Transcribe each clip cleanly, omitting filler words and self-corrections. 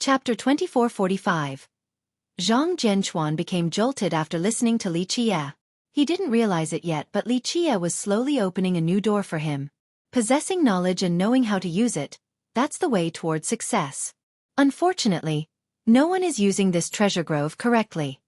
Chapter 2445. Zhang Zhenchuan became jolted after listening to Li Qie. He didn't realize it yet, but Li Qie was slowly opening a new door for him. Possessing knowledge and knowing how to use it, that's the way toward success. Unfortunately, no one is using this treasure grove correctly,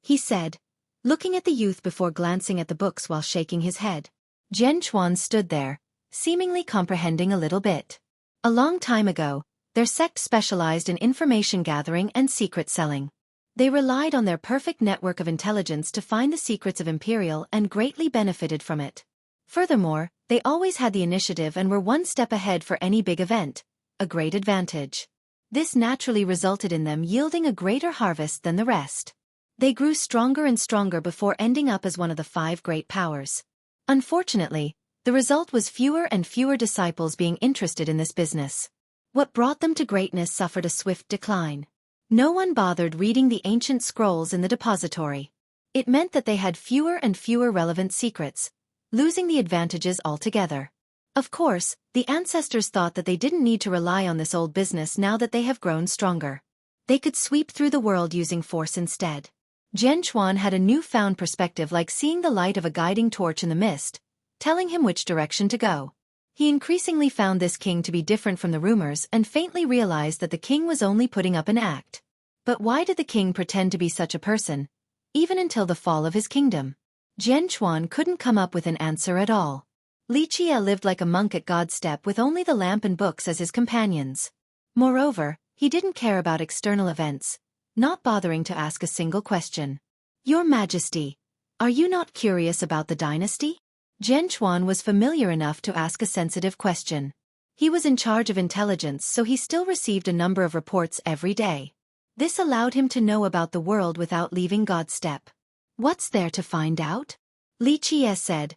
he said, looking at the youth before glancing at the books while shaking his head. Zhenchuan stood there, seemingly comprehending a little bit. A long time ago, their sect specialized in information gathering and secret selling. They relied on their perfect network of intelligence to find the secrets of Imperial and greatly benefited from it. Furthermore, they always had the initiative and were one step ahead for any big event, a great advantage. This naturally resulted in them yielding a greater harvest than the rest. They grew stronger and stronger before ending up as one of the 5 great powers. Unfortunately, the result was fewer and fewer disciples being interested in this business. What brought them to greatness suffered a swift decline. No one bothered reading the ancient scrolls in the depository. It meant that they had fewer and fewer relevant secrets, losing the advantages altogether. Of course, the ancestors thought that they didn't need to rely on this old business now that they have grown stronger. They could sweep through the world using force instead. Zhenchuan had a newfound perspective, like seeing the light of a guiding torch in the mist, telling him which direction to go. He increasingly found this king to be different from the rumors and faintly realized that the king was only putting up an act. But why did the king pretend to be such a person, even until the fall of his kingdom? Zhenchuan couldn't come up with an answer at all. Li Qie lived like a monk at God's step with only the lamp and books as his companions. Moreover, he didn't care about external events, not bothering to ask a single question. Your Majesty, are you not curious about the dynasty? Zhenchuan was familiar enough to ask a sensitive question. He was in charge of intelligence, so he still received a number of reports every day. This allowed him to know about the world without leaving God's step. What's there to find out? Li Qie said.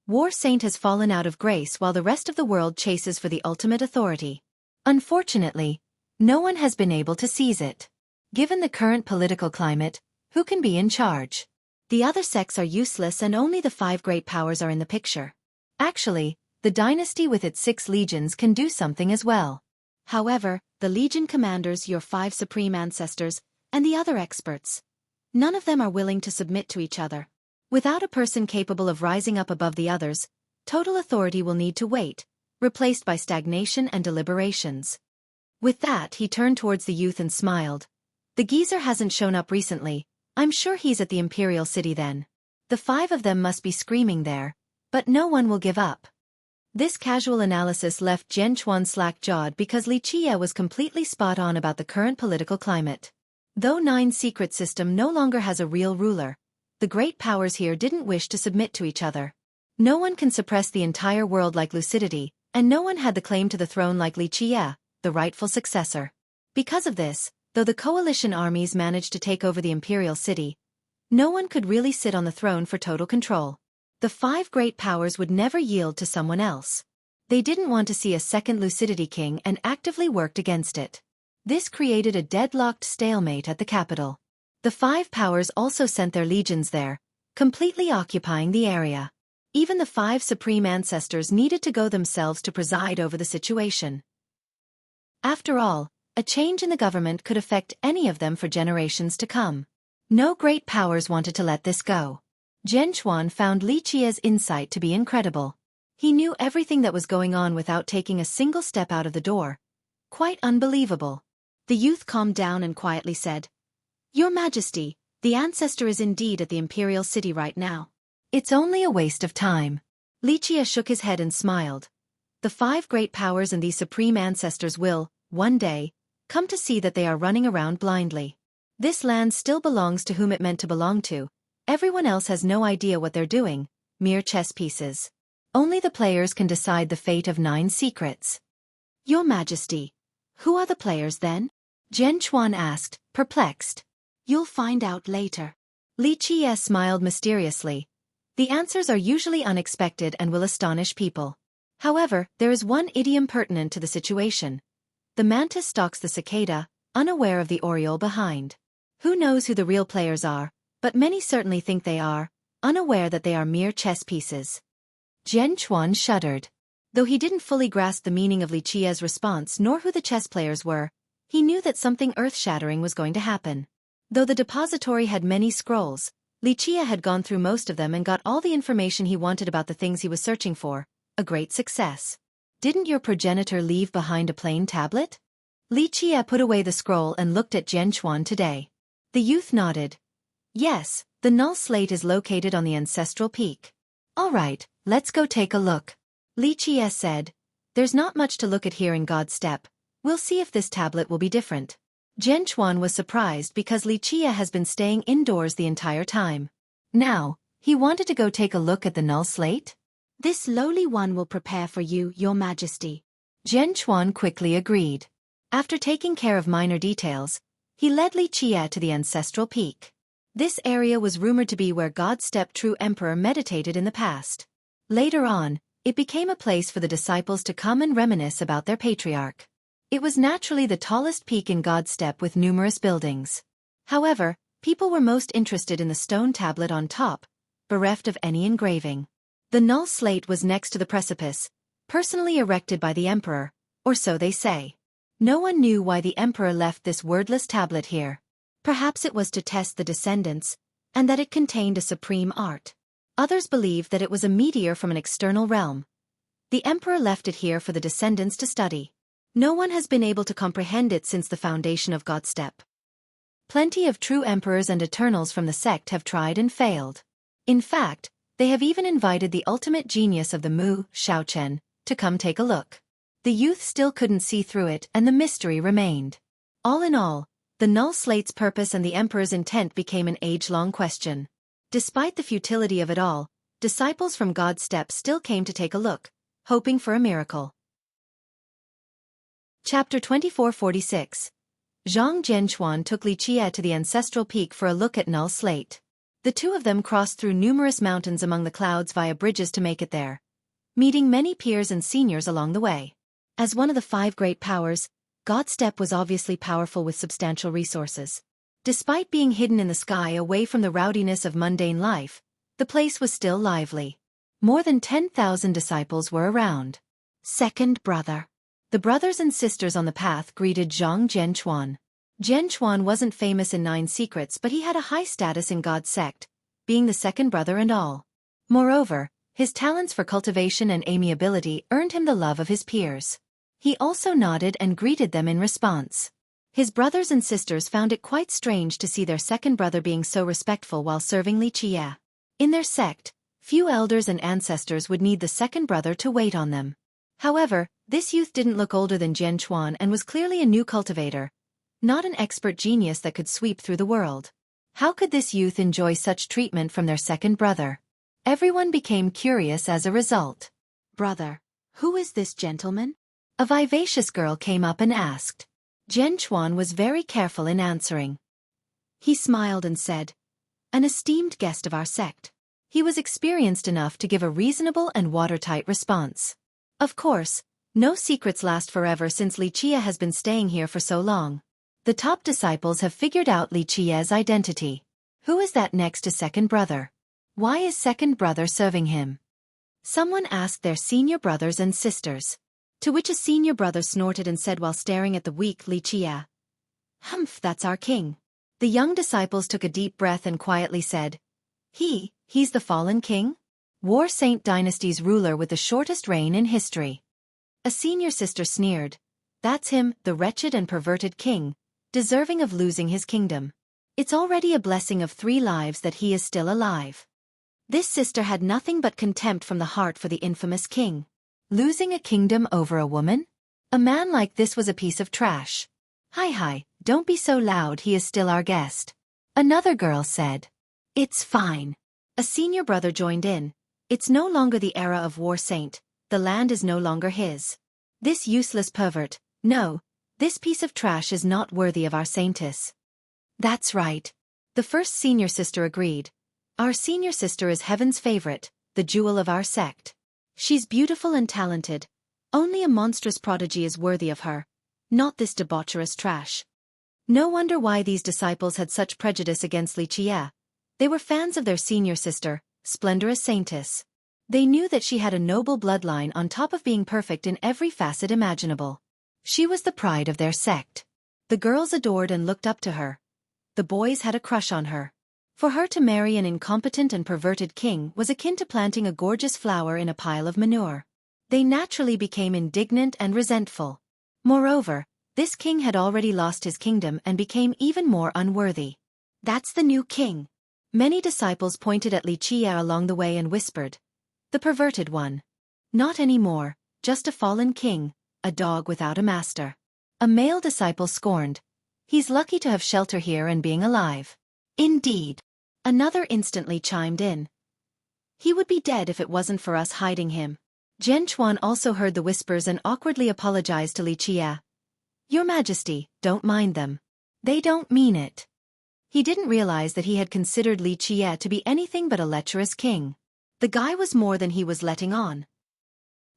War Saint has fallen out of grace while the rest of the world chases for the ultimate authority. Unfortunately, no one has been able to seize it. Given the current political climate, who can be in charge? The other sects are useless and only the 5 great powers are in the picture. Actually, the dynasty with its 6 legions can do something as well. However, the legion commanders, your 5 supreme ancestors, and the other experts, none of them are willing to submit to each other. Without a person capable of rising up above the others, total authority will need to wait, replaced by stagnation and deliberations. With that, he turned towards the youth and smiled. The geezer hasn't shown up recently. I'm sure he's at the Imperial City then. The 5 of them must be screaming there, but no one will give up. This casual analysis left Zhenchuan slack-jawed because Li Qie was completely spot on about the current political climate. Though 9 secret system no longer has a real ruler, the great powers here didn't wish to submit to each other. No one can suppress the entire world like lucidity, and no one had the claim to the throne like Li Qie, the rightful successor. Because of this, though the coalition armies managed to take over the Imperial City, no one could really sit on the throne for total control. The 5 great powers would never yield to someone else. They didn't want to see a second Lucidity King and actively worked against it. This created a deadlocked stalemate at the capital. The 5 powers also sent their legions there, completely occupying the area. Even the 5 supreme ancestors needed to go themselves to preside over the situation. After all, a change in the government could affect any of them for generations to come. No great powers wanted to let this go. Zhenchuan found Li Qie's insight to be incredible. He knew everything that was going on without taking a single step out of the door. Quite unbelievable. The youth calmed down and quietly said, Your Majesty, the ancestor is indeed at the Imperial City right now. It's only a waste of time. Li Qie shook his head and smiled. The 5 great powers and these supreme ancestors will, one day, come to see that they are running around blindly. This land still belongs to whom it meant to belong to. Everyone else has no idea what they're doing, mere chess pieces. Only the players can decide the fate of 9 secrets. Your Majesty, who are the players then? Zhenchuan asked, perplexed. You'll find out later. Li Qie smiled mysteriously. The answers are usually unexpected and will astonish people. However, there is one idiom pertinent to the situation. The mantis stalks the cicada, unaware of the oriole behind. Who knows who the real players are, but many certainly think they are, unaware that they are mere chess pieces. Zhenchuan shuddered. Though he didn't fully grasp the meaning of Li Qie's response nor who the chess players were, He knew that something earth-shattering was going to happen. Though the depository had many scrolls, Lichia had gone through most of them and got all the information he wanted about the things he was searching for. A great success. Didn't your progenitor leave behind a plain tablet? Lichia put away the scroll and looked at Zhenchuan today. The youth nodded. Yes, the null slate is located on the ancestral peak. All right, let's go take a look. Lichia said. There's not much to look at here in God's Step. We'll see if this tablet will be different. Zhenchuan was surprised because Lichia has been staying indoors the entire time. Now, he wanted to go take a look at the null slate? This lowly one will prepare for you, your majesty. Zhenchuan quickly agreed. After taking care of minor details, he led Lichia to the ancestral peak. This area was rumored to be where God's Step true emperor meditated in the past. Later on, it became a place for the disciples to come and reminisce about their patriarch. It was naturally the tallest peak in God's Step with numerous buildings. However, people were most interested in the stone tablet on top, bereft of any engraving. The null slate was next to the precipice, personally erected by the emperor, or so they say. No one knew why the emperor left this wordless tablet here. Perhaps it was to test the descendants, and that it contained a supreme art. Others believed that it was a meteor from an external realm. The emperor left it here for the descendants to study. No one has been able to comprehend it since the foundation of God's Step. Plenty of true emperors and eternals from the sect have tried and failed. In fact, they have even invited the ultimate genius of the Mu, Shaochen, to come take a look. The youth still couldn't see through it and the mystery remained. All in all, the null slate's purpose and the emperor's intent became an age-long question. Despite the futility of it all, disciples from God's Step still came to take a look, hoping for a miracle. Chapter 2446. Zhang Zhenchuan took Lichia to the ancestral peak for a look at null slate. The two of them crossed through numerous mountains among the clouds via bridges to make it there, meeting many peers and seniors along the way. As one of the 5 great powers, God's Step was obviously powerful with substantial resources. Despite being hidden in the sky away from the rowdiness of mundane life, the place was still lively. More than 10,000 disciples were around. Second brother. The brothers and sisters on the path greeted Zhang Zhenchuan. Zhenchuan wasn't famous in 9 secrets, but he had a high status in God's sect, being the second brother and all. Moreover, his talents for cultivation and amiability earned him the love of his peers. He also nodded and greeted them in response. His brothers and sisters found it quite strange to see their second brother being so respectful while serving Lichia. In their sect, few elders and ancestors would need the second brother to wait on them. However, this youth didn't look older than Zhenchuan and was clearly a new cultivator, not an expert genius that could sweep through the world. How could this youth enjoy such treatment from their second brother? Everyone became curious as a result. Brother, who is this gentleman? A vivacious girl came up and asked. Zhenchuan was very careful in answering. He smiled and said, an esteemed guest of our sect. He was experienced enough to give a reasonable and watertight response. Of course, no secrets last forever since Lichia has been staying here for so long. The top disciples have figured out Lichia's identity. Who is that next to second brother? Why is second brother serving him? Someone asked their senior brothers and sisters. To which a senior brother snorted and said while staring at the weak Lichia, "Humph, that's our king." The young disciples took a deep breath and quietly said, He's the fallen king? War Saint Dynasty's ruler with the shortest reign in history. A senior sister sneered, "That's him, the wretched and perverted king, deserving of losing his kingdom. It's already a blessing of 3 lives that he is still alive." This sister had nothing but contempt from the heart for the infamous king. Losing a kingdom over a woman? A man like this was a piece of trash. Hi, don't be so loud, he is still our guest. Another girl said. It's fine. A senior brother joined in. It's no longer the era of War Saint, the land is no longer his. This useless pervert, no, this piece of trash is not worthy of our saintess. That's right. The first senior sister agreed. Our senior sister is heaven's favorite, the jewel of our sect. She's beautiful and talented. Only a monstrous prodigy is worthy of her, not this debaucherous trash. No wonder why these disciples had such prejudice against Lichia. They were fans of their senior sister, splendorous saintess. They knew that she had a noble bloodline on top of being perfect in every facet imaginable. She was the pride of their sect. The girls adored and looked up to her. The boys had a crush on her. For her to marry an incompetent and perverted king was akin to planting a gorgeous flower in a pile of manure. They naturally became indignant and resentful. Moreover, this king had already lost his kingdom and became even more unworthy. That's the new king. Many disciples pointed at Xueqi along the way and whispered. The perverted one. Not anymore, just a fallen king, a dog without a master. A male disciple scorned. He's lucky to have shelter here and being alive. Indeed. Another instantly chimed in. He would be dead if it wasn't for us hiding him. Zhenchuan also heard the whispers and awkwardly apologized to Xueqi. Your Majesty, don't mind them. They don't mean it. He didn't realize that he had considered Xueqi to be anything but a lecherous king. The guy was more than he was letting on.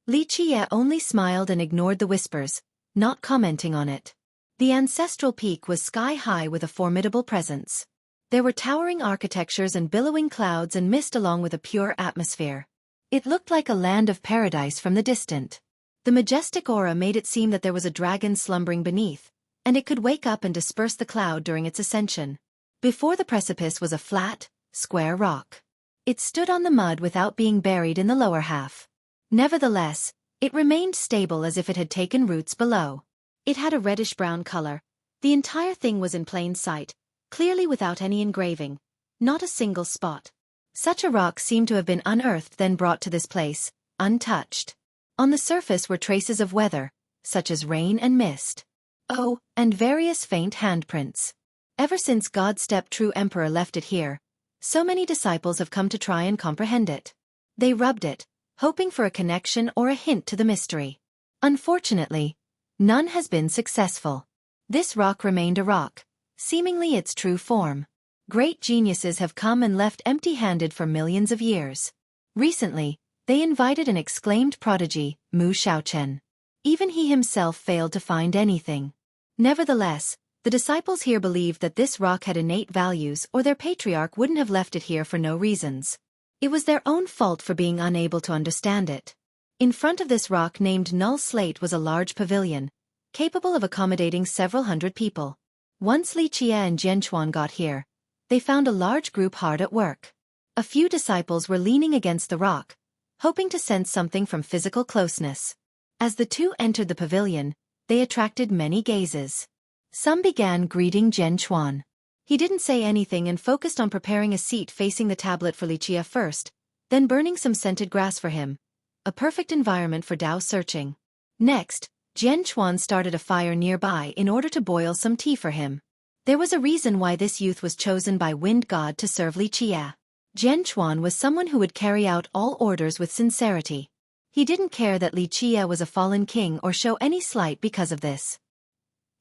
Xueqi only smiled and ignored the whispers, not commenting on it. The ancestral peak was sky-high with a formidable presence. There were towering architectures and billowing clouds and mist along with a pure atmosphere. It looked like a land of paradise from the distant. The majestic aura made it seem that there was a dragon slumbering beneath, and it could wake up and disperse the cloud during its ascension. Before the precipice was a flat, square rock. It stood on the mud without being buried in the lower half. Nevertheless, it remained stable as if it had taken roots below. It had a reddish-brown color. The entire thing was in plain sight, clearly without any engraving, not a single spot. Such a rock seemed to have been unearthed then brought to this place, untouched. On the surface were traces of weather, such as rain and mist. Oh, and various faint handprints. Ever since God's Step-True Emperor left it here, so many disciples have come to try and comprehend it. They rubbed it, hoping for a connection or a hint to the mystery. Unfortunately, none has been successful. This rock remained a rock, seemingly its true form. Great geniuses have come and left empty-handed for millions of years. Recently, they invited an exclaimed prodigy, Mu Shaochen. Even he himself failed to find anything. Nevertheless, the disciples here believed that this rock had innate values or their patriarch wouldn't have left it here for no reasons. It was their own fault for being unable to understand it. In front of this rock named Null Slate was a large pavilion, capable of accommodating several hundred people. Once Xueqi and Zhenchuan got here, they found a large group hard at work. A few disciples were leaning against the rock, hoping to sense something from physical closeness. As the two entered the pavilion, they attracted many gazes. Some began greeting Zhenchuan. He didn't say anything and focused on preparing a seat facing the tablet for Xueqi first, then burning some scented grass for him. A perfect environment for Dao searching. Next, Zhenchuan started a fire nearby in order to boil some tea for him. There was a reason why this youth was chosen by Wind God to serve Xueqi. Zhenchuan was someone who would carry out all orders with sincerity. He didn't care that Xueqi was a fallen king or show any slight because of this.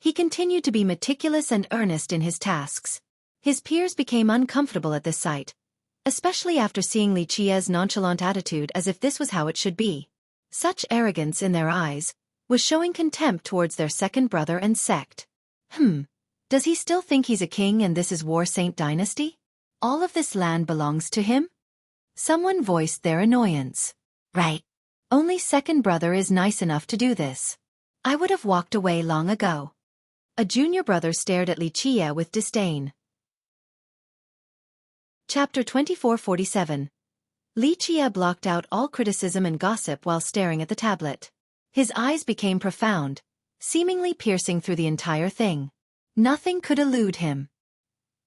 He continued to be meticulous and earnest in his tasks. His peers became uncomfortable at this sight, especially after seeing Xueqi's nonchalant attitude as if this was how it should be. Such arrogance in their eyes was showing contempt towards their second brother and sect. Does he still think he's a king and this is War Saint Dynasty? All of this land belongs to him? Someone voiced their annoyance. Right. Only second brother is nice enough to do this. I would have walked away long ago. A junior brother stared at Xueqi with disdain. Chapter 2447. Xueqi blocked out all criticism and gossip while staring at the tablet. His eyes became profound, seemingly piercing through the entire thing. Nothing could elude him.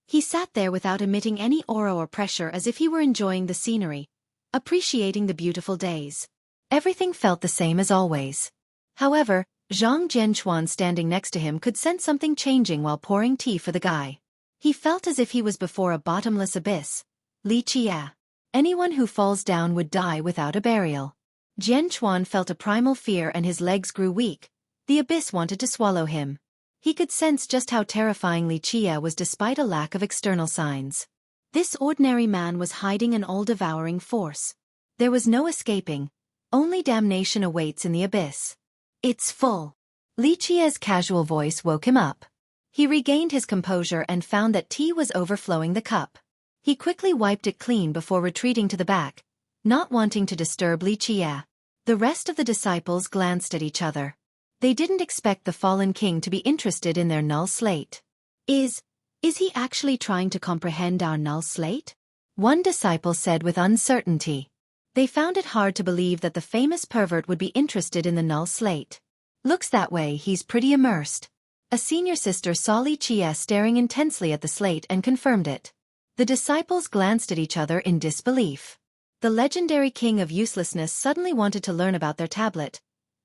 He sat there without emitting any aura or pressure as if he were enjoying the scenery, appreciating the beautiful days. Everything felt the same as always. However, Zhang Zhenchuan standing next to him could sense something changing while pouring tea for the guy. He felt as if he was before a bottomless abyss. Xueqi. Anyone who falls down would die without a burial. Zhenchuan felt a primal fear and his legs grew weak. The abyss wanted to swallow him. He could sense just how terrifying Xueqi was despite a lack of external signs. This ordinary man was hiding an all-devouring force. There was no escaping. Only damnation awaits in the abyss. It's full. Xueqi's casual voice woke him up. He regained his composure and found that tea was overflowing the cup. He quickly wiped it clean before retreating to the back, not wanting to disturb Xueqi. The rest of the disciples glanced at each other. They didn't expect the fallen king to be interested in their null slate. Is he actually trying to comprehend our null slate? One disciple said with uncertainty. They found it hard to believe that the famous pervert would be interested in the null slate. Looks that way, he's pretty immersed. A senior sister saw Li Qie staring intensely at the slate and confirmed it. The disciples glanced at each other in disbelief. The legendary king of uselessness suddenly wanted to learn about their tablet,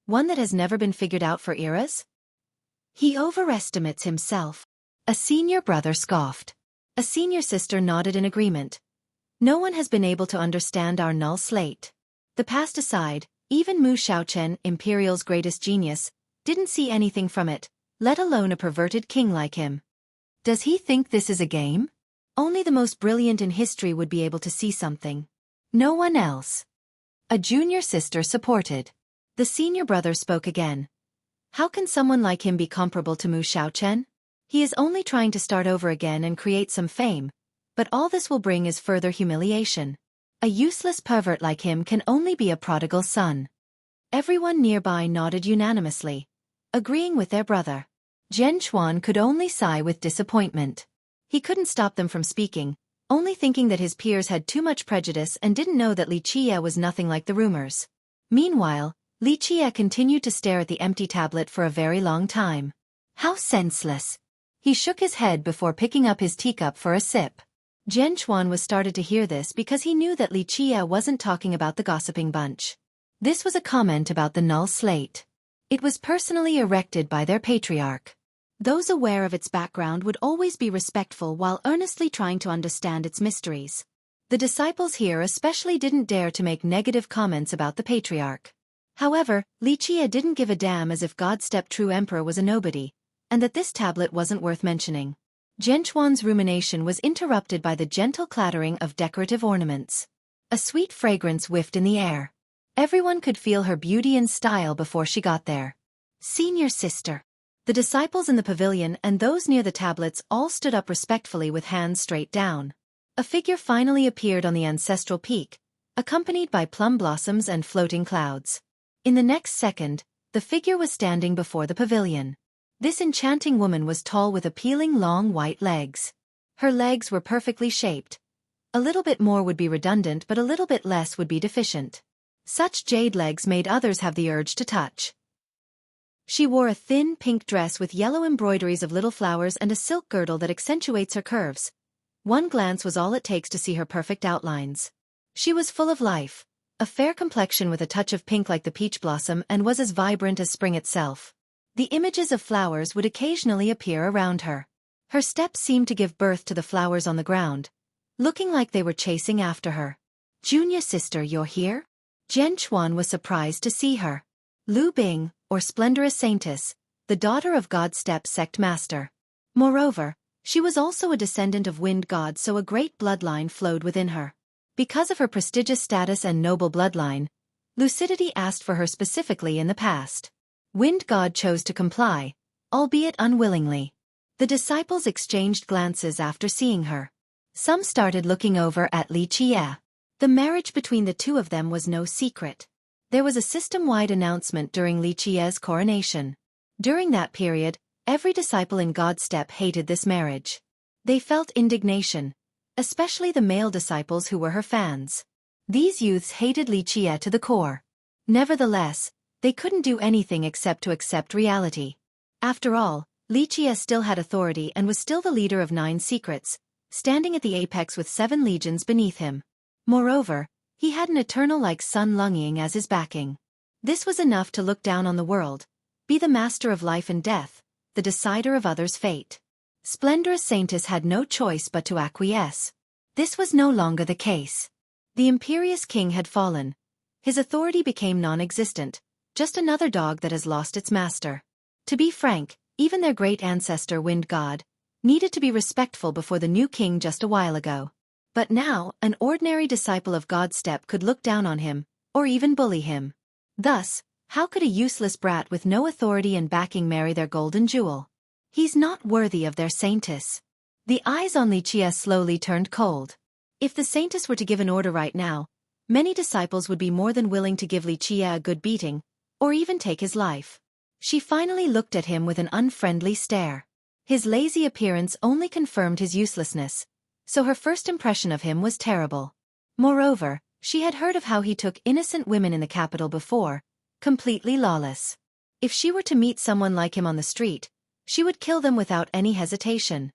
one that has never been figured out for eras? He overestimates himself. A senior brother scoffed. A senior sister nodded in agreement. No one has been able to understand our null slate. The past aside, even Mu Xiaochen, Imperial's greatest genius, didn't see anything from it, let alone a perverted king like him. Does he think this is a game? Only the most brilliant in history would be able to see something. No one else. A junior sister supported. The senior brother spoke again. How can someone like him be comparable to Mu Xiaochen? He is only trying to start over again and create some fame, but all this will bring is further humiliation. A useless pervert like him can only be a prodigal son. Everyone nearby nodded unanimously, agreeing with their brother. Zhenchuan could only sigh with disappointment. He couldn't stop them from speaking, only thinking that his peers had too much prejudice and didn't know that Li Qie was nothing like the rumors. Meanwhile, Li Qie continued to stare at the empty tablet for a very long time. How senseless! He shook his head before picking up his teacup for a sip. Zhenchuan was started to hear this because he knew that Li Qie wasn't talking about the gossiping bunch. This was a comment about the null slate. It was personally erected by their patriarch. Those aware of its background would always be respectful while earnestly trying to understand its mysteries. The disciples here especially didn't dare to make negative comments about the patriarch. However, Li Qie didn't give a damn, as if God-Step True Emperor was a nobody, and that this tablet wasn't worth mentioning. Zhenchuan's rumination was interrupted by the gentle clattering of decorative ornaments. A sweet fragrance whiffed in the air. Everyone could feel her beauty and style before she got there. Senior sister. The disciples in the pavilion and those near the tablets all stood up respectfully with hands straight down. A figure finally appeared on the ancestral peak, accompanied by plum blossoms and floating clouds. In the next second, the figure was standing before the pavilion. This enchanting woman was tall with appealing long white legs. Her legs were perfectly shaped. A little bit more would be redundant, but a little bit less would be deficient. Such jade legs made others have the urge to touch. She wore a thin pink dress with yellow embroideries of little flowers and a silk girdle that accentuates her curves. One glance was all it takes to see her perfect outlines. She was full of life, a fair complexion with a touch of pink like the peach blossom, and was as vibrant as spring itself. The images of flowers would occasionally appear around her. Her steps seemed to give birth to the flowers on the ground, looking like they were chasing after her. Junior sister, you're here? Zhenchuan was surprised to see her. Lu Bing, or Splendorous Saintess, the daughter of God-Step Sect Master. Moreover, she was also a descendant of Wind God, so a great bloodline flowed within her. Because of her prestigious status and noble bloodline, Lucidity asked for her specifically in the past. Wind God chose to comply, albeit unwillingly. The disciples exchanged glances after seeing her. Some started looking over at Li Qie. The marriage between the two of them was no secret. There was a system-wide announcement during Li Qie's coronation. During that period, every disciple in God-Step hated this marriage. They felt indignation, especially the male disciples who were her fans. These youths hated Li Qie to the core. Nevertheless, they couldn't do anything except to accept reality. After all, Li Qie still had authority and was still the leader of 9 secrets, standing at the apex with 7 legions beneath him. Moreover, he had an eternal like Sun Lungying as his backing. This was enough to look down on the world, be the master of life and death, the decider of others' fate. Splendorous Saintess had no choice but to acquiesce. This was no longer the case. The imperious king had fallen. His authority became non-existent, just another dog that has lost its master. To be frank, even their great ancestor Wind God needed to be respectful before the new king just a while ago. But now, an ordinary disciple of God-Step could look down on him, or even bully him. Thus, how could a useless brat with no authority and backing marry their golden jewel? He's not worthy of their saintess. The eyes on Li Qie slowly turned cold. If the saintess were to give an order right now, many disciples would be more than willing to give Li Qie a good beating, or even take his life. She finally looked at him with an unfriendly stare. His lazy appearance only confirmed his uselessness, so her first impression of him was terrible. Moreover, she had heard of how he took innocent women in the capital before, completely lawless. If she were to meet someone like him on the street, she would kill them without any hesitation.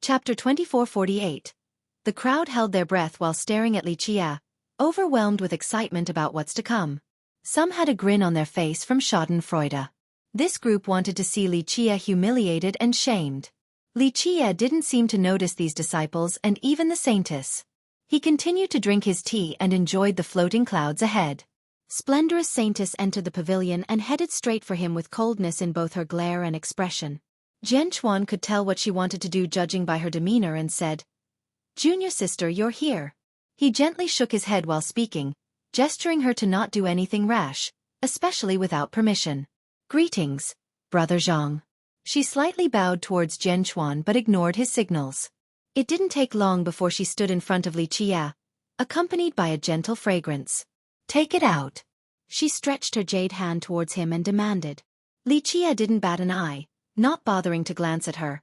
Chapter 2448. The crowd held their breath while staring at Xueqi, overwhelmed with excitement about what's to come. Some had a grin on their face from schadenfreude. This group wanted to see Xueqi humiliated and shamed. Xueqi didn't seem to notice these disciples and even the saintess. He continued to drink his tea and enjoyed the floating clouds ahead. Splendorous saintess entered the pavilion and headed straight for him with coldness in both her glare and expression. Zhenchuan could tell what she wanted to do judging by her demeanor and said, "Junior sister, you're here." He gently shook his head while speaking, gesturing her to not do anything rash, especially without permission. "Greetings, Brother Zhang." She slightly bowed towards Zhenchuan but ignored his signals. It didn't take long before she stood in front of Xueqi, accompanied by a gentle fragrance. "Take it out." She stretched her jade hand towards him and demanded. Xueqi didn't bat an eye, not bothering to glance at her.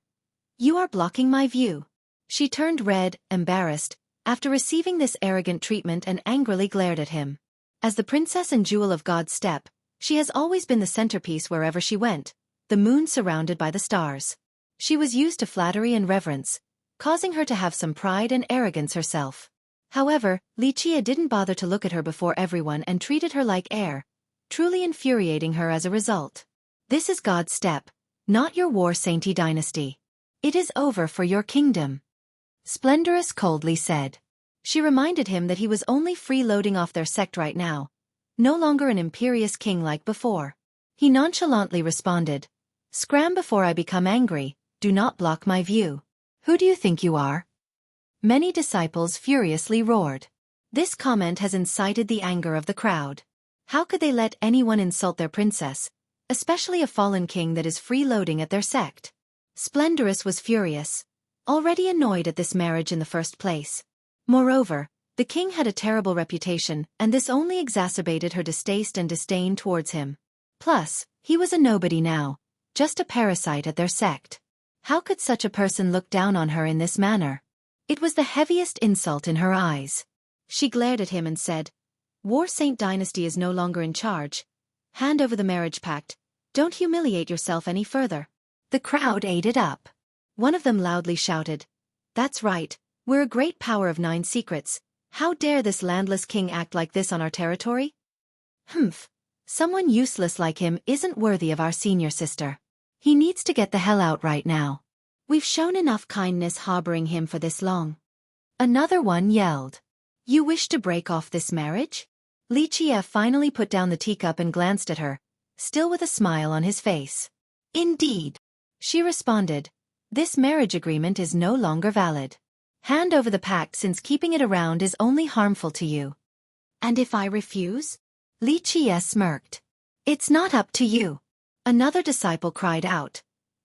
"You are blocking my view." She turned red, embarrassed, after receiving this arrogant treatment and angrily glared at him. As the princess and jewel of God's step, she has always been the centerpiece wherever she went, the moon surrounded by the stars. She was used to flattery and reverence, causing her to have some pride and arrogance herself. However, Xueqi didn't bother to look at her before everyone and treated her like air, truly infuriating her as a result. "This is God's step, not your war sainty dynasty. It is over for your kingdom," Splendorous coldly said. She reminded him that he was only freeloading off their sect right now, no longer an imperious king like before. He nonchalantly responded, "Scram before I become angry, do not block my view. Who do you think you are?" Many disciples furiously roared. This comment has incited the anger of the crowd. How could they let anyone insult their princess, especially a fallen king that is freeloading at their sect? Splendorous was furious, already annoyed at this marriage in the first place. Moreover, the king had a terrible reputation, and this only exacerbated her distaste and disdain towards him. Plus, he was a nobody now, just a parasite at their sect. How could such a person look down on her in this manner? It was the heaviest insult in her eyes. She glared at him and said, "War Saint Dynasty is no longer in charge. Hand over the marriage pact. Don't humiliate yourself any further." The crowd ate it up. One of them loudly shouted, "That's right, we're a great power of 9 secrets. How dare this landless king act like this on our territory? Humph, someone useless like him isn't worthy of our senior sister. He needs to get the hell out right now. We've shown enough kindness harboring him for this long." Another one yelled, "You wish to break off this marriage?" Xueqi finally put down the teacup and glanced at her, still with a smile on his face. "Indeed," she responded, "this marriage agreement is no longer valid. Hand over the pact since keeping it around is only harmful to you." "And if I refuse?" Xueqi smirked. "It's not up to you." Another disciple cried out,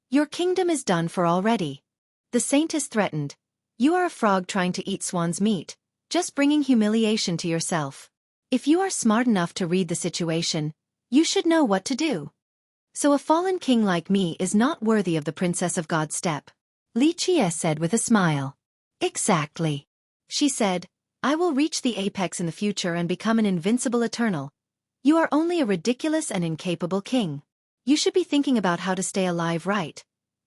"Your kingdom is done for already." The saintess threatened, "You are a frog trying to eat swan's meat, just bringing humiliation to yourself. If you are smart enough to read the situation, you should know what to do. So a fallen king like me is not worthy of the princess of God's step." Xueqi said with a smile. "Exactly." She said, "I will reach the apex in the future and become an invincible eternal. You are only a ridiculous and incapable king. You should be thinking about how to stay alive, right?"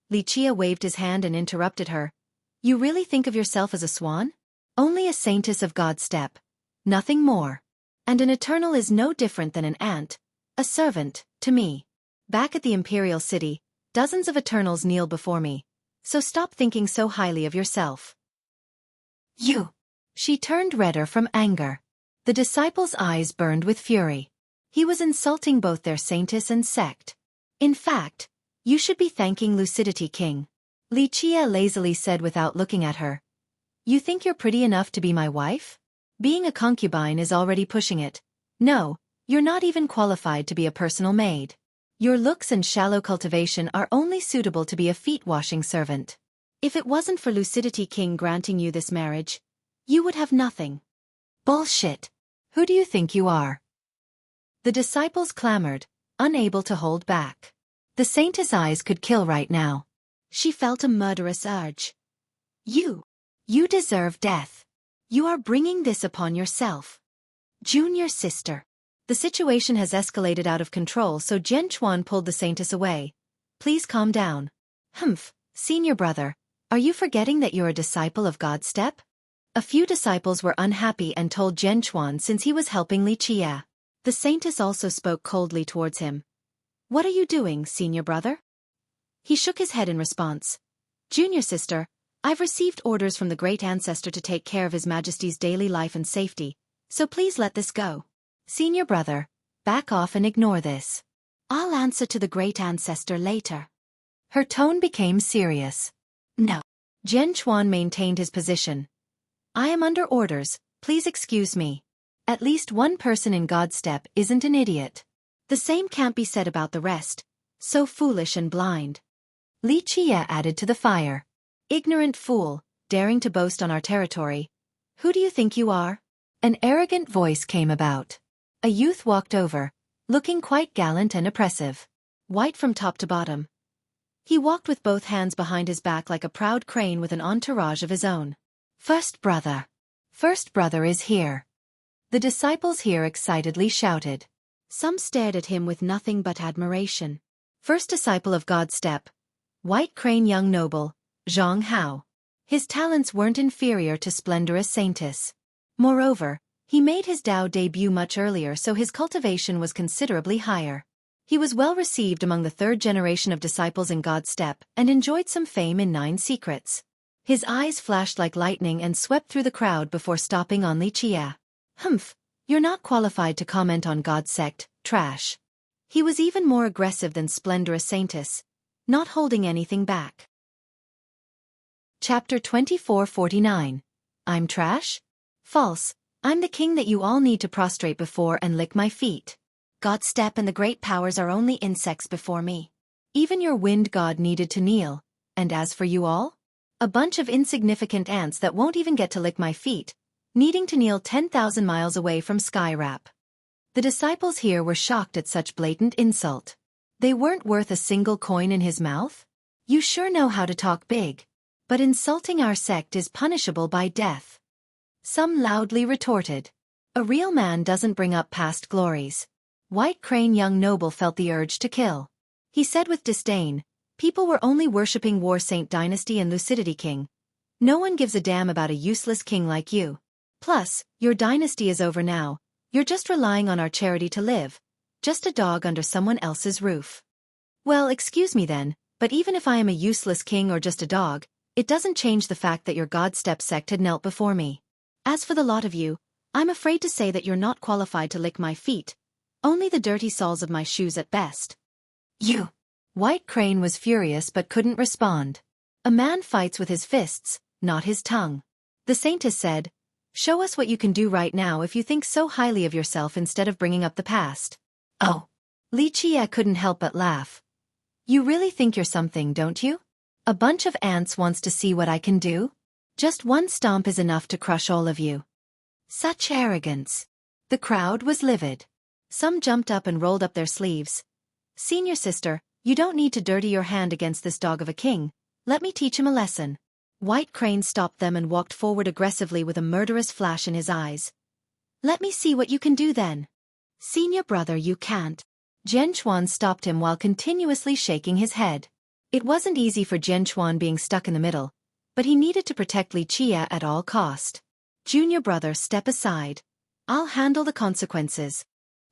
Xueqi waved his hand and interrupted her. "You really think of yourself as a swan? Only a saintess of God's step. Nothing more. And an eternal is no different than an ant, a servant, to me. Back at the imperial city, dozens of eternals kneel before me. So stop thinking so highly of yourself." "You!" She turned redder from anger. The disciples' eyes burned with fury. He was insulting both their saintess and sect. "In fact, you should be thanking Lucidity King," Xueqi lazily said without looking at her. "You think you're pretty enough to be my wife? Being a concubine is already pushing it. No, you're not even qualified to be a personal maid. Your looks and shallow cultivation are only suitable to be a feet-washing servant. If it wasn't for Lucidity King granting you this marriage, you would have nothing." "Bullshit! Who do you think you are?" The disciples clamored, unable to hold back. The saintess' eyes could kill right now. She felt a murderous urge. You deserve death. You are bringing this upon yourself. Junior sister. The situation has escalated out of control, so Zhenchuan pulled the saintess away. Please calm down. Humph, senior brother, are you forgetting that you're a disciple of God's step? A few disciples were unhappy and told Zhenchuan since he was helping Li Qie. The saintess also spoke coldly towards him. What are you doing, senior brother? He shook his head in response. Junior sister, I've received orders from the great ancestor to take care of His Majesty's daily life and safety, so please let this go. Senior brother, back off and ignore this. I'll answer to the great ancestor later. Her tone became serious. No. Zhenchuan maintained his position. I am under orders, please excuse me. At least one person in God's step isn't an idiot. The same can't be said about the rest, so foolish and blind. Li Qie added to the fire. Ignorant fool, daring to boast on our territory. Who do you think you are? An arrogant voice came about. A youth walked over, looking quite gallant and oppressive. White from top to bottom. He walked with both hands behind his back like a proud crane with an entourage of his own. First brother is here. The disciples here excitedly shouted. Some stared at him with nothing but admiration. First disciple of God's step. White crane young noble, Zhang Hao. His talents weren't inferior to splendorous saintess. Moreover, he made his Dao debut much earlier, so his cultivation was considerably higher. He was well received among the third generation of disciples in God's step and enjoyed some fame in 9 secrets. His eyes flashed like lightning and swept through the crowd before stopping on Li Qie. Humph, you're not qualified to comment on God's sect, trash. He was even more aggressive than splendorous saintess, not holding anything back. Chapter 2449. I'm trash? False. I'm the king that you all need to prostrate before and lick my feet. God's step and the great powers are only insects before me. Even your wind god needed to kneel, and as for you all? A bunch of insignificant ants that won't even get to lick my feet, needing to kneel 10,000 miles away from Skyrap. The disciples here were shocked at such blatant insult. They weren't worth a single coin in his mouth? You sure know how to talk big. But insulting our sect is punishable by death. Some loudly retorted. A real man doesn't bring up past glories. White crane young noble felt the urge to kill. He said with disdain, people were only worshipping War Saint Dynasty and Lucidity King. No one gives a damn about a useless king like you. Plus, your dynasty is over now, you're just relying on our charity to live. Just a dog under someone else's roof. Well, excuse me then, but even if I am a useless king or just a dog, it doesn't change the fact that your God Step sect had knelt before me. As for the lot of you, I'm afraid to say that you're not qualified to lick my feet, only the dirty soles of my shoes at best. You! White Crane was furious but couldn't respond. A man fights with his fists, not his tongue. The saintess said, show us what you can do right now if you think so highly of yourself instead of bringing up the past. Oh! Li Qie couldn't help but laugh. You really think you're something, don't you? A bunch of ants wants to see what I can do? Just one stomp is enough to crush all of you. Such arrogance. The crowd was livid. Some jumped up and rolled up their sleeves. Senior sister, you don't need to dirty your hand against this dog of a king. Let me teach him a lesson. White Crane stopped them and walked forward aggressively with a murderous flash in his eyes. Let me see what you can do then. Senior brother, you can't. Zhenchuan stopped him while continuously shaking his head. It wasn't easy for Zhenchuan being stuck in the middle, but he needed to protect Li Qie at all cost. Junior brother, step aside. I'll handle the consequences.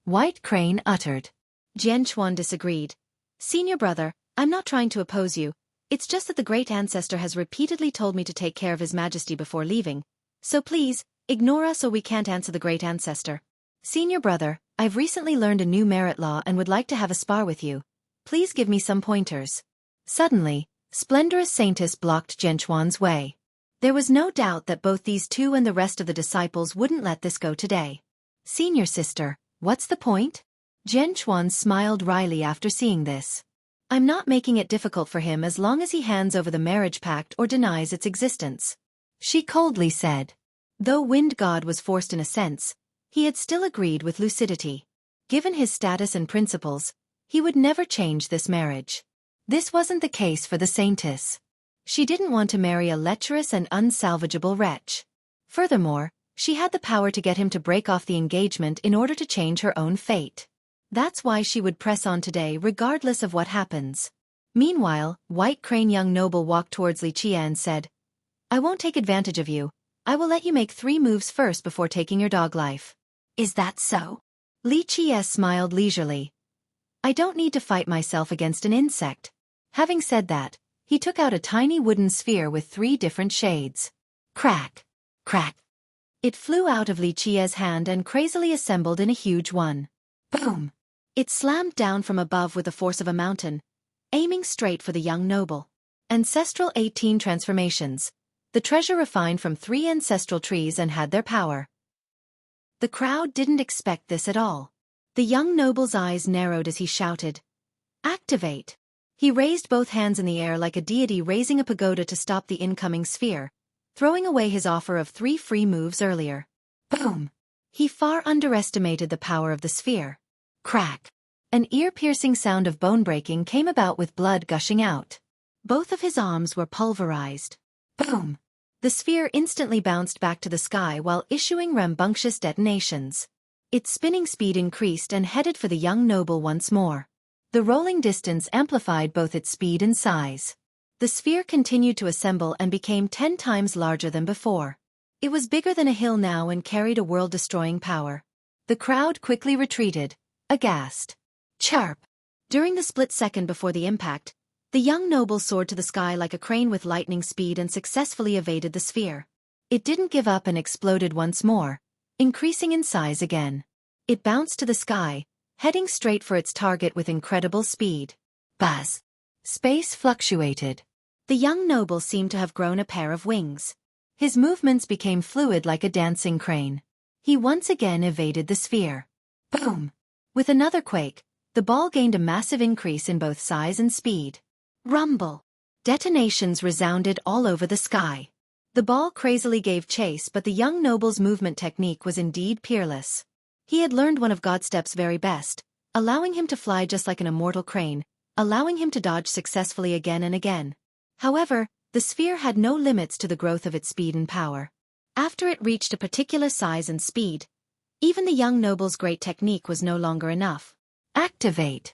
White Crane uttered. Zhenchuan disagreed. Senior brother, I'm not trying to oppose you. It's just that the great ancestor has repeatedly told me to take care of His Majesty before leaving. So please, ignore us or we can't answer the great ancestor. Senior brother, I've recently learned a new merit law and would like to have a spar with you. Please give me some pointers. Suddenly, Splendorous Saintess blocked Zhenchuan's way. There was no doubt that both these two and the rest of the disciples wouldn't let this go today. Senior sister, what's the point? Zhenchuan smiled wryly after seeing this. I'm not making it difficult for him as long as he hands over the marriage pact or denies its existence. She coldly said. Though Wind God was forced in a sense, he had still agreed with lucidity. Given his status and principles, He would never change this marriage. This wasn't the case for the Saintess. She didn't want to marry a lecherous and unsalvageable wretch. Furthermore, she had the power to get him to break off the engagement in order to change her own fate. That's why she would press on today regardless of what happens. Meanwhile, White Crane young noble walked towards Lichia and said, "I won't take advantage of you. I will let you make 3 moves first before taking your dog life." "Is that so?" Lichia smiled leisurely. "I don't need to fight myself against an insect." Having said that, he took out a tiny wooden sphere with 3 different shades. Crack! Crack! It flew out of Lichia's hand and crazily assembled in a huge one. Boom! It slammed down from above with the force of a mountain, aiming straight for the young noble. Ancestral 18 transformations. The treasure refined from 3 ancestral trees and had their power. The crowd didn't expect this at all. The young noble's eyes narrowed as he shouted, "Activate!" He raised both hands in the air like a deity raising a pagoda to stop the incoming sphere, throwing away his offer of 3 free moves earlier. Boom! He far underestimated the power of the sphere. Crack! An ear-piercing sound of bone breaking came about with blood gushing out. Both of his arms were pulverized. Boom! The sphere instantly bounced back to the sky while issuing rambunctious detonations. Its spinning speed increased and headed for the young noble once more. The rolling distance amplified both its speed and size. The sphere continued to assemble and became 10 times larger than before. It was bigger than a hill now and carried a world-destroying power. The crowd quickly retreated, aghast. Chirp! During the split second before the impact, the young noble soared to the sky like a crane with lightning speed and successfully evaded the sphere. It didn't give up and exploded once more, increasing in size again. It bounced to the sky, heading straight for its target with incredible speed. Buzz! Space fluctuated. The young noble seemed to have grown a pair of wings. His movements became fluid like a dancing crane. He once again evaded the sphere. Boom! With another quake, the ball gained a massive increase in both size and speed. Rumble! Detonations resounded all over the sky. The ball crazily gave chase, but the young noble's movement technique was indeed peerless. He had learned one of Godstep's very best, allowing him to fly just like an immortal crane, allowing him to dodge successfully again and again. However, the sphere had no limits to the growth of its speed and power. After it reached a particular size and speed, even the young noble's great technique was no longer enough. Activate!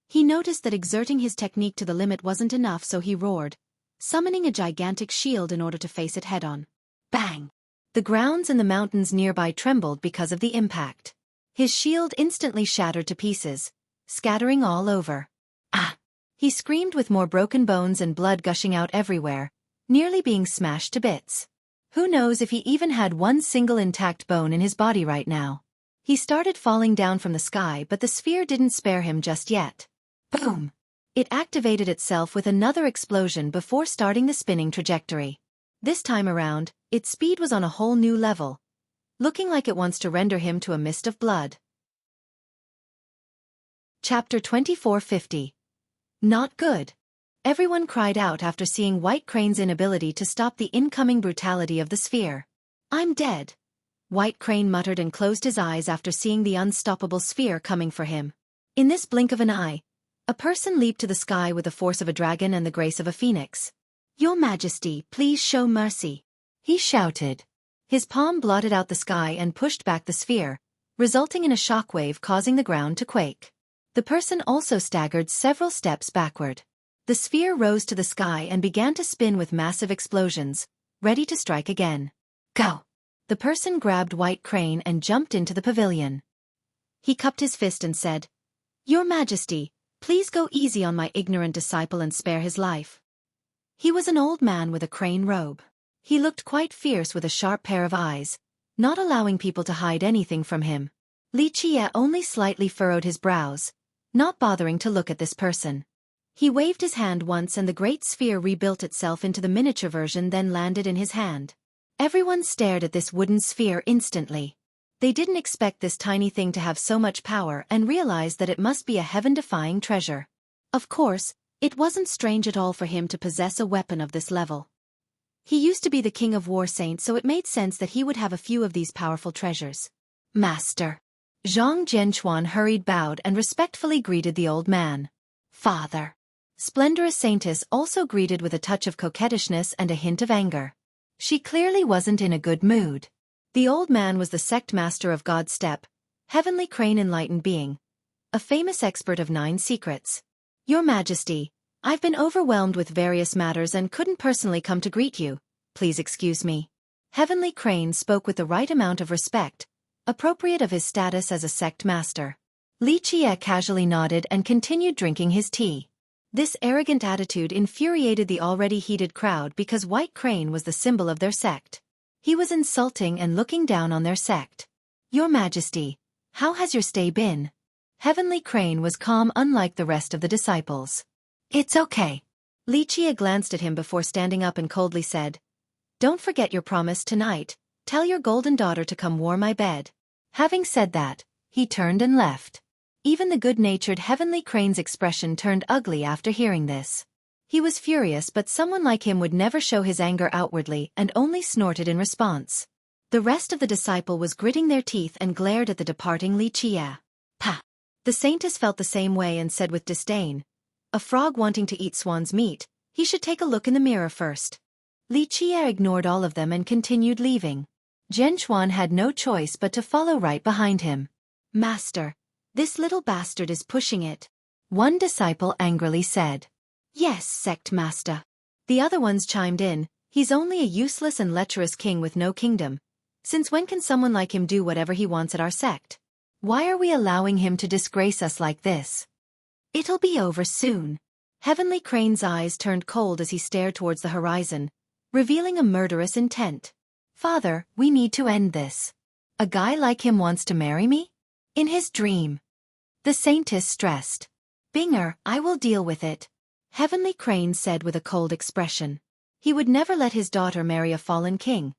He noticed that exerting his technique to the limit wasn't enough, so he roared, summoning a gigantic shield in order to face it head-on. Bang! The grounds and the mountains nearby trembled because of the impact. His shield instantly shattered to pieces, scattering all over. Ah! He screamed with more broken bones and blood gushing out everywhere, nearly being smashed to bits. Who knows if he even had one single intact bone in his body right now. He started falling down from the sky, but the sphere didn't spare him just yet. Boom! It activated itself with another explosion before starting the spinning trajectory. This time around, its speed was on a whole new level, looking like it wants to render him to a mist of blood. Chapter 2450. Not good. Everyone cried out after seeing White Crane's inability to stop the incoming brutality of the sphere. "I'm dead," White Crane muttered and closed his eyes after seeing the unstoppable sphere coming for him. In this blink of an eye, a person leaped to the sky with the force of a dragon and the grace of a phoenix. "Your Majesty, please show mercy," he shouted. His palm blotted out the sky and pushed back the sphere, resulting in a shockwave causing the ground to quake. The person also staggered several steps backward. The sphere rose to the sky and began to spin with massive explosions, ready to strike again. Go! The person grabbed White Crane and jumped into the pavilion. He cupped his fist and said, "Your Majesty, please go easy on my ignorant disciple and spare his life." He was an old man with a crane robe. He looked quite fierce with a sharp pair of eyes, not allowing people to hide anything from him. Lichia only slightly furrowed his brows, not bothering to look at this person. He waved his hand once and the great sphere rebuilt itself into the miniature version, then landed in his hand. Everyone stared at this wooden sphere instantly. They didn't expect this tiny thing to have so much power and realized that it must be a heaven-defying treasure. Of course, it wasn't strange at all for him to possess a weapon of this level. He used to be the king of war saints, so it made sense that he would have a few of these powerful treasures. "Master," Zhang Zhenchuan hurried, bowed, and respectfully greeted the old man. Father. Splendorous Saintess also greeted with a touch of coquettishness and a hint of anger. She clearly wasn't in a good mood. The old man was the sect master of God's Step, Heavenly Crane Enlightened Being, a famous expert of 9 secrets. Your Majesty, I've been overwhelmed with various matters and couldn't personally come to greet you. Please excuse me. Heavenly Crane spoke with the right amount of respect, appropriate of his status as a sect master. Li Qie casually nodded and continued drinking his tea. This arrogant attitude infuriated the already heated crowd because White Crane was the symbol of their sect. He was insulting and looking down on their sect. Your Majesty, how has your stay been? Heavenly Crane was calm, unlike the rest of the disciples. It's okay. Li Qie glanced at him before standing up and coldly said, Don't forget your promise tonight. Tell your golden daughter to come warm my bed. Having said that, he turned and left. Even the good-natured Heavenly Crane's expression turned ugly after hearing this. He was furious, but someone like him would never show his anger outwardly and only snorted in response. The rest of the disciple was gritting their teeth and glared at the departing Li Qie. Pah! The Saintess felt the same way and said with disdain, A frog wanting to eat swan's meat, he should take a look in the mirror first. Li Qie ignored all of them and continued leaving. Zhenchuan had no choice but to follow right behind him. Master, this little bastard is pushing it. One disciple angrily said. Yes, sect master. The other ones chimed in, he's only a useless and lecherous king with no kingdom. Since when can someone like him do whatever he wants at our sect? Why are we allowing him to disgrace us like this? It'll be over soon. Heavenly Crane's eyes turned cold as he stared towards the horizon, revealing a murderous intent. Father, we need to end this. A guy like him wants to marry me? In his dream. The Saintess stressed. Binger, I will deal with it. Heavenly Crane said with a cold expression. He would never let his daughter marry a fallen king,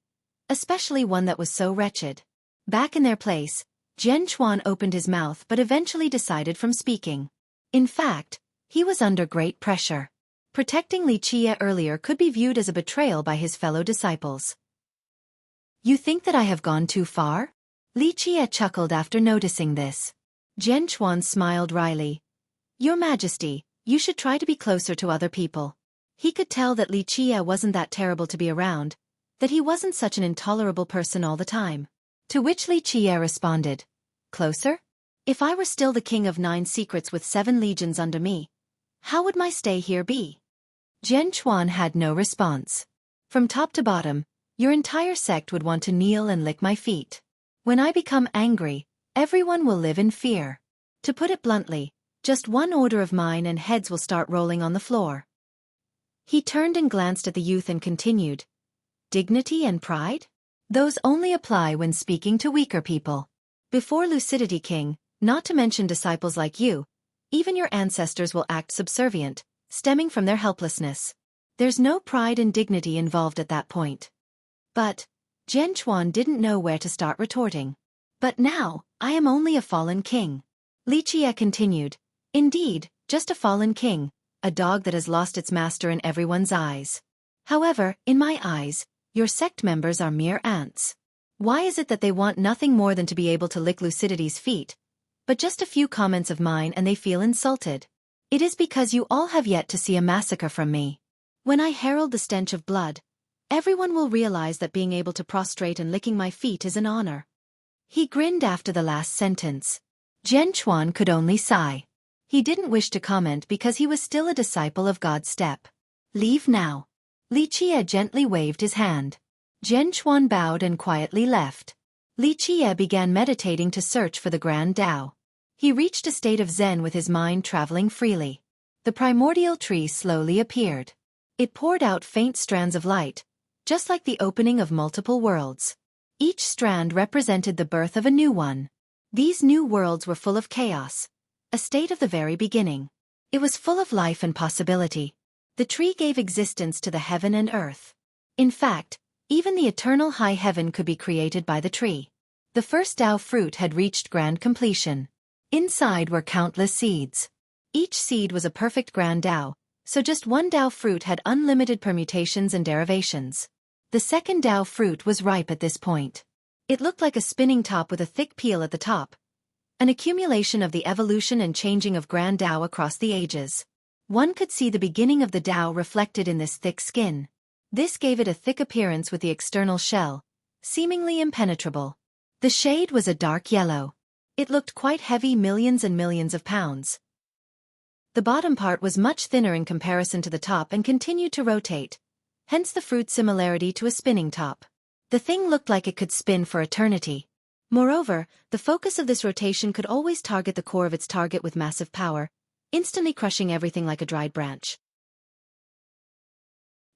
especially one that was so wretched. Back in their place, Zhenchuan opened his mouth but eventually decided from speaking. In fact, he was under great pressure. Protecting Li Qie earlier could be viewed as a betrayal by his fellow disciples. You think that I have gone too far? Li Qie chuckled after noticing this. Zhenchuan smiled wryly. Your Majesty, you should try to be closer to other people. He could tell that Li Qie wasn't that terrible to be around, that he wasn't such an intolerable person all the time. To which Li Qie responded, Closer? If I were still the king of 9 secrets with 7 legions under me, how would my stay here be? Zhenchuan had no response. From top to bottom, your entire sect would want to kneel and lick my feet. When I become angry, everyone will live in fear. To put it bluntly, just one order of mine and heads will start rolling on the floor. He turned and glanced at the youth and continued. Dignity and pride? Those only apply when speaking to weaker people. Before Lucidity King, not to mention disciples like you, even your ancestors will act subservient, stemming from their helplessness. There's no pride and dignity involved at that point. But Zhenchuan didn't know where to start retorting. But now, I am only a fallen king. Li Qie continued. Indeed, just a fallen king, a dog that has lost its master in everyone's eyes. However, in my eyes, your sect members are mere ants. Why is it that they want nothing more than to be able to lick Lucidity's feet? But just a few comments of mine and they feel insulted. It is because you all have yet to see a massacre from me. When I herald the stench of blood, everyone will realize that being able to prostrate and licking my feet is an honor. He grinned after the last sentence. Zhenchuan could only sigh. He didn't wish to comment because he was still a disciple of God's Step. Leave now. Li Qie gently waved his hand. Zhenchuan bowed and quietly left. Li Qie began meditating to search for the Grand Tao. He reached a state of Zen with his mind traveling freely. The primordial tree slowly appeared. It poured out faint strands of light, just like the opening of multiple worlds. Each strand represented the birth of a new one. These new worlds were full of chaos, a state of the very beginning. It was full of life and possibility. The tree gave existence to the heaven and earth. In fact, even the eternal high heaven could be created by the tree. The first Tao fruit had reached grand completion. Inside were countless seeds. Each seed was a perfect grand Tao, so just one Tao fruit had unlimited permutations and derivations. The second Tao fruit was ripe at this point. It looked like a spinning top with a thick peel at the top, an accumulation of the evolution and changing of Grand Tao across the ages. One could see the beginning of the Tao reflected in this thick skin. This gave it a thick appearance with the external shell, seemingly impenetrable. The shade was a dark yellow. It looked quite heavy, millions and millions of pounds. The bottom part was much thinner in comparison to the top and continued to rotate, hence the fruit's similarity to a spinning top. The thing looked like it could spin for eternity. Moreover, the focus of this rotation could always target the core of its target with massive power, instantly crushing everything like a dried branch.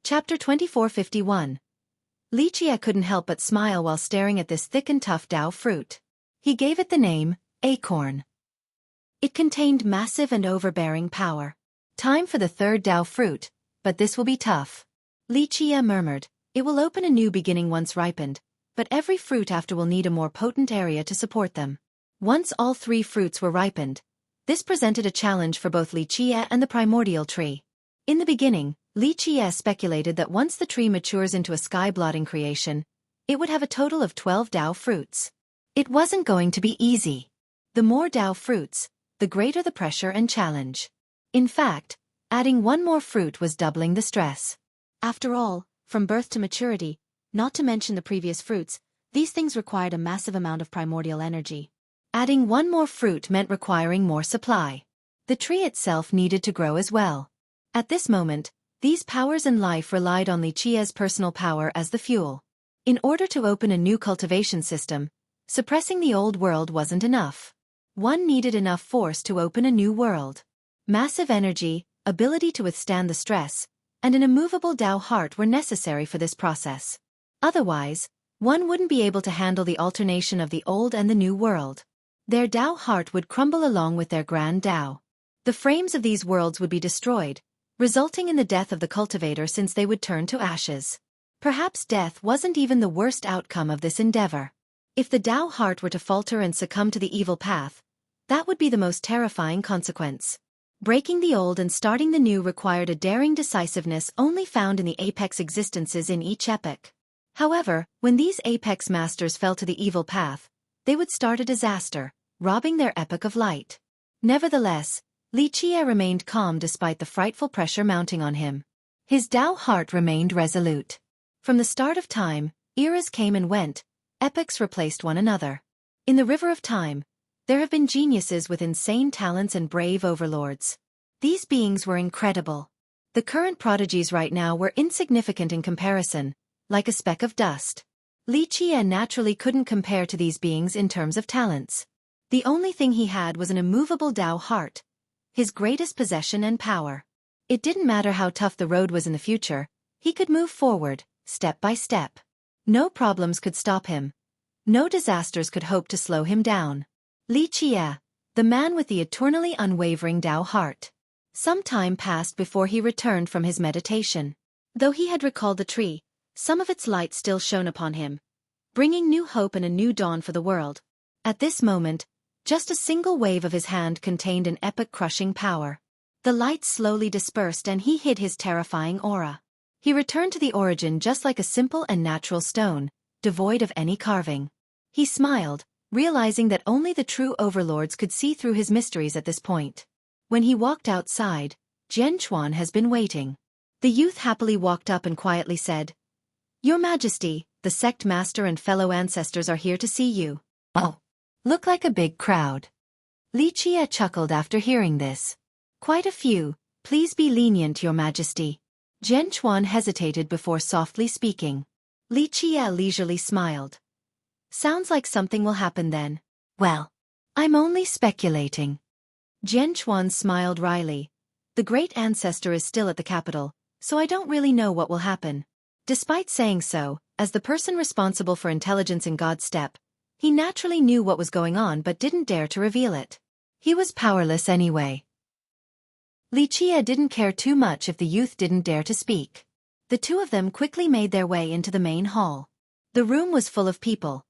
Chapter 2451. Li Qie couldn't help but smile while staring at this thick and tough Tao fruit. He gave it the name, Acorn. It contained massive and overbearing power. Time for the third Tao fruit, but this will be tough. Li Qie murmured, it will open a new beginning once ripened, but every fruit after will need a more potent area to support them. Once all three fruits were ripened, this presented a challenge for both Li Qie and the primordial tree. In the beginning, Li Qie speculated that once the tree matures into a sky-blotting creation, it would have a total of 12 Tao fruits. It wasn't going to be easy. The more Tao fruits, the greater the pressure and challenge. In fact, adding one more fruit was doubling the stress. After all, from birth to maturity, not to mention the previous fruits, these things required a massive amount of primordial energy. Adding one more fruit meant requiring more supply. The tree itself needed to grow as well. At this moment, these powers in life relied on Li Qie's personal power as the fuel. In order to open a new cultivation system, suppressing the old world wasn't enough. One needed enough force to open a new world. Massive energy, ability to withstand the stress, and an immovable Tao heart were necessary for this process. Otherwise, one wouldn't be able to handle the alternation of the old and the new world. Their Tao heart would crumble along with their grand Tao. The frames of these worlds would be destroyed, resulting in the death of the cultivator since they would turn to ashes. Perhaps death wasn't even the worst outcome of this endeavor. If the Tao heart were to falter and succumb to the evil path, that would be the most terrifying consequence. Breaking the old and starting the new required a daring decisiveness only found in the apex existences in each epoch. However, when these apex masters fell to the evil path, they would start a disaster, robbing their epoch of light. Nevertheless, Li Qie remained calm despite the frightful pressure mounting on him. His Tao heart remained resolute. From the start of time, eras came and went, epochs replaced one another. In the river of time, there have been geniuses with insane talents and brave overlords. These beings were incredible. The current prodigies right now were insignificant in comparison, like a speck of dust. Li Qie naturally couldn't compare to these beings in terms of talents. The only thing he had was an immovable Tao heart, his greatest possession and power. It didn't matter how tough the road was in the future, he could move forward, step by step. No problems could stop him. No disasters could hope to slow him down. Li Qie, the man with the eternally unwavering Tao heart. Some time passed before he returned from his meditation. Though he had recalled the tree, some of its light still shone upon him, bringing new hope and a new dawn for the world. At this moment, just a single wave of his hand contained an epoch-crushing power. The light slowly dispersed and he hid his terrifying aura. He returned to the origin just like a simple and natural stone, devoid of any carving. He smiled, realizing that only the true overlords could see through his mysteries at this point. When he walked outside, Zhenchuan has been waiting. The youth happily walked up and quietly said, "Your Majesty, the sect master and fellow ancestors are here to see you." "Oh, look like a big crowd." Li Qie chuckled after hearing this. "Quite a few, please be lenient, Your Majesty." Zhenchuan hesitated before softly speaking. Li Qie leisurely smiled. "Sounds like something will happen then." "Well, I'm only speculating." Zhenchuan smiled wryly. "The great ancestor is still at the capital, so I don't really know what will happen." Despite saying so, as the person responsible for intelligence in God's step, he naturally knew what was going on but didn't dare to reveal it. He was powerless anyway. Li Qie didn't care too much if the youth didn't dare to speak. The two of them quickly made their way into the main hall. The room was full of people.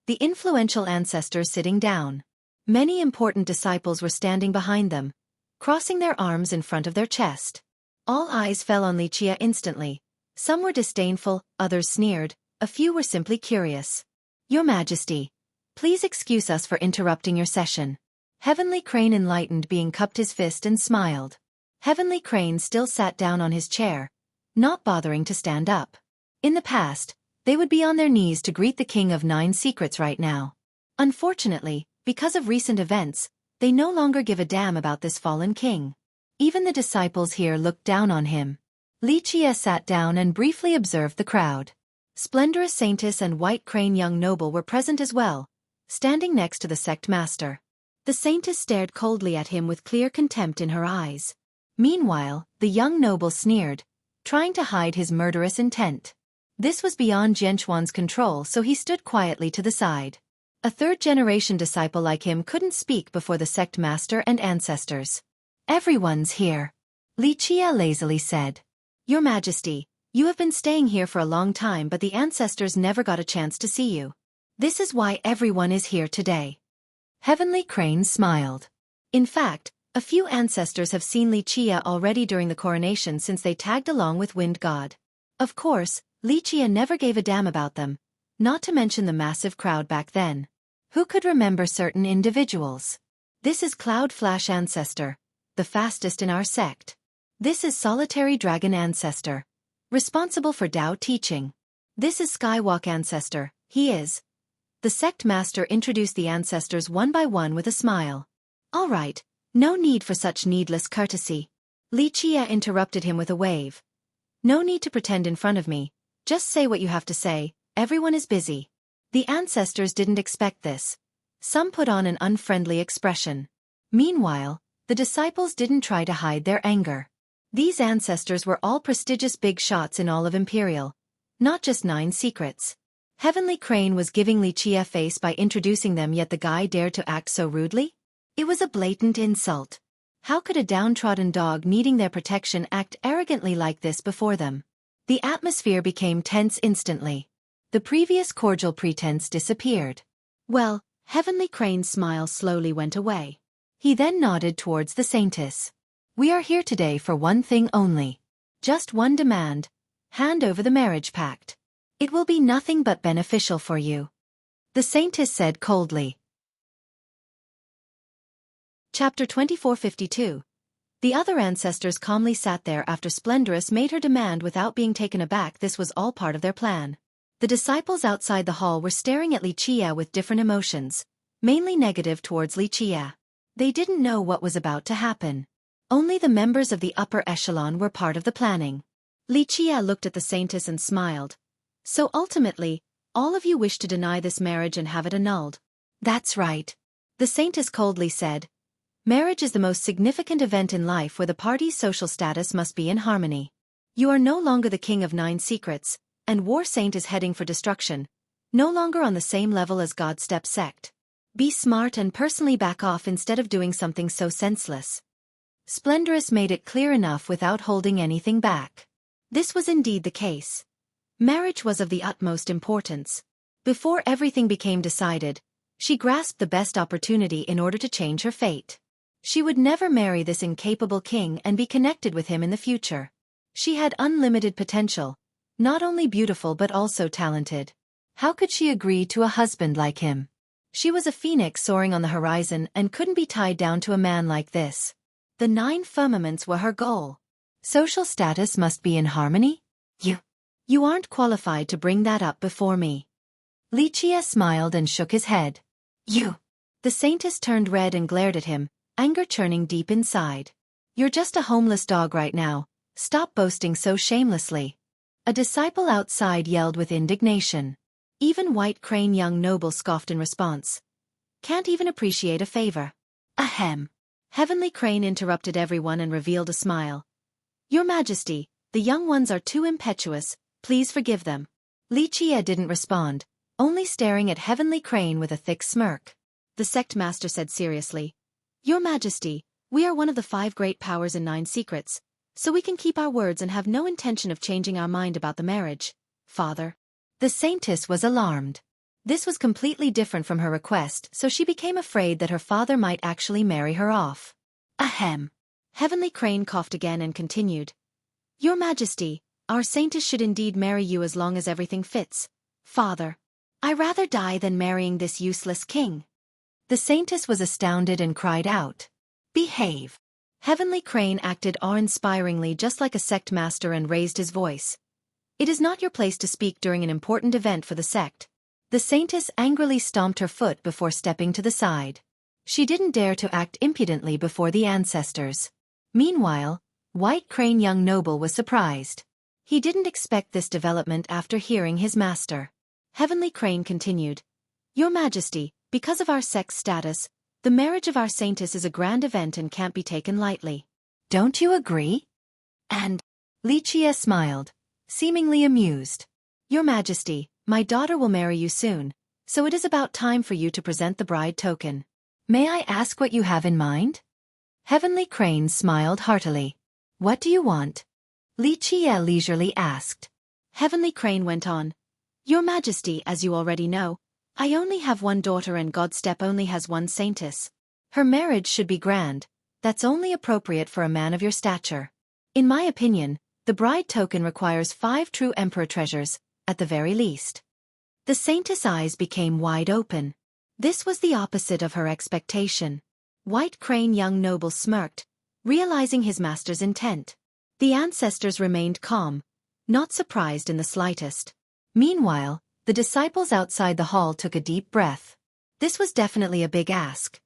The influential ancestors sitting down. Many important disciples were standing behind them, crossing their arms in front of their chest. All eyes fell on Li Qie instantly. Some were disdainful, others sneered, a few were simply curious. "Your Majesty, Please excuse us for interrupting your session. Heavenly Crane, enlightened being, cupped his fist and smiled. Heavenly Crane still sat down on his chair, not bothering to stand up. In the past, they would be on their knees to greet the King of Nine Secrets right now. Unfortunately, because of recent events, they no longer give a damn about this fallen king. Even the disciples here looked down on him. Lichia sat down and briefly observed the crowd. Splendorous Saintess and White Crane young noble were present as well, standing next to the sect master. The Saintess stared coldly at him with clear contempt in her eyes. Meanwhile, the young noble sneered, trying to hide his murderous intent. This was beyond Zhenchuan's control, so he stood quietly to the side. A third-generation disciple like him couldn't speak before the sect master and ancestors. Everyone's here, Lichia lazily said. Your Majesty, you have been staying here for a long time, but the ancestors never got a chance to see you. This is why everyone is here today. Heavenly Crane smiled. In fact, a few ancestors have seen Lichia already during the coronation since they tagged along with Wind God. Of course, Lichia never gave a damn about them, not to mention the massive crowd back then. Who could remember certain individuals? This is Cloud Flash Ancestor, the fastest in our sect. This is Solitary Dragon Ancestor, responsible for Dao teaching. This is Skywalk Ancestor, he is. The sect master introduced the ancestors one by one with a smile. All right, no need for such needless courtesy. Lichia interrupted him with a wave. No need to pretend in front of me, just say what you have to say, everyone is busy. The ancestors didn't expect this. Some put on an unfriendly expression. Meanwhile, the disciples didn't try to hide their anger. These ancestors were all prestigious big shots in all of Imperial, not just Nine Secrets. Heavenly Crane was giving Lichia face by introducing them, yet the guy dared to act so rudely? It was a blatant insult. How could a downtrodden dog needing their protection act arrogantly like this before them? The atmosphere became tense instantly. The previous cordial pretense disappeared. Well, Heavenly Crane's smile slowly went away. He then nodded towards the Saintess. We are here today for one thing only. Just one demand. Hand over the marriage pact. It will be nothing but beneficial for you. The Saintess said coldly. Chapter 2452. The other ancestors calmly sat there after Splendorous made her demand without being taken aback. This was all part of their plan. The disciples outside the hall were staring at Lichia with different emotions, mainly negative towards Lichia. They didn't know what was about to happen. Only the members of the upper echelon were part of the planning. Lichia looked at the Saintess and smiled. So ultimately, all of you wish to deny this marriage and have it annulled. That's right. The Saintess coldly said. Marriage is the most significant event in life where the party's social status must be in harmony. You are no longer the King of Nine Secrets, and War Saint is heading for destruction, no longer on the same level as Godstep sect. Be smart and personally back off instead of doing something so senseless. Splendorous made it clear enough without holding anything back. This was indeed the case. Marriage was of the utmost importance. Before everything became decided, she grasped the best opportunity in order to change her fate. She would never marry this incapable king and be connected with him in the future. She had unlimited potential. Not only beautiful but also talented. How could she agree to a husband like him? She was a phoenix soaring on the horizon and couldn't be tied down to a man like this. The 9 firmaments were her goal. Social status must be in harmony? You aren't qualified to bring that up before me. Lichia smiled and shook his head. You. The Saintess turned red and glared at him, anger churning deep inside. You're just a homeless dog right now. Stop boasting so shamelessly. A disciple outside yelled with indignation. Even White Crane young noble scoffed in response. Can't even appreciate a favor. Ahem. Heavenly Crane interrupted everyone and revealed a smile. Your Majesty, the young ones are too impetuous, please forgive them. Lichia didn't respond, only staring at Heavenly Crane with a thick smirk. The sect master said seriously. Your Majesty, we are one of the 5 great powers in 9 Secrets. So we can keep our words and have no intention of changing our mind about the marriage, Father. The Saintess was alarmed. This was completely different from her request, so she became afraid that her father might actually marry her off. Ahem. Heavenly Crane coughed again and continued. Your Majesty, our Saintess should indeed marry you as long as everything fits, Father. "I rather die than marrying this useless king." The saintess was astounded and cried out, "Behave!" Heavenly Crane acted awe-inspiringly just like a sect master and raised his voice. "It is not your place to speak during an important event for the sect." The saintess angrily stomped her foot before stepping to the side. She didn't dare to act impudently before the ancestors. Meanwhile, White Crane young noble was surprised. He didn't expect this development after hearing his master. Heavenly Crane continued, "Your Majesty, because of our sect's status, the marriage of our saintess is a grand event and can't be taken lightly. Don't you agree?" And Lichia smiled, seemingly amused. "Your Majesty, my daughter will marry you soon, so it is about time for you to present the bride token. May I ask what you have in mind?" Heavenly Crane smiled heartily. "What do you want?" Lichia leisurely asked. Heavenly Crane went on, "Your Majesty, as you already know, I only have one daughter and Godstep only has one saintess. Her marriage should be grand, that's only appropriate for a man of your stature. In my opinion, the bride token requires 5 true emperor treasures, at the very least." The saintess' eyes became wide open. This was the opposite of her expectation. White Crane young noble smirked, realizing his master's intent. The ancestors remained calm, not surprised in the slightest. Meanwhile, the disciples outside the hall took a deep breath. This was definitely a big ask.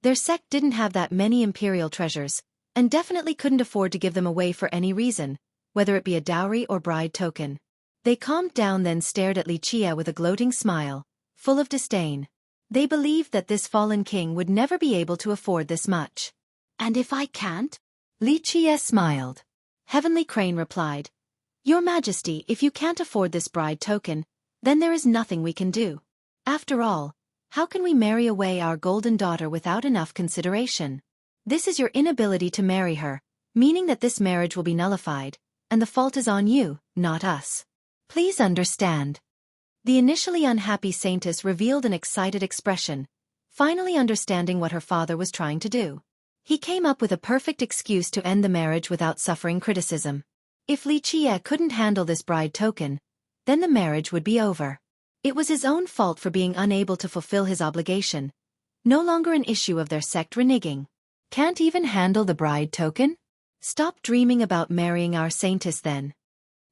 Their sect didn't have that many imperial treasures, and definitely couldn't afford to give them away for any reason, whether it be a dowry or bride token. They calmed down then stared at Lichia with a gloating smile, full of disdain. They believed that this fallen king would never be able to afford this much. "And if I can't?" Lichia smiled. Heavenly Crane replied, "Your Majesty, if you can't afford this bride token, then there is nothing we can do. After all, how can we marry away our golden daughter without enough consideration? This is your inability to marry her, meaning that this marriage will be nullified, and the fault is on you, not us. Please understand." The initially unhappy saintess revealed an excited expression, finally understanding what her father was trying to do. He came up with a perfect excuse to end the marriage without suffering criticism. If Lichia couldn't handle this bride token, then the marriage would be over. It was his own fault for being unable to fulfill his obligation, no longer an issue of their sect reneging. "Can't even handle the bride token? Stop dreaming about marrying our saintess then."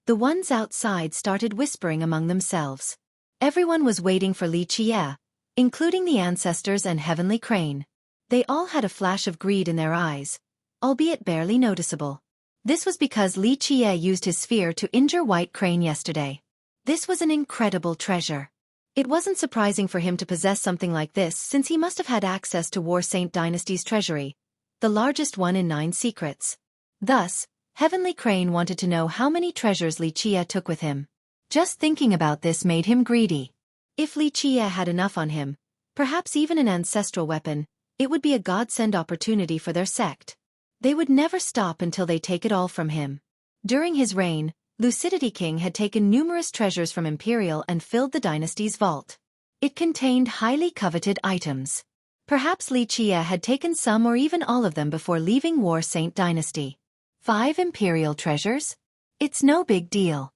The ones outside started whispering among themselves. Everyone was waiting for Lichia, including the ancestors and Heavenly Crane. They all had a flash of greed in their eyes, albeit barely noticeable. This was because Lichia used his sphere to injure White Crane yesterday. This was an incredible treasure. It wasn't surprising for him to possess something like this since he must have had access to War Saint Dynasty's treasury, the largest one in 9 secrets. Thus, Heavenly Crane wanted to know how many treasures Lichia took with him. Just thinking about this made him greedy. If Lichia had enough on him, perhaps even an ancestral weapon, it would be a godsend opportunity for their sect. They would never stop until they take it all from him. During his reign, Lucidity King had taken numerous treasures from Imperial and filled the dynasty's vault. It contained highly coveted items. Perhaps Lichia had taken some or even all of them before leaving War Saint Dynasty. 5 Imperial treasures? It's no big deal.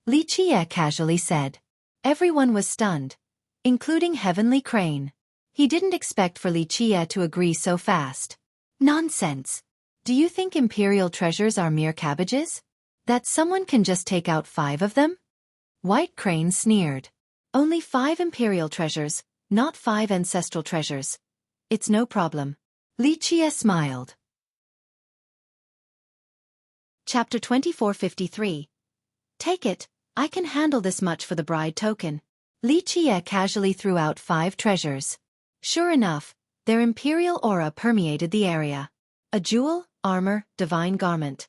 Lichia casually said. Everyone was stunned, including Heavenly Crane. He didn't expect for Lichia to agree so fast. Nonsense. Do you think Imperial treasures are mere cabbages? That someone can just take out 5 of them? White Crane sneered. Only 5 Imperial treasures, not 5 ancestral treasures. It's no problem. Lichia smiled. Chapter 2453. Take it, I can handle this much for the bride token. Lichia casually threw out 5 treasures. Sure enough, their imperial aura permeated the area. A jewel, armor, divine garment.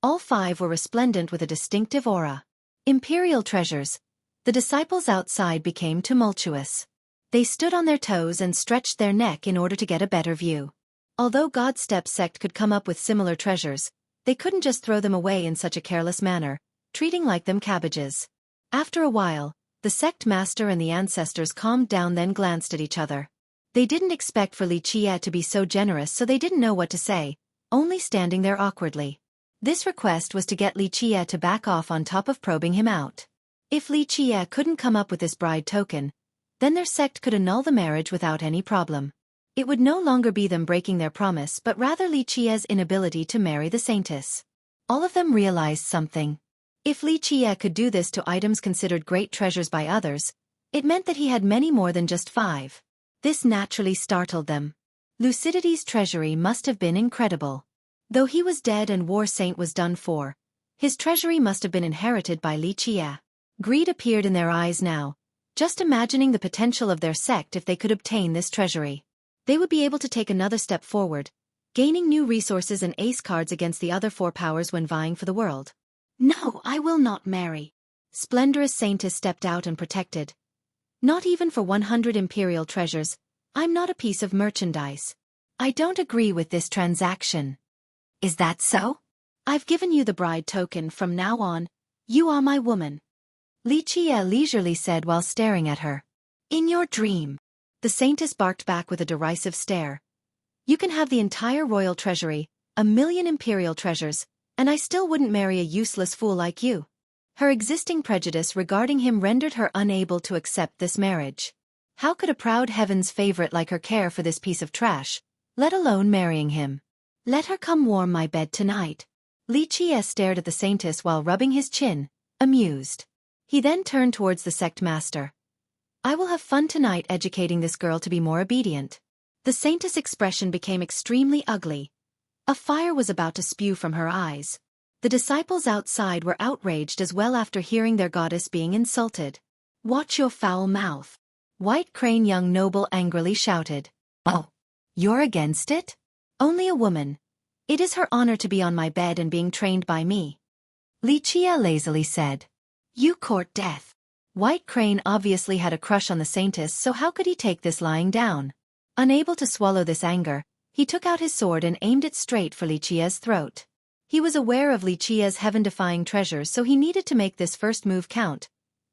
All 5 were resplendent with a distinctive aura. Imperial treasures. The disciples outside became tumultuous. They stood on their toes and stretched their neck in order to get a better view. Although Godstep sect could come up with similar treasures, they couldn't just throw them away in such a careless manner, treating like them cabbages. After a while, the sect master and the ancestors calmed down then glanced at each other. They didn't expect for Lichia to be so generous, so they didn't know what to say, only standing there awkwardly. This request was to get Lichia to back off on top of probing him out. If Li Qie couldn't come up with this bride token, then their sect could annul the marriage without any problem. It would no longer be them breaking their promise but rather Li Qie's inability to marry the saintess. All of them realized something. If Li Qie could do this to items considered great treasures by others, it meant that he had many more than just 5. This naturally startled them. Lucidity's treasury must have been incredible. Though he was dead and War Saint was done for, his treasury must have been inherited by Li Qie. Greed appeared in their eyes now, just imagining the potential of their sect if they could obtain this treasury. They would be able to take another step forward, gaining new resources and ace cards against the other 4 powers when vying for the world. No, I will not marry. Splendorous Saintess stepped out and protected. Not even for 100 imperial treasures, I'm not a piece of merchandise. I don't agree with this transaction. Is that so? I've given you the bride token. From now on, you are my woman. Li Qie leisurely said while staring at her. In your dream. The Saintess barked back with a derisive stare. You can have the entire royal treasury, 1,000,000 imperial treasures, and I still wouldn't marry a useless fool like you. Her existing prejudice regarding him rendered her unable to accept this marriage. How could a proud heaven's favorite like her care for this piece of trash, let alone marrying him? Let her come warm my bed tonight. Li Qie stared at the Saintess while rubbing his chin, amused. He then turned towards the sect master. I will have fun tonight educating this girl to be more obedient. The Saintess' expression became extremely ugly. A fire was about to spew from her eyes. The disciples outside were outraged as well after hearing their goddess being insulted. Watch your foul mouth. White Crane young noble angrily shouted. Oh, you're against it? Only a woman. It is her honor to be on my bed and being trained by me. Li Qie lazily said. You court death. White Crane obviously had a crush on the Saintess, so how could he take this lying down? Unable to swallow this anger, he took out his sword and aimed it straight for Li Qie's throat. He was aware of Li Qie's heaven-defying treasures, so he needed to make this first move count,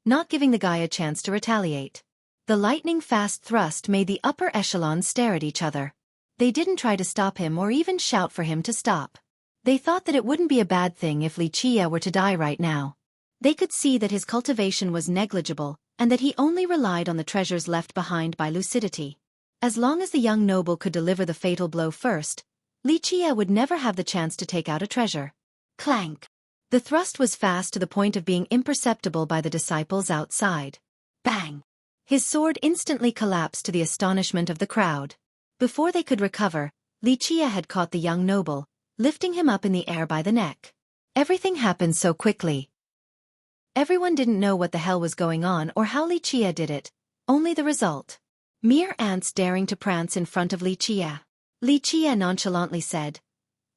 not giving the guy a chance to retaliate. The lightning-fast thrust made the upper echelons stare at each other. They didn't try to stop him or even shout for him to stop. They thought that it wouldn't be a bad thing if Li Qie were to die right now. They could see that his cultivation was negligible and that he only relied on the treasures left behind by lucidity. As long as the young noble could deliver the fatal blow first, Li Qie would never have the chance to take out a treasure. Clank! The thrust was fast to the point of being imperceptible by the disciples outside. Bang! His sword instantly collapsed to the astonishment of the crowd. Before they could recover, Li Qie had caught the young noble, lifting him up in the air by the neck. Everything happened so quickly. Everyone didn't know what the hell was going on or how Li Qie did it, only the result. Mere ants daring to prance in front of Li Qie. Li Qie nonchalantly said,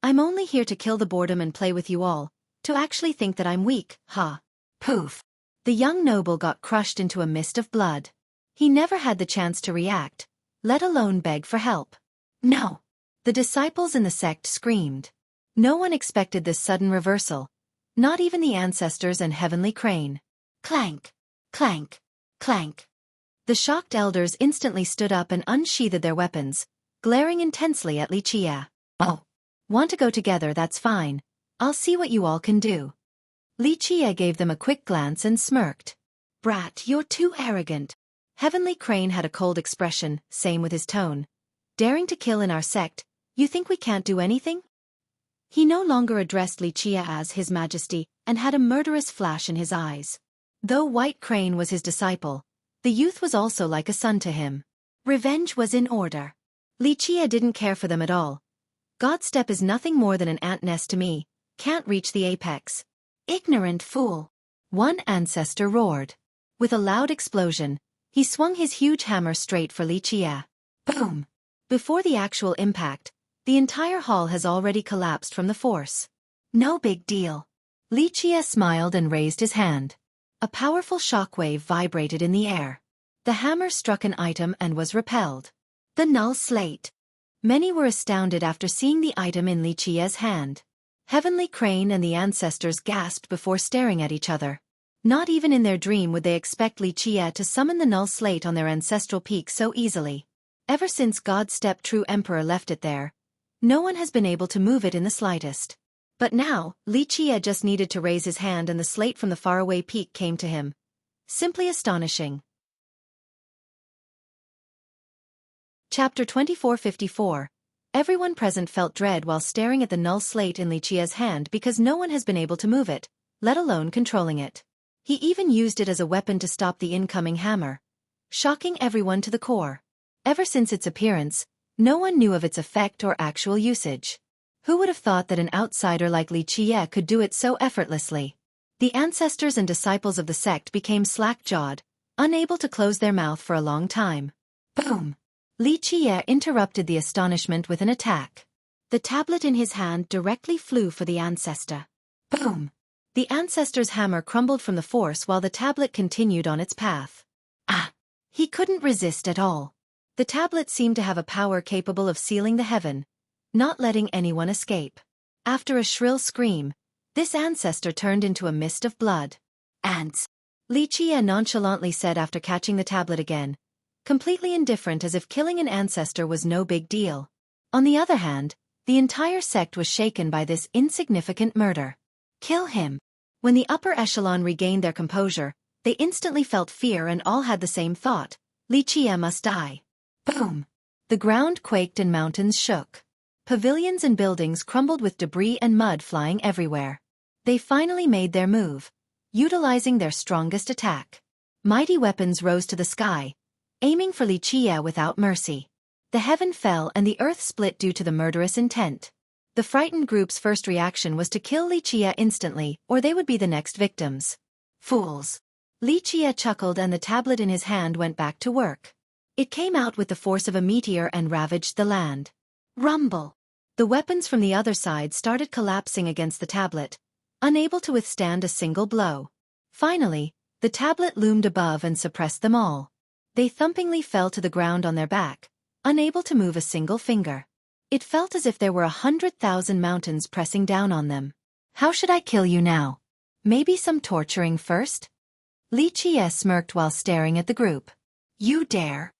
I'm only here to kill the boredom and play with you all, to actually think that I'm weak, ha. Poof. The young noble got crushed into a mist of blood. He never had the chance to react, let alone beg for help. No. The disciples in the sect screamed. No one expected this sudden reversal. Not even the ancestors and Heavenly Crane. Clank! Clank! Clank! The shocked elders instantly stood up and unsheathed their weapons, glaring intensely at Li Qie. Oh. Want to go together? That's fine. I'll see what you all can do. Li Qie gave them a quick glance and smirked. Brat, you're too arrogant. Heavenly Crane had a cold expression, same with his tone. Daring to kill in our sect, you think we can't do anything? He no longer addressed Li Qie as His Majesty and had a murderous flash in his eyes. Though White Crane was his disciple, the youth was also like a son to him. Revenge was in order. Li Qie didn't care for them at all. Godstep is nothing more than an ant nest to me, can't reach the apex. Ignorant fool. One ancestor roared. With a loud explosion, he swung his huge hammer straight for Li Qie. Boom! Before the actual impact, the entire hall has already collapsed from the force. No big deal. Li Qie smiled and raised his hand. A powerful shockwave vibrated in the air. The hammer struck an item and was repelled. The null slate. Many were astounded after seeing the item in Li Qie's hand. Heavenly Crane and the ancestors gasped before staring at each other. Not even in their dream would they expect Li Qie to summon the null slate on their ancestral peak so easily. Ever since Godstep True Emperor left it there, no one has been able to move it in the slightest. But now, Li Qie just needed to raise his hand and the slate from the faraway peak came to him, Simply astonishing. Chapter 2454. Everyone present felt dread while staring at the null slate in Liqia's hand because no one has been able to move it, let alone controlling it. He even used it as a weapon to stop the incoming hammer, shocking everyone to the core. Ever since its appearance, no one knew of its effect or actual usage. Who would have thought that an outsider like Liqia could do it so effortlessly? The ancestors and disciples of the sect became slack-jawed, unable to close their mouth for a long time. Boom! Liqia interrupted the astonishment with an attack. The tablet in his hand directly flew for the ancestor. Boom! The ancestor's hammer crumbled from the force while the tablet continued on its path. Ah! He couldn't resist at all. The tablet seemed to have a power capable of sealing the heaven, not letting anyone escape. After a shrill scream, this ancestor turned into a mist of blood. Ants! Liqia nonchalantly said after catching the tablet again, completely indifferent as if killing an ancestor was no big deal. On the other hand, the entire sect was shaken by this insignificant murder. Kill him! When the upper echelon regained their composure, they instantly felt fear and all had the same thought: Liqia must die. Boom! The ground quaked and mountains shook. Pavilions and buildings crumbled with debris and mud flying everywhere. They finally made their move, utilizing their strongest attack. Mighty weapons rose to the sky, aiming for Liqia without mercy. The heaven fell and the earth split due to the murderous intent. The frightened group's first reaction was to kill Liqia instantly, or they would be the next victims. Fools! Liqia chuckled and the tablet in his hand went back to work. It came out with the force of a meteor and ravaged the land. Rumble! The weapons from the other side started collapsing against the tablet, unable to withstand a single blow. Finally, the tablet loomed above and suppressed them all. They thumpingly fell to the ground on their back, unable to move a single finger. It felt as if there were 100,000 mountains pressing down on them. How should I kill you now? Maybe some torturing first? Liqia smirked while staring at the group. You dare!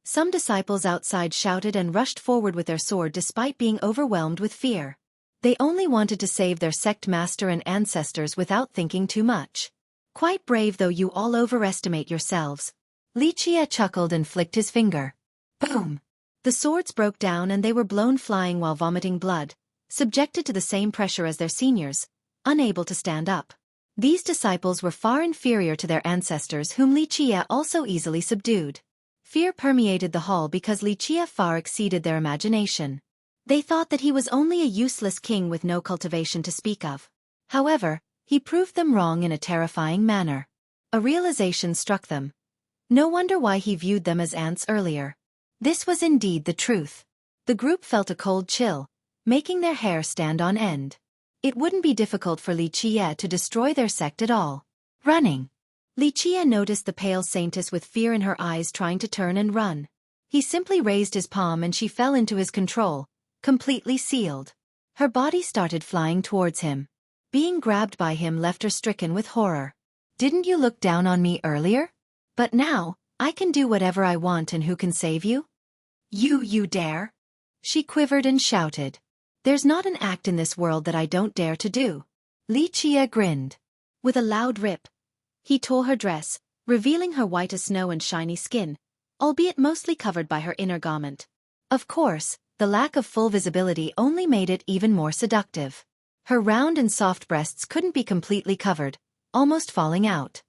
Some disciples outside shouted and rushed forward with their sword despite being overwhelmed with fear. They only wanted to save their sect master and ancestors without thinking too much. Quite brave, though you all overestimate yourselves. Liqia chuckled and flicked his finger. Boom! The swords broke down and they were blown flying while vomiting blood, subjected to the same pressure as their seniors, unable to stand up. These disciples were far inferior to their ancestors, whom Liqia also easily subdued. Fear permeated the hall because Liqia far exceeded their imagination. They thought that he was only a useless king with no cultivation to speak of. However, he proved them wrong in a terrifying manner. A realization struck them. No wonder why he viewed them as ants earlier. This was indeed the truth. The group felt a cold chill, making their hair stand on end. It wouldn't be difficult for Liqia to destroy their sect at all. Running! Liqia noticed the pale saintess with fear in her eyes trying to turn and run. He simply raised his palm and she fell into his control, completely sealed. Her body started flying towards him. Being grabbed by him left her stricken with horror. Didn't you look down on me earlier? But now, I can do whatever I want, and who can save you? You dare? She quivered and shouted. There's not an act in this world that I don't dare to do. Liqia grinned. With a loud rip, he tore her dress, revealing her white as snow and shiny skin, albeit mostly covered by her inner garment. Of course, the lack of full visibility only made it even more seductive. Her round and soft breasts couldn't be completely covered, almost falling out.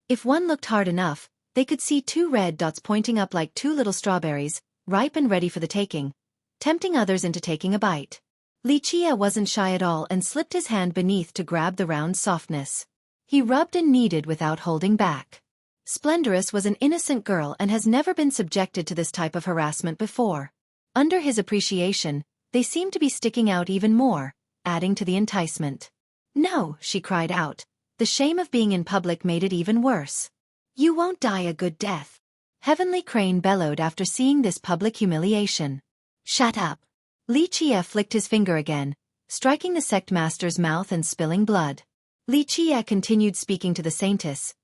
If one looked hard enough, they could see two red dots pointing up like two little strawberries, ripe and ready for the taking, tempting others into taking a bite. Liqia wasn't shy at all and slipped his hand beneath to grab the round softness. He rubbed and kneaded without holding back. Splendorous was an innocent girl and has never been subjected to this type of harassment before. Under his appreciation, they seemed to be sticking out even more, adding to the enticement. No, she cried out. The shame of being in public made it even worse. You won't die a good death. Heavenly Crane bellowed after seeing this public humiliation. Shut up. Liqia flicked his finger again, striking the sect master's mouth and spilling blood. Liqia continued speaking to the saintess.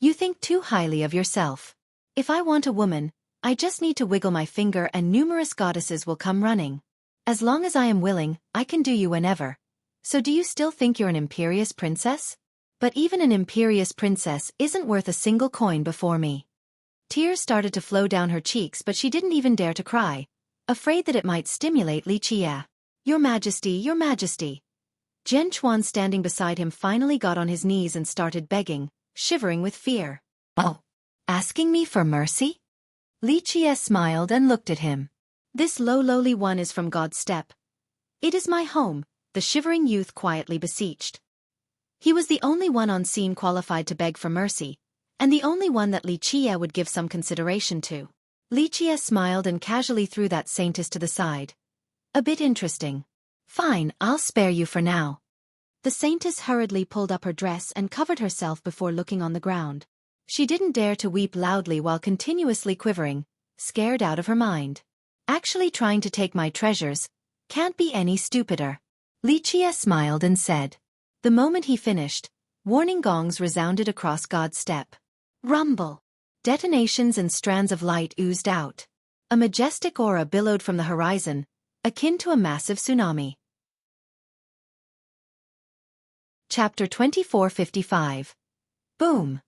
You think too highly of yourself. If I want a woman, I just need to wiggle my finger and numerous goddesses will come running. As long as I am willing, I can do you whenever. So do you still think you're an imperious princess? But even an imperious princess isn't worth a single coin before me. Tears started to flow down her cheeks, but she didn't even dare to cry, afraid that it might stimulate Li Qie. Your Majesty, Your Majesty. Zhenchuan standing beside him finally got on his knees and started begging, shivering with fear. Oh, asking me for mercy? Li Qie smiled and looked at him. This lowly one is from God's steppe. It is my home, the shivering youth quietly beseeched. He was the only one on scene qualified to beg for mercy, and the only one that Li Qie would give some consideration to. Li Qie smiled and casually threw that saintess to the side. A bit interesting. Fine, I'll spare you for now. The saintess hurriedly pulled up her dress and covered herself before looking on the ground. She didn't dare to weep loudly while continuously quivering, scared out of her mind. Actually trying to take my treasures, can't be any stupider. Li Qie smiled and said. The moment he finished, warning gongs resounded across God's steppe. Rumble. Detonations and strands of light oozed out. A majestic aura billowed from the horizon, akin to a massive tsunami. Chapter 2455. Boom.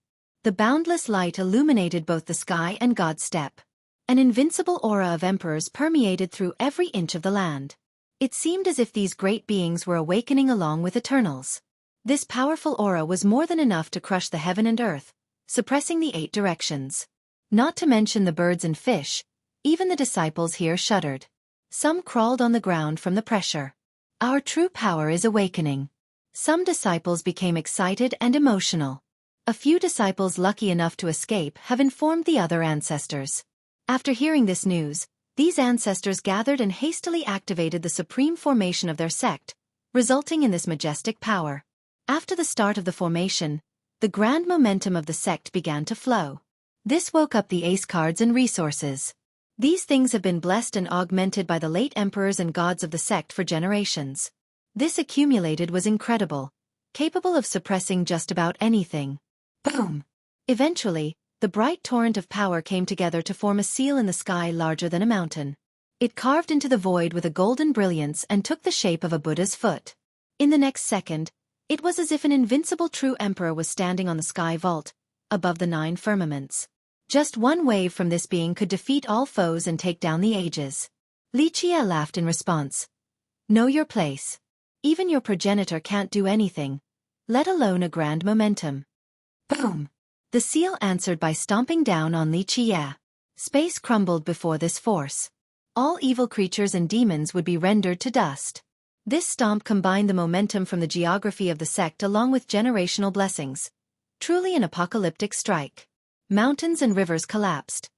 The boundless light illuminated both the sky and God's steppe. An invincible aura of emperors permeated through every inch of the land. It seemed as if these great beings were awakening along with Eternals. This powerful aura was more than enough to crush the heaven and earth, suppressing the 8 directions. Not to mention the birds and fish, even the disciples here shuddered. Some crawled on the ground from the pressure. Our true power is awakening. Some disciples became excited and emotional. A few disciples lucky enough to escape have informed the other ancestors. After hearing this news, these ancestors gathered and hastily activated the supreme formation of their sect, resulting in this majestic power. After the start of the formation, the grand momentum of the sect began to flow. This woke up the ace cards and resources. These things have been blessed and augmented by the late emperors and gods of the sect for generations. This accumulated was incredible, capable of suppressing just about anything. Boom! Eventually, the bright torrent of power came together to form a seal in the sky larger than a mountain. It carved into the void with a golden brilliance and took the shape of a Buddha's foot. In the next second, it was as if an invincible true emperor was standing on the sky vault, above the 9 firmaments. Just one wave from this being could defeat all foes and take down the ages. Li Qie laughed in response. Know your place. Even your progenitor can't do anything, let alone a grand momentum. Boom! The seal answered by stomping down on Li Qie. Space crumbled before this force. All evil creatures and demons would be rendered to dust. This stomp combined the momentum from the geography of the sect along with generational blessings. Truly an apocalyptic strike. Mountains and rivers collapsed.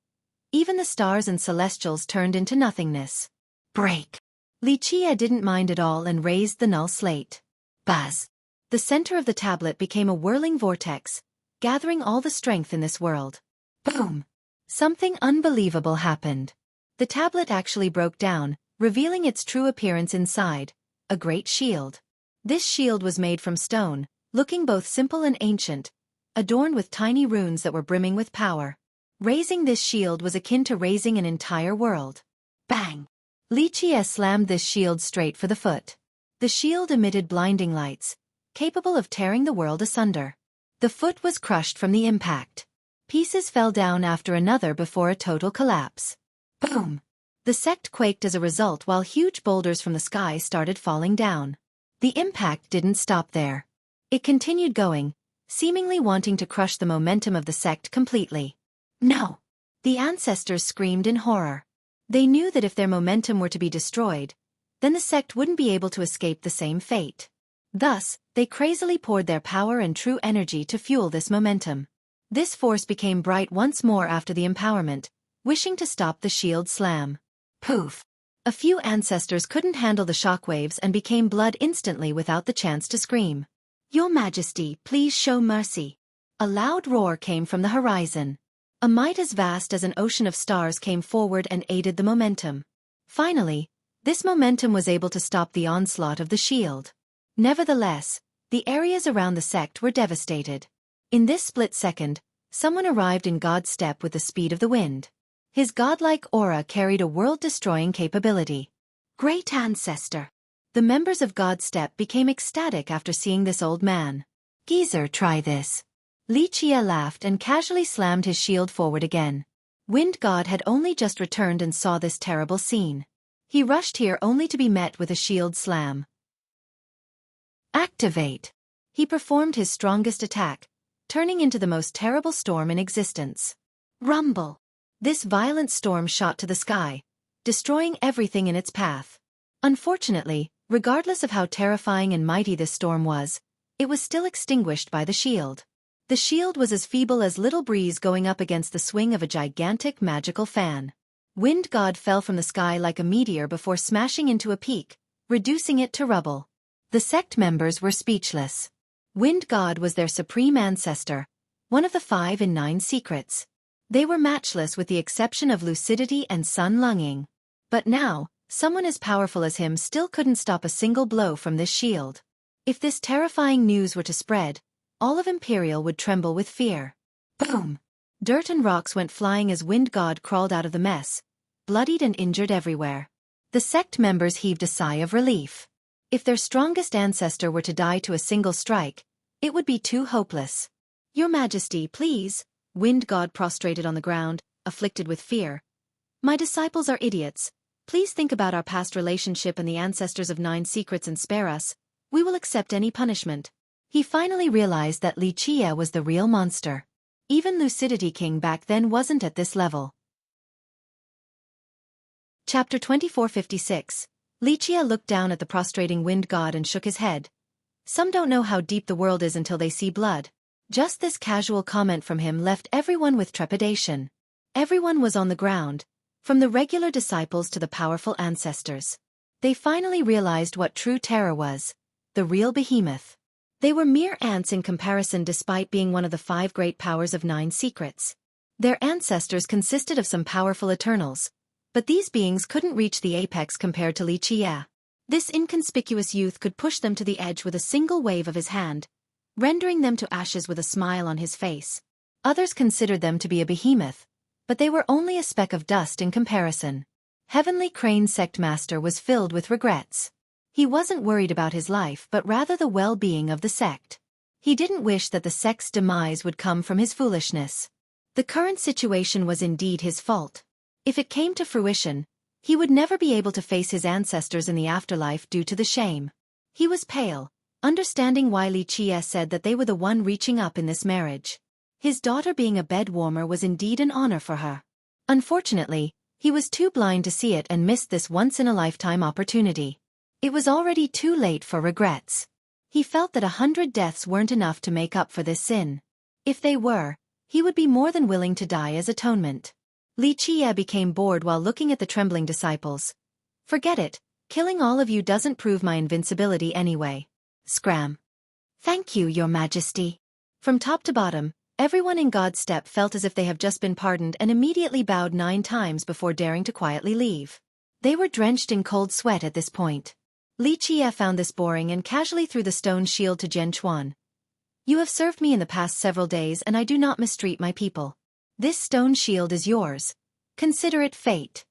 Even the stars and celestials turned into nothingness. Break! Li Qie didn't mind at all and raised the null slate. Buzz! The center of the tablet became a whirling vortex, gathering all the strength in this world. Boom! Something unbelievable happened. The tablet actually broke down, revealing its true appearance inside, a great shield. This shield was made from stone, looking both simple and ancient, adorned with tiny runes that were brimming with power. Raising this shield was akin to raising an entire world. Bang! Li Qie slammed this shield straight for the foot. The shield emitted blinding lights, capable of tearing the world asunder. The foot was crushed from the impact. Pieces fell down after another before a total collapse. Boom! The sect quaked as a result while huge boulders from the sky started falling down. The impact didn't stop there. It continued going, seemingly wanting to crush the momentum of the sect completely. No! The ancestors screamed in horror. They knew that if their momentum were to be destroyed, then the sect wouldn't be able to escape the same fate. Thus, they crazily poured their power and true energy to fuel this momentum. This force became bright once more after the empowerment, wishing to stop the shield slam. Poof! A few ancestors couldn't handle the shockwaves and became blood instantly without the chance to scream. Your Majesty, please show mercy. A loud roar came from the horizon. A might as vast as an ocean of stars came forward and aided the momentum. Finally, this momentum was able to stop the onslaught of the shield. Nevertheless, the areas around the sect were devastated. In this split second, someone arrived in God's steppe with the speed of the wind. His godlike aura carried a world-destroying capability. Great ancestor! The members of God's steppe became ecstatic after seeing this old man. Geezer, try this. Li Qie laughed and casually slammed his shield forward again. Wind God had only just returned and saw this terrible scene. He rushed here only to be met with a shield slam. Activate! He performed his strongest attack, turning into the most terrible storm in existence. Rumble! This violent storm shot to the sky, destroying everything in its path. Unfortunately, regardless of how terrifying and mighty this storm was, it was still extinguished by the shield. The shield was as feeble as little breeze going up against the swing of a gigantic magical fan. Wind God fell from the sky like a meteor before smashing into a peak, reducing it to rubble. The sect members were speechless. Wind God was their supreme ancestor, one of the 5 in 9 secrets. They were matchless with the exception of lucidity and sun lunging. But now, someone as powerful as him still couldn't stop a single blow from this shield. If this terrifying news were to spread, all of Imperial would tremble with fear. Boom! Dirt and rocks went flying as Wind God crawled out of the mess, bloodied and injured everywhere. The sect members heaved a sigh of relief. If their strongest ancestor were to die to a single strike, it would be too hopeless. Your Majesty, please. Wind God prostrated on the ground, afflicted with fear. My disciples are idiots. Please think about our past relationship and the ancestors of 9 secrets and spare us. We will accept any punishment. He finally realized that Li Qie was the real monster. Even Lucidity King back then wasn't at this level. Chapter 2456. Li Qie looked down at the prostrating Wind God and shook his head. Some don't know how deep the world is until they see blood. Just this casual comment from him left everyone with trepidation. Everyone was on the ground, from the regular disciples to the powerful ancestors. They finally realized what true terror was, the real behemoth. They were mere ants in comparison despite being one of the 5 great powers of 9 secrets. Their ancestors consisted of some powerful Eternals, but these beings couldn't reach the apex compared to Li Qie. This inconspicuous youth could push them to the edge with a single wave of his hand, rendering them to ashes with a smile on his face. Others considered them to be a behemoth, but they were only a speck of dust in comparison. Heavenly Crane Sect Master was filled with regrets. He wasn't worried about his life but rather the well-being of the sect. He didn't wish that the sect's demise would come from his foolishness. The current situation was indeed his fault. If it came to fruition, he would never be able to face his ancestors in the afterlife due to the shame. He was pale, understanding why Li Qie said that they were the one reaching up in this marriage. His daughter being a bed warmer was indeed an honor for her. Unfortunately, he was too blind to see it and missed this once-in-a-lifetime opportunity. It was already too late for regrets. He felt that 100 deaths weren't enough to make up for this sin. If they were, he would be more than willing to die as atonement. Li Qie became bored while looking at the trembling disciples. Forget it, killing all of you doesn't prove my invincibility anyway. Scram. Thank you, Your Majesty. From top to bottom, everyone in God's step felt as if they have just been pardoned and immediately bowed 9 times before daring to quietly leave. They were drenched in cold sweat at this point. Li Qie found this boring and casually threw the stone shield to Zhenchuan. You have served me in the past several days and I do not mistreat my people. This stone shield is yours. Consider it fate.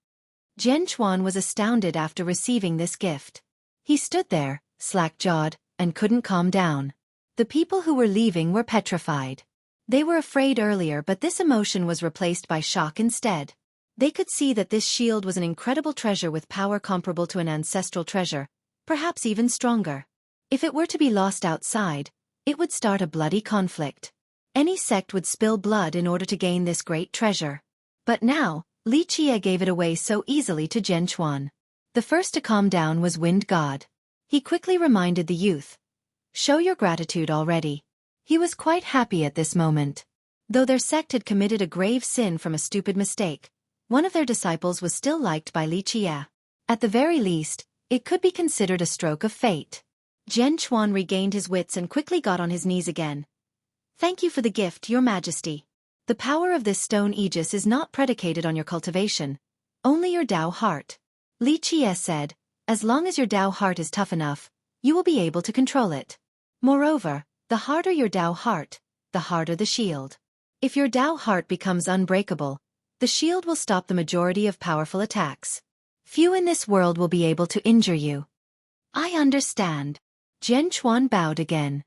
Zhenchuan was astounded after receiving this gift. He stood there, slack-jawed, and couldn't calm down. The people who were leaving were petrified. They were afraid earlier but this emotion was replaced by shock instead. They could see that this shield was an incredible treasure with power comparable to an ancestral treasure, perhaps even stronger. If it were to be lost outside, it would start a bloody conflict. Any sect would spill blood in order to gain this great treasure. But now, Li Qie gave it away so easily to Zhenchuan. The first to calm down was Wind God. He quickly reminded the youth. Show your gratitude already. He was quite happy at this moment. Though their sect had committed a grave sin from a stupid mistake, one of their disciples was still liked by Li Qie. At the very least, it could be considered a stroke of fate. Zhenchuan regained his wits and quickly got on his knees again. Thank you for the gift, Your Majesty. The power of this stone aegis is not predicated on your cultivation, only your Tao heart. Li Qie said, as long as your Tao heart is tough enough, you will be able to control it. Moreover, the harder your Tao heart, the harder the shield. If your Tao heart becomes unbreakable, the shield will stop the majority of powerful attacks. Few in this world will be able to injure you. I understand. Zhenchuan bowed again.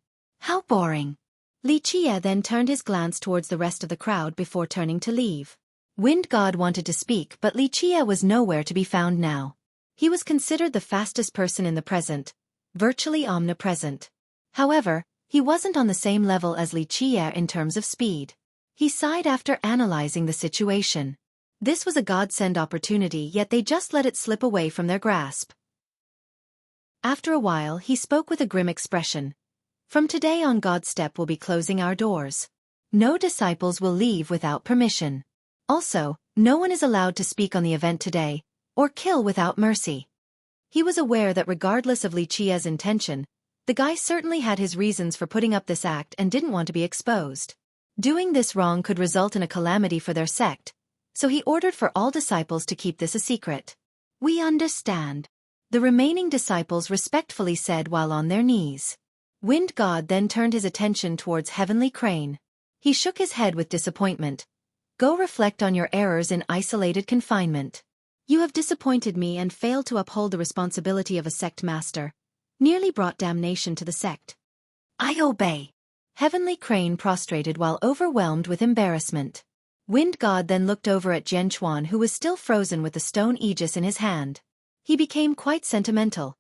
How boring. Li Qie then turned his glance towards the rest of the crowd before turning to leave. Wind God wanted to speak, but Li Qie was nowhere to be found now. He was considered the fastest person in the present, virtually omnipresent. However, he wasn't on the same level as Li Qie in terms of speed. He sighed after analyzing the situation. This was a godsend opportunity, yet they just let it slip away from their grasp. After a while, he spoke with a grim expression. From today on, God's step will be closing our doors. No disciples will leave without permission. Also, no one is allowed to speak on the event today, or kill without mercy. He was aware that regardless of Li Qie's intention, the guy certainly had his reasons for putting up this act and didn't want to be exposed. Doing this wrong could result in a calamity for their sect, so he ordered for all disciples to keep this a secret. We understand. The remaining disciples respectfully said while on their knees. Wind God then turned his attention towards Heavenly Crane. He shook his head with disappointment. Go reflect on your errors in isolated confinement. You have disappointed me and failed to uphold the responsibility of a sect master. Nearly brought damnation to the sect. I obey. Heavenly Crane prostrated while overwhelmed with embarrassment. Wind God then looked over at Zhenchuan, who was still frozen with the stone aegis in his hand. He became quite sentimental.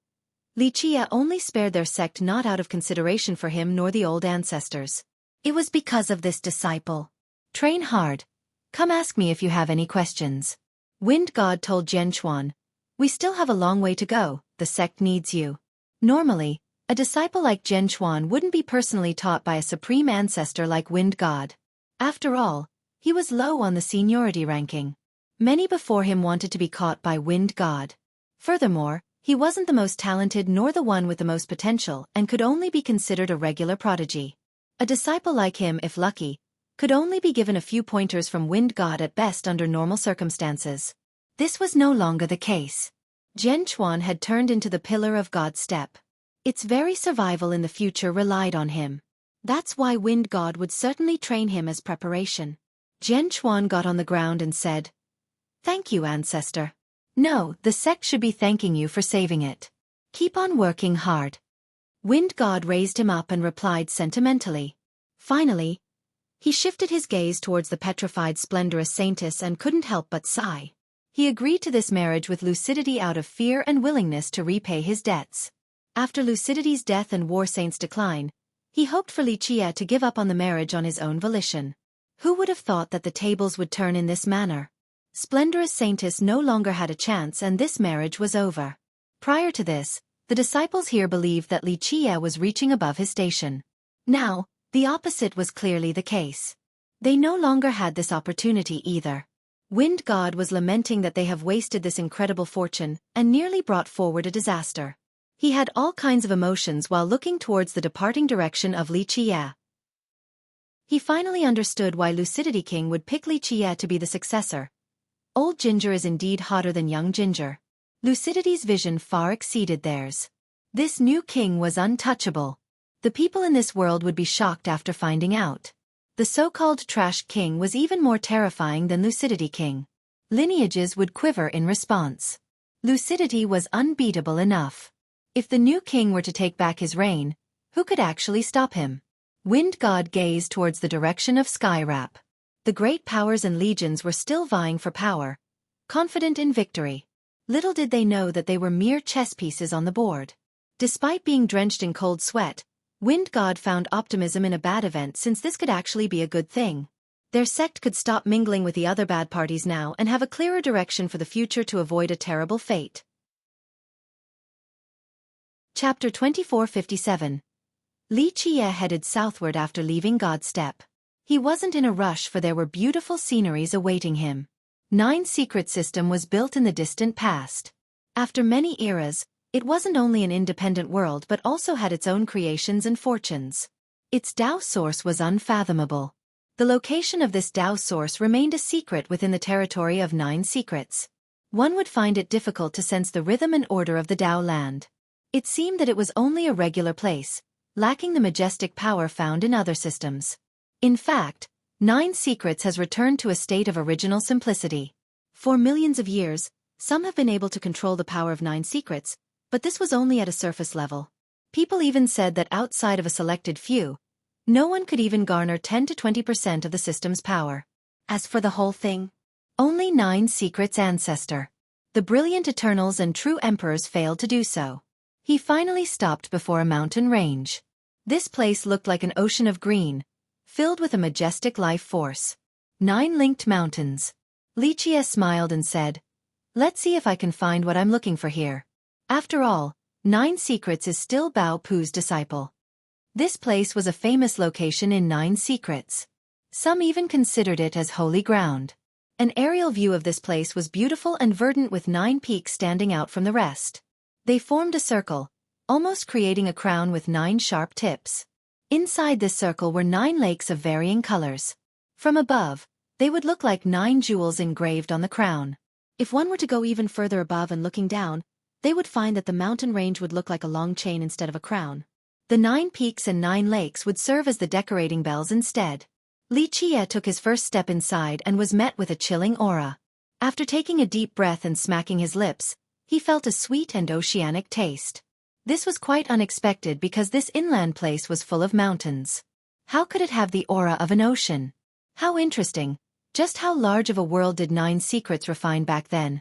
Li Qie only spared their sect not out of consideration for him nor the old ancestors. It was because of this disciple. Train hard. Come ask me if you have any questions. Wind God told Zhenchuan. We still have a long way to go, the sect needs you. Normally, a disciple like Zhenchuan wouldn't be personally taught by a supreme ancestor like Wind God. After all, he was low on the seniority ranking. Many before him wanted to be caught by Wind God. Furthermore, he wasn't the most talented nor the one with the most potential and could only be considered a regular prodigy. A disciple like him, if lucky, could only be given a few pointers from Wind God at best under normal circumstances. This was no longer the case. Zhenchuan had turned into the pillar of God's step. Its very survival in the future relied on him. That's why Wind God would certainly train him as preparation. Zhenchuan got on the ground and said, Thank you, ancestor. No, the sect should be thanking you for saving it. Keep on working hard. Wind God raised him up and replied sentimentally. Finally, he shifted his gaze towards the petrified Splendorous Saintess and couldn't help but sigh. He agreed to this marriage with lucidity out of fear and willingness to repay his debts. After Lucidity's death and War Saint's decline, he hoped for Li Qie to give up on the marriage on his own volition. Who would have thought that the tables would turn in this manner? Splendorous Saintess no longer had a chance and this marriage was over. Prior to this, the disciples here believed that Li Qie was reaching above his station. Now, the opposite was clearly the case. They no longer had this opportunity either. Wind God was lamenting that they have wasted this incredible fortune and nearly brought forward a disaster. He had all kinds of emotions while looking towards the departing direction of Li Qie. He finally understood why Lucidity King would pick Li Qie to be the successor. Old Ginger is indeed hotter than young Ginger. Lucidity's vision far exceeded theirs. This new king was untouchable. The people in this world would be shocked after finding out. The so-called Trash King was even more terrifying than Lucidity King. Lineages would quiver in response. Lucidity was unbeatable enough. If the new king were to take back his reign, who could actually stop him? Wind God gazed towards the direction of Skyrap. The great powers and legions were still vying for power, confident in victory. Little did they know that they were mere chess pieces on the board. Despite being drenched in cold sweat, Wind God found optimism in a bad event since this could actually be a good thing. Their sect could stop mingling with the other bad parties now and have a clearer direction for the future to avoid a terrible fate. Chapter 2457. Li Qie headed southward after leaving God's step. He wasn't in a rush, for there were beautiful sceneries awaiting him. 9 Secret System was built in the distant past. After many eras, it wasn't only an independent world but also had its own creations and fortunes. Its Tao source was unfathomable. The location of this Tao source remained a secret within the territory of 9 secrets. One would find it difficult to sense the rhythm and order of the Tao land. It seemed that it was only a regular place, lacking the majestic power found in other systems. In fact, 9 Secrets has returned to a state of original simplicity. For millions of years, some have been able to control the power of 9 Secrets, but this was only at a surface level. People even said that outside of a selected few, no one could even garner 10 to 20% of the system's power. As for the whole thing, only 9 secrets ancestor. The brilliant Eternals and true Emperors failed to do so. He finally stopped before a mountain range. This place looked like an ocean of green, filled with a majestic life force. 9 linked mountains. Lichia smiled and said, "Let's see if I can find what I'm looking for here." After all, 9 Secrets is still Bao Pu's disciple. This place was a famous location in 9 Secrets. Some even considered it as holy ground. An aerial view of this place was beautiful and verdant with 9 peaks standing out from the rest. They formed a circle, almost creating a crown with 9 sharp tips. Inside this circle were 9 lakes of varying colors. From above, they would look like 9 jewels engraved on the crown. If one were to go even further above and looking down, they would find that the mountain range would look like a long chain instead of a crown. The 9 peaks and 9 lakes would serve as the decorating bells instead. Li Qie took his first step inside and was met with a chilling aura. After taking a deep breath and smacking his lips, he felt a sweet and oceanic taste. This was quite unexpected because this inland place was full of mountains. How could it have the aura of an ocean? How interesting. Just how large of a world did 9 Secrets refine back then?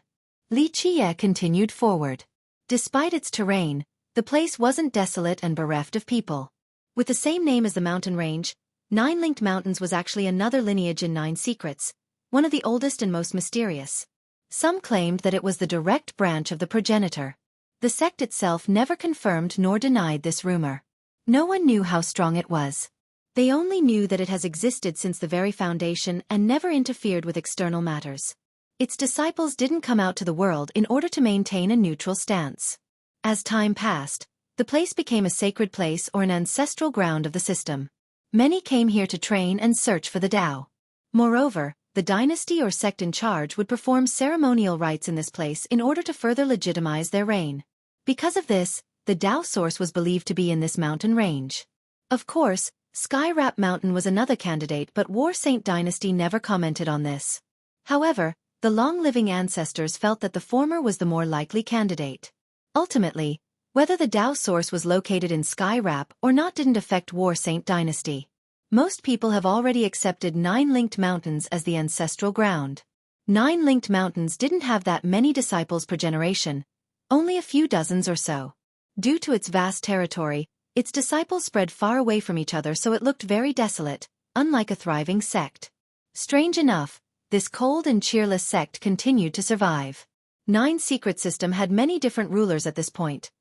Li Qie continued forward. Despite its terrain, the place wasn't desolate and bereft of people. With the same name as the mountain range, 9 Linked Mountains was actually another lineage in 9 Secrets, one of the oldest and most mysterious. Some claimed that it was the direct branch of the progenitor. The sect itself never confirmed nor denied this rumor. No one knew how strong it was. They only knew that it has existed since the very foundation and never interfered with external matters. Its disciples didn't come out to the world in order to maintain a neutral stance. As time passed, the place became a sacred place or an ancestral ground of the system. Many came here to train and search for the Tao. Moreover, the dynasty or sect in charge would perform ceremonial rites in this place in order to further legitimize their reign. Because of this, the Tao source was believed to be in this mountain range. Of course, Sky Rap Mountain was another candidate, but War Saint Dynasty never commented on this. However, the long-living ancestors felt that the former was the more likely candidate. Ultimately, whether the Tao source was located in Sky Rap or not didn't affect War Saint Dynasty. Most people have already accepted 9 Linked Mountains as the ancestral ground. 9 Linked Mountains didn't have that many disciples per generation, only a few dozens or so. Due to its vast territory, its disciples spread far away from each other, so it looked very desolate, unlike a thriving sect. Strange enough, this cold and cheerless sect continued to survive. 9 Secret System had many different rulers at this point.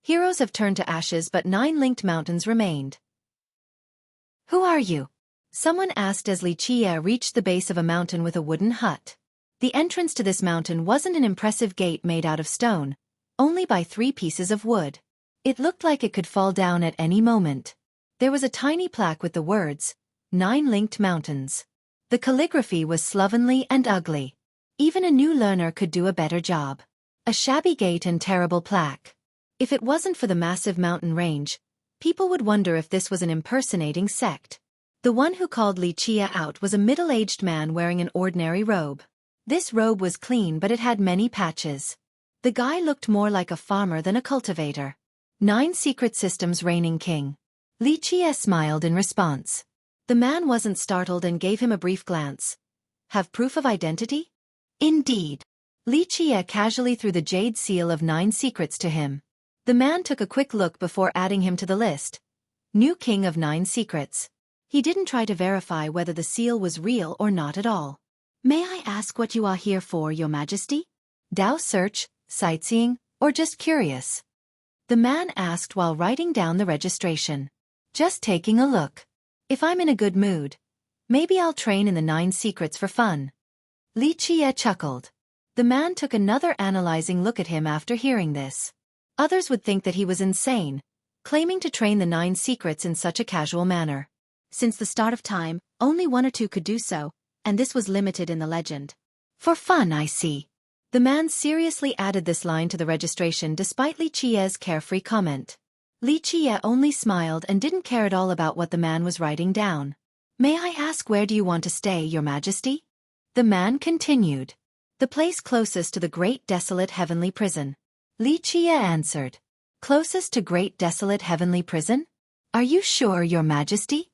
Heroes have turned to ashes, but 9 Linked Mountains remained. "Who are you?" someone asked as Li Qie reached the base of a mountain with a wooden hut. The entrance to this mountain wasn't an impressive gate made out of stone, only by 3 pieces of wood. It looked like it could fall down at any moment. There was a tiny plaque with the words, 9 Linked Mountains. The calligraphy was slovenly and ugly. Even a new learner could do a better job. A shabby gate and terrible plaque. If it wasn't for the massive mountain range, people would wonder if this was an impersonating sect. The one who called Li Qie out was a middle-aged man wearing an ordinary robe. This robe was clean, but it had many patches. The guy looked more like a farmer than a cultivator. 9 Secret Systems reigning king. Li Qie smiled in response. The man wasn't startled and gave him a brief glance. "Have proof of identity?" "Indeed." Li Qie casually threw the jade seal of 9 Secrets to him. The man took a quick look before adding him to the list. New king of 9 Secrets. He didn't try to verify whether the seal was real or not at all. "May I ask what you are here for, Your Majesty? Dao search, sightseeing, or just curious?" The man asked while writing down the registration. "Just taking a look. If I'm in a good mood, maybe I'll train in the 9 Secrets for fun." Li Qie chuckled. The man took another analyzing look at him after hearing this. Others would think that he was insane, claiming to train the 9 Secrets in such a casual manner. Since the start of time, only 1 or 2 could do so, and this was limited in the legend. "For fun, I see." The man seriously added this line to the registration despite Li Qie's carefree comment. Li Qie only smiled and didn't care at all about what the man was writing down. "May I ask, where do you want to stay, Your Majesty?" The man continued. "The place closest to the great desolate heavenly prison." Li Qie answered. Closest to great desolate heavenly prison? Are you sure, Your Majesty?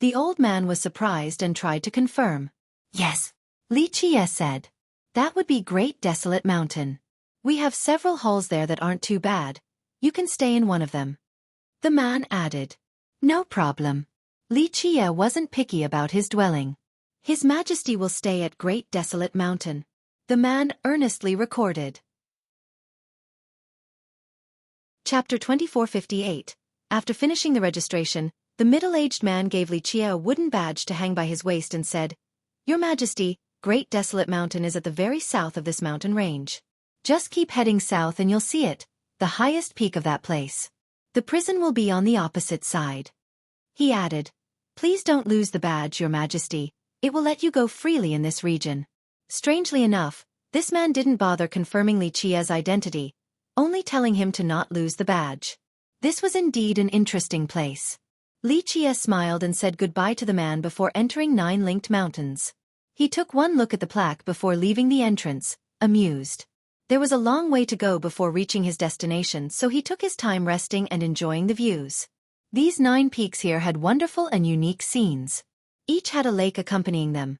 The old man was surprised and tried to confirm. Yes, Li Qie said. That would be Great Desolate Mountain. We have several halls there that aren't too bad. You can stay in one of them. The man added. No problem. Li Qie wasn't picky about his dwelling. His Majesty will stay at Great Desolate Mountain. The man earnestly recorded. Chapter 2458. After finishing the registration, the middle-aged man gave Li Qie a wooden badge to hang by his waist and said, Your Majesty, Great Desolate Mountain is at the very south of this mountain range. Just keep heading south and you'll see it, the highest peak of that place. The prison will be on the opposite side. He added, Please don't lose the badge, Your Majesty. It will let you go freely in this region. Strangely enough, this man didn't bother confirming Li Qie's identity, only telling him to not lose the badge. This was indeed an interesting place. Li Qie smiled and said goodbye to the man before entering 9 linked mountains. He took one look at the plaque before leaving the entrance, amused. There was a long way to go before reaching his destination, so he took his time resting and enjoying the views. These 9 peaks here had wonderful and unique scenes. Each had a lake accompanying them.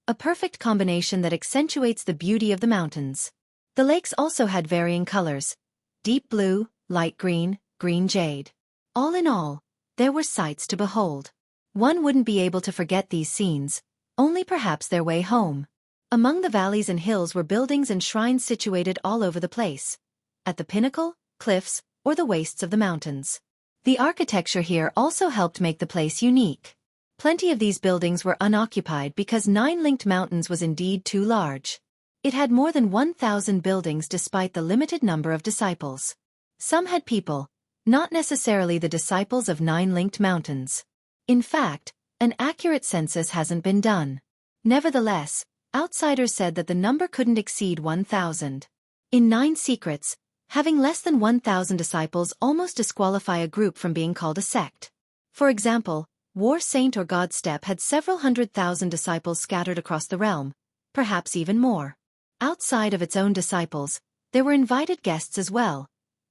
A perfect combination that accentuates the beauty of the mountains. The lakes also had varying colors. Deep blue, light green, green jade. All in all, there were sights to behold. One wouldn't be able to forget these scenes, only perhaps their way home. Among the valleys and hills were buildings and shrines situated all over the place. At the pinnacle, cliffs, or the wastes of the mountains. The architecture here also helped make the place unique. Plenty of these buildings were unoccupied because 9 linked mountains was indeed too large. It had more than 1,000 buildings despite the limited number of disciples. Some had people, not necessarily the disciples of 9 linked mountains. In fact, an accurate census hasn't been done. Nevertheless, outsiders said that the number couldn't exceed 1,000. In 9 secrets, having less than 1,000 disciples almost disqualify a group from being called a sect. For example, War Saint or God Step had several 100,000 disciples scattered across the realm, perhaps even more. Outside of its own disciples, there were invited guests as well,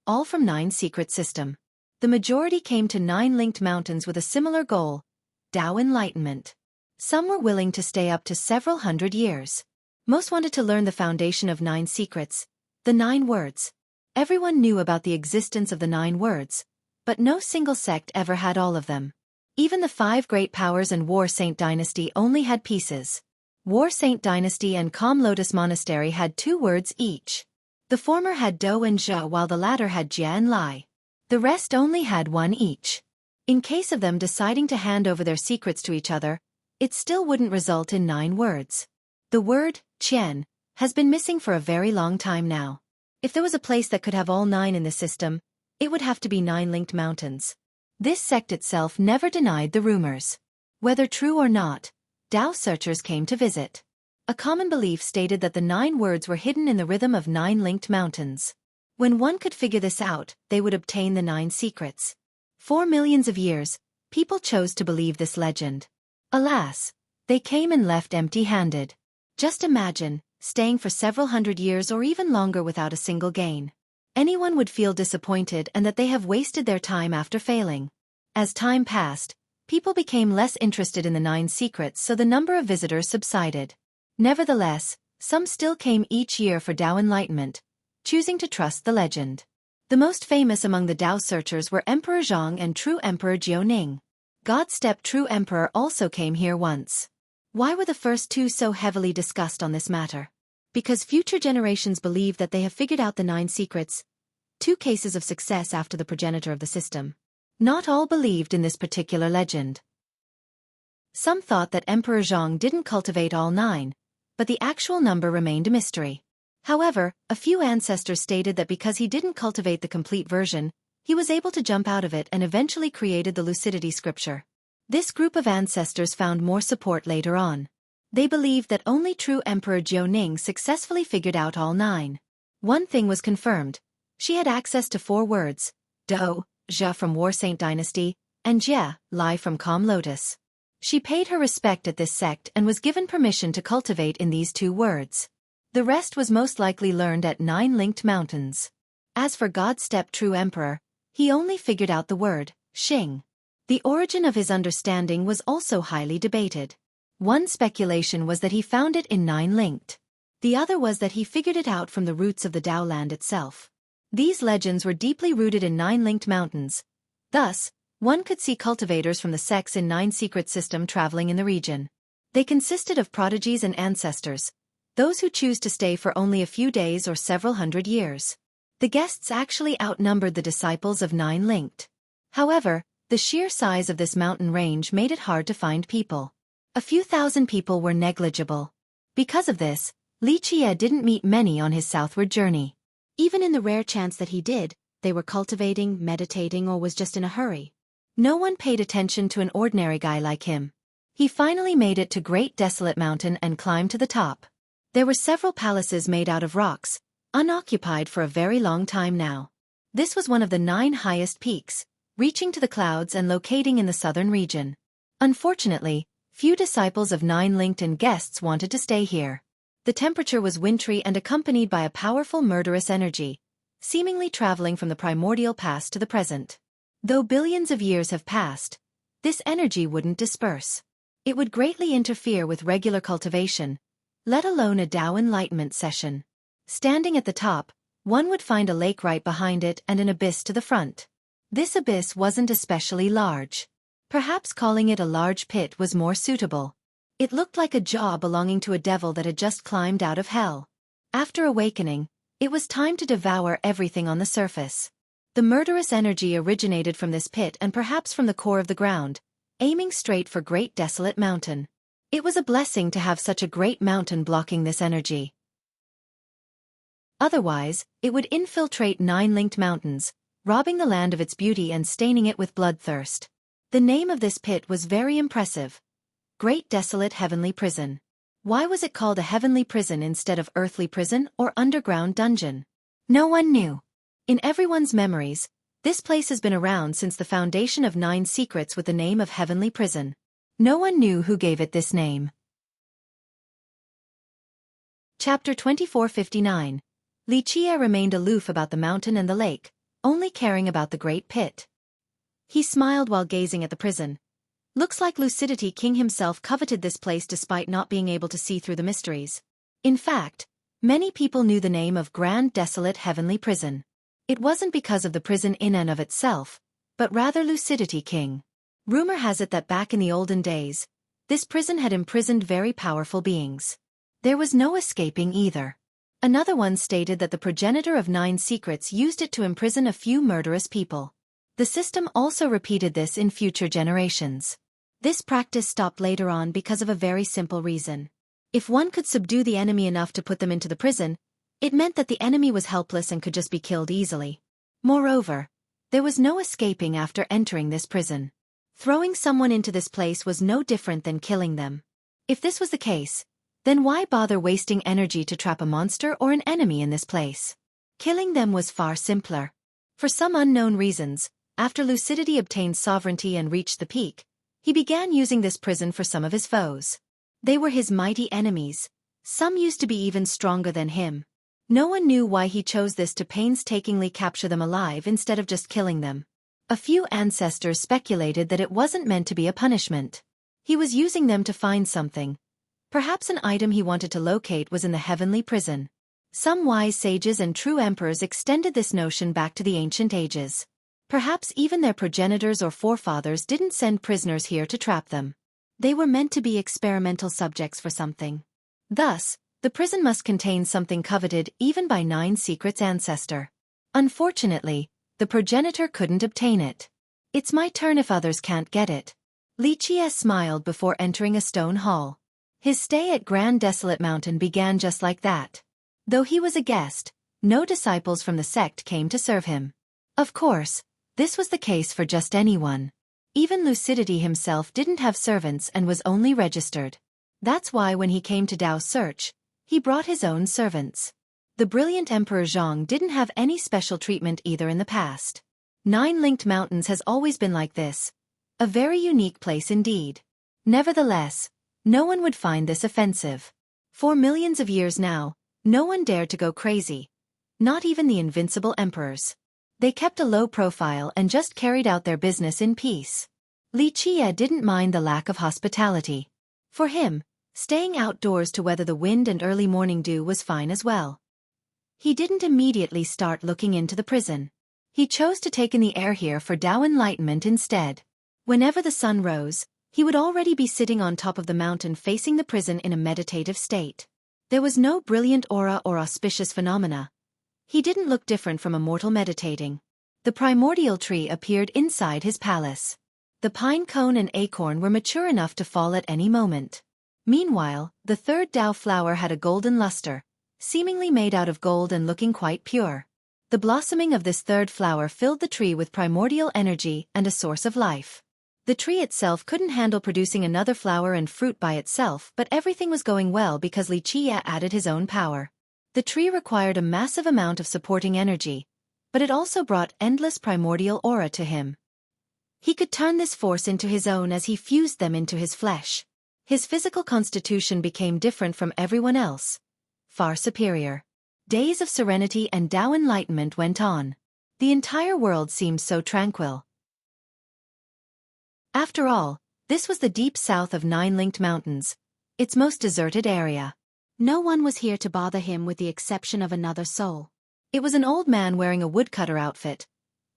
all from 9 secret system. The majority came to 9 linked mountains with a similar goal, Tao enlightenment. Some were willing to stay up to several hundred years. Most wanted to learn the foundation of 9 secrets, the 9 words. Everyone knew about the existence of the 9 words, but no single sect ever had all of them. Even the 5 great powers and War Saint dynasty only had pieces. War Saint dynasty and Calm Lotus Monastery had 2 words each. The former had Do and Zhe while the latter had Jia and Lai. The rest only had 1 each. In case of them deciding to hand over their secrets to each other, it still wouldn't result in 9 words. The word, Qian, has been missing for a very long time now. If there was a place that could have all 9 in the system, it would have to be 9 linked mountains. This sect itself never denied the rumors. Whether true or not, Tao searchers came to visit. A common belief stated that the 9 words were hidden in the rhythm of 9 linked mountains. When one could figure this out, they would obtain the 9 secrets. For millions of years, people chose to believe this legend. Alas, they came and left empty-handed. Just imagine, staying for several hundred years or even longer without a single gain. Anyone would feel disappointed and that they have wasted their time after failing. As time passed, people became less interested in the 9 secrets, so the number of visitors subsided. Nevertheless, some still came each year for Tao enlightenment, choosing to trust the legend. The most famous among the Tao searchers were Emperor Zhang and True Emperor Jiuning. God Step True Emperor also came here once. Why were the first 2 so heavily discussed on this matter? Because future generations believe that they have figured out the 9 secrets, 2 cases of success after the progenitor of the system. Not all believed in this particular legend. Some thought that Emperor Zhang didn't cultivate all 9, but the actual number remained a mystery. However, a few ancestors stated that because he didn't cultivate the complete version, he was able to jump out of it and eventually created the Lucidity scripture. This group of ancestors found more support later on. They believed that only True Emperor Jiuning successfully figured out all 9. One thing was confirmed. She had access to 4 words, Do, Zhe from War Saint dynasty, and Jia, Lai from Calm Lotus. She paid her respect at this sect and was given permission to cultivate in these 2 words. The rest was most likely learned at 9 linked mountains. As for God-step true emperor, he only figured out the word, Xing. The origin of his understanding was also highly debated. One speculation was that he found it in Nine Linked. The other was that he figured it out from the roots of the Dao land itself. These legends were deeply rooted in Nine Linked Mountains. Thus, one could see cultivators from the sects in Nine Secret System traveling in the region. They consisted of prodigies and ancestors, those who choose to stay for only a few days or several hundred years. The guests actually outnumbered the disciples of Nine Linked. However, the sheer size of this mountain range made it hard to find people. A few thousand people were negligible. Because of this, Xueqi didn't meet many on his southward journey. Even in the rare chance that he did, they were cultivating, meditating, or was just in a hurry. No one paid attention to an ordinary guy like him. He finally made it to Great Desolate Mountain and climbed to the top. There were several palaces made out of rocks, unoccupied for a very long time now. This was one of the 9 highest peaks, reaching to the clouds and locating in the southern region. Unfortunately, few disciples of Nine Linked and guests wanted to stay here. The temperature was wintry and accompanied by a powerful murderous energy, seemingly traveling from the primordial past to the present. Though billions of years have passed, this energy wouldn't disperse. It would greatly interfere with regular cultivation, let alone a Tao enlightenment session. Standing at the top, one would find a lake right behind it and an abyss to the front. This abyss wasn't especially large. Perhaps calling it a large pit was more suitable. It looked like a jaw belonging to a devil that had just climbed out of hell. After awakening, it was time to devour everything on the surface. The murderous energy originated from this pit and perhaps from the core of the ground, aiming straight for Great Desolate Mountain. It was a blessing to have such a great mountain blocking this energy. Otherwise, it would infiltrate Nine Linked Mountains, robbing the land of its beauty and staining it with bloodthirst. The name of this pit was very impressive. Great Desolate Heavenly Prison. Why was it called a heavenly prison instead of earthly prison or underground dungeon? No one knew. In everyone's memories, this place has been around since the foundation of Nine Secrets with the name of Heavenly Prison. No one knew who gave it this name. Chapter 2459. Xueqi remained aloof about the mountain and the lake, only caring about the great pit. He smiled while gazing at the prison. Looks like Lucidity King himself coveted this place despite not being able to see through the mysteries. In fact, many people knew the name of Grand Desolate Heavenly Prison. It wasn't because of the prison in and of itself, but rather Lucidity King. Rumor has it that back in the olden days, this prison had imprisoned very powerful beings. There was no escaping either. Another one stated that the progenitor of Nine Secrets used it to imprison a few murderous people. The system also repeated this in future generations. This practice stopped later on because of a very simple reason. If one could subdue the enemy enough to put them into the prison, it meant that the enemy was helpless and could just be killed easily. Moreover, there was no escaping after entering this prison. Throwing someone into this place was no different than killing them. If this was the case, then why bother wasting energy to trap a monster or an enemy in this place? Killing them was far simpler. For some unknown reasons, after Lucidity obtained sovereignty and reached the peak, he began using this prison for some of his foes. They were his mighty enemies. Some used to be even stronger than him. No one knew why he chose this to painstakingly capture them alive instead of just killing them. A few ancestors speculated that it wasn't meant to be a punishment. He was using them to find something. Perhaps an item he wanted to locate was in the heavenly prison. Some wise sages and true emperors extended this notion back to the ancient ages. Perhaps even their progenitors or forefathers didn't send prisoners here to trap them. They were meant to be experimental subjects for something. Thus, the prison must contain something coveted even by Nine Secrets' ancestor. Unfortunately, the progenitor couldn't obtain it. It's my turn if others can't get it. Xueqi smiled before entering a stone hall. His stay at Grand Desolate Mountain began just like that. Though he was a guest, no disciples from the sect came to serve him. Of course, this was the case for just anyone. Even Lucidity himself didn't have servants and was only registered. That's why when he came to Dao's search, he brought his own servants. The brilliant Emperor Zhang didn't have any special treatment either in the past. Nine Linked Mountains has always been like this. A very unique place indeed. Nevertheless, no one would find this offensive. For millions of years now, no one dared to go crazy. Not even the invincible emperors. They kept a low profile and just carried out their business in peace. Li Qie didn't mind the lack of hospitality. For him, staying outdoors to weather the wind and early morning dew was fine as well. He didn't immediately start looking into the prison. He chose to take in the air here for Tao enlightenment instead. Whenever the sun rose, he would already be sitting on top of the mountain facing the prison in a meditative state. There was no brilliant aura or auspicious phenomena. He didn't look different from a mortal meditating. The primordial tree appeared inside his palace. The pine cone and acorn were mature enough to fall at any moment. Meanwhile, the third Tao flower had a golden luster, seemingly made out of gold and looking quite pure. The blossoming of this third flower filled the tree with primordial energy and a source of life. The tree itself couldn't handle producing another flower and fruit by itself, but everything was going well because Li Qie added his own power. The tree required a massive amount of supporting energy, but it also brought endless primordial aura to him. He could turn this force into his own as he fused them into his flesh. His physical constitution became different from everyone else. Far superior. Days of serenity and Tao enlightenment went on. The entire world seemed so tranquil. After all, this was the deep south of 9 linked mountains, its most deserted area. No one was here to bother him with the exception of another soul. It was an old man wearing a woodcutter outfit.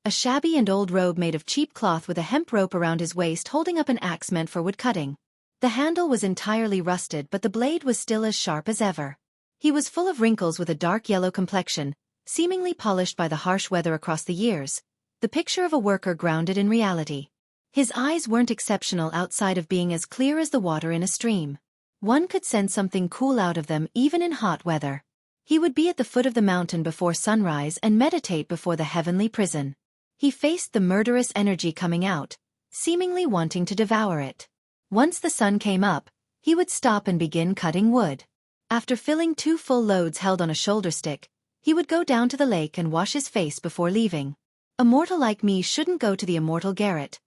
A shabby and old robe made of cheap cloth with a hemp rope around his waist holding up an axe meant for woodcutting. The handle was entirely rusted but the blade was still as sharp as ever. He was full of wrinkles with a dark yellow complexion, seemingly polished by the harsh weather across the years, the picture of a worker grounded in reality. His eyes weren't exceptional outside of being as clear as the water in a stream. One could sense something cool out of them even in hot weather. He would be at the foot of the mountain before sunrise and meditate before the heavenly prison. He faced the murderous energy coming out, seemingly wanting to devour it. Once the sun came up, he would stop and begin cutting wood. After filling 2 full loads held on a shoulder stick, he would go down to the lake and wash his face before leaving. A mortal like me shouldn't go to the immortal garret.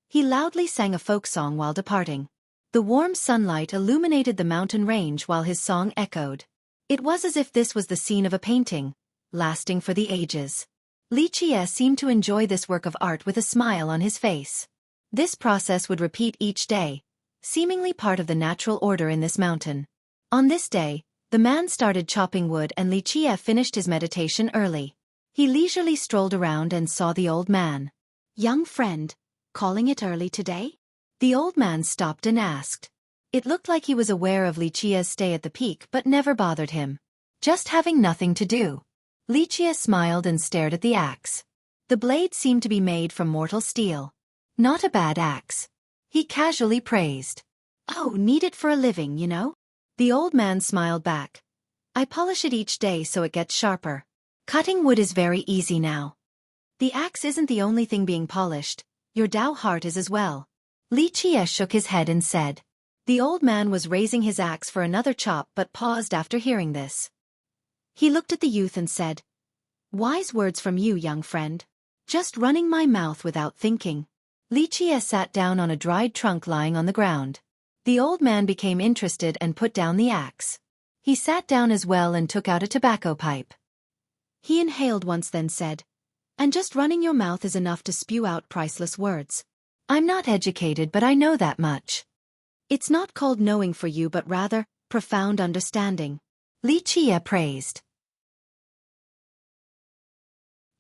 He loudly sang a folk song while departing. The warm sunlight illuminated the mountain range while his song echoed. It was as if this was the scene of a painting, lasting for the ages. Li Qie seemed to enjoy this work of art with a smile on his face. This process would repeat each day, seemingly part of the natural order in this mountain. On this day, the man started chopping wood and Li Qie finished his meditation early. He leisurely strolled around and saw the old man. "Young friend, calling it early today?" The old man stopped and asked. It looked like he was aware of Li Qie's stay at the peak but never bothered him. Just having nothing to do. Li Qie smiled and stared at the axe. The blade seemed to be made from mortal steel. Not a bad axe. He casually praised. "Oh, need it for a living, you know?" The old man smiled back. "I polish it each day so it gets sharper. Cutting wood is very easy now." "The axe isn't the only thing being polished, your Tao heart is as well." Li Qie shook his head and said. The old man was raising his axe for another chop but paused after hearing this. He looked at the youth and said, "Wise words from you, young friend. Just running my mouth without thinking." Li Qie sat down on a dried trunk lying on the ground. The old man became interested and put down the axe. He sat down as well and took out a tobacco pipe. He inhaled once then said, "And just running your mouth is enough to spew out priceless words. I'm not educated but I know that much. It's not called knowing for you but rather, profound understanding." Li Qie praised.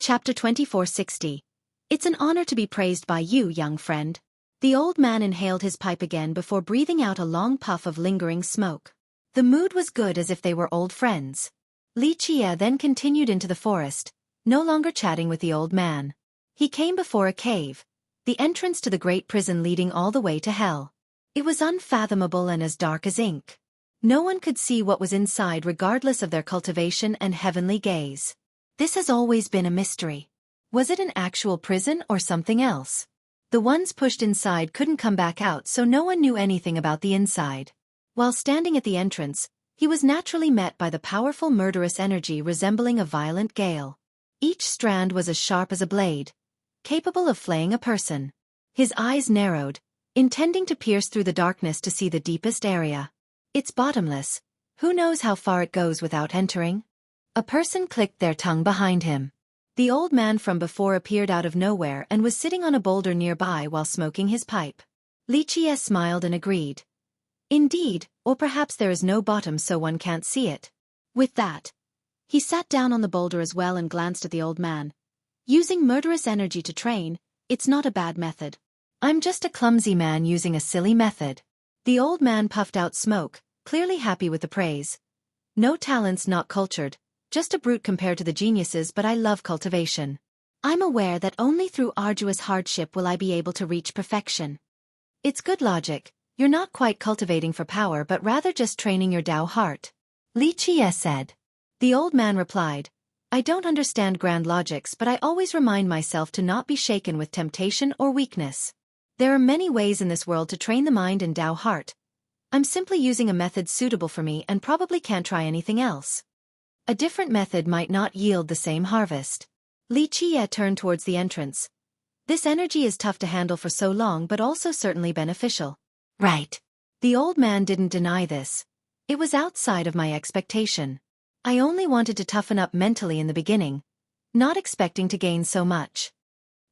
Chapter 2460. It's an honor to be praised by you, young friend. The old man inhaled his pipe again before breathing out a long puff of lingering smoke. The mood was good as if they were old friends. Li Qie then continued into the forest, no longer chatting with the old man. He came before a cave, the entrance to the great prison leading all the way to hell. It was unfathomable and as dark as ink. No one could see what was inside regardless of their cultivation and heavenly gaze. This has always been a mystery. Was it an actual prison or something else? The ones pushed inside couldn't come back out so no one knew anything about the inside. While standing at the entrance, he was naturally met by the powerful murderous energy resembling a violent gale. Each strand was as sharp as a blade, capable of flaying a person. His eyes narrowed, intending to pierce through the darkness to see the deepest area. It's bottomless. Who knows how far it goes without entering? A person clicked their tongue behind him. The old man from before appeared out of nowhere and was sitting on a boulder nearby while smoking his pipe. Li Qie smiled and agreed. Indeed, or perhaps there is no bottom so one can't see it. With that, he sat down on the boulder as well and glanced at the old man. Using murderous energy to train, it's not a bad method. I'm just a clumsy man using a silly method. The old man puffed out smoke, clearly happy with the praise. No talents, not cultured, just a brute compared to the geniuses, but I love cultivation. I'm aware that only through arduous hardship will I be able to reach perfection. It's good logic. You're not quite cultivating for power but rather just training your Tao heart. Li Qie said. The old man replied, I don't understand grand logics but I always remind myself to not be shaken with temptation or weakness. There are many ways in this world to train the mind and Tao heart. I'm simply using a method suitable for me and probably can't try anything else. A different method might not yield the same harvest. Li Qie turned towards the entrance. This energy is tough to handle for so long but also certainly beneficial. Right. The old man didn't deny this. It was outside of my expectation. I only wanted to toughen up mentally in the beginning, not expecting to gain so much.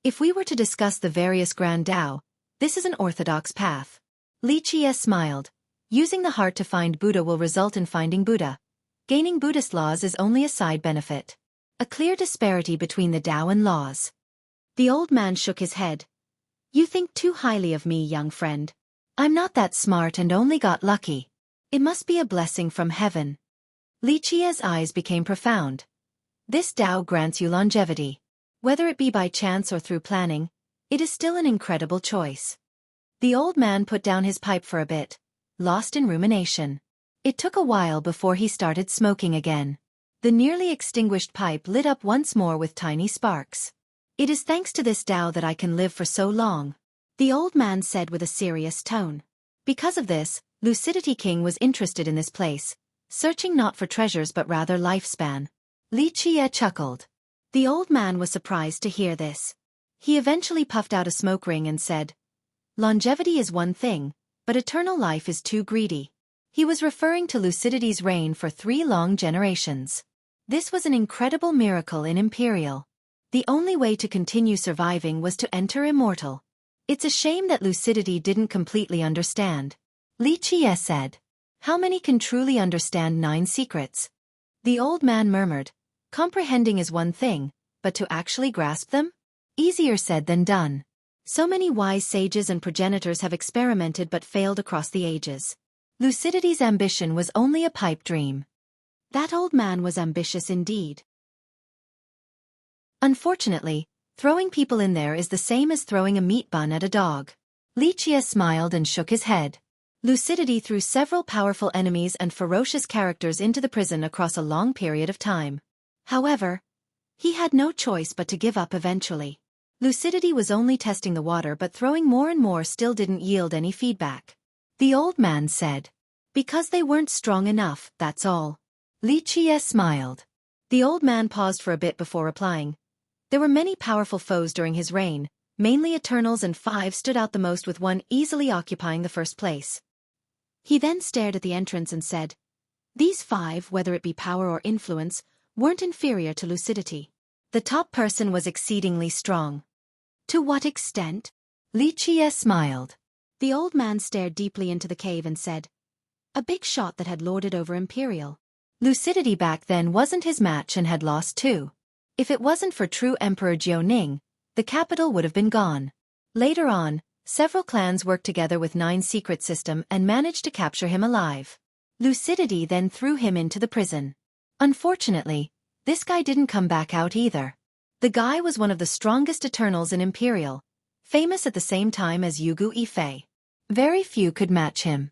If we were to discuss the various grand Tao, this is an orthodox path. Li Qie smiled. Using the heart to find Buddha will result in finding Buddha. Gaining Buddhist laws is only a side benefit. A clear disparity between the Tao and laws. The old man shook his head. You think too highly of me, young friend. I'm not that smart and only got lucky. It must be a blessing from heaven. Li Qie's eyes became profound. This Tao grants you longevity. Whether it be by chance or through planning, it is still an incredible choice. The old man put down his pipe for a bit, lost in rumination. It took a while before he started smoking again. The nearly extinguished pipe lit up once more with tiny sparks. It is thanks to this Tao that I can live for so long, the old man said with a serious tone. Because of this, Lucidity King was interested in this place, searching not for treasures but rather lifespan. Li Qie chuckled. The old man was surprised to hear this. He eventually puffed out a smoke ring and said, Longevity is one thing, but eternal life is too greedy. He was referring to Lucidity's reign for 3 long generations. This was an incredible miracle in Imperial. The only way to continue surviving was to enter immortal. It's a shame that Lucidity didn't completely understand. Li Qie said. How many can truly understand 9 secrets? The old man murmured. Comprehending is one thing, but to actually grasp them? Easier said than done. So many wise sages and progenitors have experimented but failed across the ages. Lucidity's ambition was only a pipe dream. That old man was ambitious indeed. Unfortunately, throwing people in there is the same as throwing a meat bun at a dog. Li Qie smiled and shook his head. Lucidity threw several powerful enemies and ferocious characters into the prison across a long period of time. However, he had no choice but to give up eventually. Lucidity was only testing the water but throwing more and more still didn't yield any feedback. The old man said. Because they weren't strong enough, that's all. Li Qie smiled. The old man paused for a bit before replying. There were many powerful foes during his reign, mainly Eternals, and 5 stood out the most, with 1 easily occupying the first place. He then stared at the entrance and said, These 5, whether it be power or influence, weren't inferior to Lucidity. The top person was exceedingly strong. To what extent? Li Qie smiled. The old man stared deeply into the cave and said, A big shot that had lorded over Imperial. Lucidity back then wasn't his match and had lost too. If it wasn't for true Emperor Jiuning, the capital would have been gone. Later on, several clans worked together with 9 secret system and managed to capture him alive. Lucidity then threw him into the prison. Unfortunately, this guy didn't come back out either. The guy was one of the strongest Eternals in Imperial, famous at the same time as Yugu Ifei. Very few could match him.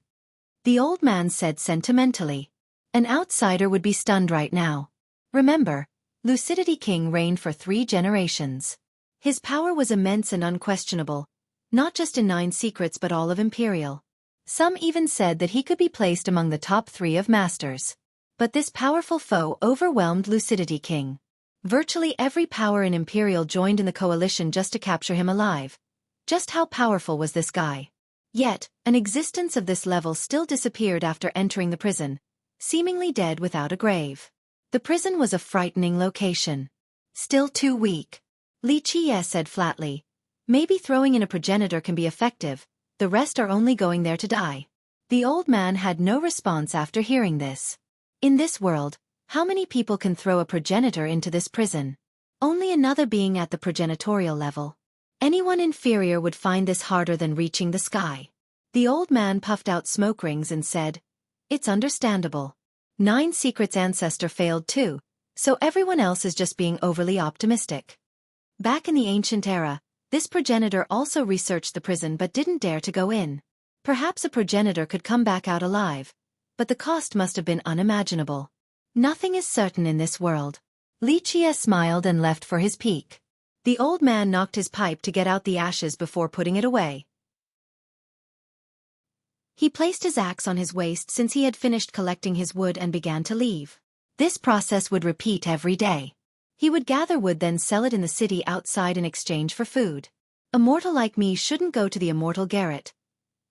The old man said sentimentally. An outsider would be stunned right now. Remember, Lucidity King reigned for 3 generations. His power was immense and unquestionable, not just in 9 secrets but all of Imperial. Some even said that he could be placed among the top 3 of masters. But this powerful foe overwhelmed Lucidity King. Virtually every power in Imperial joined in the coalition just to capture him alive. Just how powerful was this guy? Yet, an existence of this level still disappeared after entering the prison, seemingly dead without a grave. The prison was a frightening location. Still too weak. Lichie said flatly. Maybe throwing in a progenitor can be effective, the rest are only going there to die. The old man had no response after hearing this. In this world, how many people can throw a progenitor into this prison? Only another being at the progenitorial level. Anyone inferior would find this harder than reaching the sky. The old man puffed out smoke rings and said, "It's understandable. 9 Secrets ancestor failed too, so everyone else is just being overly optimistic." Back in the ancient era, this progenitor also researched the prison but didn't dare to go in. Perhaps a progenitor could come back out alive, but the cost must have been unimaginable. Nothing is certain in this world. Lichie smiled and left for his peak. The old man knocked his pipe to get out the ashes before putting it away. He placed his axe on his waist since he had finished collecting his wood and began to leave. This process would repeat every day. He would gather wood then sell it in the city outside in exchange for food. A mortal like me shouldn't go to the immortal garret.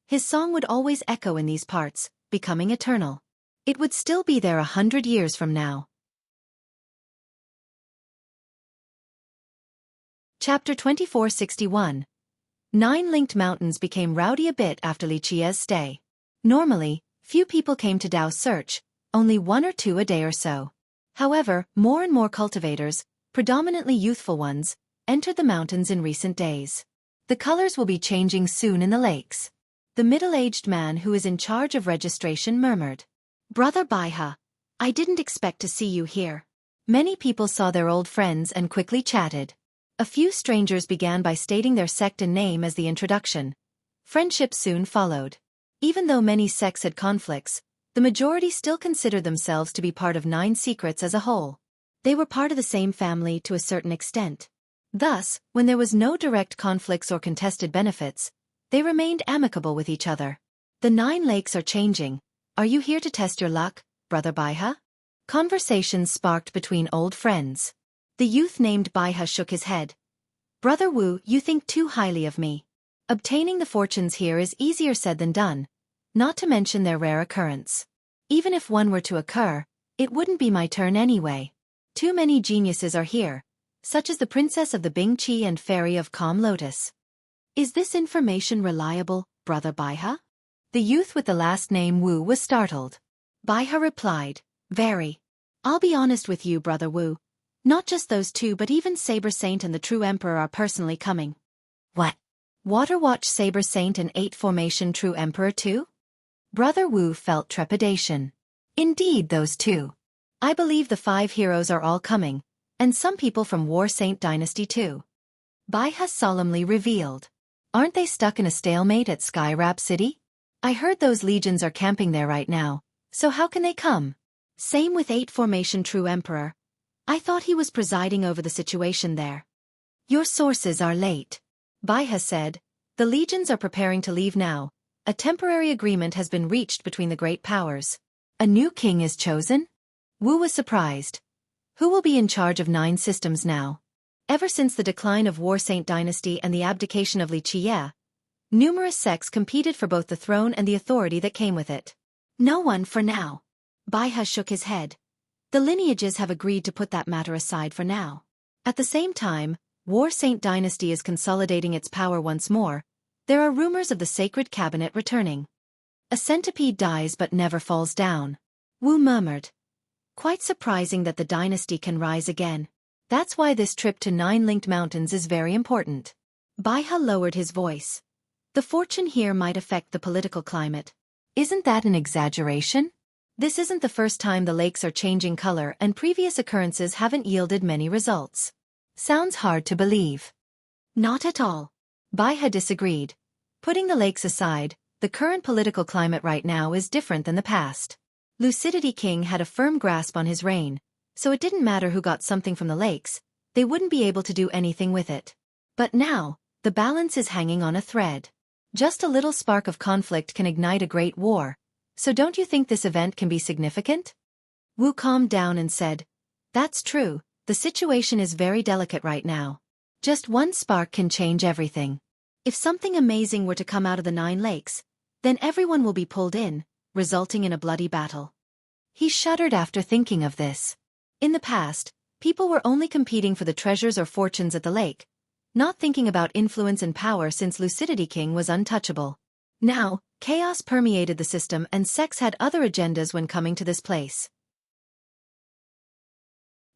His song would always echo in these parts, becoming eternal. It would still be there 100 years from now. Chapter 2461. 9 linked mountains became rowdy a bit after Lichie's stay. Normally, few people came to Dao's search, only 1 or 2 a day or so. However, more and more cultivators, predominantly youthful ones, entered the mountains in recent days. The colors will be changing soon in the lakes. The middle-aged man who is in charge of registration murmured. "Brother Baiha, I didn't expect to see you here." Many people saw their old friends and quickly chatted. A few strangers began by stating their sect and name as the introduction. Friendship soon followed. Even though many sects had conflicts, the majority still considered themselves to be part of 9 Secrets as a whole. They were part of the same family to a certain extent. Thus, when there was no direct conflicts or contested benefits, they remained amicable with each other. "The 9 lakes are changing. Are you here to test your luck, Brother Baiha?" Conversations sparked between old friends. The youth named Baiha shook his head. "Brother Wu, you think too highly of me. Obtaining the fortunes here is easier said than done, not to mention their rare occurrence. Even if one were to occur, it wouldn't be my turn anyway. Too many geniuses are here, such as the Princess of the Bing Qi and Fairy of Calm Lotus." "Is this information reliable, Brother Baiha?" The youth with the last name Wu was startled. Baiha replied, "Very. I'll be honest with you, Brother Wu. Not just those 2 but even Saber Saint and the True Emperor are personally coming." "What? Water Watch Saber Saint and 8 Formation True Emperor too?" Brother Wu felt trepidation. "Indeed those 2. I believe the 5 heroes are all coming, and some people from War Saint Dynasty too." Baiha solemnly revealed. "Aren't they stuck in a stalemate at Skyrap City? I heard those legions are camping there right now, so how can they come? Same with 8 Formation True Emperor. I thought he was presiding over the situation there." "Your sources are late," Baiha said. "The legions are preparing to leave now. A temporary agreement has been reached between the great powers. A new king is chosen?" Wu was surprised. "Who will be in charge of 9 systems now?" Ever since the decline of War Saint Dynasty and the abdication of Lichie, numerous sects competed for both the throne and the authority that came with it. "No one for now." Baiha shook his head. "The lineages have agreed to put that matter aside for now. At the same time, War Saint Dynasty is consolidating its power once more. There are rumors of the sacred cabinet returning. A centipede dies but never falls down." Wu murmured. "Quite surprising that the dynasty can rise again. That's why this trip to 9 linked mountains is very important." Baiha lowered his voice. "The fortune here might affect the political climate. Isn't that an exaggeration? This isn't the first time the lakes are changing color and previous occurrences haven't yielded many results. Sounds hard to believe." "Not at all." Baiha disagreed. "Putting the lakes aside, the current political climate right now is different than the past. Lucidity King had a firm grasp on his reign, so it didn't matter who got something from the lakes, they wouldn't be able to do anything with it. But now, the balance is hanging on a thread. Just a little spark of conflict can ignite a great war. So don't you think this event can be significant?" Wu calmed down and said, "That's true, the situation is very delicate right now. Just one spark can change everything. If something amazing were to come out of the 9 lakes, then everyone will be pulled in, resulting in a bloody battle." He shuddered after thinking of this. In the past, people were only competing for the treasures or fortunes at the lake, not thinking about influence and power since Lucidity King was untouchable. Now, chaos permeated the system and sects had other agendas when coming to this place.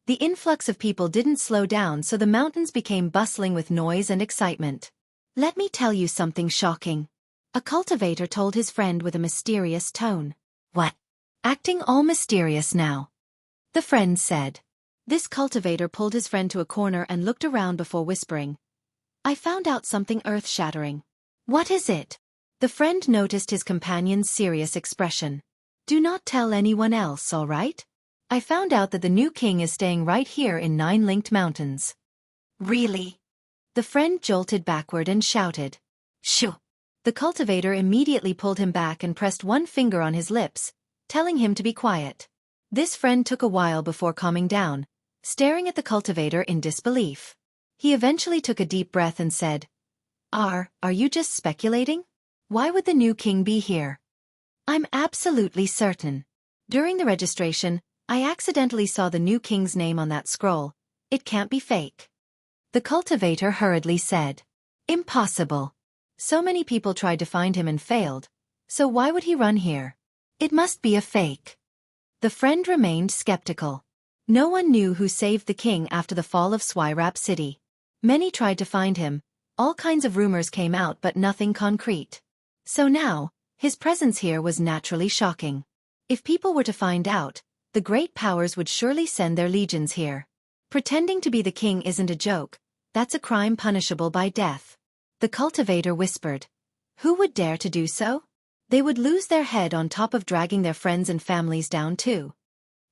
The influx of people didn't slow down, so the mountains became bustling with noise and excitement. Let me tell you something shocking. A cultivator told his friend with a mysterious tone. What? Acting all mysterious now? The friend said. This cultivator pulled his friend to a corner and looked around before whispering. I found out something earth-shattering. What is it? The friend noticed his companion's serious expression. Do not tell anyone else, all right? I found out that the new king is staying right here in 9 Linked Mountains. Really? The friend jolted backward and shouted. Shoo! The cultivator immediately pulled him back and pressed one finger on his lips, telling him to be quiet. This friend took a while before calming down, staring at the cultivator in disbelief. He eventually took a deep breath and said, Are you just speculating? Why would the new king be here? I'm absolutely certain. During the registration, I accidentally saw the new king's name on that scroll. It can't be fake. The cultivator hurriedly said. Impossible. So many people tried to find him and failed, so why would he run here? It must be a fake. The friend remained skeptical. No one knew who saved the king after the fall of Xueqi City. Many tried to find him, all kinds of rumors came out but nothing concrete. So now, his presence here was naturally shocking. If people were to find out, the great powers would surely send their legions here. Pretending to be the king isn't a joke, that's a crime punishable by death. The cultivator whispered. Who would dare to do so? They would lose their head on top of dragging their friends and families down too.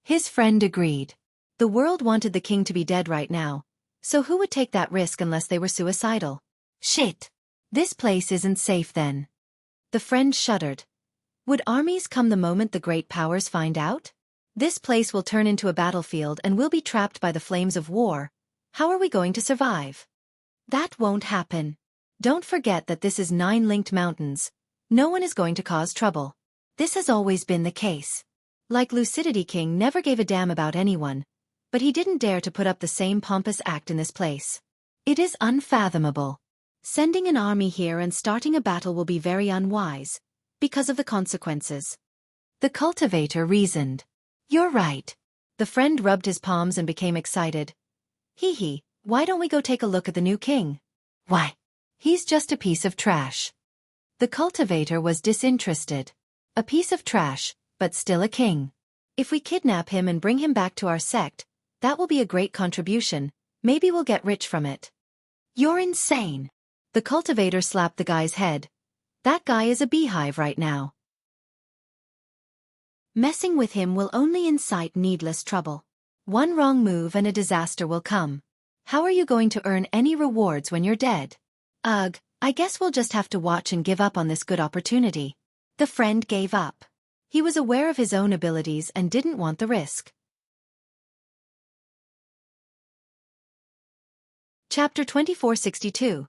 His friend agreed. The world wanted the king to be dead right now, so who would take that risk unless they were suicidal? Shit! This place isn't safe then. The friend shuddered. Would armies come the moment the great powers find out? This place will turn into a battlefield and we'll be trapped by the flames of war. How are we going to survive? That won't happen. Don't forget that this is 9 Linked Mountains. No one is going to cause trouble. This has always been the case. Like Lucidity King never gave a damn about anyone, but he didn't dare to put up the same pompous act in this place. It is unfathomable. Sending an army here and starting a battle will be very unwise, because of the consequences. The cultivator reasoned. You're right. The friend rubbed his palms and became excited. Hee, why don't we go take a look at the new king? Why? He's just a piece of trash. The cultivator was disinterested. A piece of trash, but still a king. If we kidnap him and bring him back to our sect, that will be a great contribution, maybe we'll get rich from it. You're insane. The cultivator slapped the guy's head. That guy is a beehive right now. Messing with him will only incite needless trouble. One wrong move and a disaster will come. How are you going to earn any rewards when you're dead? Ugh, I guess we'll just have to watch and give up on this good opportunity. The friend gave up. He was aware of his own abilities and didn't want the risk. Chapter 2462.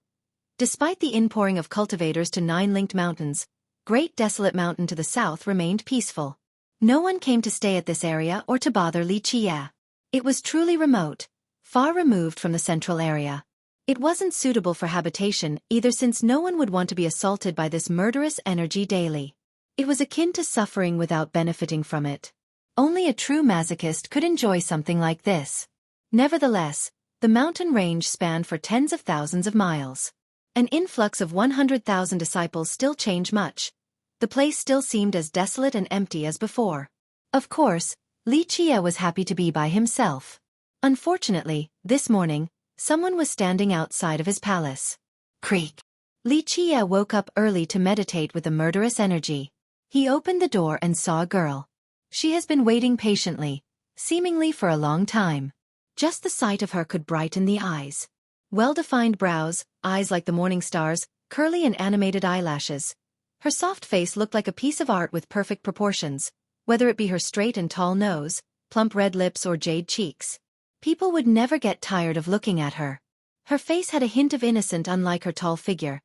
Despite the inpouring of cultivators to 9 Linked Mountains, Great Desolate Mountain to the south remained peaceful. No one came to stay at this area or to bother Xueqi. It was truly remote, far removed from the central area. It wasn't suitable for habitation either since no one would want to be assaulted by this murderous energy daily. It was akin to suffering without benefiting from it. Only a true masochist could enjoy something like this. Nevertheless, the mountain range spanned for tens of thousands of miles. An influx of 100,000 disciples still changed much. The place still seemed as desolate and empty as before. Of course, Xueqi was happy to be by himself. Unfortunately, this morning, someone was standing outside of his palace. Creak. Xueqi woke up early to meditate with a murderous energy. He opened the door and saw a girl. She has been waiting patiently, seemingly for a long time. Just the sight of her could brighten the eyes. Well-defined brows, eyes like the morning stars, curly and animated eyelashes. Her soft face looked like a piece of art with perfect proportions, whether it be her straight and tall nose, plump red lips or jade cheeks. People would never get tired of looking at her. Her face had a hint of innocence unlike her tall figure.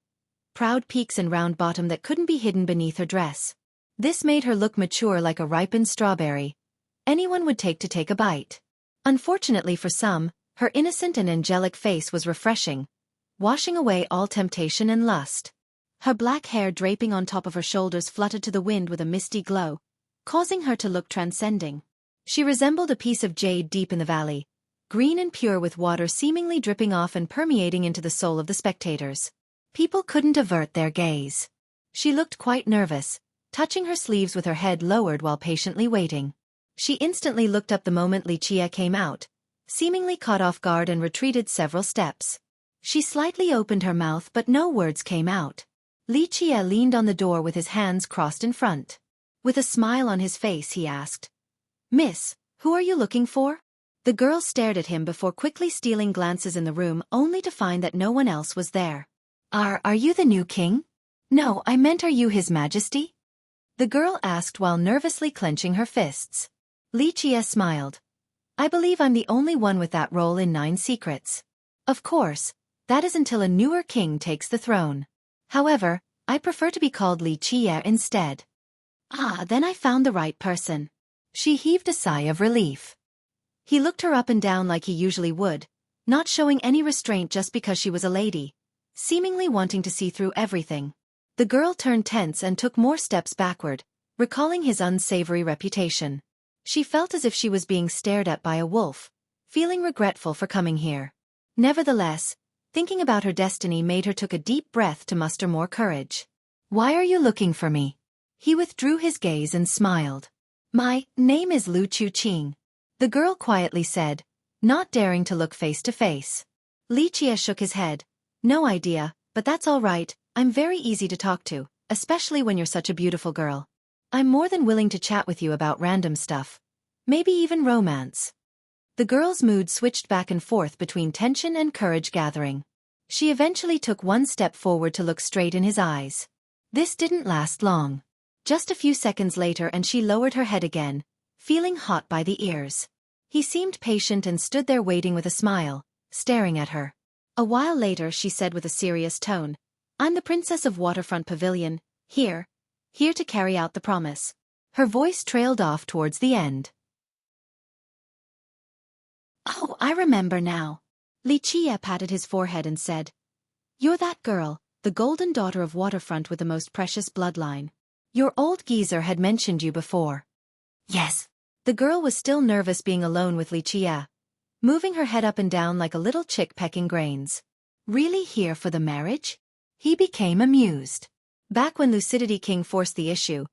Proud peaks and round bottom that couldn't be hidden beneath her dress. This made her look mature like a ripened strawberry. Anyone would take a bite. Unfortunately for some, her innocent and angelic face was refreshing, washing away all temptation and lust. Her black hair draping on top of her shoulders fluttered to the wind with a misty glow, causing her to look transcending. She resembled a piece of jade deep in the valley, green and pure with water seemingly dripping off and permeating into the soul of the spectators. People couldn't avert their gaze. She looked quite nervous, touching her sleeves with her head lowered while patiently waiting. She instantly looked up the moment Xueqi came out, seemingly caught off guard and retreated several steps. She slightly opened her mouth but no words came out. Xueqi leaned on the door with his hands crossed in front. With a smile on his face he asked, "Miss, who are you looking for?" The girl stared at him before quickly stealing glances in the room only to find that no one else was there. Are you the new king?" "No, I meant are you his majesty?" the girl asked while nervously clenching her fists. Xueqi smiled. "I believe I'm the only one with that role in 9 Secrets. Of course, that is until a newer king takes the throne. However, I prefer to be called Xueqi instead." "Ah, then I found the right person." She heaved a sigh of relief. He looked her up and down like he usually would, not showing any restraint just because she was a lady, seemingly wanting to see through everything. The girl turned tense and took more steps backward, recalling his unsavory reputation. She felt as if she was being stared at by a wolf, feeling regretful for coming here. Nevertheless, thinking about her destiny made her take a deep breath to muster more courage. "Why are you looking for me?" He withdrew his gaze and smiled. "My name is Xueqi," the girl quietly said, not daring to look face to face. Xueqi shook his head. "No idea, but that's all right. I'm very easy to talk to, especially when you're such a beautiful girl. I'm more than willing to chat with you about random stuff. Maybe even romance." The girl's mood switched back and forth between tension and courage gathering. She eventually took one step forward to look straight in his eyes. This didn't last long. Just a few seconds later and she lowered her head again, feeling hot by the ears. He seemed patient and stood there waiting with a smile, staring at her. A while later she said with a serious tone, "I'm the Princess of Waterfront Pavilion, here to carry out the promise." Her voice trailed off towards the end. "Oh, I remember now." Xueqi patted his forehead and said, "You're that girl, the golden daughter of Waterfront with the most precious bloodline. Your old geezer had mentioned you before." "Yes." The girl was still nervous being alone with Xueqi, moving her head up and down like a little chick pecking grains. "Really here for the marriage?" He became amused. Back when Lucidity King forced the issue,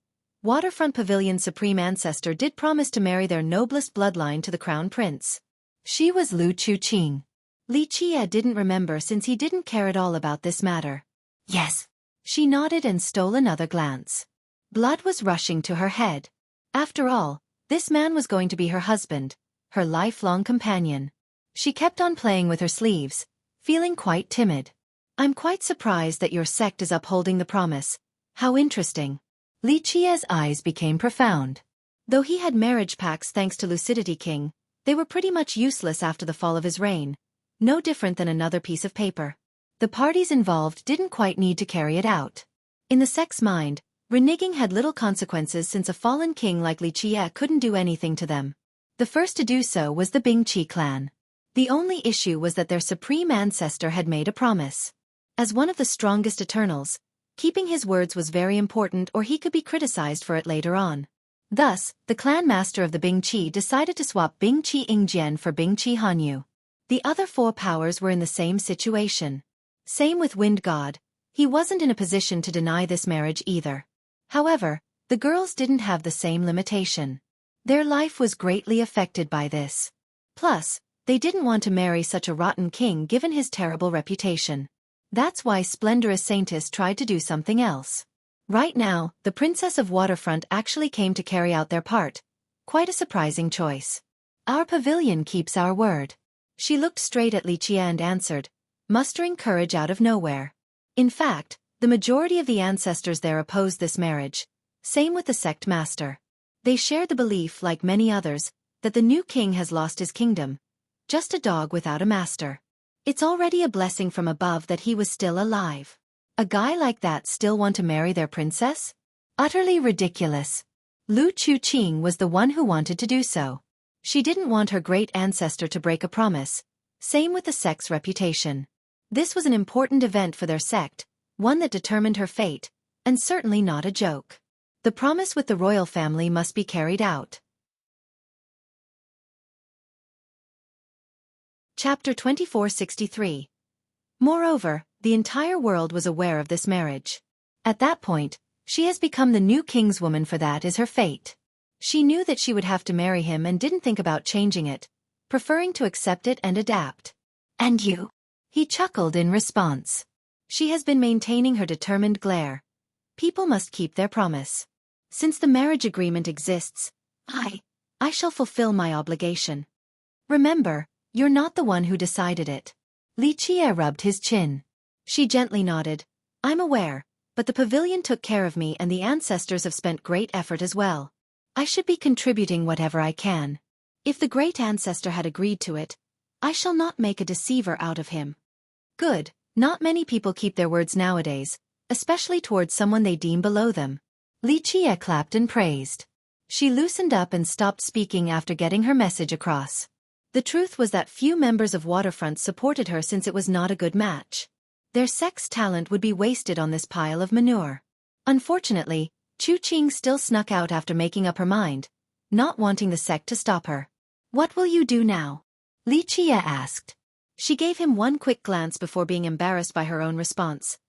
Waterfront Pavilion's supreme ancestor did promise to marry their noblest bloodline to the crown prince. She was Xueqi. Xueqi didn't remember since he didn't care at all about this matter. "Yes." She nodded and stole another glance. Blood was rushing to her head. After all, this man was going to be her husband, her lifelong companion. She kept on playing with her sleeves, feeling quite timid. "I'm quite surprised that your sect is upholding the promise. How interesting." Xueqi's eyes became profound. Though he had marriage pacts thanks to Lucidity King, they were pretty much useless after the fall of his reign, no different than another piece of paper. The parties involved didn't quite need to carry it out. In the sect's mind, reneging had little consequences since a fallen king like Xueqi couldn't do anything to them. The first to do so was the Bingqi clan. The only issue was that their supreme ancestor had made a promise. As one of the strongest Eternals, keeping his words was very important or he could be criticized for it later on. Thus, the clan master of the Bingqi decided to swap Bingqi Ingjian for Bingqi Hanyu. The other 4 powers were in the same situation. Same with Wind God, he wasn't in a position to deny this marriage either. However, the girls didn't have the same limitation. Their life was greatly affected by this. Plus, they didn't want to marry such a rotten king given his terrible reputation. That's why Splendorous Saintess tried to do something else. Right now, the Princess of Waterfront actually came to carry out their part. Quite a surprising choice. "Our pavilion keeps our word." She looked straight at Xueqi and answered, mustering courage out of nowhere. In fact, the majority of the ancestors there opposed this marriage. Same with the sect master. They shared the belief, like many others, that the new king has lost his kingdom. Just a dog without a master. It's already a blessing from above that he was still alive. A guy like that still want to marry their princess? Utterly ridiculous. Xueqi was the one who wanted to do so. She didn't want her great ancestor to break a promise. Same with the sect's reputation. This was an important event for their sect, one that determined her fate, and certainly not a joke. The promise with the royal family must be carried out. Chapter 2463. Moreover, the entire world was aware of this marriage. At that point, she has become the new kingswoman, for that is her fate. She knew that she would have to marry him and didn't think about changing it, preferring to accept it and adapt. And you? He chuckled in response. She has been maintaining her determined glare. People must keep their promise. Since the marriage agreement exists, I shall fulfill my obligation. Remember, you're not the one who decided it. Li Qie rubbed his chin. She gently nodded. I'm aware, but the pavilion took care of me and the ancestors have spent great effort as well. I should be contributing whatever I can. If the great ancestor had agreed to it, I shall not make a deceiver out of him. Good, not many people keep their words nowadays, especially towards someone they deem below them. Li Qie clapped and praised. She loosened up and stopped speaking after getting her message across. The truth was that few members of Waterfront supported her since it was not a good match. Their sect's talent would be wasted on this pile of manure. Unfortunately, Xueqi still snuck out after making up her mind, not wanting the sect to stop her. What will you do now? Li Qie asked. She gave him one quick glance before being embarrassed by her own response.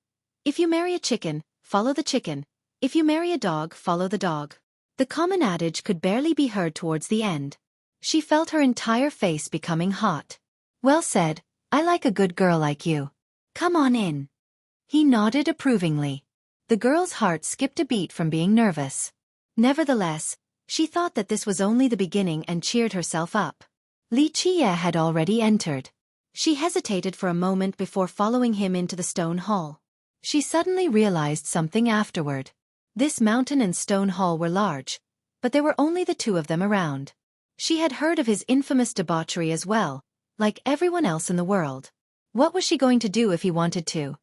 If you marry a chicken, follow the chicken. If you marry a dog, follow the dog. The common adage could barely be heard towards the end. She felt her entire face becoming hot. Well said, I like a good girl like you. Come on in. He nodded approvingly. The girl's heart skipped a beat from being nervous. Nevertheless, she thought that this was only the beginning and cheered herself up. Li Qie had already entered. She hesitated for a moment before following him into the stone hall. She suddenly realized something afterward. This mountain and stone hall were large, but there were only the two of them around. She had heard of his infamous debauchery as well, like everyone else in the world. What was she going to do if he wanted to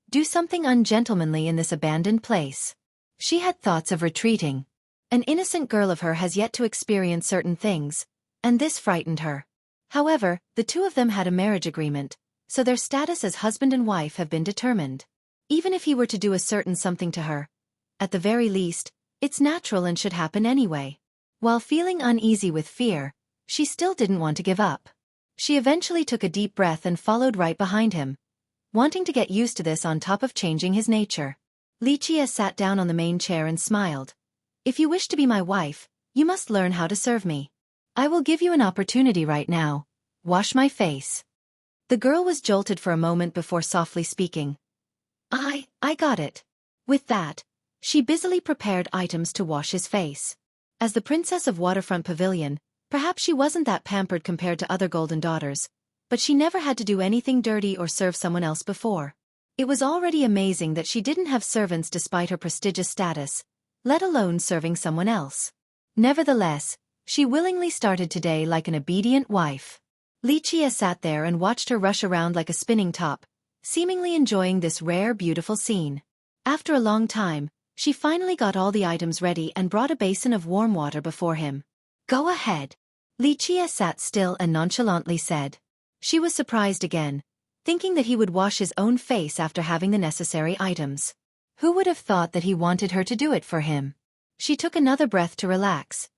do something ungentlemanly in this abandoned place? She had thoughts of retreating. An innocent girl of her has yet to experience certain things, and this frightened her. However, the two of them had a marriage agreement, so their status as husband and wife have been determined. Even if he were to do a certain something to her, at the very least, it's natural and should happen anyway. While feeling uneasy with fear, she still didn't want to give up. She eventually took a deep breath and followed right behind him, wanting to get used to this on top of changing his nature. Li Qie sat down on the main chair and smiled. If you wish to be my wife, you must learn how to serve me. I will give you an opportunity right now. Wash my face. The girl was jolted for a moment before softly speaking. I got it. With that, she busily prepared items to wash his face. As the princess of Waterfront Pavilion, perhaps she wasn't that pampered compared to other golden daughters, but she never had to do anything dirty or serve someone else before. It was already amazing that she didn't have servants despite her prestigious status, let alone serving someone else. Nevertheless, she willingly started today like an obedient wife. Li Qie sat there and watched her rush around like a spinning top, seemingly enjoying this rare, beautiful scene. After a long time, she finally got all the items ready and brought a basin of warm water before him. Go ahead. Li Qie sat still and nonchalantly said. She was surprised again, thinking that he would wash his own face after having the necessary items. Who would have thought that he wanted her to do it for him? She took another breath to relax.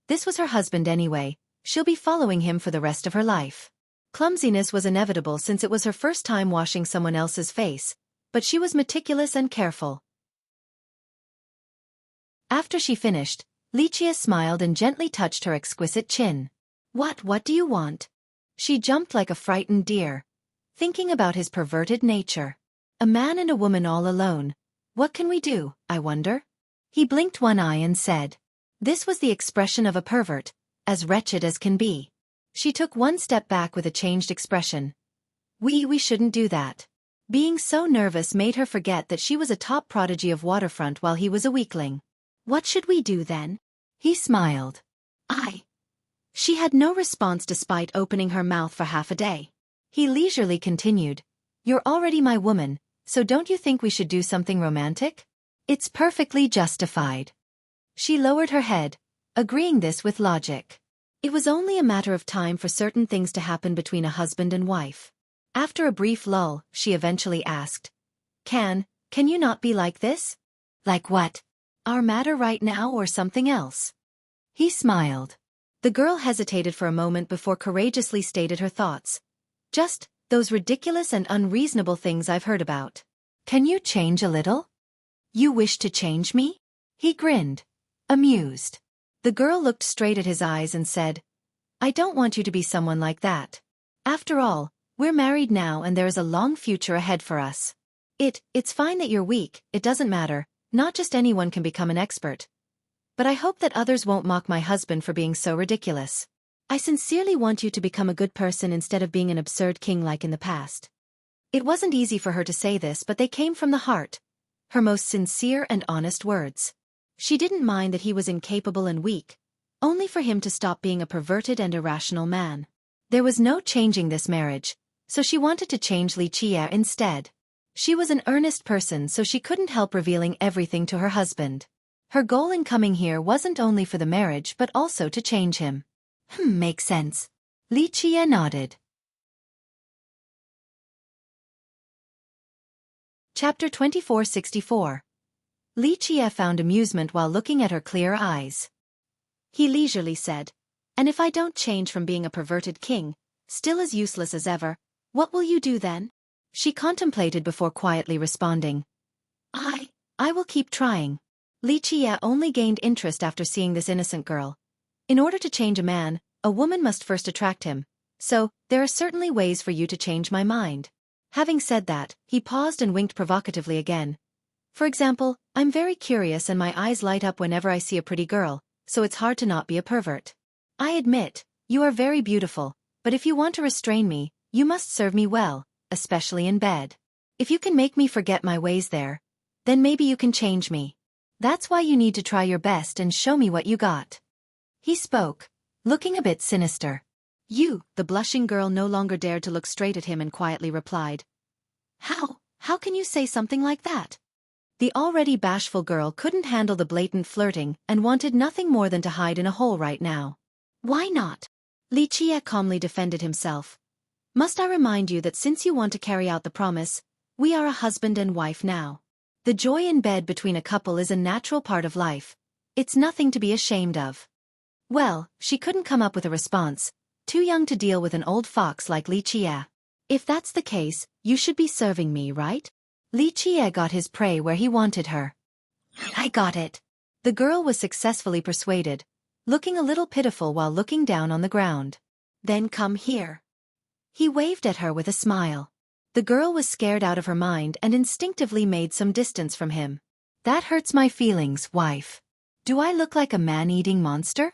This was her husband anyway, she'll be following him for the rest of her life. Clumsiness was inevitable since it was her first time washing someone else's face, but she was meticulous and careful. After she finished, Li Qie smiled and gently touched her exquisite chin. What do you want? She jumped like a frightened deer, thinking about his perverted nature. A man and a woman all alone. What can we do, I wonder? He blinked one eye and said. This was the expression of a pervert, as wretched as can be. She took one step back with a changed expression. We shouldn't do that. Being so nervous made her forget that she was a top prodigy of Waterfront while he was a weakling. What should we do then? He smiled. She had no response despite opening her mouth for half a day. He leisurely continued. You're already my woman, so don't you think we should do something romantic? It's perfectly justified. She lowered her head, agreeing this with logic. It was only a matter of time for certain things to happen between a husband and wife. After a brief lull, she eventually asked, Can you not be like this? Like what? Our matter right now or something else? He smiled. The girl hesitated for a moment before courageously stated her thoughts. Just those ridiculous and unreasonable things I've heard about. Can you change a little? You wish to change me? He grinned, amused. The girl looked straight at his eyes and said, I don't want you to be someone like that. After all, we're married now and there is a long future ahead for us. It's fine that you're weak, it doesn't matter, not just anyone can become an expert. But I hope that others won't mock my husband for being so ridiculous. I sincerely want you to become a good person instead of being an absurd king like in the past. It wasn't easy for her to say this, but they came from the heart. Her most sincere and honest words. She didn't mind that he was incapable and weak, only for him to stop being a perverted and irrational man. There was no changing this marriage, so she wanted to change Xueqi instead. She was an earnest person, so she couldn't help revealing everything to her husband. Her goal in coming here wasn't only for the marriage but also to change him. Makes sense. Xueqi nodded. Chapter 2464. Xueqi found amusement while looking at her clear eyes. He leisurely said, And if I don't change from being a perverted king, still as useless as ever, what will you do then? She contemplated before quietly responding. I will keep trying. Xueqi only gained interest after seeing this innocent girl. In order to change a man, a woman must first attract him, so there are certainly ways for you to change my mind. Having said that, he paused and winked provocatively again. For example, I'm very curious and my eyes light up whenever I see a pretty girl, so it's hard to not be a pervert. I admit, you are very beautiful, but if you want to restrain me, you must serve me well, especially in bed. If you can make me forget my ways there, then maybe you can change me. That's why you need to try your best and show me what you got. He spoke, looking a bit sinister. The blushing girl no longer dared to look straight at him and quietly replied. How can you say something like that? The already bashful girl couldn't handle the blatant flirting and wanted nothing more than to hide in a hole right now. Why not? Xueqi calmly defended himself. Must I remind you that since you want to carry out the promise, we are a husband and wife now. The joy in bed between a couple is a natural part of life. It's nothing to be ashamed of. Well, she couldn't come up with a response, too young to deal with an old fox like Xueqi. If that's the case, you should be serving me, right? Xueqi got his prey where he wanted her. I got it. The girl was successfully persuaded, looking a little pitiful while looking down on the ground. Then come here. He waved at her with a smile. The girl was scared out of her mind and instinctively made some distance from him. That hurts my feelings, wife. Do I look like a man-eating monster?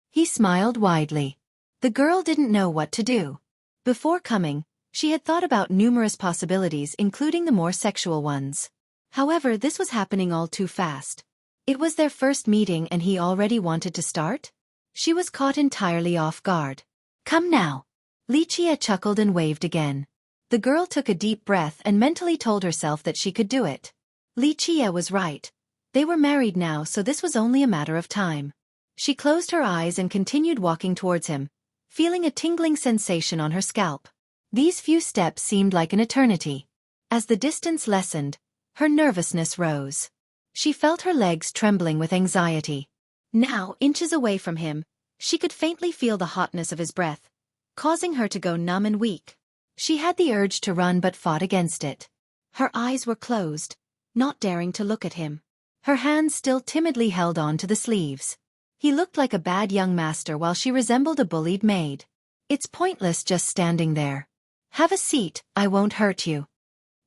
He smiled widely. The girl didn't know what to do. Before coming, she had thought about numerous possibilities, including the more sexual ones. However, this was happening all too fast. It was their first meeting and he already wanted to start? She was caught entirely off guard. Come now. Xueqi chuckled and waved again. The girl took a deep breath and mentally told herself that she could do it. Xueqi was right. They were married now, so this was only a matter of time. She closed her eyes and continued walking towards him, feeling a tingling sensation on her scalp. These few steps seemed like an eternity. As the distance lessened, her nervousness rose. She felt her legs trembling with anxiety. Now, inches away from him, she could faintly feel the hotness of his breath, causing her to go numb and weak. She had the urge to run but fought against it. Her eyes were closed, not daring to look at him. Her hands still timidly held on to the sleeves. He looked like a bad young master while she resembled a bullied maid. It's pointless just standing there. Have a seat, I won't hurt you.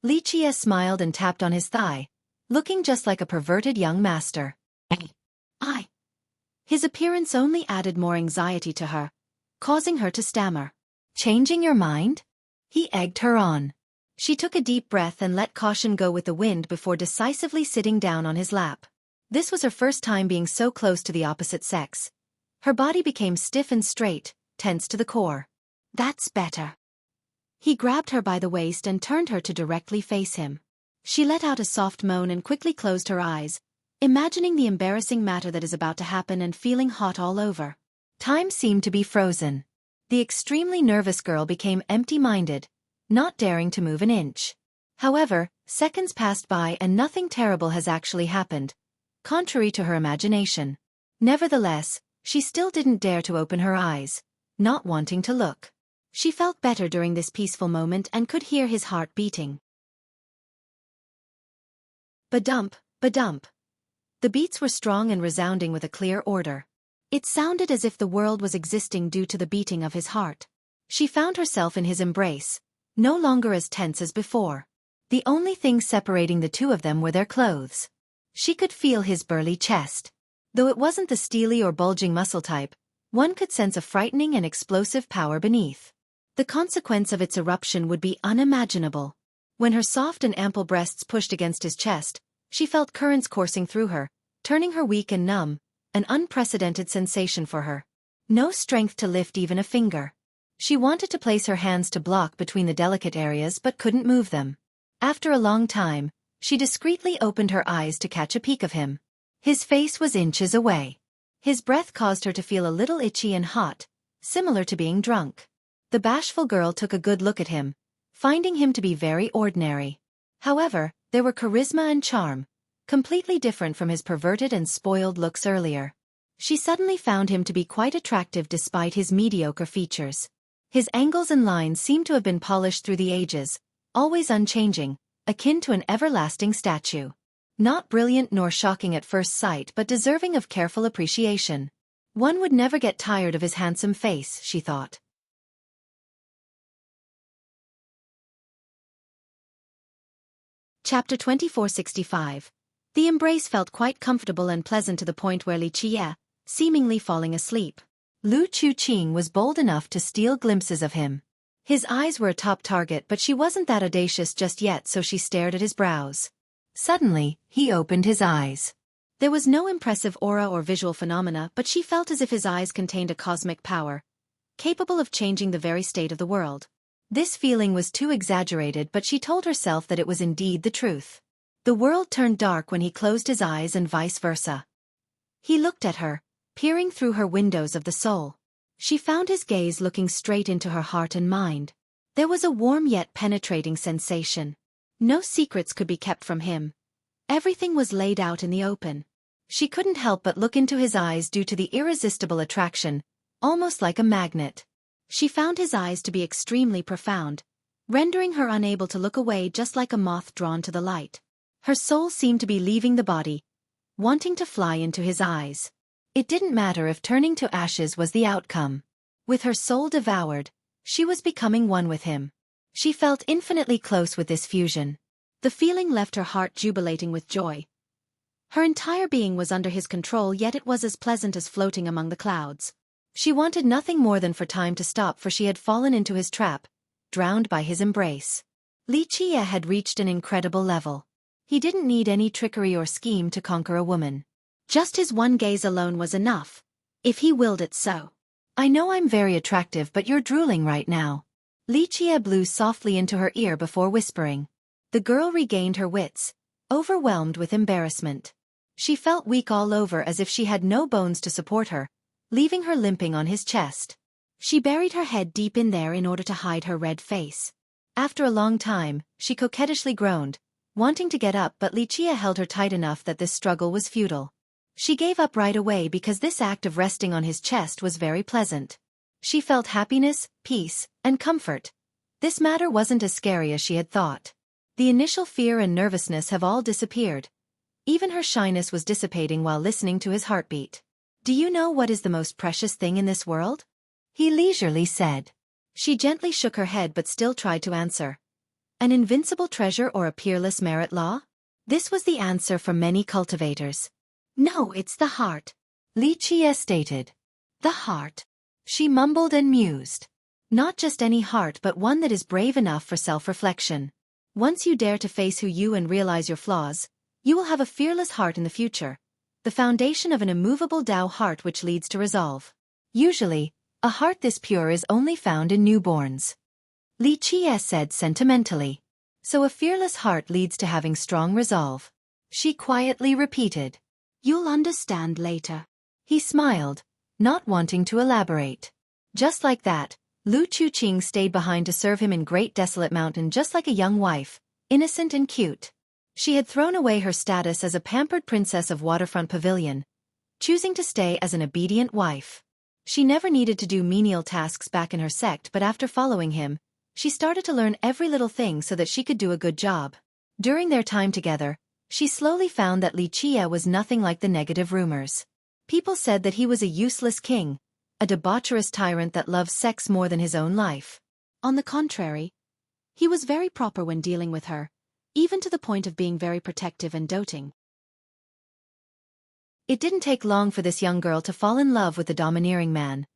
Xueqi smiled and tapped on his thigh, looking just like a perverted young master. His appearance only added more anxiety to her, causing her to stammer. Changing your mind? He egged her on. She took a deep breath and let caution go with the wind before decisively sitting down on his lap. This was her first time being so close to the opposite sex. Her body became stiff and straight, tense to the core. That's better. He grabbed her by the waist and turned her to directly face him. She let out a soft moan and quickly closed her eyes, imagining the embarrassing matter that is about to happen and feeling hot all over. Time seemed to be frozen. The extremely nervous girl became empty-minded, not daring to move an inch. However, seconds passed by and nothing terrible has actually happened, contrary to her imagination. Nevertheless, she still didn't dare to open her eyes, not wanting to look. She felt better during this peaceful moment and could hear his heart beating. Ba-dump, ba-dump. The beats were strong and resounding with a clear order. It sounded as if the world was existing due to the beating of his heart. She found herself in his embrace, no longer as tense as before. The only thing separating the two of them were their clothes. She could feel his burly chest. Though it wasn't the steely or bulging muscle type, one could sense a frightening and explosive power beneath. The consequence of its eruption would be unimaginable. When her soft and ample breasts pushed against his chest, she felt currents coursing through her, turning her weak and numb, an unprecedented sensation for her. No strength to lift even a finger. She wanted to place her hands to block between the delicate areas but couldn't move them. After a long time, she discreetly opened her eyes to catch a peek of him. His face was inches away. His breath caused her to feel a little itchy and hot, similar to being drunk. The bashful girl took a good look at him, finding him to be very ordinary. However, there were charisma and charm, completely different from his perverted and spoiled looks earlier. She suddenly found him to be quite attractive despite his mediocre features. His angles and lines seemed to have been polished through the ages, always unchanging, akin to an everlasting statue. Not brilliant nor shocking at first sight but deserving of careful appreciation. One would never get tired of his handsome face, she thought. Chapter 2465. The embrace felt quite comfortable and pleasant to the point where Li Qie, seemingly falling asleep. Lu Chuqing was bold enough to steal glimpses of him. His eyes were a top target but she wasn't that audacious just yet, so she stared at his brows. Suddenly, he opened his eyes. There was no impressive aura or visual phenomena, but she felt as if his eyes contained a cosmic power, capable of changing the very state of the world. This feeling was too exaggerated, but she told herself that it was indeed the truth. The world turned dark when he closed his eyes and vice versa. He looked at her, peering through her windows of the soul. She found his gaze looking straight into her heart and mind. There was a warm yet penetrating sensation. No secrets could be kept from him. Everything was laid out in the open. She couldn't help but look into his eyes due to the irresistible attraction, almost like a magnet. She found his eyes to be extremely profound, rendering her unable to look away, just like a moth drawn to the light. Her soul seemed to be leaving the body, wanting to fly into his eyes. It didn't matter if turning to ashes was the outcome. With her soul devoured, she was becoming one with him. She felt infinitely close with this fusion. The feeling left her heart jubilating with joy. Her entire being was under his control, yet it was as pleasant as floating among the clouds. She wanted nothing more than for time to stop, for she had fallen into his trap, drowned by his embrace. Li Qie had reached an incredible level. He didn't need any trickery or scheme to conquer a woman. Just his one gaze alone was enough, if he willed it so. I know I'm very attractive, but you're drooling right now. Li Qie blew softly into her ear before whispering. The girl regained her wits, overwhelmed with embarrassment. She felt weak all over, as if she had no bones to support her, leaving her limping on his chest. She buried her head deep in there in order to hide her red face. After a long time, she coquettishly groaned, wanting to get up, but Li Qie held her tight enough that this struggle was futile. She gave up right away because this act of resting on his chest was very pleasant. She felt happiness, peace, and comfort. This matter wasn't as scary as she had thought. The initial fear and nervousness have all disappeared. Even her shyness was dissipating while listening to his heartbeat. Do you know what is the most precious thing in this world? He leisurely said. She gently shook her head but still tried to answer. An invincible treasure or a peerless merit law? This was the answer for many cultivators. No, it's the heart, Li Qie stated. The heart. She mumbled and mused. Not just any heart, but one that is brave enough for self-reflection. Once you dare to face who you and realize your flaws, you will have a fearless heart in the future. The foundation of an immovable Tao heart which leads to resolve. Usually, a heart this pure is only found in newborns. Li Qie said sentimentally. So a fearless heart leads to having strong resolve. She quietly repeated. You'll understand later. He smiled, not wanting to elaborate. Just like that, Lu Chuqing stayed behind to serve him in Great Desolate Mountain just like a young wife, innocent and cute. She had thrown away her status as a pampered princess of Waterfront Pavilion, choosing to stay as an obedient wife. She never needed to do menial tasks back in her sect, but after following him, she started to learn every little thing so that she could do a good job. During their time together, she slowly found that Li Qie was nothing like the negative rumors. People said that he was a useless king, a debaucherous tyrant that loved sex more than his own life. On the contrary, he was very proper when dealing with her, even to the point of being very protective and doting. It didn't take long for this young girl to fall in love with the domineering man.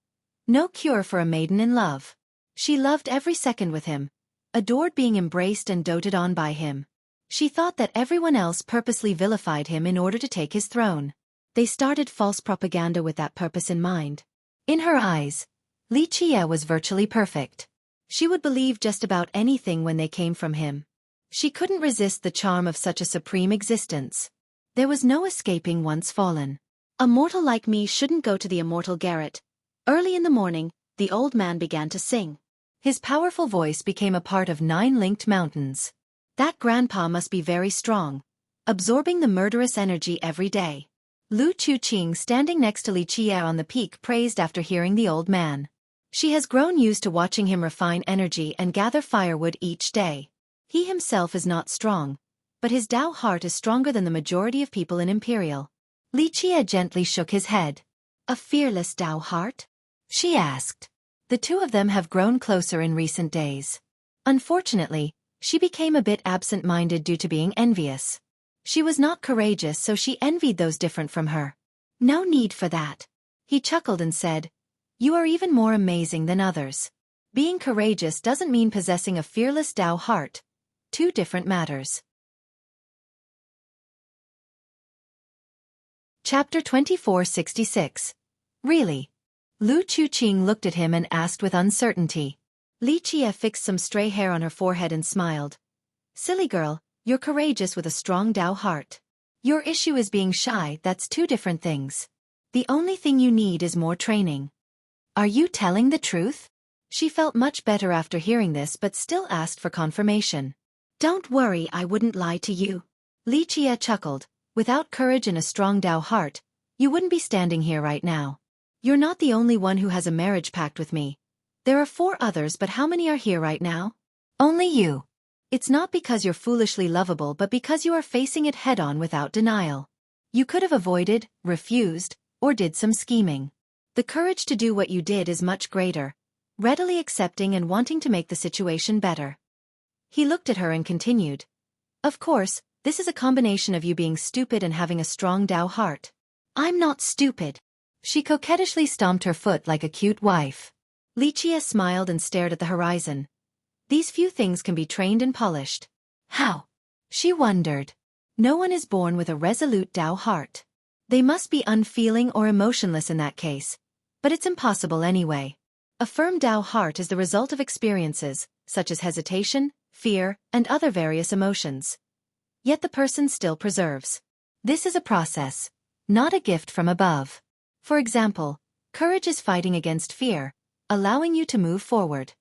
No cure for a maiden in love. She loved every second with him, adored being embraced and doted on by him. She thought that everyone else purposely vilified him in order to take his throne. They started false propaganda with that purpose in mind. In her eyes, Li Qie was virtually perfect. She would believe just about anything when they came from him. She couldn't resist the charm of such a supreme existence. There was no escaping once fallen. A mortal like me shouldn't go to the immortal garret. Early in the morning, the old man began to sing. His powerful voice became a part of 9 linked mountains. That grandpa must be very strong, absorbing the murderous energy every day. Lu Chuqing, standing next to Li Qie on the peak, praised after hearing the old man. She has grown used to watching him refine energy and gather firewood each day. He himself is not strong, but his Tao heart is stronger than the majority of people in Imperial. Li Qie gently shook his head. A fearless Tao heart? She asked. The two of them have grown closer in recent days. Unfortunately, she became a bit absent-minded due to being envious. She was not courageous, so she envied those different from her. No need for that. He chuckled and said, "You are even more amazing than others. Being courageous doesn't mean possessing a fearless Tao heart. Two different matters." Chapter 2466. Really? Lu Chuqing looked at him and asked with uncertainty. Li Qie fixed some stray hair on her forehead and smiled. "Silly girl, you're courageous with a strong Tao heart. Your issue is being shy. That's two different things. The only thing you need is more training." "Are you telling the truth?" She felt much better after hearing this, but still asked for confirmation. "Don't worry, I wouldn't lie to you." Li Qie chuckled. "Without courage and a strong Tao heart, you wouldn't be standing here right now. You're not the only one who has a marriage pact with me. There are 4 others, but how many are here right now? Only you. It's not because you're foolishly lovable, but because you are facing it head-on without denial. You could have avoided, refused, or did some scheming. The courage to do what you did is much greater, readily accepting and wanting to make the situation better." He looked at her and continued. "Of course, this is a combination of you being stupid and having a strong Tao heart." "I'm not stupid." She coquettishly stomped her foot like a cute wife. Li Qie smiled and stared at the horizon. These few things can be trained and polished. How? She wondered. No one is born with a resolute Tao heart. They must be unfeeling or emotionless in that case, but it's impossible anyway. A firm Tao heart is the result of experiences, such as hesitation, fear, and other various emotions. Yet the person still preserves. This is a process, not a gift from above. For example, courage is fighting against fear, allowing you to move forward.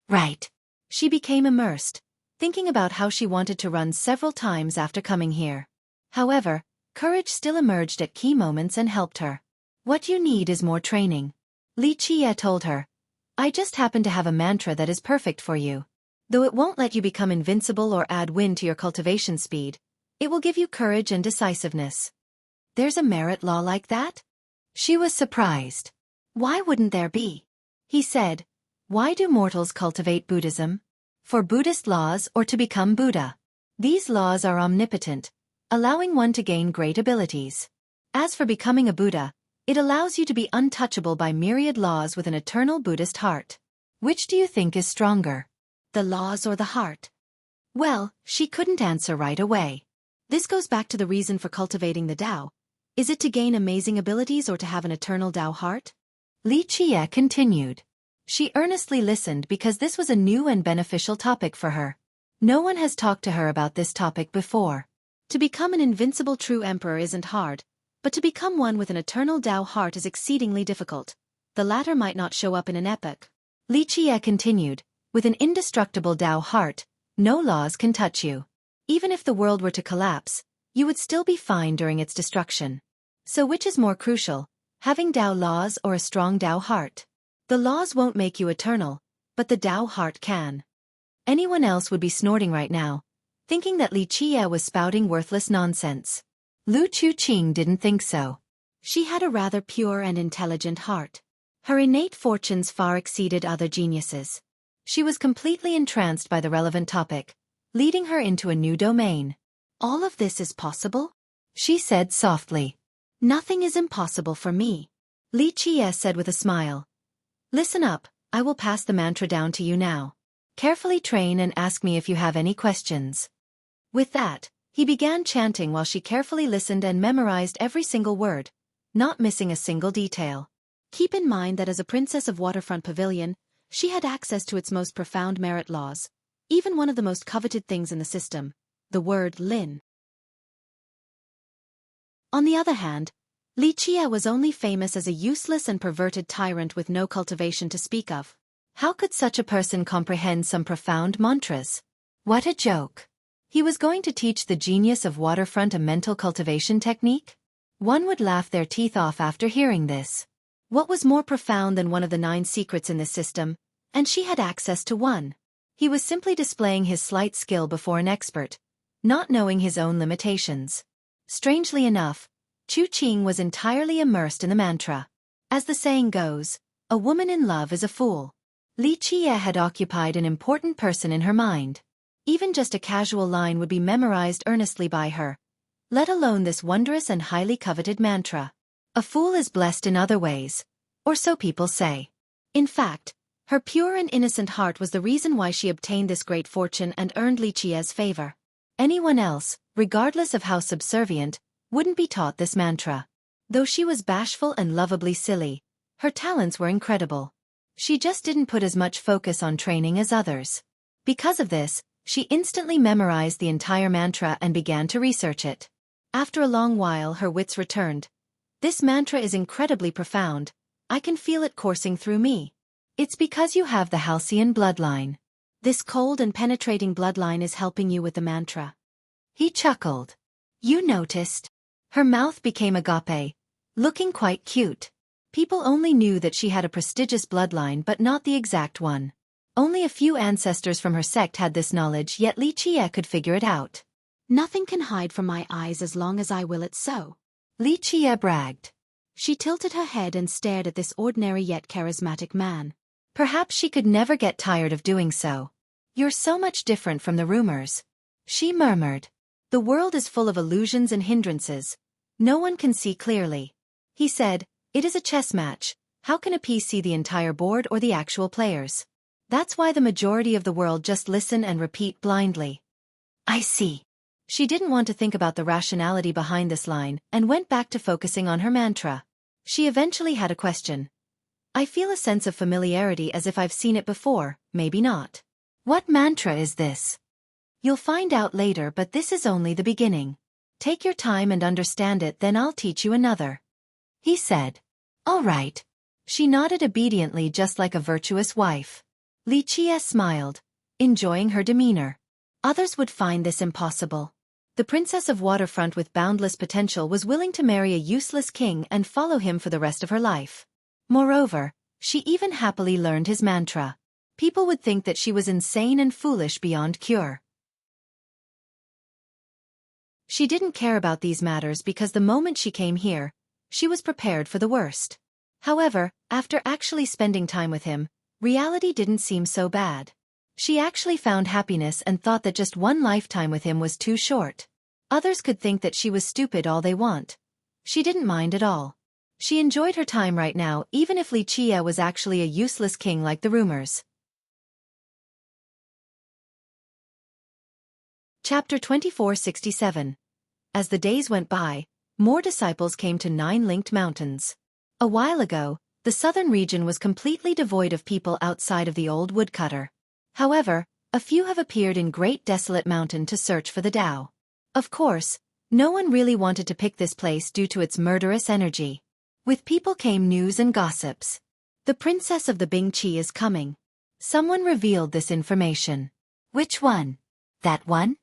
Right. She became immersed, thinking about how she wanted to run several times after coming here. However, courage still emerged at key moments and helped her. "What you need is more training," Li Qie told her. "I just happen to have a mantra that is perfect for you. Though it won't let you become invincible or add wind to your cultivation speed, it will give you courage and decisiveness." "There's a merit law like that?" She was surprised. "Why wouldn't there be?" He said, "Why do mortals cultivate Buddhism? For Buddhist laws or to become Buddha? These laws are omnipotent, allowing one to gain great abilities. As for becoming a Buddha, it allows you to be untouchable by myriad laws with an eternal Buddhist heart. Which do you think is stronger? The laws or the heart?" Well, she couldn't answer right away. This goes back to the reason for cultivating the Tao. Is it to gain amazing abilities or to have an eternal Tao heart? Li Qie continued. She earnestly listened because this was a new and beneficial topic for her. No one has talked to her about this topic before. To become an invincible true emperor isn't hard, But to become one with an eternal Tao heart is exceedingly difficult. The latter might not show up in an epoch. Li Qie continued, with an indestructible Tao heart, no laws can touch you. Even if the world were to collapse, you would still be fine during its destruction. So which is more crucial, having Tao laws or a strong Tao heart? The laws won't make you eternal, but the Tao heart can. Anyone else would be snorting right now, thinking that Li Qie was spouting worthless nonsense. Lu Chuqing didn't think so. She had a rather pure and intelligent heart. Her innate fortunes far exceeded other geniuses. She was completely entranced by the relevant topic, leading her into a new domain. All of this is possible? She said softly. Nothing is impossible for me. Li Qie said with a smile. Listen up, I will pass the mantra down to you now. Carefully train and ask me if you have any questions. With that, he began chanting while she carefully listened and memorized every single word, not missing a single detail. Keep in mind that as a princess of Waterfront Pavilion, she had access to its most profound merit laws, even one of the most coveted things in the system, the word Lin. On the other hand, Li Qie was only famous as a useless and perverted tyrant with no cultivation to speak of. How could such a person comprehend some profound mantras? What a joke! He was going to teach the genius of Waterfront a mental cultivation technique? One would laugh their teeth off after hearing this. What was more profound than one of the 9 secrets in this system, and she had access to one? He was simply displaying his slight skill before an expert, not knowing his own limitations. Strangely enough, Chuqing was entirely immersed in the mantra. As the saying goes, a woman in love is a fool. Li Qie had occupied an important person in her mind. Even just a casual line would be memorized earnestly by her, let alone this wondrous and highly coveted mantra. A fool is blessed in other ways, or so people say. In fact, her pure and innocent heart was the reason why she obtained this great fortune and earned Li Qie's favor. Anyone else, regardless of how subservient, wouldn't be taught this mantra. Though she was bashful and lovably silly, her talents were incredible. She just didn't put as much focus on training as others. Because of this, she instantly memorized the entire mantra and began to research it. After a long while her wits returned. This mantra is incredibly profound. I can feel it coursing through me. It's because you have the Halcyon bloodline. This cold and penetrating bloodline is helping you with the mantra. He chuckled. You noticed? Her mouth became agape, looking quite cute. People only knew that she had a prestigious bloodline but not the exact one. Only a few ancestors from her sect had this knowledge, yet Li Qie could figure it out. Nothing can hide from my eyes as long as I will it so. Li Qie bragged. She tilted her head and stared at this ordinary yet charismatic man. Perhaps she could never get tired of doing so. You're so much different from the rumors. She murmured. The world is full of illusions and hindrances. No one can see clearly. He said, it is a chess match. How can a piece see the entire board or the actual players? That's why the majority of the world just listen and repeat blindly. I see. She didn't want to think about the rationality behind this line and went back to focusing on her mantra. She eventually had a question. I feel a sense of familiarity as if I've seen it before, maybe not. What mantra is this? You'll find out later, but this is only the beginning. Take your time and understand it, then I'll teach you another. He said. All right. She nodded obediently, just like a virtuous wife. Li Qie smiled, enjoying her demeanor. Others would find this impossible. The princess of Waterfront with boundless potential was willing to marry a useless king and follow him for the rest of her life. Moreover, she even happily learned his mantra. People would think that she was insane and foolish beyond cure. She didn't care about these matters because the moment she came here, she was prepared for the worst. However, after actually spending time with him, reality didn't seem so bad. She actually found happiness and thought that just one lifetime with him was too short. Others could think that she was stupid all they want. She didn't mind at all. She enjoyed her time right now, even if Li Qie was actually a useless king like the rumors. Chapter 2467. As the days went by, more disciples came to 9 linked mountains. A while ago, the southern region was completely devoid of people outside of the old woodcutter. However, a few have appeared in Great Desolate Mountain to search for the Tao. Of course, No one really wanted to pick this place due to its murderous energy. With people came news and gossips. The princess of the Bingqi is coming. Someone revealed this information. Which one? That one?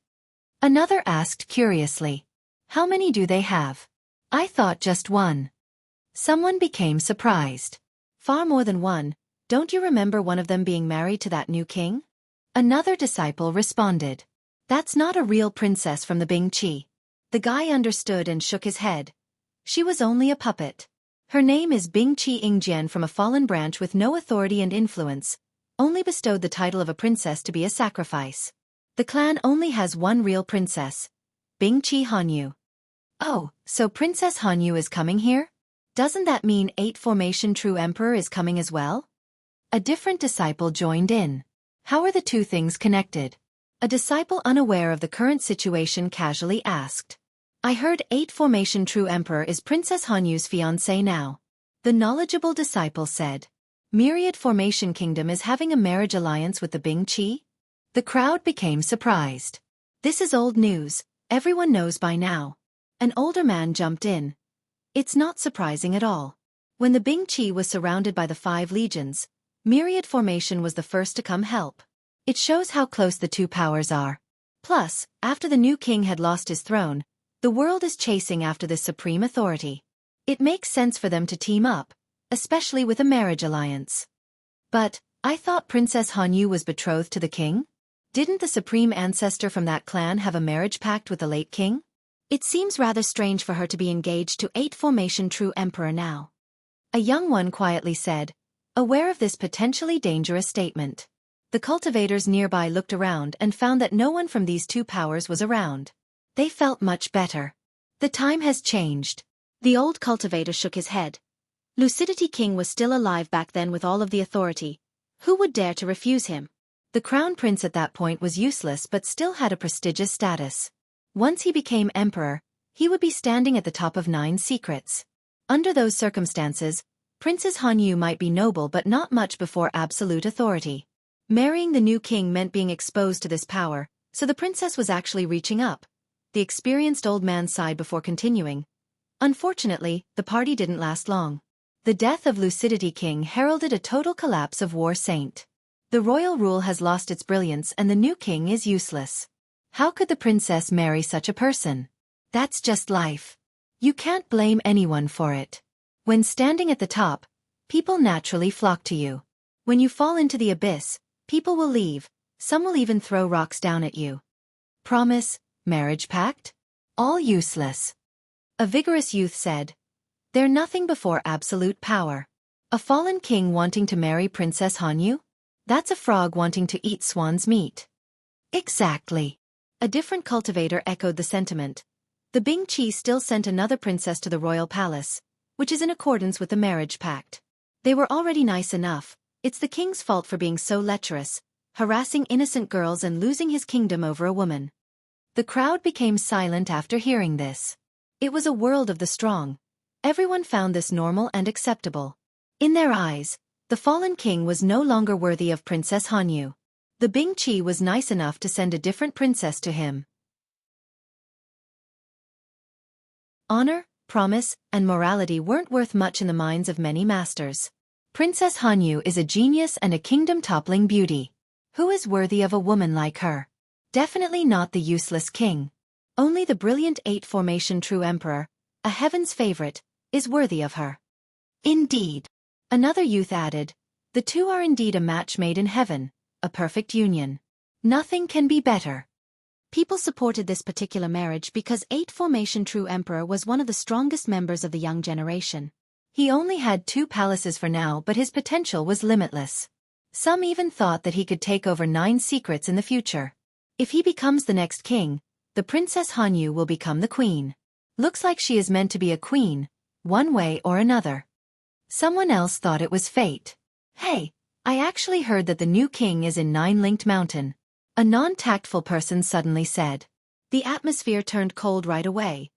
Another asked curiously. How many do they have? I thought just one. Someone became surprised. Far more than one. Don't you remember one of them being married to that new king? Another disciple responded. That's not a real princess from the Bingqi. The guy understood and shook his head. She was only a puppet. Her name is Bingqi Ingjian, from a fallen branch with no authority and influence, only bestowed the title of a princess to be a sacrifice. The clan only has one real princess, Bingqi Hanyu. Oh, so Princess Hanyu is coming here? Doesn't that mean 8 Formation True Emperor is coming as well? A different disciple joined in. How are the two things connected? A disciple unaware of the current situation casually asked. I heard 8 Formation True Emperor is Princess Hanyu's fiancé now. The knowledgeable disciple said. Myriad Formation Kingdom is having a marriage alliance with the Bingqi? The crowd became surprised. This is old news, everyone knows by now. An older man jumped in. It's not surprising at all. When the Bingqi was surrounded by the 5 legions, Myriad Formation was the first to come help. It shows how close the two powers are. Plus, after the new king had lost his throne, the world is chasing after this supreme authority. It makes sense for them to team up, especially with a marriage alliance. But, I thought Princess Hanyu was betrothed to the king? Didn't the supreme ancestor from that clan have a marriage pact with the late king? It seems rather strange for her to be engaged to 8 Formation True Emperor now. A young one quietly said, aware of this potentially dangerous statement. The cultivators nearby looked around and found that no one from these two powers was around. They felt much better. The time has changed. The old cultivator shook his head. Lucidity King was still alive back then with all of the authority. Who would dare to refuse him? The crown prince at that point was useless but still had a prestigious status. Once he became emperor, he would be standing at the top of 9 secrets. Under those circumstances, Princess Hanyu might be noble but not much before absolute authority. Marrying the new king meant being exposed to this power, so the princess was actually reaching up. The experienced old man sighed before continuing. Unfortunately, the party didn't last long. The death of Lucidity King heralded a total collapse of War Saint. The royal rule has lost its brilliance and the new king is useless. How could the princess marry such a person? That's just life. You can't blame anyone for it. When standing at the top, people naturally flock to you. When you fall into the abyss, people will leave, some will even throw rocks down at you. Promise, marriage pact? All useless. A vigorous youth said. They're nothing before absolute power. A fallen king wanting to marry Princess Hanyu? That's a frog wanting to eat swan's meat. Exactly. A different cultivator echoed the sentiment. The Bingqi still sent another princess to the royal palace, which is in accordance with the marriage pact. They were already nice enough. It's the king's fault for being so lecherous, harassing innocent girls and losing his kingdom over a woman. The crowd became silent after hearing this. It was a world of the strong. Everyone found this normal and acceptable. In their eyes, the fallen king was no longer worthy of Princess Hanyu. The Bingqi was nice enough to send a different princess to him. Honor, promise, and morality weren't worth much in the minds of many masters. Princess Hanyu is a genius and a kingdom-toppling beauty. Who is worthy of a woman like her? Definitely not the useless king. Only the brilliant 8 Formation True Emperor, a heaven's favorite, is worthy of her. Indeed. Another youth added, the two are indeed a match made in heaven, a perfect union. Nothing can be better. People supported this particular marriage because 8 Formation True Emperor was one of the strongest members of the young generation. He only had 2 palaces for now, but his potential was limitless. Some even thought that he could take over 9 secrets in the future. If he becomes the next king, the Princess Hanyu will become the queen. Looks like she is meant to be a queen, one way or another. Someone else thought it was fate. Hey, I actually heard that the new king is in 9-linked mountain. A non-tactful person suddenly said. The atmosphere turned cold right away.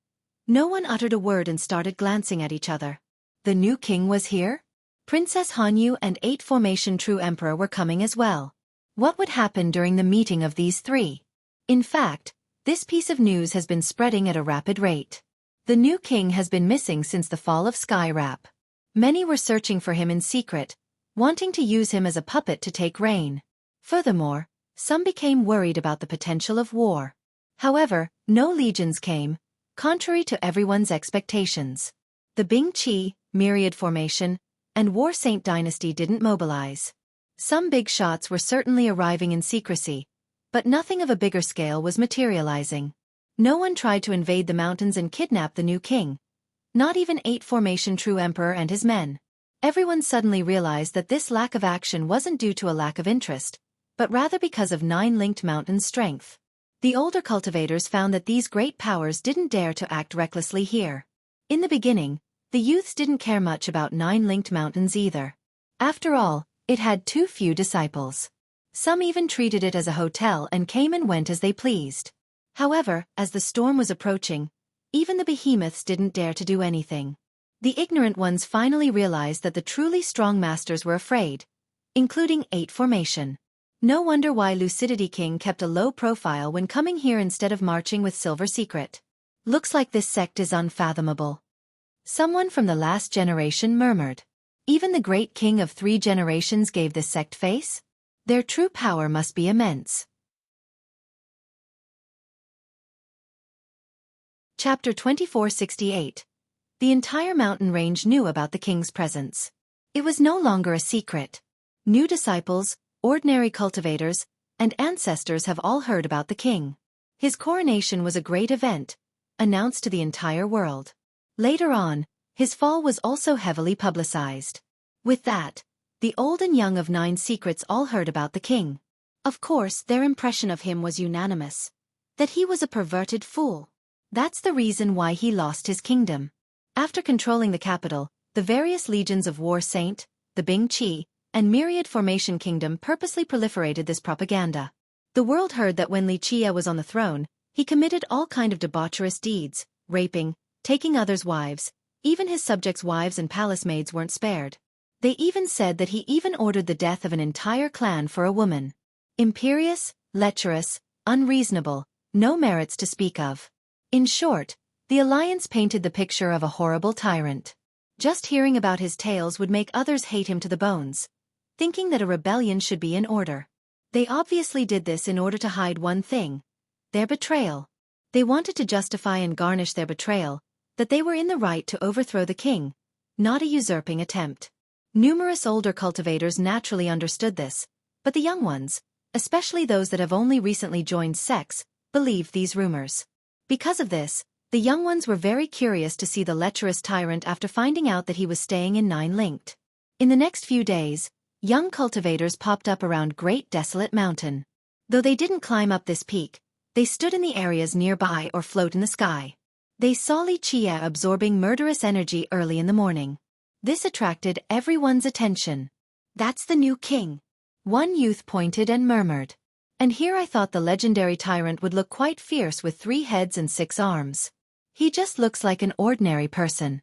No one uttered a word and started glancing at each other. The new king was here? Princess Hanyu and 8 Formation True Emperor were coming as well. What would happen during the meeting of these 3? In fact, This piece of news has been spreading at a rapid rate. The new king has been missing since the fall of Skyrap. Many were searching for him in secret, wanting to use him as a puppet to take reign. Furthermore, some became worried about the potential of war. However, no legions came, contrary to everyone's expectations. The Bing Qi, Myriad Formation, and War Saint Dynasty didn't mobilize. Some big shots were certainly arriving in secrecy, but nothing of a bigger scale was materializing. No one tried to invade the mountains and kidnap the new king. Not even 8 Formation True Emperor and his men. Everyone suddenly realized that this lack of action wasn't due to a lack of interest, but rather because of 9 linked mountains' strength. The older cultivators found that these great powers didn't dare to act recklessly here. In the beginning, the youths didn't care much about 9 linked mountains either. After all, it had too few disciples. Some even treated it as a hotel and came and went as they pleased. However, as the storm was approaching, even the behemoths didn't dare to do anything. The ignorant ones finally realized that the truly strong masters were afraid, including 8 Formation. No wonder why Lucidity King kept a low profile when coming here instead of marching with Silver Secret. Looks like this sect is unfathomable. Someone from the last generation murmured. Even the great king of 3 generations gave this sect face? Their true power must be immense. Chapter 2468. The entire mountain range knew about the king's presence. It was no longer a secret. New disciples, ordinary cultivators, and ancestors have all heard about the king. His coronation was a great event, announced to the entire world. Later on, his fall was also heavily publicized. With that, the old and young of 9 secrets all heard about the king. Of course, their impression of him was unanimous. That he was a perverted fool. That's the reason why he lost his kingdom. After controlling the capital, the various legions of War Saint, the Bing Qi, and Myriad Formation Kingdom purposely proliferated this propaganda. The world heard that when Li Qie was on the throne, he committed all kind of debaucherous deeds, raping, taking others' wives, even his subjects' wives and palace maids weren't spared. They even said that he even ordered the death of an entire clan for a woman. Imperious, lecherous, unreasonable, no merits to speak of. In short, the Alliance painted the picture of a horrible tyrant. Just hearing about his tales would make others hate him to the bones, thinking that a rebellion should be in order. They obviously did this in order to hide one thing: their betrayal. They wanted to justify and garnish their betrayal, that they were in the right to overthrow the king, not a usurping attempt. Numerous older cultivators naturally understood this, but the young ones, especially those that have only recently joined sects, believed these rumors. Because of this, the young ones were very curious to see the lecherous tyrant after finding out that he was staying in 9 linked. In the next few days, young cultivators popped up around Great Desolate Mountain. Though they didn't climb up this peak, they stood in the areas nearby or float in the sky. They saw Li Qie absorbing murderous energy early in the morning. This attracted everyone's attention. "That's the new king," one youth pointed and murmured. "And here I thought the legendary tyrant would look quite fierce with 3 heads and 6 arms. He just looks like an ordinary person."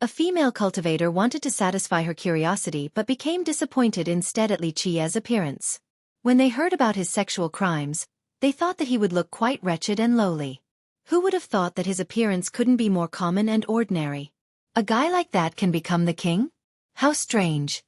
A female cultivator wanted to satisfy her curiosity but became disappointed instead at Li Qie's appearance. When they heard about his sexual crimes, they thought that he would look quite wretched and lowly. Who would have thought that his appearance couldn't be more common and ordinary? A guy like that can become the king? How strange.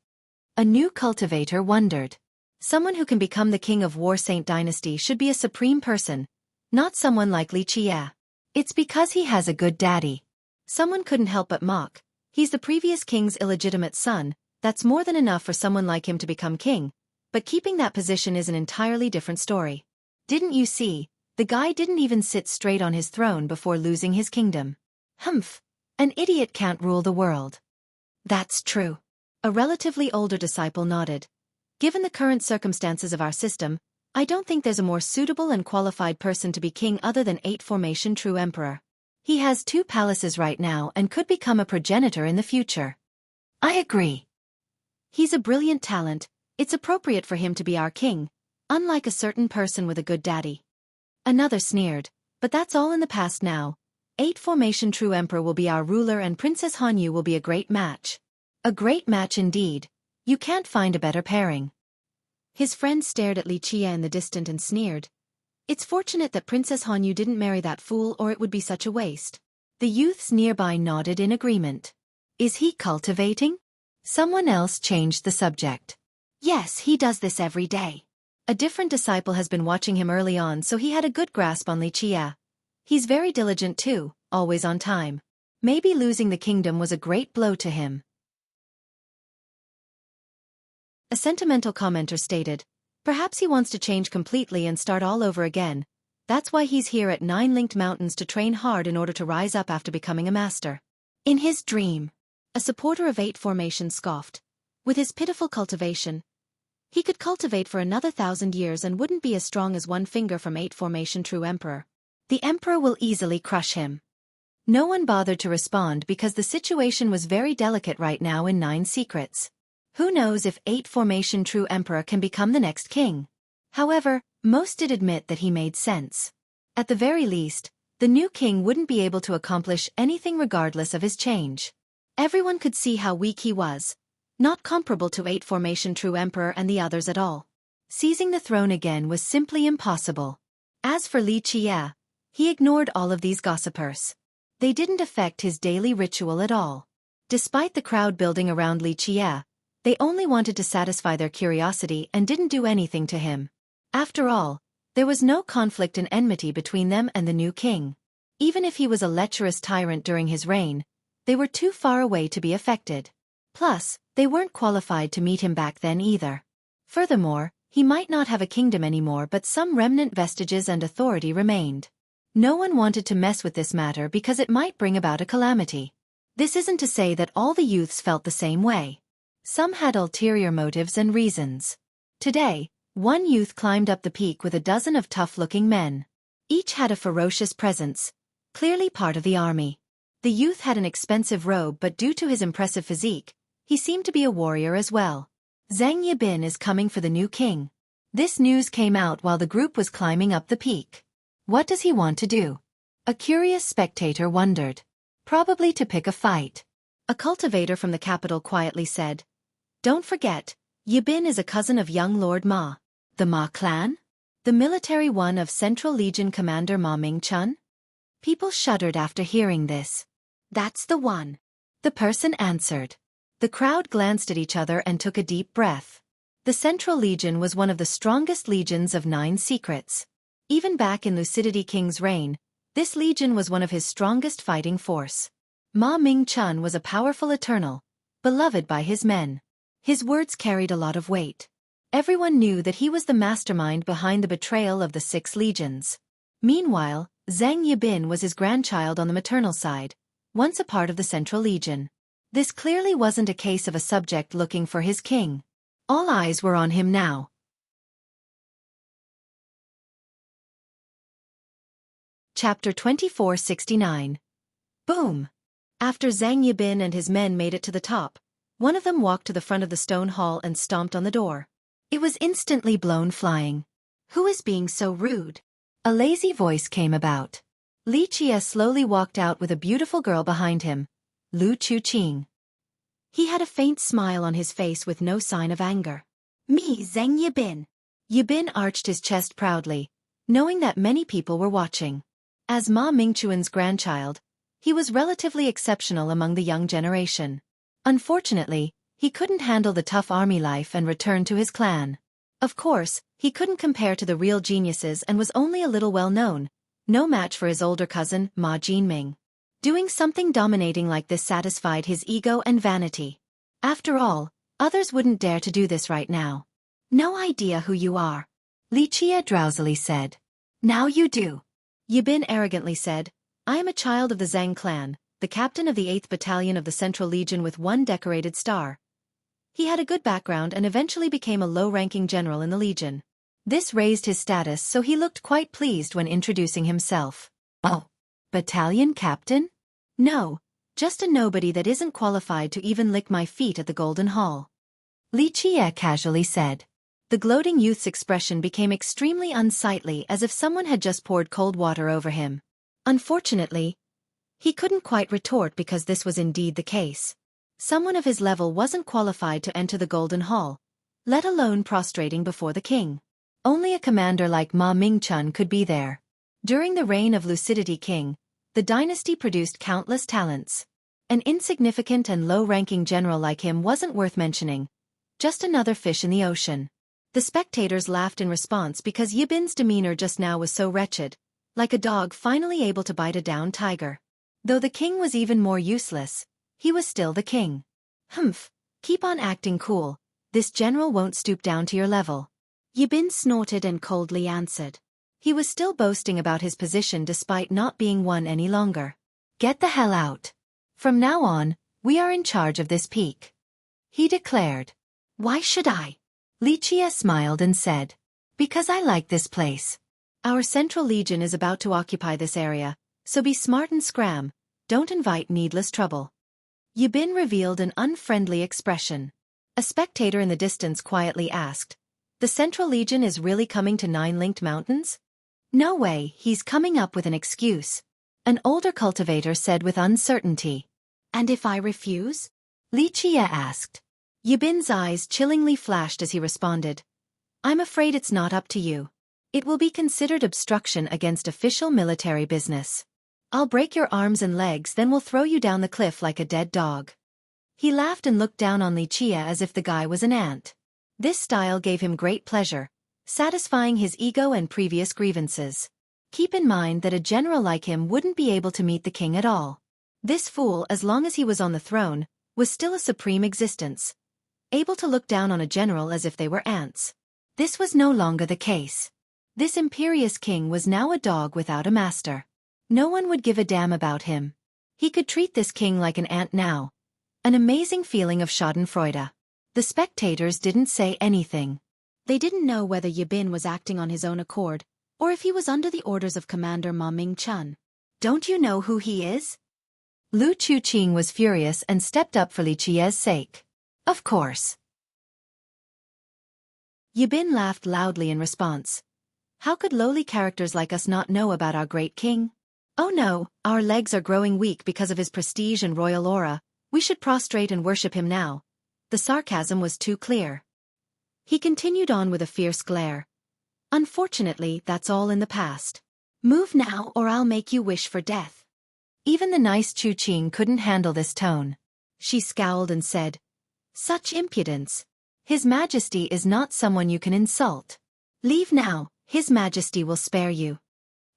A new cultivator wondered. Someone who can become the king of War Saint Dynasty should be a supreme person, not someone like Li Qie. It's because he has a good daddy. Someone couldn't help but mock. He's the previous king's illegitimate son. That's more than enough for someone like him to become king, but keeping that position is an entirely different story. Didn't you see? The guy didn't even sit straight on his throne before losing his kingdom. Humph. An idiot can't rule the world. That's true. A relatively older disciple nodded. Given the current circumstances of our system, I don't think there's a more suitable and qualified person to be king other than 8 Formation True Emperor. He has 2 palaces right now and could become a progenitor in the future. I agree. He's a brilliant talent. It's appropriate for him to be our king, unlike a certain person with a good daddy. Another sneered, but that's all in the past now. 8 Formation True Emperor will be our ruler and Princess Hanyu will be a great match. A great match indeed. You can't find a better pairing. His friend stared at Li Qie in the distant and sneered. It's fortunate that Princess Hanyu didn't marry that fool, or it would be such a waste. The youths nearby nodded in agreement. Is he cultivating? Someone else changed the subject. Yes, he does this every day. A different disciple has been watching him early on, so he had a good grasp on Lichia. He's very diligent too, always on time. Maybe losing the kingdom was a great blow to him. A sentimental commenter stated, perhaps he wants to change completely and start all over again. That's why he's here at 9 Linked Mountains to train hard in order to rise up after becoming a master. In his dream, a supporter of 8 formation scoffed. With his pitiful cultivation, he could cultivate for another 1,000 years and wouldn't be as strong as 1 finger from 8 formation true emperor. The emperor will easily crush him. No one bothered to respond because the situation was very delicate right now in 9 Secrets. Who knows if 8 formation true emperor can become the next king? However, most did admit that he made sense. At the very least, the new king wouldn't be able to accomplish anything regardless of his change. Everyone could see how weak he was, not comparable to 8 formation true emperor and the others at all. Seizing the throne again was simply impossible. As for Lichia, he ignored all of these gossipers. They didn't affect his daily ritual at all. Despite the crowd building around Lichia, they only wanted to satisfy their curiosity and didn't do anything to him. After all, there was no conflict and enmity between them and the new king. Even if he was a lecherous tyrant during his reign, they were too far away to be affected. Plus, they weren't qualified to meet him back then either. Furthermore, he might not have a kingdom anymore, but some remnant vestiges and authority remained. No one wanted to mess with this matter because it might bring about a calamity. This isn't to say that all the youths felt the same way. Some had ulterior motives and reasons. Today, one youth climbed up the peak with a dozen of tough-looking men. Each had a ferocious presence, clearly part of the army. The youth had an expensive robe, but due to his impressive physique, he seemed to be a warrior as well. Zhang Yibin is coming for the new king. This news came out while the group was climbing up the peak. What does he want to do? A curious spectator wondered. Probably to pick a fight. A cultivator from the capital quietly said, "Don't forget, Yibin is a cousin of young Lord Ma." The Ma clan? The military one of Central Legion Commander Ma Mingchun? People shuddered after hearing this. That's the one. The person answered. The crowd glanced at each other and took a deep breath. The Central Legion was one of the strongest legions of 9 Secrets. Even back in Lucidity King's reign, this legion was one of his strongest fighting force. Ma Mingchun was a powerful eternal, beloved by his men. His words carried a lot of weight. Everyone knew that he was the mastermind behind the betrayal of the 6 legions. Meanwhile, Zhang Yibin was his grandchild on the maternal side, once a part of the Central Legion. This clearly wasn't a case of a subject looking for his king. All eyes were on him now. Chapter 2469. Boom! After Zhang Yibin and his men made it to the top, one of them walked to the front of the stone hall and stomped on the door. It was instantly blown flying. Who is being so rude? A lazy voice came about. Li Chia slowly walked out with a beautiful girl behind him, Lu Chuqing. He had a faint smile on his face with no sign of anger. Me, Zhang Yibin. Yibin arched his chest proudly, knowing that many people were watching. As Ma Mingchuan's grandchild, he was relatively exceptional among the young generation. Unfortunately, he couldn't handle the tough army life and returned to his clan. Of course, he couldn't compare to the real geniuses and was only a little well-known, no match for his older cousin, Ma Jinming. Doing something dominating like this satisfied his ego and vanity. After all, others wouldn't dare to do this right now. No idea who you are, Li Chia drowsily said. Now you do. Yibin arrogantly said, I am a child of the Zhang clan, the captain of the 8th Battalion of the Central Legion with 1 decorated star. He had a good background and eventually became a low-ranking general in the Legion. This raised his status, so he looked quite pleased when introducing himself. Oh, battalion captain? No, just a nobody that isn't qualified to even lick my feet at the Golden Hall. Li Chia casually said. The gloating youth's expression became extremely unsightly, as if someone had just poured cold water over him. Unfortunately, he couldn't quite retort because this was indeed the case. Someone of his level wasn't qualified to enter the Golden Hall, let alone prostrating before the king. Only a commander like Ma Mingchun could be there. During the reign of Lucidity King, the dynasty produced countless talents. An insignificant and low-ranking general like him wasn't worth mentioning. Just another fish in the ocean. The spectators laughed in response because Yibin's demeanor just now was so wretched, like a dog finally able to bite a downed tiger. Though the king was even more useless, he was still the king. Humph, keep on acting cool, this general won't stoop down to your level. Yibin snorted and coldly answered. He was still boasting about his position despite not being one any longer. Get the hell out. From now on, we are in charge of this peak. He declared. Why should I? Lichia smiled and said. Because I like this place. Our Central Legion is about to occupy this area, so be smart and scram, don't invite needless trouble. Yibin revealed an unfriendly expression. A spectator in the distance quietly asked, the Central Legion is really coming to Nine-Linked Mountains? No way, he's coming up with an excuse. An older cultivator said with uncertainty. And if I refuse? Lichia asked. Yibin's eyes chillingly flashed as he responded. I'm afraid it's not up to you. It will be considered obstruction against official military business. I'll break your arms and legs, then we'll throw you down the cliff like a dead dog. He laughed and looked down on Lichia as if the guy was an ant. This style gave him great pleasure, satisfying his ego and previous grievances. Keep in mind that a general like him wouldn't be able to meet the king at all. This fool, as long as he was on the throne, was still a supreme existence, able to look down on a general as if they were ants. This was no longer the case. This imperious king was now a dog without a master. No one would give a damn about him. He could treat this king like an ant now. An amazing feeling of schadenfreude. The spectators didn't say anything. They didn't know whether Yibin was acting on his own accord, or if he was under the orders of Commander Ma Mingchun. Don't you know who he is? Lu Chuqing was furious and stepped up for Li Chia's sake. Of course. Yibin laughed loudly in response. How could lowly characters like us not know about our great king? Oh no, our legs are growing weak because of his prestige and royal aura. We should prostrate and worship him now. The sarcasm was too clear. He continued on with a fierce glare. Unfortunately, that's all in the past. Move now or I'll make you wish for death. Even the nice Chuqing couldn't handle this tone. She scowled and said, such impudence. His Majesty is not someone you can insult. Leave now, His Majesty will spare you.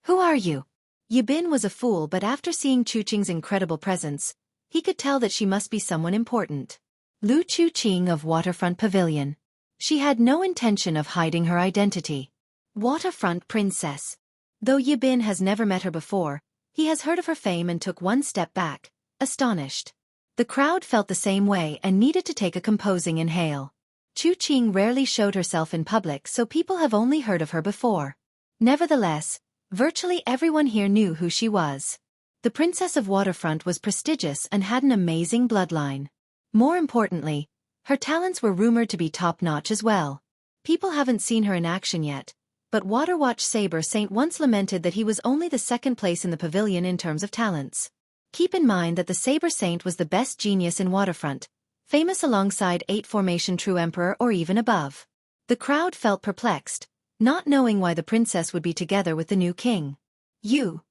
Who are you? Yibin was a fool, but after seeing Chuqing's incredible presence, he could tell that she must be someone important. Lu Chuqing of Waterfront Pavilion. She had no intention of hiding her identity. Waterfront Princess. Though Yibin has never met her before, he has heard of her fame and took one step back, astonished. The crowd felt the same way and needed to take a composing inhale. Chuqing rarely showed herself in public, so people have only heard of her before. Nevertheless, virtually everyone here knew who she was. The Princess of Waterfront was prestigious and had an amazing bloodline. More importantly, her talents were rumored to be top-notch as well. People haven't seen her in action yet, but Waterwatch Saber Saint once lamented that he was only the second place in the pavilion in terms of talents. Keep in mind that the Saber Saint was the best genius in Waterfront, famous alongside 8 Formation True Emperor or even above. The crowd felt perplexed, not knowing why the princess would be together with the new king. You're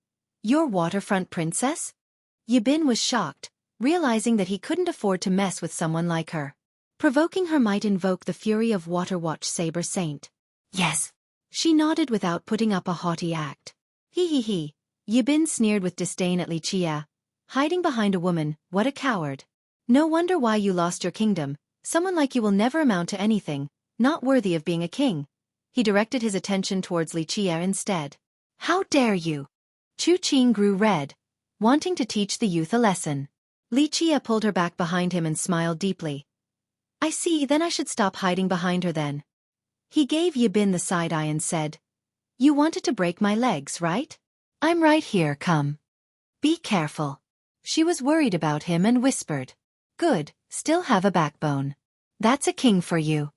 Waterfront Princess? Yibin was shocked, realizing that he couldn't afford to mess with someone like her. Provoking her might invoke the fury of Waterwatch Saber Saint. Yes. She nodded without putting up a haughty act. He. Yibin sneered with disdain at Lichia. Hiding behind a woman, what a coward. No wonder why you lost your kingdom. Someone like you will never amount to anything, not worthy of being a king. He directed his attention towards Lichia instead. How dare you? Chuqing grew red, wanting to teach the youth a lesson. Lichia pulled her back behind him and smiled deeply. I see, then I should stop hiding behind her then. He gave Yibin the side eye and said, you wanted to break my legs, right? I'm right here, come. Be careful. She was worried about him and whispered. Good, still have a backbone. That's a king for you.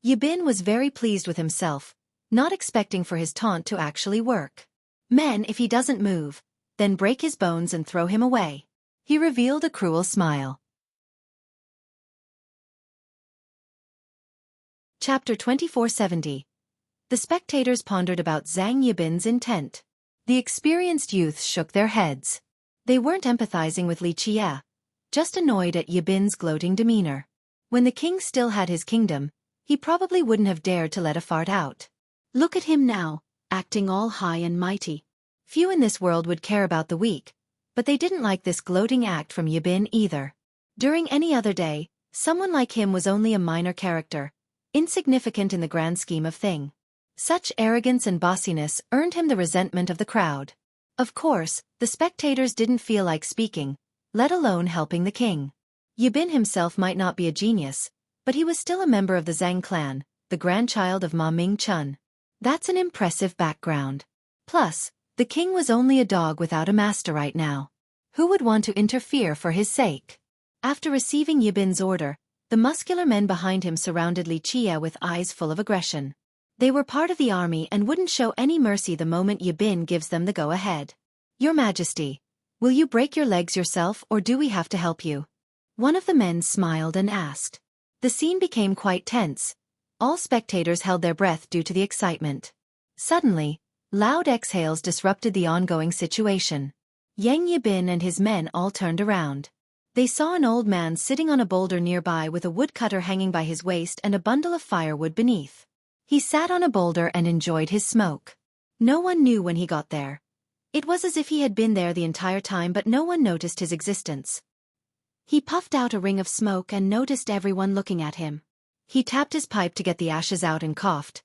Yibin was very pleased with himself, not expecting for his taunt to actually work. Men, if he doesn't move, then break his bones and throw him away. He revealed a cruel smile. Chapter 2470. The spectators pondered about Zhang Yibin's intent. The experienced youths shook their heads. They weren't empathizing with Li Qie, just annoyed at Yibin's gloating demeanor. When the king still had his kingdom, he probably wouldn't have dared to let a fart out. Look at him now, acting all high and mighty. Few in this world would care about the weak, but they didn't like this gloating act from Yibin either. During any other day, someone like him was only a minor character, insignificant in the grand scheme of things. Such arrogance and bossiness earned him the resentment of the crowd. Of course, the spectators didn't feel like speaking, let alone helping the king. Yibin himself might not be a genius, but he was still a member of the Zhang clan, the grandchild of Ma Ming-chun. That's an impressive background. Plus, the king was only a dog without a master right now. Who would want to interfere for his sake? After receiving Yibin's order, the muscular men behind him surrounded Li Qie with eyes full of aggression. They were part of the army and wouldn't show any mercy the moment Yibin gives them the go-ahead. Your Majesty, will you break your legs yourself or do we have to help you? One of the men smiled and asked. The scene became quite tense. All spectators held their breath due to the excitement. Suddenly, loud exhales disrupted the ongoing situation. Yang Yibin and his men all turned around. They saw an old man sitting on a boulder nearby with a woodcutter hanging by his waist and a bundle of firewood beneath. He sat on a boulder and enjoyed his smoke. No one knew when he got there. It was as if he had been there the entire time but no one noticed his existence. He puffed out a ring of smoke and noticed everyone looking at him. He tapped his pipe to get the ashes out and coughed.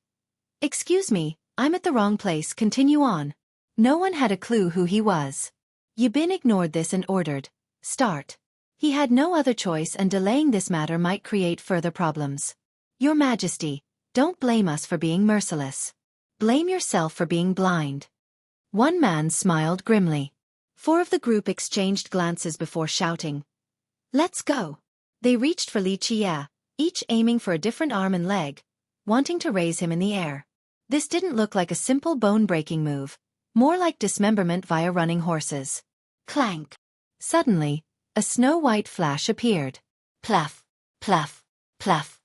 Excuse me, I'm at the wrong place, continue on. No one had a clue who he was. Yibin ignored this and ordered, start. He had no other choice and delaying this matter might create further problems. Your Majesty, don't blame us for being merciless. Blame yourself for being blind. One man smiled grimly. Four of the group exchanged glances before shouting. Let's go. They reached for Li Qie, each aiming for a different arm and leg, wanting to raise him in the air. This didn't look like a simple bone-breaking move, more like dismemberment via running horses. Clank. Suddenly, a snow-white flash appeared. Pluff, pluff, pluff.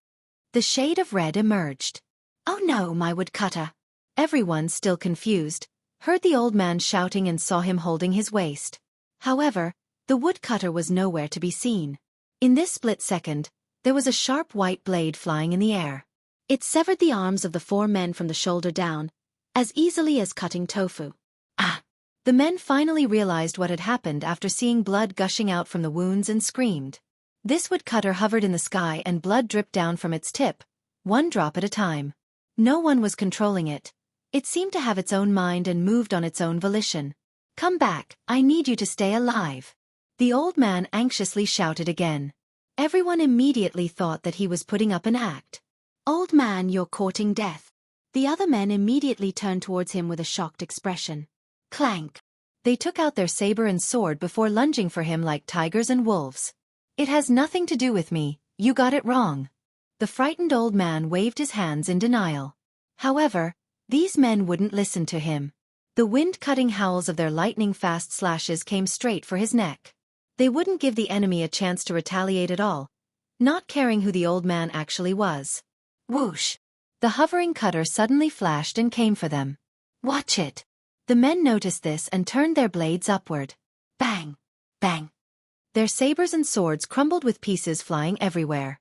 The shade of red emerged. Oh no, my woodcutter. Everyone, still confused, heard the old man shouting and saw him holding his waist. However, the woodcutter was nowhere to be seen. In this split second, there was a sharp white blade flying in the air. It severed the arms of the four men from the shoulder down, as easily as cutting tofu. Ah! The men finally realized what had happened after seeing blood gushing out from the wounds and screamed. This woodcutter hovered in the sky and blood dripped down from its tip, one drop at a time. No one was controlling it. It seemed to have its own mind and moved on its own volition. Come back, I need you to stay alive. The old man anxiously shouted again. Everyone immediately thought that he was putting up an act. Old man, you're courting death. The other men immediately turned towards him with a shocked expression. Clank. They took out their saber and sword before lunging for him like tigers and wolves. It has nothing to do with me, you got it wrong. The frightened old man waved his hands in denial. However, these men wouldn't listen to him. The wind-cutting howls of their lightning-fast slashes came straight for his neck. They wouldn't give the enemy a chance to retaliate at all, not caring who the old man actually was. Whoosh! The hovering cutter suddenly flashed and came for them. Watch it! The men noticed this and turned their blades upward. Bang! Bang! Their sabers and swords crumbled with pieces flying everywhere.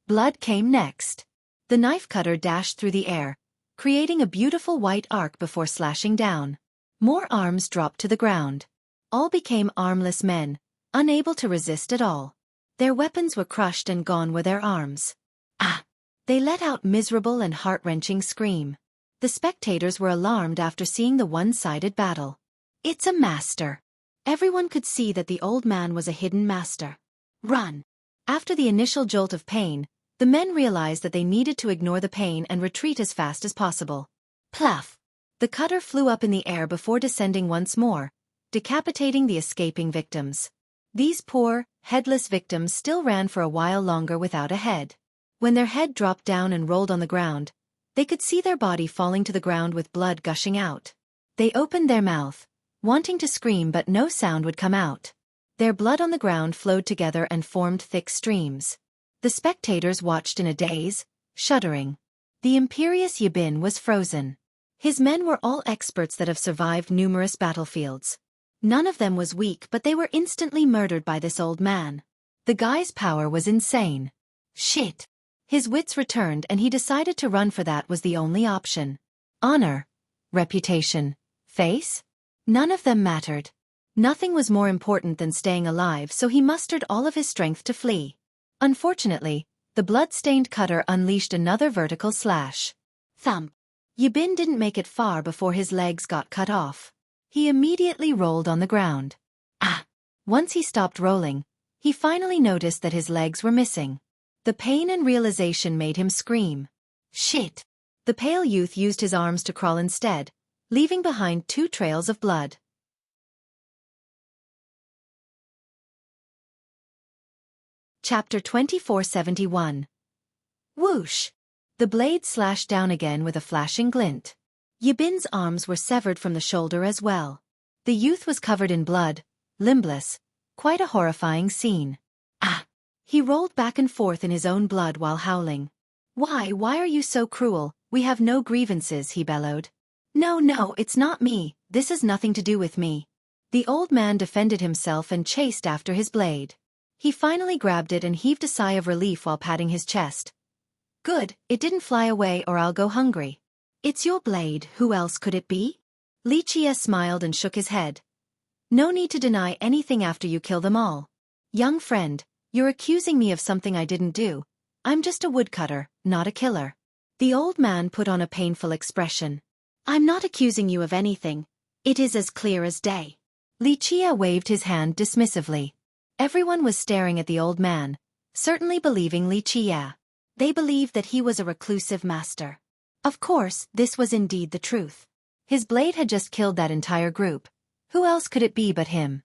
Blood came next. The knife cutter dashed through the air, creating a beautiful white arc before slashing down. More arms dropped to the ground. All became armless men, unable to resist at all. Their weapons were crushed and gone were their arms. Ah! They let out miserable and heart-wrenching scream. The spectators were alarmed after seeing the one-sided battle. It's a master. Everyone could see that the old man was a hidden master. Run! After the initial jolt of pain, the men realized that they needed to ignore the pain and retreat as fast as possible. Pluff! The cutter flew up in the air before descending once more, decapitating the escaping victims. These poor, headless victims still ran for a while longer without a head. When their head dropped down and rolled on the ground, they could see their body falling to the ground with blood gushing out. They opened their mouth, wanting to scream but no sound would come out. Their blood on the ground flowed together and formed thick streams. The spectators watched in a daze, shuddering. The imperious Yibin was frozen. His men were all experts that have survived numerous battlefields. None of them was weak, but they were instantly murdered by this old man. The guy's power was insane. Shit. His wits returned and he decided to run, for that was the only option. Honor, reputation, face? None of them mattered. Nothing was more important than staying alive, so he mustered all of his strength to flee. Unfortunately, the blood-stained cutter unleashed another vertical slash. Thump. Yibin didn't make it far before his legs got cut off. He immediately rolled on the ground. Ah! Once he stopped rolling, he finally noticed that his legs were missing. The pain and realization made him scream. Shit! The pale youth used his arms to crawl instead, leaving behind 2 trails of blood. Chapter 2471. Whoosh! The blade slashed down again with a flashing glint. Yibin's arms were severed from the shoulder as well. The youth was covered in blood, limbless, quite a horrifying scene. Ah! He rolled back and forth in his own blood while howling. Why are you so cruel? We have no grievances, he bellowed. No, it's not me, this has nothing to do with me. The old man defended himself and chased after his blade. He finally grabbed it and heaved a sigh of relief while patting his chest. Good, it didn't fly away or I'll go hungry. It's your blade, who else could it be? Lichia smiled and shook his head. No need to deny anything after you kill them all. Young friend, you're accusing me of something I didn't do. I'm just a woodcutter, not a killer. The old man put on a painful expression. I'm not accusing you of anything. It is as clear as day. Lichia waved his hand dismissively. Everyone was staring at the old man, certainly believing Lichia. They believed that he was a reclusive master. Of course, this was indeed the truth. His blade had just killed that entire group. Who else could it be but him?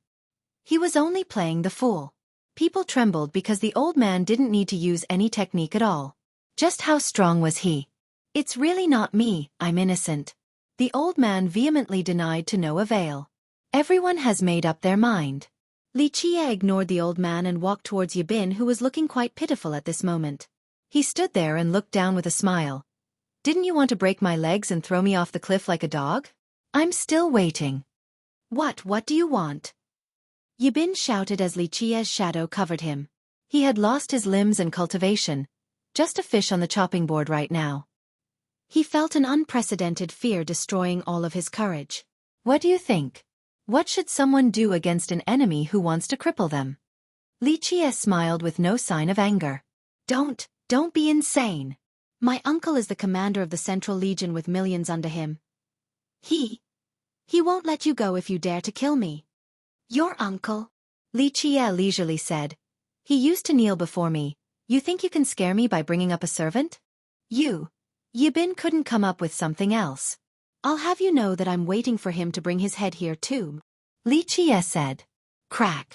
He was only playing the fool. People trembled because the old man didn't need to use any technique at all. Just how strong was he? It's really not me, I'm innocent. The old man vehemently denied to no avail. Everyone has made up their mind. Lichia ignored the old man and walked towards Yibin, who was looking quite pitiful at this moment. He stood there and looked down with a smile. Didn't you want to break my legs and throw me off the cliff like a dog? I'm still waiting. What do you want? Yibin shouted as Lichia's shadow covered him. He had lost his limbs and cultivation. Just a fish on the chopping board right now. He felt an unprecedented fear destroying all of his courage. What do you think? What should someone do against an enemy who wants to cripple them? Lichia smiled with no sign of anger. Don't be insane. My uncle is the commander of the Central Legion with millions under him. He won't let you go if you dare to kill me. Your uncle? Lichia leisurely said. He used to kneel before me. You think you can scare me by bringing up a servant? Yibin couldn't come up with something else. I'll have you know that I'm waiting for him to bring his head here too. Lichia said. Crack.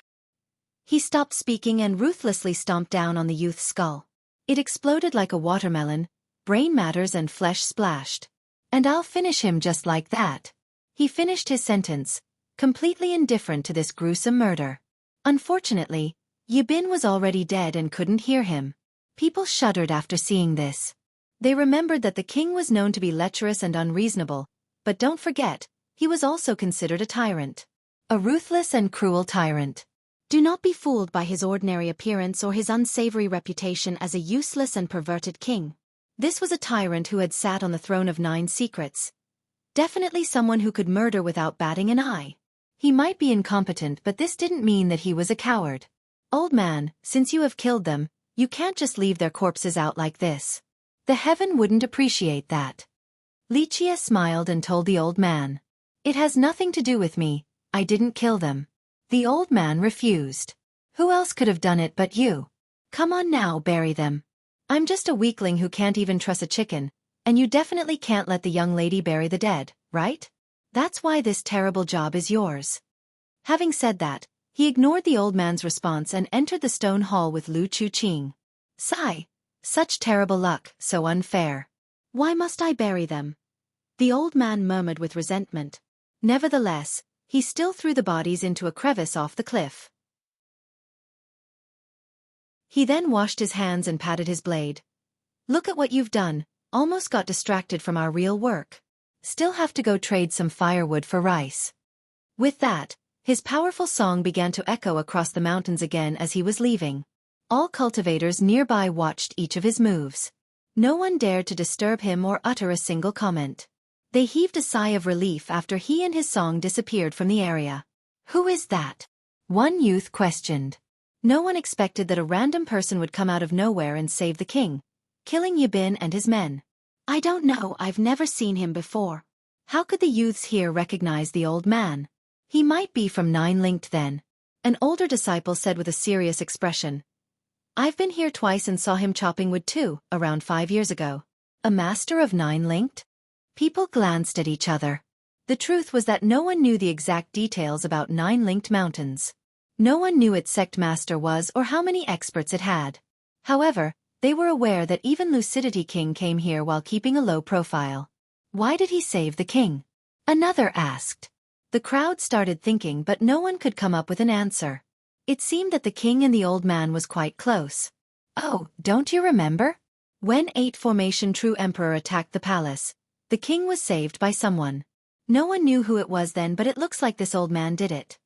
He stopped speaking and ruthlessly stomped down on the youth's skull. It exploded like a watermelon, brain matters and flesh splashed. And I'll finish him just like that. He finished his sentence, completely indifferent to this gruesome murder. Unfortunately, Yibin was already dead and couldn't hear him. People shuddered after seeing this. They remembered that the king was known to be lecherous and unreasonable, but don't forget, he was also considered a tyrant. A ruthless and cruel tyrant. Do not be fooled by his ordinary appearance or his unsavory reputation as a useless and perverted king. This was a tyrant who had sat on the throne of 9 secrets. Definitely someone who could murder without batting an eye. He might be incompetent, but this didn't mean that he was a coward. Old man, since you have killed them, you can't just leave their corpses out like this. The heaven wouldn't appreciate that. Lichia smiled and told the old man. It has nothing to do with me, I didn't kill them. The old man refused. Who else could have done it but you? Come on now, bury them. I'm just a weakling who can't even truss a chicken, and you definitely can't let the young lady bury the dead, right? That's why this terrible job is yours. Having said that, he ignored the old man's response and entered the stone hall with Lu Chuqing. Sigh. Such terrible luck, so unfair. Why must I bury them? The old man murmured with resentment. Nevertheless, he still threw the bodies into a crevice off the cliff. He then washed his hands and patted his blade. Look at what you've done, Almost got distracted from our real work. Still have to go trade some firewood for rice. With that, his powerful song began to echo across the mountains again as he was leaving. All cultivators nearby watched each of his moves. No one dared to disturb him or utter a single comment. They heaved a sigh of relief after he and his song disappeared from the area. "Who is that?" one youth questioned. No one expected that a random person would come out of nowhere and save the king, killing Yibin and his men. "I don't know, I've never seen him before." How could the youths here recognize the old man? "He might be from Nine Linked then," an older disciple said with a serious expression. "I've been here twice and saw him chopping wood too, around 5 years ago." A master of Nine Linked? People glanced at each other. The truth was that no one knew the exact details about Nine Linked Mountains. No one knew its sect master was or how many experts it had. However, they were aware that even Lucidity King came here while keeping a low profile. Why did he save the king? Another asked. The crowd started thinking, but no one could come up with an answer. It seemed that the king and the old man was quite close. "Oh, don't you remember? When 8 Formation True Emperor attacked the palace, the king was saved by someone. No one knew who it was then, but it looks like this old man did it."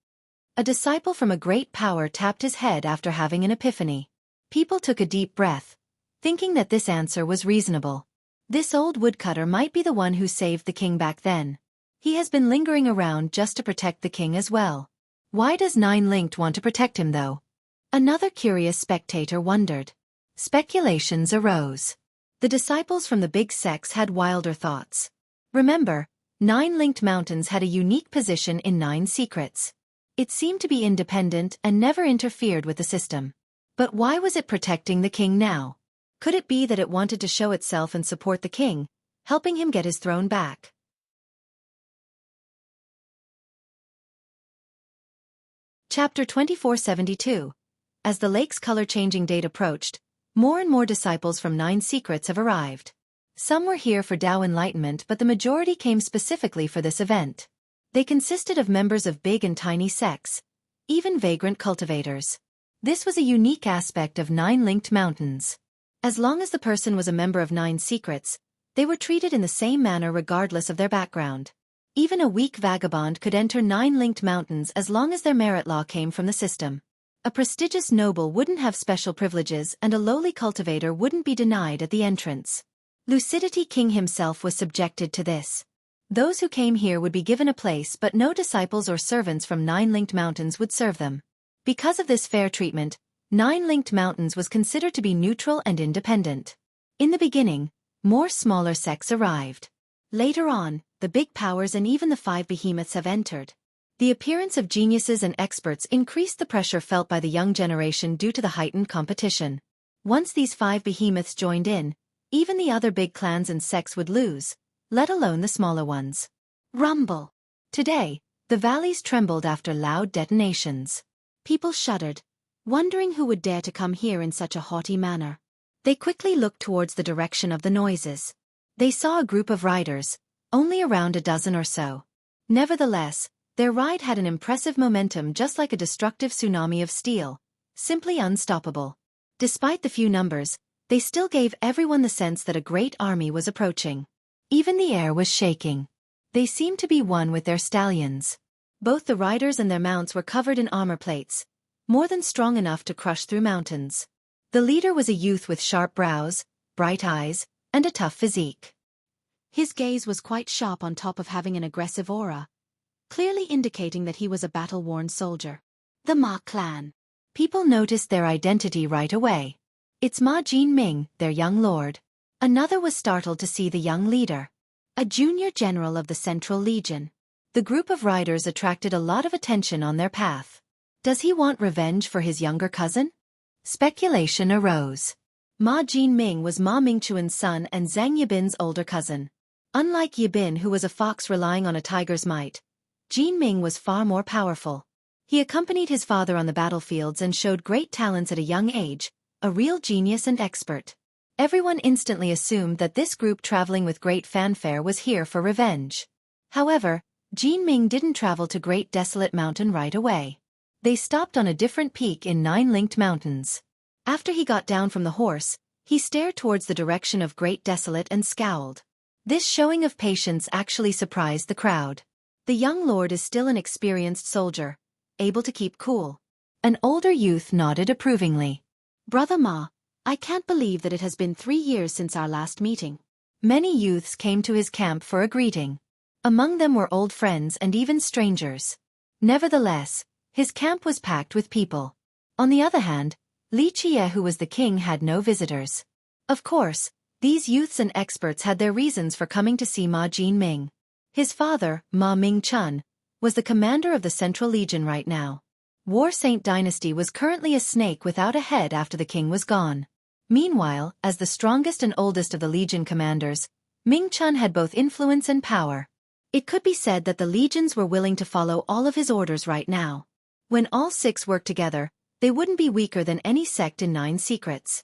A disciple from a great power tapped his head after having an epiphany. People took a deep breath, thinking that this answer was reasonable. This old woodcutter might be the one who saved the king back then. He has been lingering around just to protect the king as well. Why does Nine Linked want to protect him though? Another curious spectator wondered. Speculations arose. The disciples from the big sects had wilder thoughts. Remember, Nine Linked Mountains had a unique position in Nine Secrets. It seemed to be independent and never interfered with the system. But why was it protecting the king now? Could it be that it wanted to show itself and support the king, helping him get his throne back? Chapter 2472. As the lake's color-changing date approached, more and more disciples from Nine Secrets have arrived. Some were here for Tao enlightenment, but the majority came specifically for this event. They consisted of members of big and tiny sects, even vagrant cultivators. This was a unique aspect of Nine Linked Mountains. As long as the person was a member of Nine Secrets, they were treated in the same manner regardless of their background. Even a weak vagabond could enter Nine Linked Mountains as long as their merit law came from the system. A prestigious noble wouldn't have special privileges and a lowly cultivator wouldn't be denied at the entrance. Lucidity King himself was subjected to this. Those who came here would be given a place, but no disciples or servants from Nine Linked Mountains would serve them. Because of this fair treatment, Nine Linked Mountains was considered to be neutral and independent. In the beginning, more smaller sects arrived. Later on, the big powers and even the 5 behemoths have entered. The appearance of geniuses and experts increased the pressure felt by the young generation due to the heightened competition. Once these 5 behemoths joined in, even the other big clans and sects would lose, let alone the smaller ones. Rumble. Today, the valleys trembled after loud detonations. People shuddered, wondering who would dare to come here in such a haughty manner. They quickly looked towards the direction of the noises. They saw a group of riders, only around a dozen or so. Nevertheless, their ride had an impressive momentum, just like a destructive tsunami of steel, simply unstoppable. Despite the few numbers, they still gave everyone the sense that a great army was approaching. Even the air was shaking. They seemed to be one with their stallions. Both the riders and their mounts were covered in armor plates, more than strong enough to crush through mountains. The leader was a youth with sharp brows, bright eyes, and a tough physique. His gaze was quite sharp on top of having an aggressive aura, clearly indicating that he was a battle-worn soldier. The Ma clan. People noticed their identity right away. It's Ma Jinming, their young lord. Another was startled to see the young leader, a junior general of the Central Legion. The group of riders attracted a lot of attention on their path. Does he want revenge for his younger cousin? Speculation arose. Ma Jinming was Ma Mingchuan's son and Zhang Yibin's older cousin. Unlike Yibin, who was a fox relying on a tiger's might, Jinming was far more powerful. He accompanied his father on the battlefields and showed great talents at a young age, a real genius and expert. Everyone instantly assumed that this group traveling with great fanfare was here for revenge. However, Jinming didn't travel to Great Desolate Mountain right away. They stopped on a different peak in Nine Linked Mountains. After he got down from the horse, He stared towards the direction of Great Desolate and scowled. This showing of patience actually surprised the crowd. The young lord is still an experienced soldier, able to keep cool. An older youth nodded approvingly. Brother Ma, I can't believe that it has been 3 years since our last meeting. Many youths came to his camp for a greeting. Among them were old friends and even strangers. Nevertheless, his camp was packed with people. On the other hand, Li Qie, who was the king, had no visitors. Of course, these youths and experts had their reasons for coming to see Ma Jinming. His father, Ma Mingchun, was the commander of the Central Legion right now. War Saint Dynasty was currently a snake without a head after the king was gone. Meanwhile, as the strongest and oldest of the Legion commanders, Mingchun had both influence and power. It could be said that the legions were willing to follow all of his orders right now. When all 6 worked together, they wouldn't be weaker than any sect in 9 secrets.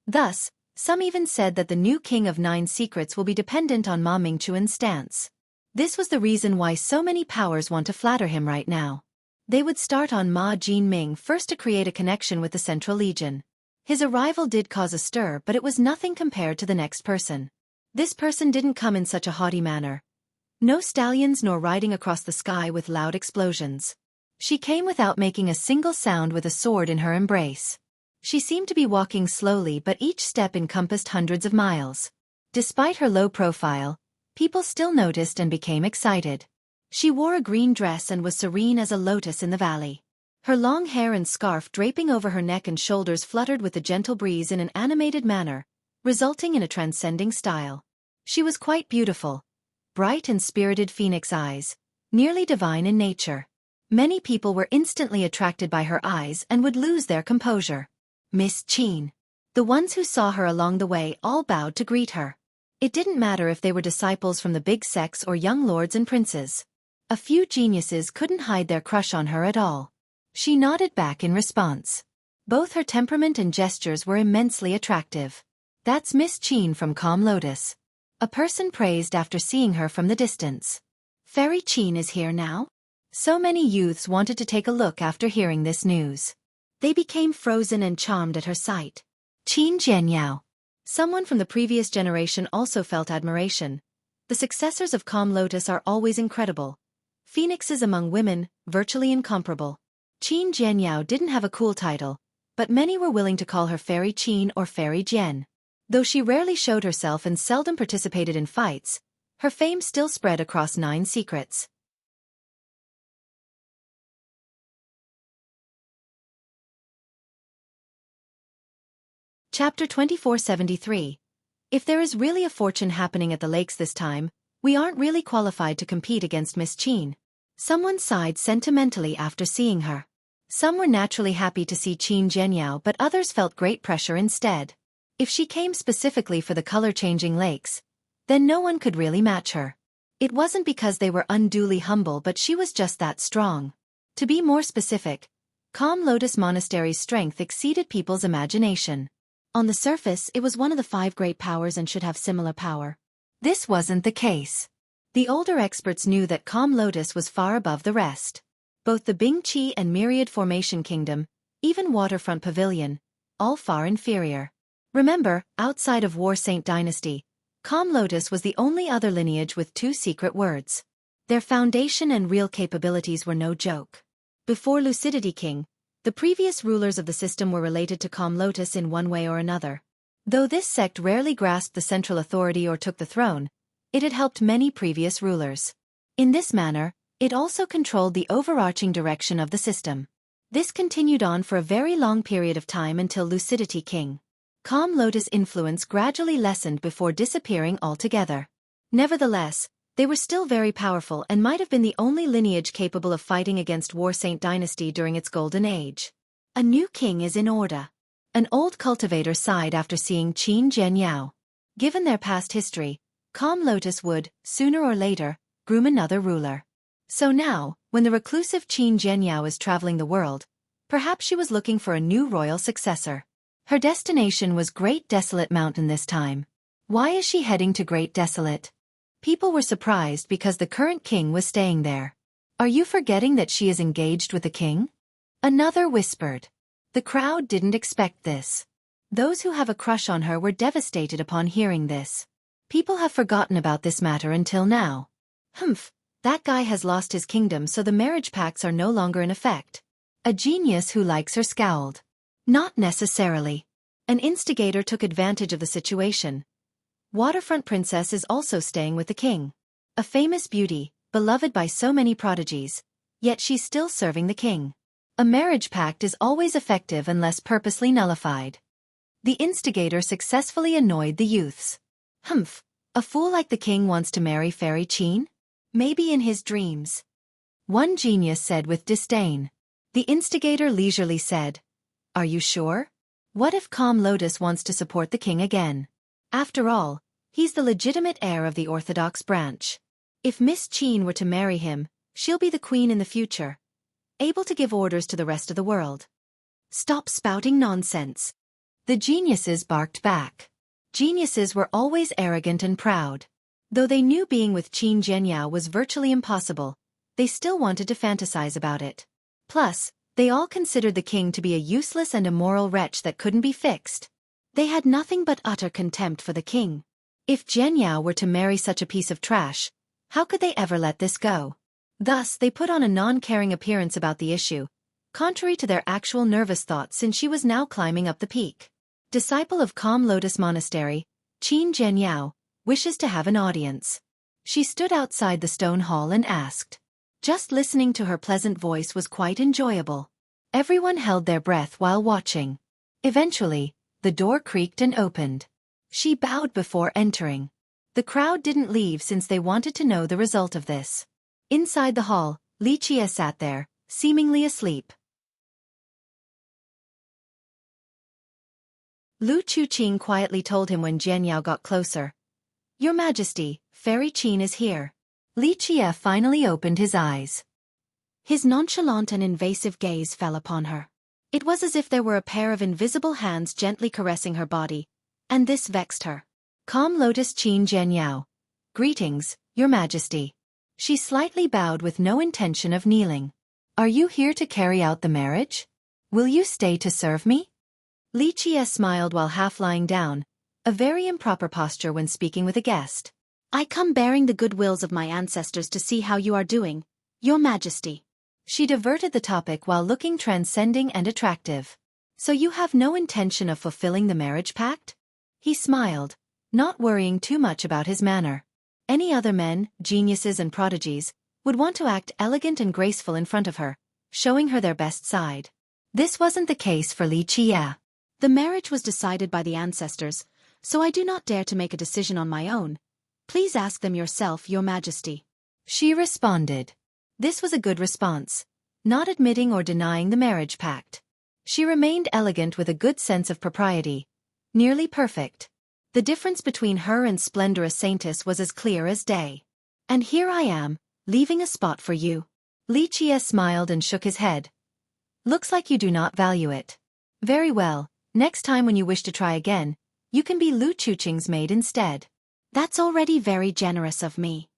Thus, some even said that the new king of 9 secrets will be dependent on Ma Mingchuan's stance. This was the reason why so many powers want to flatter him right now. They would start on Ma Jinming first to create a connection with the Central Legion. His arrival did cause a stir, but it was nothing compared to the next person. This person didn't come in such a haughty manner. No stallions nor riding across the sky with loud explosions. She came without making a single sound with a sword in her embrace. She seemed to be walking slowly, but each step encompassed hundreds of miles. Despite her low profile, people still noticed and became excited. She wore a green dress and was serene as a lotus in the valley. Her long hair and scarf draping over her neck and shoulders fluttered with a gentle breeze in an animated manner, resulting in a transcending style. She was quite beautiful. Bright and spirited phoenix eyes, nearly divine in nature. Many people were instantly attracted by her eyes and would lose their composure. Miss Qin. The ones who saw her along the way all bowed to greet her. It didn't matter if they were disciples from the big sects or young lords and princes. A few geniuses couldn't hide their crush on her at all. She nodded back in response. Both her temperament and gestures were immensely attractive. That's Miss Qin from Calm Lotus. A person praised after seeing her from the distance. Fairy Qin is here now? So many youths wanted to take a look after hearing this news. They became frozen and charmed at her sight. Qin Jianyao. Someone from the previous generation also felt admiration. The successors of Calm Lotus are always incredible. Phoenixes among women, virtually incomparable. Qin Jianyao didn't have a cool title, but many were willing to call her Fairy Qin or Fairy Jian. Though she rarely showed herself and seldom participated in fights, her fame still spread across 9 secrets. Chapter 2473. If there is really a fortune happening at the lakes this time, we aren't really qualified to compete against Miss Qin. Someone sighed sentimentally after seeing her. Some were naturally happy to see Qin Jianyao, but others felt great pressure instead. If she came specifically for the color-changing lakes, then no one could really match her. It wasn't because they were unduly humble, but she was just that strong. To be more specific, Calm Lotus Monastery's strength exceeded people's imagination. On the surface, it was one of the 5 great powers and should have similar power. This wasn't the case. The older experts knew that Calm Lotus was far above the rest. Both the Bingqi and Myriad Formation Kingdom, even Waterfront Pavilion, all far inferior. Remember, outside of War Saint Dynasty, Calm Lotus was the only other lineage with 2 secret words. Their foundation and real capabilities were no joke. Before Lucidity King, the previous rulers of the system were related to Calm Lotus in one way or another. Though this sect rarely grasped the central authority or took the throne, it had helped many previous rulers. In this manner, it also controlled the overarching direction of the system. This continued on for a very long period of time until Lucidity King. Calm Lotus' influence gradually lessened before disappearing altogether. Nevertheless, they were still very powerful and might have been the only lineage capable of fighting against War Saint Dynasty during its golden age. A new king is in order. An old cultivator sighed after seeing Qin Jianyao. Given their past history, Calm Lotus would, sooner or later, groom another ruler. So now, when the reclusive Qin Jianyao is traveling the world, perhaps she was looking for a new royal successor. Her destination was Great Desolate Mountain this time. Why is she heading to Great Desolate? People were surprised because the current king was staying there. Are you forgetting that she is engaged with the king? Another whispered. The crowd didn't expect this. Those who have a crush on her were devastated upon hearing this. People have forgotten about this matter until now. Humph, that guy has lost his kingdom, so the marriage pacts are no longer in effect. A genius who likes her scowled. Not necessarily. An instigator took advantage of the situation. Waterfront Princess is also staying with the king. A famous beauty, beloved by so many prodigies, yet she's still serving the king. A marriage pact is always effective unless purposely nullified. The instigator successfully annoyed the youths. Humph, a fool like the king wants to marry Fairy Qin? Maybe in his dreams. One genius said with disdain. The instigator leisurely said, "Are you sure? What if Calm Lotus wants to support the king again? After all, he's the legitimate heir of the orthodox branch. If Miss Qin were to marry him, she'll be the queen in the future, able to give orders to the rest of the world." Stop spouting nonsense. The geniuses barked back. Geniuses were always arrogant and proud. Though they knew being with Qin Zhenyao was virtually impossible, they still wanted to fantasize about it. Plus, they all considered the king to be a useless and immoral wretch that couldn't be fixed. They had nothing but utter contempt for the king. If Zhenyao were to marry such a piece of trash, how could they ever let this go? Thus, they put on a non-caring appearance about the issue, contrary to their actual nervous thoughts, since she was now climbing up the peak. Disciple of Calm Lotus Monastery, Qin Zhenyao, wishes to have an audience. She stood outside the stone hall and asked. Just listening to her pleasant voice was quite enjoyable. Everyone held their breath while watching. Eventually, the door creaked and opened. She bowed before entering. The crowd didn't leave since they wanted to know the result of this. Inside the hall, Li Qie sat there, seemingly asleep. Lu Chuqing quietly told him when Zhenyao got closer. "Your Majesty, Fairy Qin is here." Li Qie finally opened his eyes. His nonchalant and invasive gaze fell upon her. It was as if there were a pair of invisible hands gently caressing her body, and this vexed her. Calm Lotus Qin Zhenyao. "Greetings, Your Majesty." She slightly bowed with no intention of kneeling. "Are you here to carry out the marriage? Will you stay to serve me?" Li Qie smiled while half lying down, a very improper posture when speaking with a guest. "I come bearing the good wills of my ancestors to see how you are doing, Your Majesty." She diverted the topic while looking transcending and attractive. "So you have no intention of fulfilling the marriage pact?" He smiled, not worrying too much about his manner. Any other men, geniuses and prodigies, would want to act elegant and graceful in front of her, showing her their best side. This wasn't the case for Li Qie. "The marriage was decided by the ancestors, so I do not dare to make a decision on my own. Please ask them yourself, Your Majesty." She responded. This was a good response, not admitting or denying the marriage pact. She remained elegant with a good sense of propriety, nearly perfect. The difference between her and splendorous saintess was as clear as day. "And here I am, leaving a spot for you." Li Qie smiled and shook his head. "Looks like you do not value it. Very well, next time when you wish to try again, you can be Lu Chuqing's maid instead." "That's already very generous of me."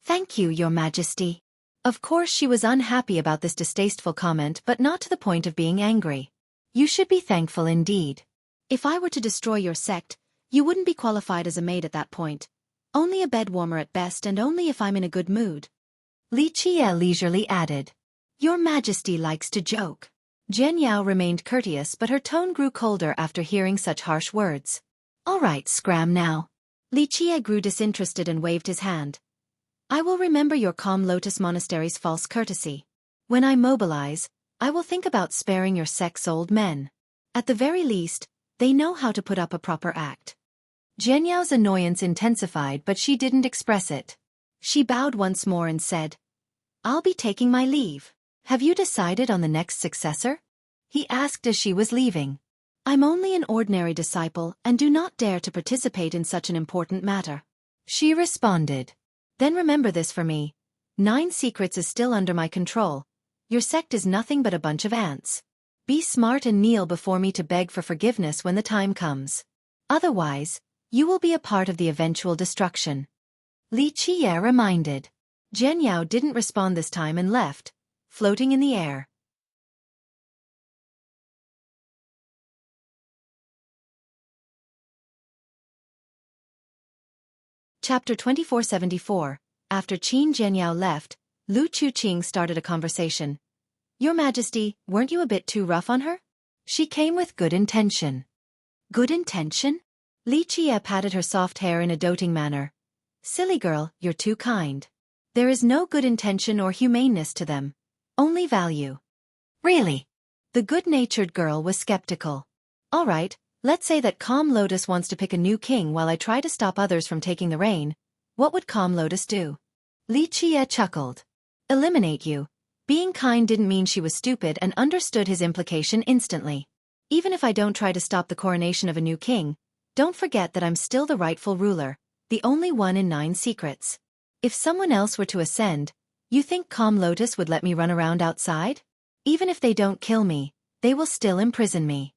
"Thank you, Your Majesty." Of course she was unhappy about this distasteful comment, but not to the point of being angry. "You should be thankful indeed. If I were to destroy your sect, you wouldn't be qualified as a maid at that point. Only a bed warmer at best, and only if I'm in a good mood." Li Qie leisurely added. "Your Majesty likes to joke." Zhenyao remained courteous, but her tone grew colder after hearing such harsh words. "All right, scram now." Li Qie grew disinterested and waved his hand. "I will remember your Calm Lotus Monastery's false courtesy. When I mobilize, I will think about sparing your sect's old men. At the very least, they know how to put up a proper act." Zhenyao's annoyance intensified, but she didn't express it. She bowed once more and said, "I'll be taking my leave." "Have you decided on the next successor?" he asked as she was leaving. "I'm only an ordinary disciple and do not dare to participate in such an important matter," she responded. "Then remember this for me. 9 Secrets is still under my control. Your sect is nothing but a bunch of ants. Be smart and kneel before me to beg for forgiveness when the time comes. Otherwise, you will be a part of the eventual destruction." Li Qie reminded. Zhenyao didn't respond this time and left, floating in the air. Chapter 2474. After Qin Zhenyao left, Lu Chuqing started a conversation. Your Majesty, weren't you a bit too rough on her? She came with good intention. Good intention? Li Qie patted her soft hair in a doting manner. Silly girl, you're too kind. There is no good intention or humaneness to them. Only value. Really? The good-natured girl was skeptical. All right, let's say that Calm Lotus wants to pick a new king while I try to stop others from taking the reign. What would Calm Lotus do? Li Qie chuckled. Eliminate you. Being kind didn't mean she was stupid and understood his implication instantly. Even if I don't try to stop the coronation of a new king, don't forget that I'm still the rightful ruler, the only one in 9 secrets. If someone else were to ascend, you think Calm Lotus would let me run around outside? Even if they don't kill me, they will still imprison me.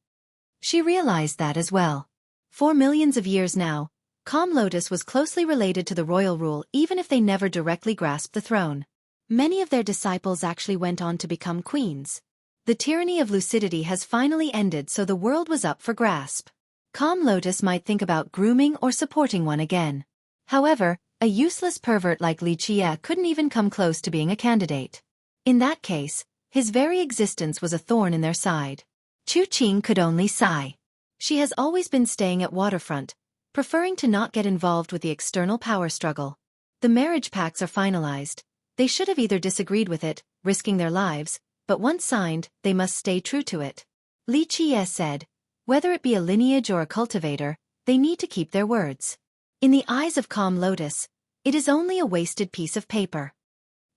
She realized that as well. For millions of years now, Calm Lotus was closely related to the royal rule even if they never directly grasped the throne. Many of their disciples actually went on to become queens. The tyranny of lucidity has finally ended, so the world was up for grasp. Calm Lotus might think about grooming or supporting one again. However, a useless pervert like Li Qie couldn't even come close to being a candidate. In that case, his very existence was a thorn in their side. Chuqing could only sigh. She has always been staying at waterfront, preferring to not get involved with the external power struggle. The marriage pacts are finalized. They should have either disagreed with it, risking their lives, but once signed, they must stay true to it. Li Qie said, whether it be a lineage or a cultivator, they need to keep their words. In the eyes of Calm Lotus, it is only a wasted piece of paper.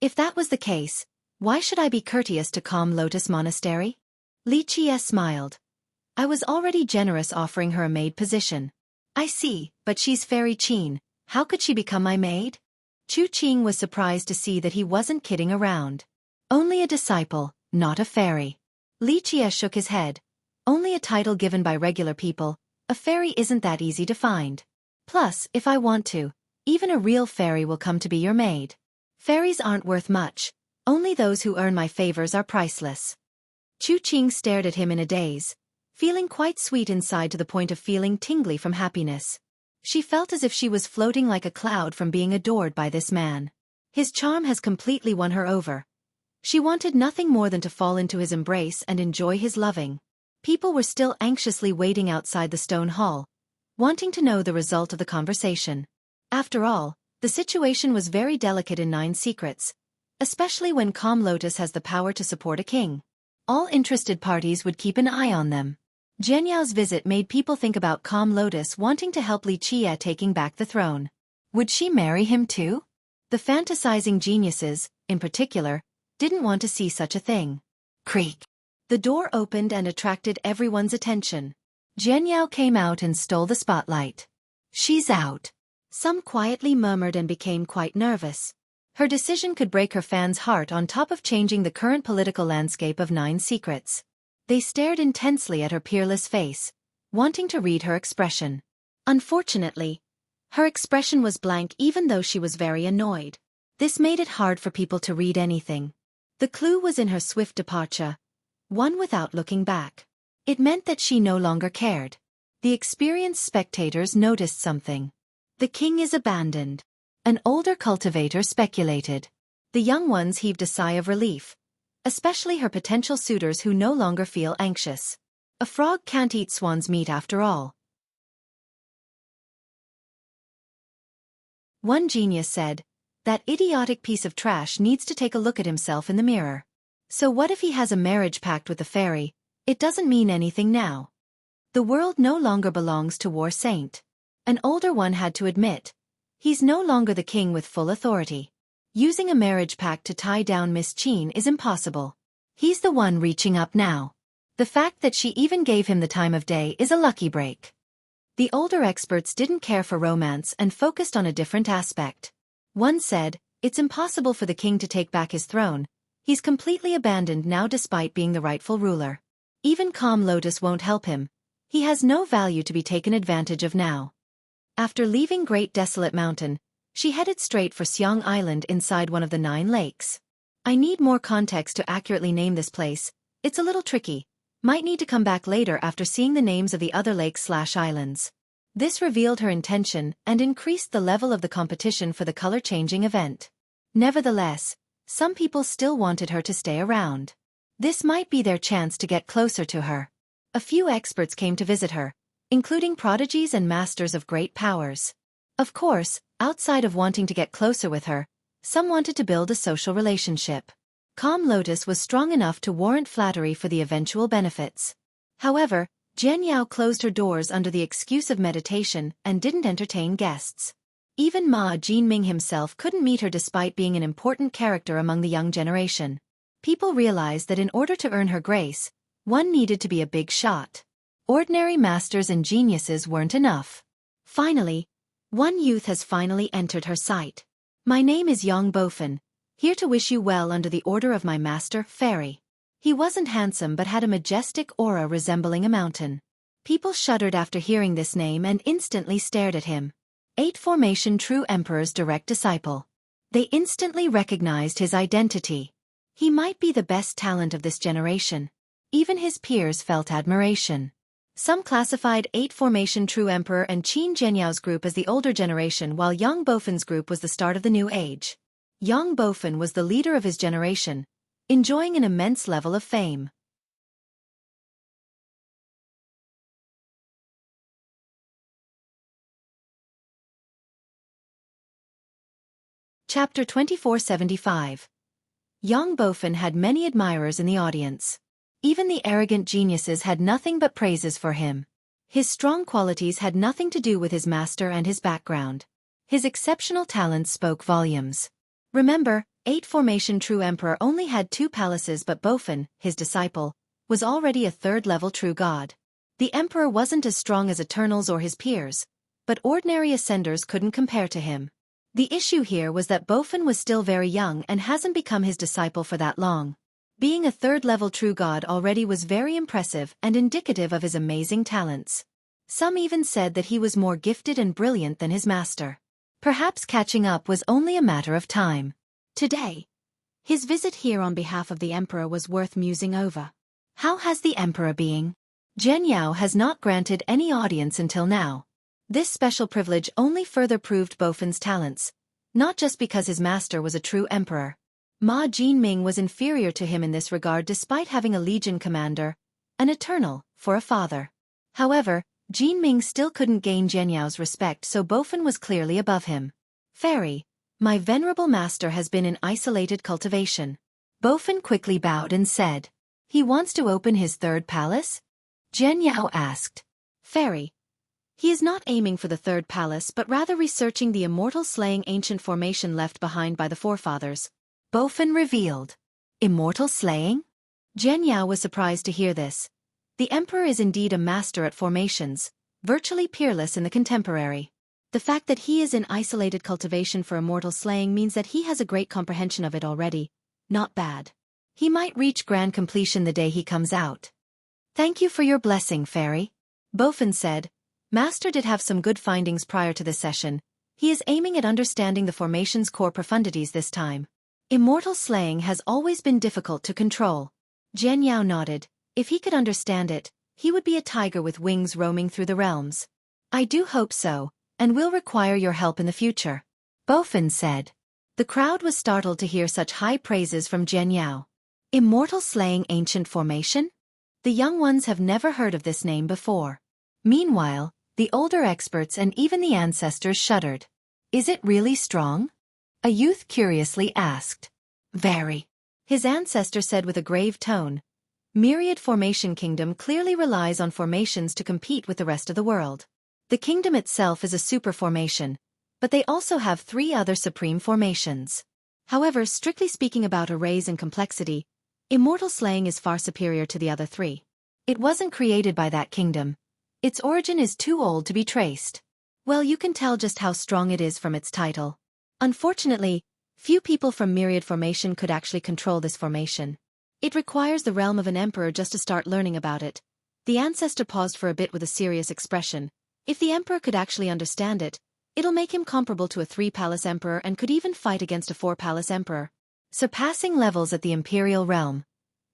If that was the case, why should I be courteous to Calm Lotus Monastery? Li Qie smiled. I was already generous offering her a maid position. I see, but she's Fairy Qin. How could she become my maid? Chuqing was surprised to see that he wasn't kidding around. Only a disciple, not a fairy. Li Qie shook his head. Only a title given by regular people. A fairy isn't that easy to find. Plus, if I want to, even a real fairy will come to be your maid. Fairies aren't worth much. Only those who earn my favors are priceless. Chuqing stared at him in a daze, feeling quite sweet inside to the point of feeling tingly from happiness. She felt as if she was floating like a cloud from being adored by this man. His charm has completely won her over. She wanted nothing more than to fall into his embrace and enjoy his loving. People were still anxiously waiting outside the stone hall, wanting to know the result of the conversation. After all, the situation was very delicate in 9 secrets, especially when Calm Lotus has the power to support a king. All interested parties would keep an eye on them. Zhenyao's visit made people think about Calm Lotus wanting to help Li Qie taking back the throne. Would she marry him too? The fantasizing geniuses, in particular, didn't want to see such a thing. Creak. The door opened and attracted everyone's attention. Zhenyao came out and stole the spotlight. She's out. Some quietly murmured and became quite nervous. Her decision could break her fans' heart on top of changing the current political landscape of 9 secrets. They stared intensely at her peerless face, wanting to read her expression. Unfortunately, her expression was blank even though she was very annoyed. This made it hard for people to read anything. The clue was in her swift departure, one without looking back. It meant that she no longer cared. The experienced spectators noticed something. The king is abandoned. An older cultivator speculated. The young ones heaved a sigh of relief, especially her potential suitors who no longer feel anxious. A frog can't eat swan's meat after all. One genius said, that idiotic piece of trash needs to take a look at himself in the mirror. So what if he has a marriage pact with the fairy? It doesn't mean anything now. The world no longer belongs to War Saint. An older one had to admit, he's no longer the king with full authority. Using a marriage pact to tie down Miss Qin is impossible. He's the one reaching up now. The fact that she even gave him the time of day is a lucky break. The older experts didn't care for romance and focused on a different aspect. One said, it's impossible for the king to take back his throne. He's completely abandoned now despite being the rightful ruler. Even Calm Lotus won't help him. He has no value to be taken advantage of now. After leaving Great Desolate Mountain, she headed straight for Xiang Island inside one of the 9 lakes. I need more context to accurately name this place. It's a little tricky. Might need to come back later after seeing the names of the other lakes/islands. This revealed her intention and increased the level of the competition for the color-changing event. Nevertheless, some people still wanted her to stay around. This might be their chance to get closer to her. A few experts came to visit her, including prodigies and masters of great powers. Of course, outside of wanting to get closer with her, some wanted to build a social relationship. Calm Lotus was strong enough to warrant flattery for the eventual benefits. However, Jian Yao closed her doors under the excuse of meditation and didn't entertain guests. Even Ma Jinming himself couldn't meet her despite being an important character among the young generation. People realized that in order to earn her grace, one needed to be a big shot. Ordinary masters and geniuses weren't enough. Finally, one youth has finally entered her sight. My name is Yang Bofen, here to wish you well under the order of my master, Fairy. He wasn't handsome but had a majestic aura resembling a mountain. People shuddered after hearing this name and instantly stared at him. 8 Formation True Emperor's direct disciple. They instantly recognized his identity. He might be the best talent of this generation. Even his peers felt admiration. Some classified 8 Formation True Emperor and Qin Zhenyao's group as the older generation while Yang Bofen's group was the start of the new age. Yang Bofen was the leader of his generation, enjoying an immense level of fame. Chapter 2475. Yang Bofen had many admirers in the audience. Even the arrogant geniuses had nothing but praises for him. His strong qualities had nothing to do with his master and his background. His exceptional talents spoke volumes. Remember, 8 Formation True Emperor only had 2 palaces but Bofen, his disciple, was already a 3rd-level true god. The emperor wasn't as strong as Eternals or his peers, but ordinary ascenders couldn't compare to him. The issue here was that Bofen was still very young and hasn't become his disciple for that long. Being a 3rd-level true god already was very impressive and indicative of his amazing talents. Some even said that he was more gifted and brilliant than his master. Perhaps catching up was only a matter of time. Today, his visit here on behalf of the emperor was worth musing over. How has the emperor been? Zhen Yao has not granted any audience until now. This special privilege only further proved Bofen's talents, not just because his master was a true emperor. Ma Jinming was inferior to him in this regard despite having a legion commander, an Eternal, for a father. However, Jinming still couldn't gain Zhen Yao's respect so Bofen was clearly above him. Fairy, my venerable master has been in isolated cultivation. Bofen quickly bowed and said, he wants to open his 3rd palace? Zhen Yao asked. Fairy, he is not aiming for the 3rd palace but rather researching the immortal slaying ancient formation left behind by the forefathers. Bofen revealed. Immortal slaying? Zhen Yao was surprised to hear this. The emperor is indeed a master at formations, virtually peerless in the contemporary. The fact that he is in isolated cultivation for immortal slaying means that he has a great comprehension of it already. Not bad. He might reach grand completion the day he comes out. Thank you for your blessing, Fairy. Bofen said. Master did have some good findings prior to this session. He is aiming at understanding the formation's core profundities this time. Immortal slaying has always been difficult to control. Zhen Yao nodded. If he could understand it, he would be a tiger with wings roaming through the realms. I do hope so, and will require your help in the future. Bofen said. The crowd was startled to hear such high praises from Zhen Yao. Immortal slaying ancient formation? The young ones have never heard of this name before. Meanwhile, the older experts and even the ancestors shuddered. Is it really strong? A youth curiously asked. Very. His ancestor said with a grave tone. Myriad Formation Kingdom clearly relies on formations to compete with the rest of the world. The kingdom itself is a super formation, but they also have 3 other supreme formations. However, strictly speaking about arrays and complexity, immortal slaying is far superior to the other 3. It wasn't created by that kingdom. Its origin is too old to be traced. Well, you can tell just how strong it is from its title. Unfortunately, few people from Myriad Formation could actually control this formation. It requires the realm of an emperor just to start learning about it. The ancestor paused for a bit with a serious expression. If the emperor could actually understand it, it'll make him comparable to a 3-palace emperor and could even fight against a 4-palace emperor. Surpassing levels at the imperial realm.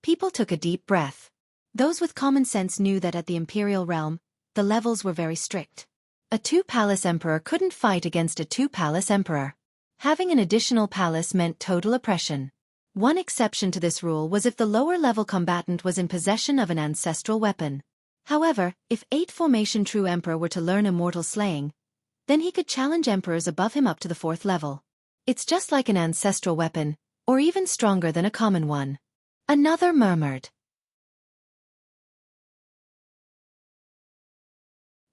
People took a deep breath. Those with common sense knew that at the imperial realm, the levels were very strict. A two-palace emperor couldn't fight against a two-palace emperor. Having an additional palace meant total oppression. One exception to this rule was if the lower-level combatant was in possession of an ancestral weapon. However, if 8 Formation True Emperor were to learn immortal slaying, then he could challenge emperors above him up to the 4th level. It's just like an ancestral weapon, or even stronger than a common one. Another murmured.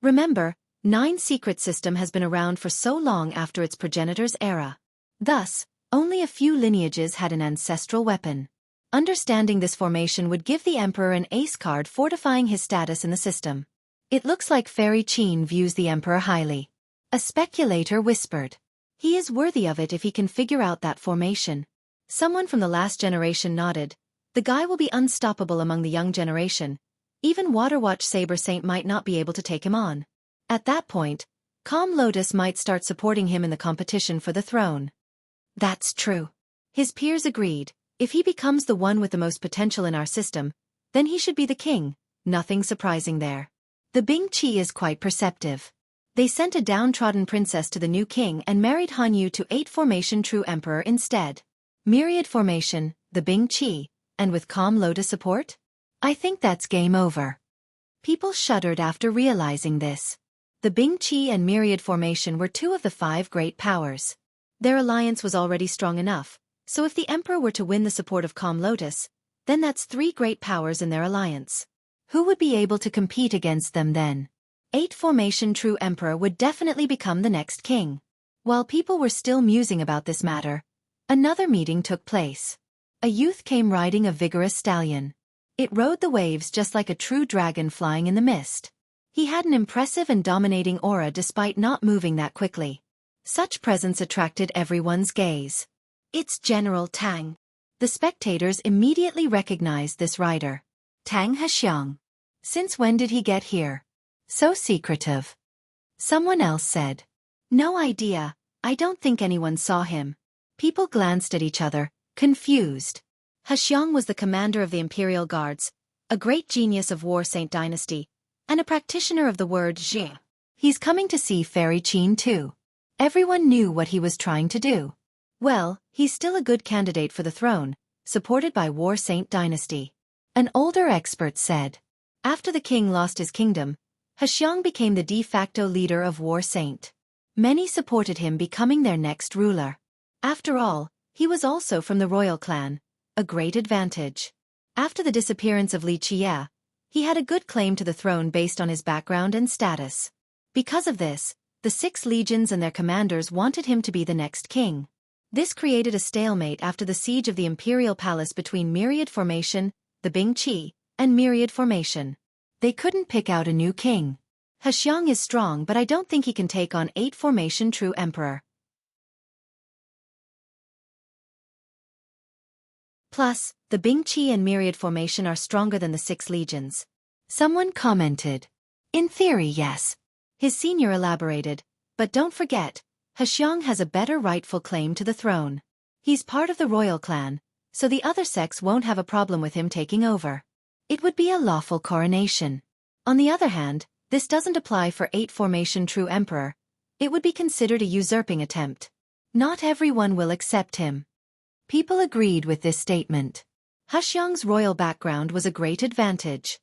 Remember, 9 Secret system has been around for so long after its progenitor's era. Thus, only a few lineages had an ancestral weapon. Understanding this formation would give the Emperor an ace card fortifying his status in the system. It looks like Fairy Qin views the Emperor highly. A speculator whispered. He is worthy of it if he can figure out that formation. Someone from the last generation nodded. The guy will be unstoppable among the young generation. Even Waterwatch Saber Saint might not be able to take him on. At that point, Calm Lotus might start supporting him in the competition for the throne. That's true. His peers agreed. If he becomes the one with the most potential in our system, then he should be the king. Nothing surprising there. The Bing Qi is quite perceptive. They sent a downtrodden princess to the new king and married Han Yu to 8 Formation True Emperor instead. Myriad Formation, the Bing Qi, and with Calm Lotus support? I think that's game over. People shuddered after realizing this. The Bing Qi and Myriad Formation were 2 of the 5 great powers. Their alliance was already strong enough, so if the Emperor were to win the support of Calm Lotus, then that's 3 great powers in their alliance. Who would be able to compete against them then? 8 Formation True Emperor would definitely become the next king. While people were still musing about this matter, another meeting took place. A youth came riding a vigorous stallion. It rode the waves just like a true dragon flying in the mist. He had an impressive and dominating aura despite not moving that quickly. Such presence attracted everyone's gaze. It's General Tang. The spectators immediately recognized this rider. Tang Hexiang. Since when did he get here? So secretive. Someone else said. No idea, I don't think anyone saw him. People glanced at each other, confused. Hexiang was the commander of the Imperial Guards, a great genius of War Saint Dynasty, and a practitioner of the word Zhi. He's coming to see Fairy Qin too. Everyone knew what he was trying to do. Well, he's still a good candidate for the throne, supported by War Saint Dynasty. An older expert said. After the king lost his kingdom, Hexiang became the de facto leader of War Saint. Many supported him becoming their next ruler. After all, he was also from the royal clan, a great advantage. After the disappearance of Li Qie, he had a good claim to the throne based on his background and status. Because of this, the 6 legions and their commanders wanted him to be the next king. This created a stalemate after the siege of the Imperial Palace between Myriad Formation, the Bing Qi, and Myriad Formation. They couldn't pick out a new king. Hexiang is strong, but I don't think he can take on 8 Formation True Emperor. Plus, the Bing Qi and Myriad Formation are stronger than the 6 legions. Someone commented. In theory, yes. His senior elaborated, but don't forget, Hexiang has a better rightful claim to the throne. He's part of the royal clan, so the other sects won't have a problem with him taking over. It would be a lawful coronation. On the other hand, this doesn't apply for 8 Formation True Emperor. It would be considered a usurping attempt. Not everyone will accept him. People agreed with this statement. Hexiang's royal background was a great advantage.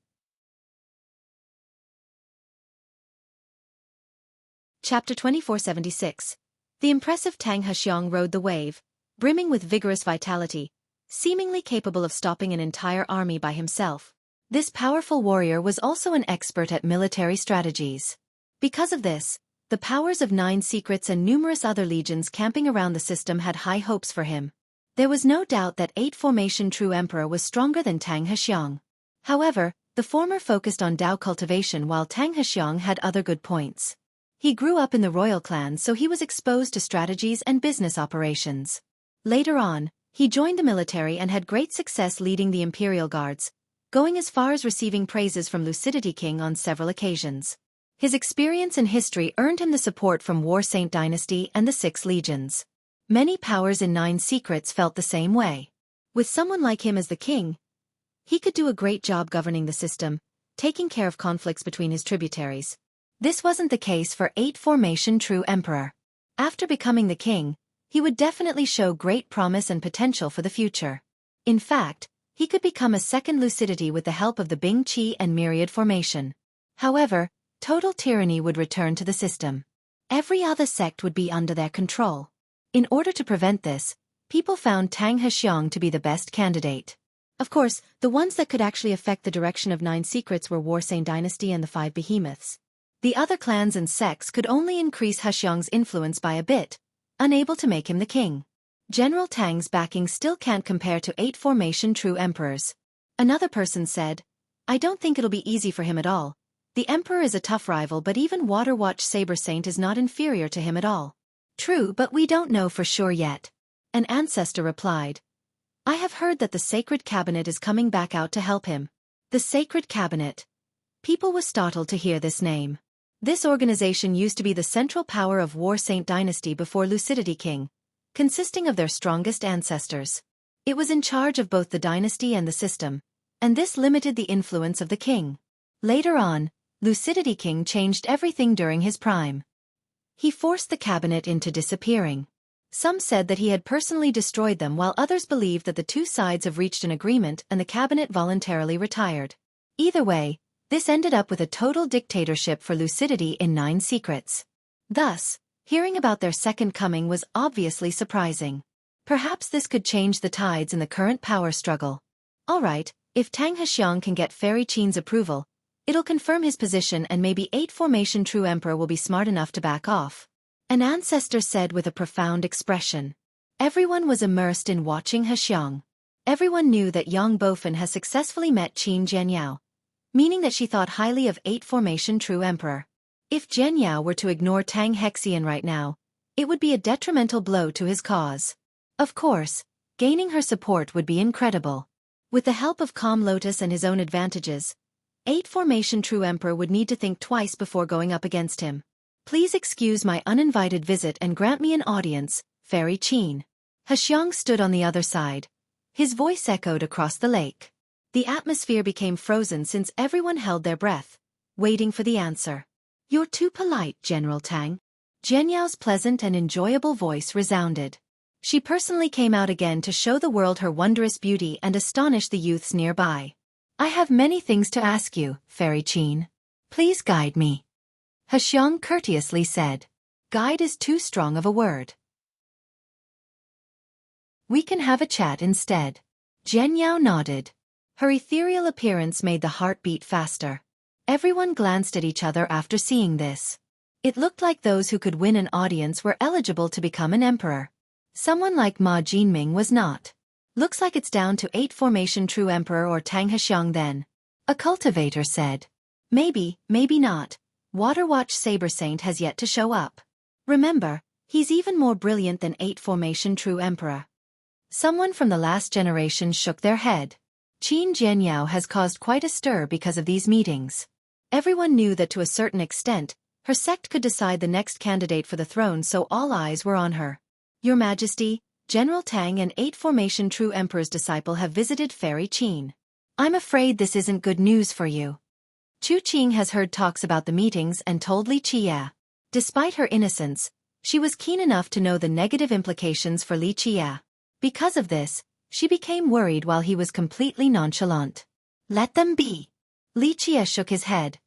Chapter 2476. The impressive Tang Hexiang rode the wave, brimming with vigorous vitality, seemingly capable of stopping an entire army by himself. This powerful warrior was also an expert at military strategies. Because of this, the powers of 9 secrets and numerous other legions camping around the system had high hopes for him. There was no doubt that 8 Formation True Emperor was stronger than Tang Hexiang. However, the former focused on Dao cultivation while Tang Hexiang had other good points. He grew up in the royal clan, so he was exposed to strategies and business operations. Later on, he joined the military and had great success leading the Imperial Guards, going as far as receiving praises from Lucidity King on several occasions. His experience and history earned him the support from War Saint Dynasty and the 6 legions. Many powers in 9 secrets felt the same way. With someone like him as the king, he could do a great job governing the system, taking care of conflicts between his tributaries. This wasn't the case for 8 formation true emperor. After becoming the king, he would definitely show great promise and potential for the future. In fact, he could become a second lucidity with the help of the Bing Qi and myriad formation. However, total tyranny would return to the system. Every other sect would be under their control. In order to prevent this, people found Tang Hexiong to be the best candidate. Of course, the ones that could actually affect the direction of 9 secrets were Warsane Dynasty and the 5 behemoths. The other clans and sects could only increase Hexiong's influence by a bit, unable to make him the king. General Tang's backing still can't compare to 8 formation true emperors. Another person said, I don't think it'll be easy for him at all. The emperor is a tough rival, but even Waterwatch Saber Saint is not inferior to him at all. True, but we don't know for sure yet. An ancestor replied, I have heard that the Sacred Cabinet is coming back out to help him. The Sacred Cabinet. People were startled to hear this name. This organization used to be the central power of War Saint Dynasty before Lucidity King, consisting of their strongest ancestors. It was in charge of both the dynasty and the system, and this limited the influence of the king. Later on, Lucidity King changed everything during his prime. He forced the cabinet into disappearing. Some said that he had personally destroyed them, while others believed that the two sides have reached an agreement and the cabinet voluntarily retired. Either way, this ended up with a total dictatorship for Lucidity in 9 secrets. Thus, hearing about their second coming was obviously surprising. Perhaps this could change the tides in the current power struggle. Alright, if Tang Hexiong can get Fairy Qin's approval, it'll confirm his position and maybe 8 formation true emperor will be smart enough to back off. An ancestor said with a profound expression. Everyone was immersed in watching Hexiong. Everyone knew that Yang Bofen has successfully met Qin Jianyao, meaning that she thought highly of 8 formation true emperor. If Jianyao were to ignore Tang Hexian right now, it would be a detrimental blow to his cause. Of course, gaining her support would be incredible. With the help of Calm Lotus and his own advantages, 8 formation true emperor would need to think twice before going up against him. Please excuse my uninvited visit and grant me an audience, Fairy Qin. Hexiong stood on the other side. His voice echoed across the lake. The atmosphere became frozen since everyone held their breath, waiting for the answer. You're too polite, General Tang. Jianyao's pleasant and enjoyable voice resounded. She personally came out again to show the world her wondrous beauty and astonish the youths nearby. I have many things to ask you, Fairy Qin. Please guide me. Hexiong courteously said. Guide is too strong of a word. We can have a chat instead. Jianyao nodded. Her ethereal appearance made the heart beat faster. Everyone glanced at each other after seeing this. It looked like those who could win an audience were eligible to become an emperor. Someone like Ma Jinming was not. Looks like it's down to 8 formation true emperor or Tang Hexiong then. A cultivator said. Maybe, maybe not. Waterwatch Saber Saint has yet to show up. Remember, he's even more brilliant than 8 formation true emperor. Someone from the last generation shook their head. Qin Jianyao has caused quite a stir because of these meetings. Everyone knew that to a certain extent, her sect could decide the next candidate for the throne, so all eyes were on her. Your Majesty, General Tang and 8 formation true emperor's disciple have visited Fairy Qin. I'm afraid this isn't good news for you. Chu Qing has heard talks about the meetings and told Li Qia. Despite her innocence, she was keen enough to know the negative implications for Li Qia. Because of this, she became worried while he was completely nonchalant. Let them be. Li Qia shook his head.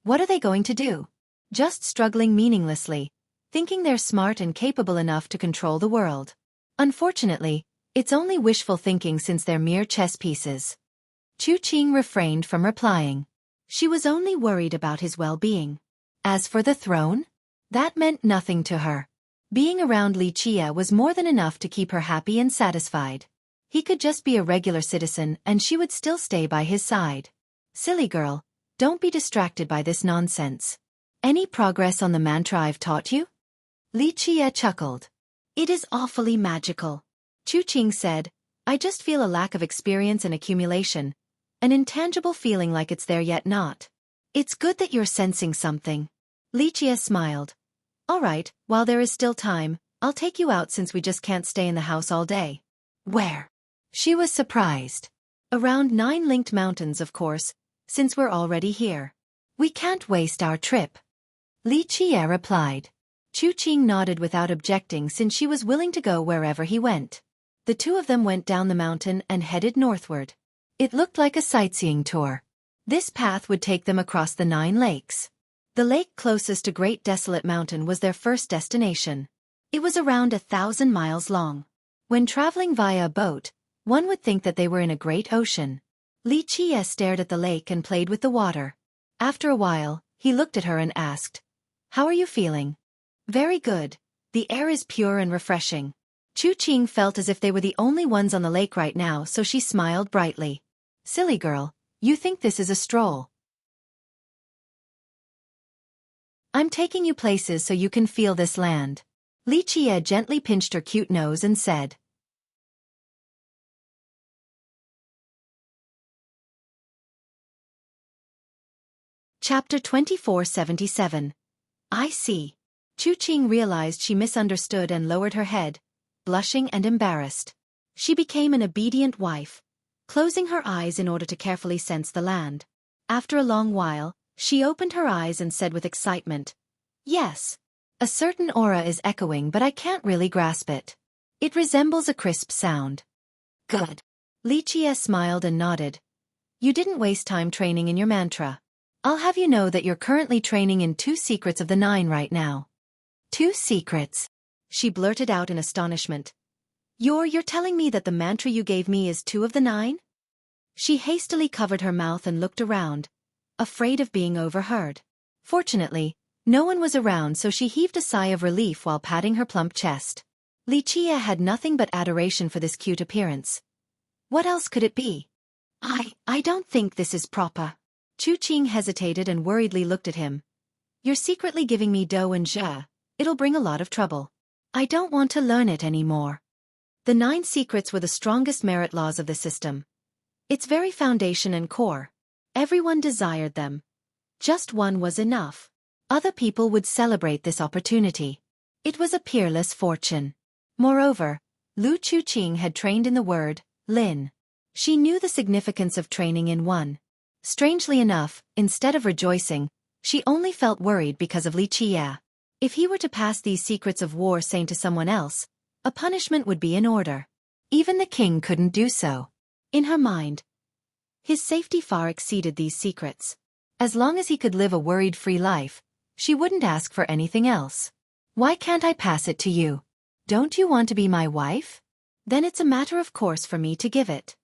What are they going to do? Just struggling meaninglessly, thinking they're smart and capable enough to control the world. Unfortunately, it's only wishful thinking since they're mere chess pieces. Chu Qing refrained from replying. She was only worried about his well-being. As for the throne, that meant nothing to her. Being around Li Qia was more than enough to keep her happy and satisfied. He could just be a regular citizen and she would still stay by his side. Silly girl, don't be distracted by this nonsense. Any progress on the mantra I've taught you? Li Qia chuckled. It is awfully magical. Chu Qing said, I just feel a lack of experience and accumulation, an intangible feeling like it's there yet not. It's good that you're sensing something. Li Qia smiled. All right, while there is still time, I'll take you out since we just can't stay in the house all day. Where? She was surprised. Around 9 linked mountains, of course, since we're already here. We can't waste our trip. Li Qie replied. Xueqi nodded without objecting since she was willing to go wherever he went. The two of them went down the mountain and headed northward. It looked like a sightseeing tour. This path would take them across the 9 lakes. The lake closest to Great Desolate Mountain was their first destination. It was around 1,000 miles long. When traveling via a boat, one would think that they were in a great ocean. Li Qie stared at the lake and played with the water. After a while, he looked at her and asked, "How are you feeling?" "Very good. The air is pure and refreshing." Xueqi felt as if they were the only ones on the lake right now, so she smiled brightly. "Silly girl, you think this is a stroll. I'm taking you places so you can feel this land." Li Qie gently pinched her cute nose and said. Chapter 2477. I see. Xueqi realized she misunderstood and lowered her head, blushing and embarrassed. She became an obedient wife, closing her eyes in order to carefully sense the land. After a long while, she opened her eyes and said with excitement, "Yes. A certain aura is echoing, but I can't really grasp it. It resembles a crisp sound." "Good." Li Qie smiled and nodded. "You didn't waste time training in your mantra. I'll have you know that you're currently training in 2 secrets of the 9 right now." "2 secrets?" she blurted out in astonishment. You're telling me that the mantra you gave me is 2 of the 9? She hastily covered her mouth and looked around, afraid of being overheard. Fortunately, no one was around, so she heaved a sigh of relief while patting her plump chest. Li Qie had nothing but adoration for this cute appearance. What else could it be? I don't think this is proper." Xueqi hesitated and worriedly looked at him. "You're secretly giving me Do and Jia. It'll bring a lot of trouble. I don't want to learn it anymore." The 9 secrets were the strongest merit laws of the system. Its very foundation and core. Everyone desired them. Just one was enough. Other people would celebrate this opportunity. It was a peerless fortune. Moreover, Lu Xueqi had trained in the word, Lin. She knew the significance of training in one. Strangely enough, instead of rejoicing, she only felt worried because of Li Qie. If he were to pass these secrets of war saying to someone else, a punishment would be in order. Even the king couldn't do so. In her mind, his safety far exceeded these secrets. As long as he could live a worried-free life, she wouldn't ask for anything else. "Why can't I pass it to you? Don't you want to be my wife? Then it's a matter of course for me to give it."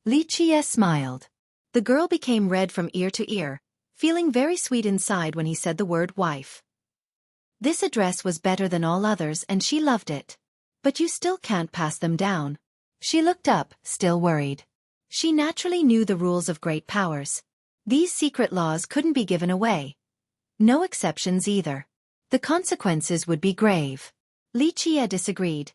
Li Qie smiled. The girl became red from ear to ear, feeling very sweet inside when he said the word wife. This address was better than all others and she loved it. "But you still can't pass them down." She looked up, still worried. She naturally knew the rules of great powers. These secret laws couldn't be given away. No exceptions either. The consequences would be grave. Li Qie disagreed.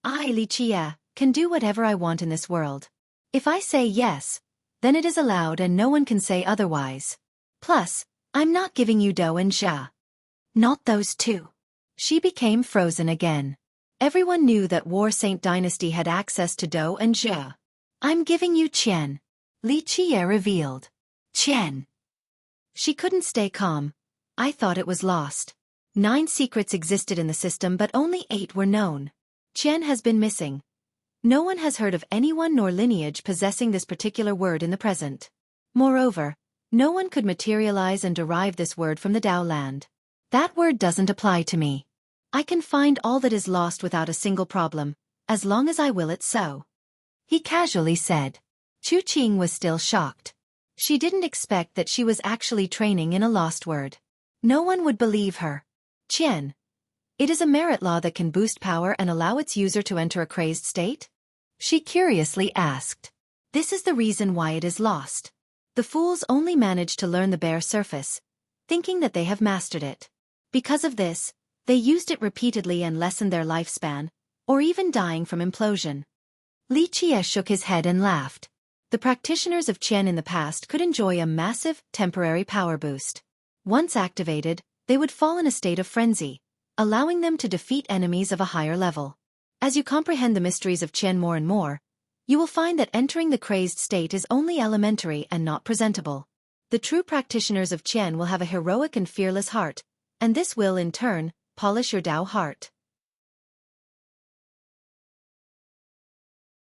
"I, Li Qie, can do whatever I want in this world. If I say yes, then it is allowed and no one can say otherwise. Plus, I'm not giving you Do and Jia. Not those 2. She became frozen again. Everyone knew that War Saint Dynasty had access to Do and Jia. "I'm giving you Qian," Li Qie revealed. "Qian." She couldn't stay calm. "I thought it was lost. 9 secrets existed in the system but only 8 were known. Qian has been missing. No one has heard of anyone nor lineage possessing this particular word in the present. Moreover, no one could materialize and derive this word from the Dao land. That word doesn't apply to me. I can find all that is lost without a single problem, as long as I will it so," he casually said. Xueqi was still shocked. She didn't expect that she was actually training in a lost word. No one would believe her. "Qian. It is a merit law that can boost power and allow its user to enter a crazed state?" she curiously asked. "This is the reason why it is lost. The fools only manage to learn the bare surface, thinking that they have mastered it. Because of this, they used it repeatedly and lessened their lifespan, or even dying from implosion." Li Qie shook his head and laughed. The practitioners of Qian in the past could enjoy a massive, temporary power boost. Once activated, they would fall in a state of frenzy, allowing them to defeat enemies of a higher level. As you comprehend the mysteries of Qian more and more, you will find that entering the crazed state is only elementary and not presentable. The true practitioners of Qian will have a heroic and fearless heart, and this will, in turn, polish your Tao heart.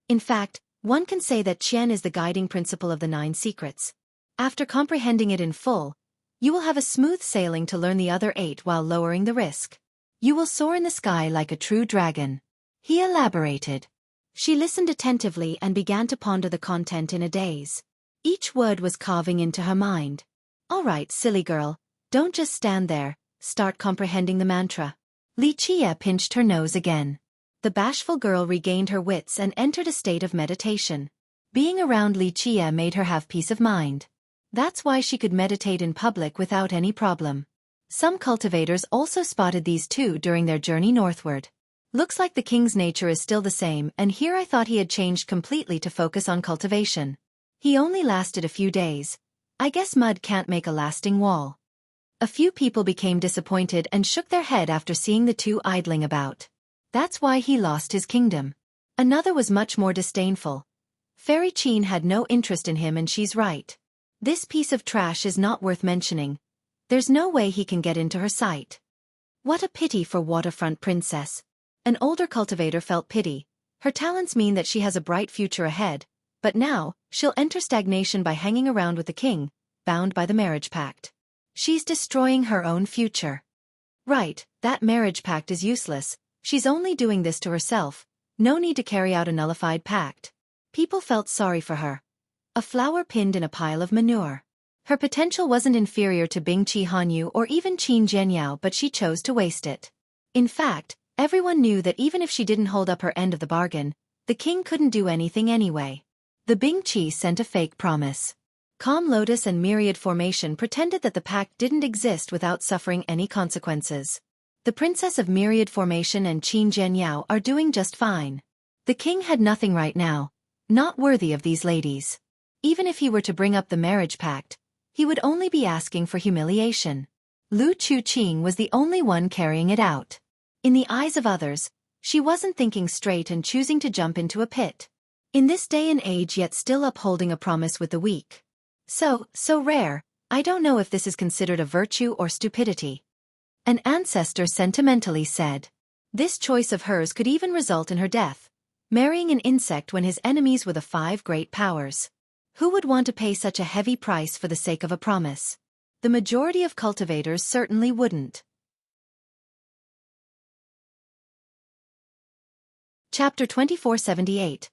In fact, one can say that Qian is the guiding principle of the 9 secrets. After comprehending it in full, you will have a smooth sailing to learn the other 8 while lowering the risk. You will soar in the sky like a true dragon. He elaborated. She listened attentively and began to ponder the content in a daze. Each word was carving into her mind. All right, silly girl, don't just stand there, start comprehending the mantra. Lichia pinched her nose again. The bashful girl regained her wits and entered a state of meditation. Being around Lichia made her have peace of mind. That's why she could meditate in public without any problem. Some cultivators also spotted these two during their journey northward. Looks like the king's nature is still the same, and here I thought he had changed completely to focus on cultivation. He only lasted a few days. I guess mud can't make a lasting wall. A few people became disappointed and shook their head after seeing the two idling about. That's why he lost his kingdom. Another was much more disdainful. Fairy Qin had no interest in him, and she's right. This piece of trash is not worth mentioning. There's no way he can get into her sight. What a pity for Waterfront Princess. An older cultivator felt pity. Her talents mean that she has a bright future ahead, but now, she'll enter stagnation by hanging around with the king, bound by the marriage pact. She's destroying her own future. Right, that marriage pact is useless. She's only doing this to herself. No need to carry out a nullified pact. People felt sorry for her. A flower pinned in a pile of manure. Her potential wasn't inferior to Bing Qi Hanyu or even Qin Zhenyao, but she chose to waste it. In fact, everyone knew that even if she didn't hold up her end of the bargain, the king couldn't do anything anyway. The Bing Qi sent a fake promise. Calm Lotus and Myriad Formation pretended that the pact didn't exist without suffering any consequences. The Princess of Myriad Formation and Qin Zhenyao are doing just fine. The king had nothing right now, not worthy of these ladies. Even if he were to bring up the marriage pact, he would only be asking for humiliation. Lu Chuqing was the only one carrying it out. In the eyes of others, she wasn't thinking straight and choosing to jump into a pit. In this day and age, yet still upholding a promise with the weak. So rare, I don't know if this is considered a virtue or stupidity. An ancestor sentimentally said. This choice of hers could even result in her death. Marrying an insect when his enemies were the 5 great powers. Who would want to pay such a heavy price for the sake of a promise? The majority of cultivators certainly wouldn't. Chapter 2478.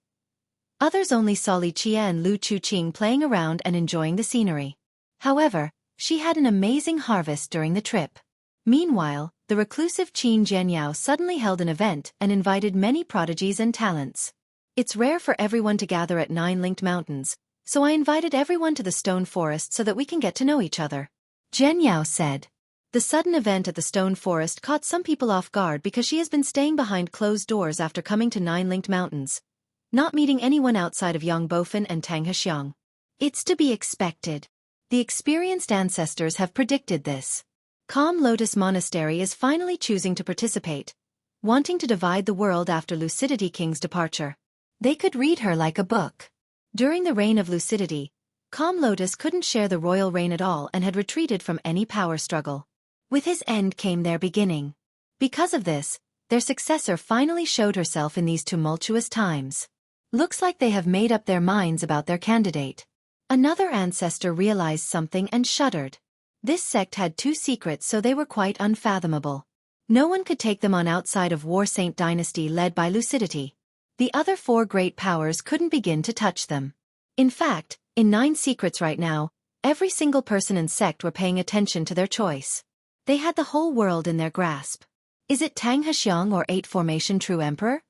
Others only saw Lichia and Lu Chuqing playing around and enjoying the scenery. However, she had an amazing harvest during the trip. Meanwhile, the reclusive Qin Zhenyao suddenly held an event and invited many prodigies and talents. It's rare for everyone to gather at 9 linked mountains, so I invited everyone to the stone forest so that we can get to know each other. Zhenyao said. The sudden event at the stone forest caught some people off guard because she has been staying behind closed doors after coming to 9 linked mountains, not meeting anyone outside of Yang Bofan and Tang Hexiang. It's to be expected. The experienced ancestors have predicted this. Calm Lotus Monastery is finally choosing to participate, wanting to divide the world after Lucidity King's departure. They could read her like a book. During the reign of Lucidity, Calm Lotus couldn't share the royal reign at all and had retreated from any power struggle. With his end came their beginning. Because of this, their successor finally showed herself in these tumultuous times. Looks like they have made up their minds about their candidate. Another ancestor realized something and shuddered. This sect had 2 secrets, so they were quite unfathomable. No one could take them on outside of War Saint Dynasty led by Lucidity. The other 4 great powers couldn't begin to touch them. In fact, in 9 secrets right now, every single person and sect were paying attention to their choice. They had the whole world in their grasp. Is it Tang Hexiang or 8 Formation True Emperor?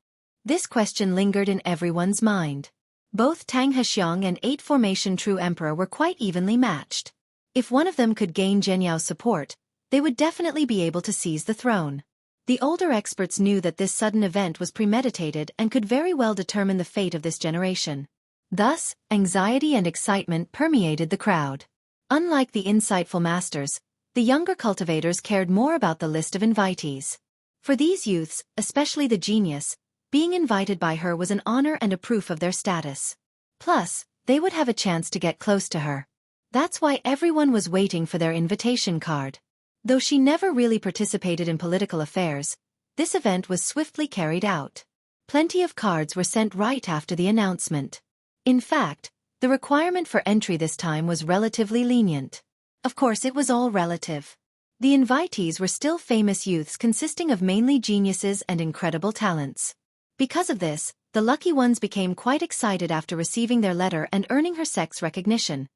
This question lingered in everyone's mind. Both Tang Hexiang and 8 Formation True Emperor were quite evenly matched. If one of them could gain Zhenyao's support, they would definitely be able to seize the throne. The older experts knew that this sudden event was premeditated and could very well determine the fate of this generation. Thus, anxiety and excitement permeated the crowd. Unlike the insightful masters, the younger cultivators cared more about the list of invitees. For these youths, especially the genius, being invited by her was an honor and a proof of their status. Plus, they would have a chance to get close to her. That's why everyone was waiting for their invitation card. Though she never really participated in political affairs, this event was swiftly carried out. Plenty of cards were sent right after the announcement. In fact, the requirement for entry this time was relatively lenient. Of course, it was all relative. The invitees were still famous youths consisting of mainly geniuses and incredible talents. Because of this, the lucky ones became quite excited after receiving their letter and earning her sex recognition.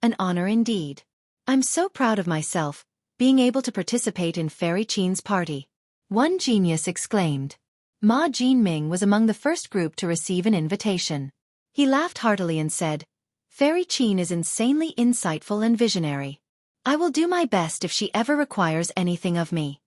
An honor indeed. I'm so proud of myself, being able to participate in Fairy Qin's party. One genius exclaimed. Ma Jinming was among the first group to receive an invitation. He laughed heartily and said, Fairy Qin is insanely insightful and visionary. I will do my best if she ever requires anything of me.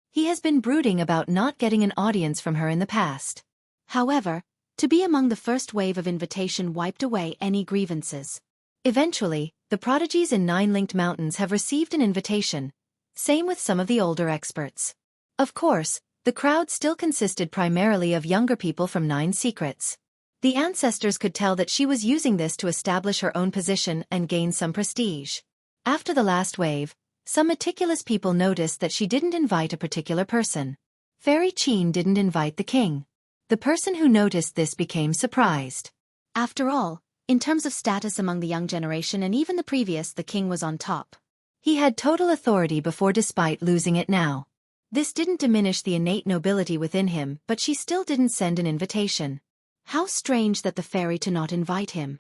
He has been brooding about not getting an audience from her in the past. However, to be among the first wave of invitation wiped away any grievances. Eventually, the prodigies in Nine-Linked Mountains have received an invitation, same with some of the older experts. Of course, the crowd still consisted primarily of younger people from Nine Secrets. The ancestors could tell that she was using this to establish her own position and gain some prestige. After the last wave, some meticulous people noticed that she didn't invite a particular person. Fairy Qin didn't invite the king. The person who noticed this became surprised. After all, in terms of status among the young generation and even the previous, the king was on top. He had total authority before despite losing it now. This didn't diminish the innate nobility within him, but she still didn't send an invitation. How strange that the fairy to not invite him.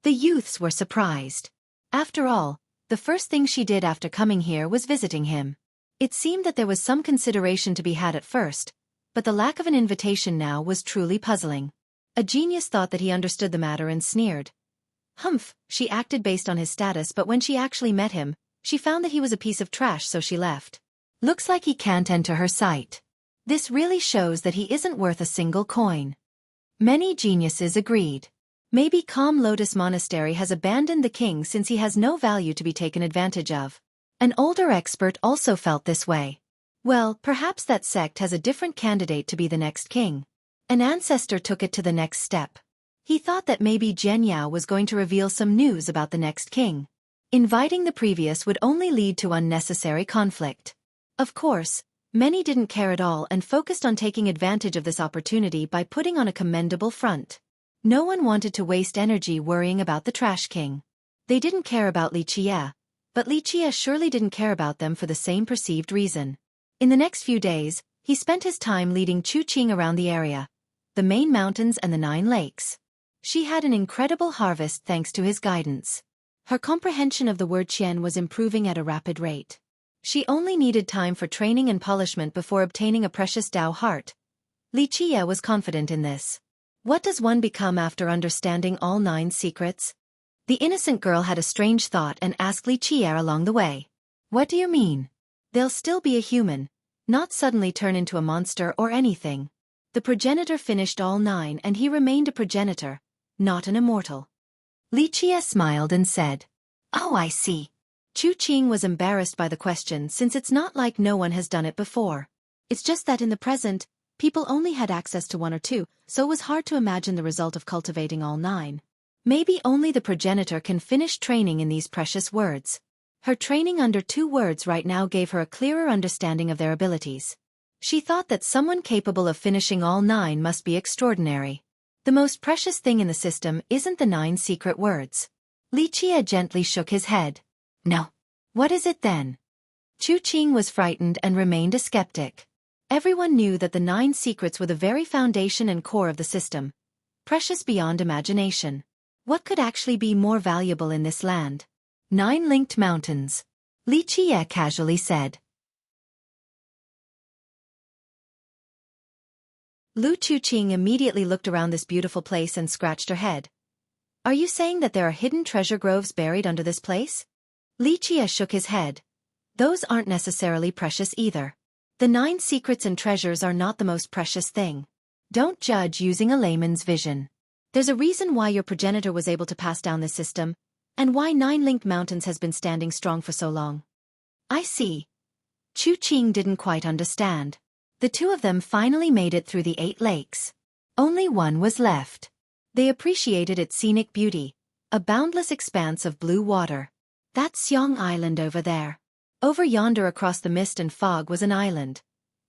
The youths were surprised. After all, the first thing she did after coming here was visiting him. It seemed that there was some consideration to be had at first, but the lack of an invitation now was truly puzzling. A genius thought that he understood the matter and sneered. Humph, she acted based on his status, but when she actually met him, she found that he was a piece of trash, so she left. Looks like he can't enter her sight. This really shows that he isn't worth a single coin. Many geniuses agreed. Maybe Calm Lotus Monastery has abandoned the king since he has no value to be taken advantage of. An older expert also felt this way. Well, perhaps that sect has a different candidate to be the next king. An ancestor took it to the next step. He thought that maybe Jian Yao was going to reveal some news about the next king. Inviting the previous would only lead to unnecessary conflict. Of course, many didn't care at all and focused on taking advantage of this opportunity by putting on a commendable front. No one wanted to waste energy worrying about the trash king. They didn't care about Li Qie, but Li Qie surely didn't care about them for the same perceived reason. In the next few days, he spent his time leading Xueqi around the area, the main mountains and the 9 lakes. She had an incredible harvest thanks to his guidance. Her comprehension of the word Qian was improving at a rapid rate. She only needed time for training and polishment before obtaining a precious Dao heart. Li Qie was confident in this. What does one become after understanding all 9 secrets? The innocent girl had a strange thought and asked Li Qie along the way. What do you mean? They'll still be a human, not suddenly turn into a monster or anything. The progenitor finished all 9 and he remained a progenitor, not an immortal. Li Qie smiled and said, Oh, I see. Xueqi was embarrassed by the question since it's not like no one has done it before. It's just that in the present, people only had access to 1 or 2, so it was hard to imagine the result of cultivating all 9. Maybe only the progenitor can finish training in these precious words. Her training under 2 words right now gave her a clearer understanding of their abilities. She thought that someone capable of finishing all 9 must be extraordinary. The most precious thing in the system isn't the 9 secret words. Li Qie gently shook his head. No. What is it then? Xueqi was frightened and remained a skeptic. Everyone knew that the 9 secrets were the very foundation and core of the system, precious beyond imagination. What could actually be more valuable in this land? 9 linked mountains. Li Qie casually said. Lu Chuqing immediately looked around this beautiful place and scratched her head. Are you saying that there are hidden treasure groves buried under this place? Li Qie shook his head. Those aren't necessarily precious either. The 9 secrets and treasures are not the most precious thing. Don't judge using a layman's vision. There's a reason why your progenitor was able to pass down this system, and why 9 linked mountains has been standing strong for so long. I see. Chuqing didn't quite understand. The 2 of them finally made it through the 8 lakes. Only one was left. They appreciated its scenic beauty, a boundless expanse of blue water. That's Xiong Island over there. Over yonder across the mist and fog was an island.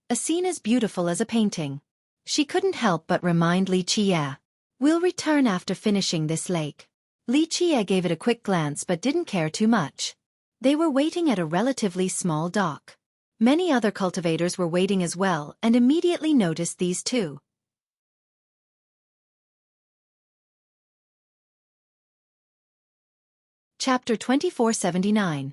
A scene as beautiful as a painting. She couldn't help but remind Li Qie. We'll return after finishing this lake. Li Qie gave it a quick glance but didn't care too much. They were waiting at a relatively small dock. Many other cultivators were waiting as well and immediately noticed these two. Chapter 2479.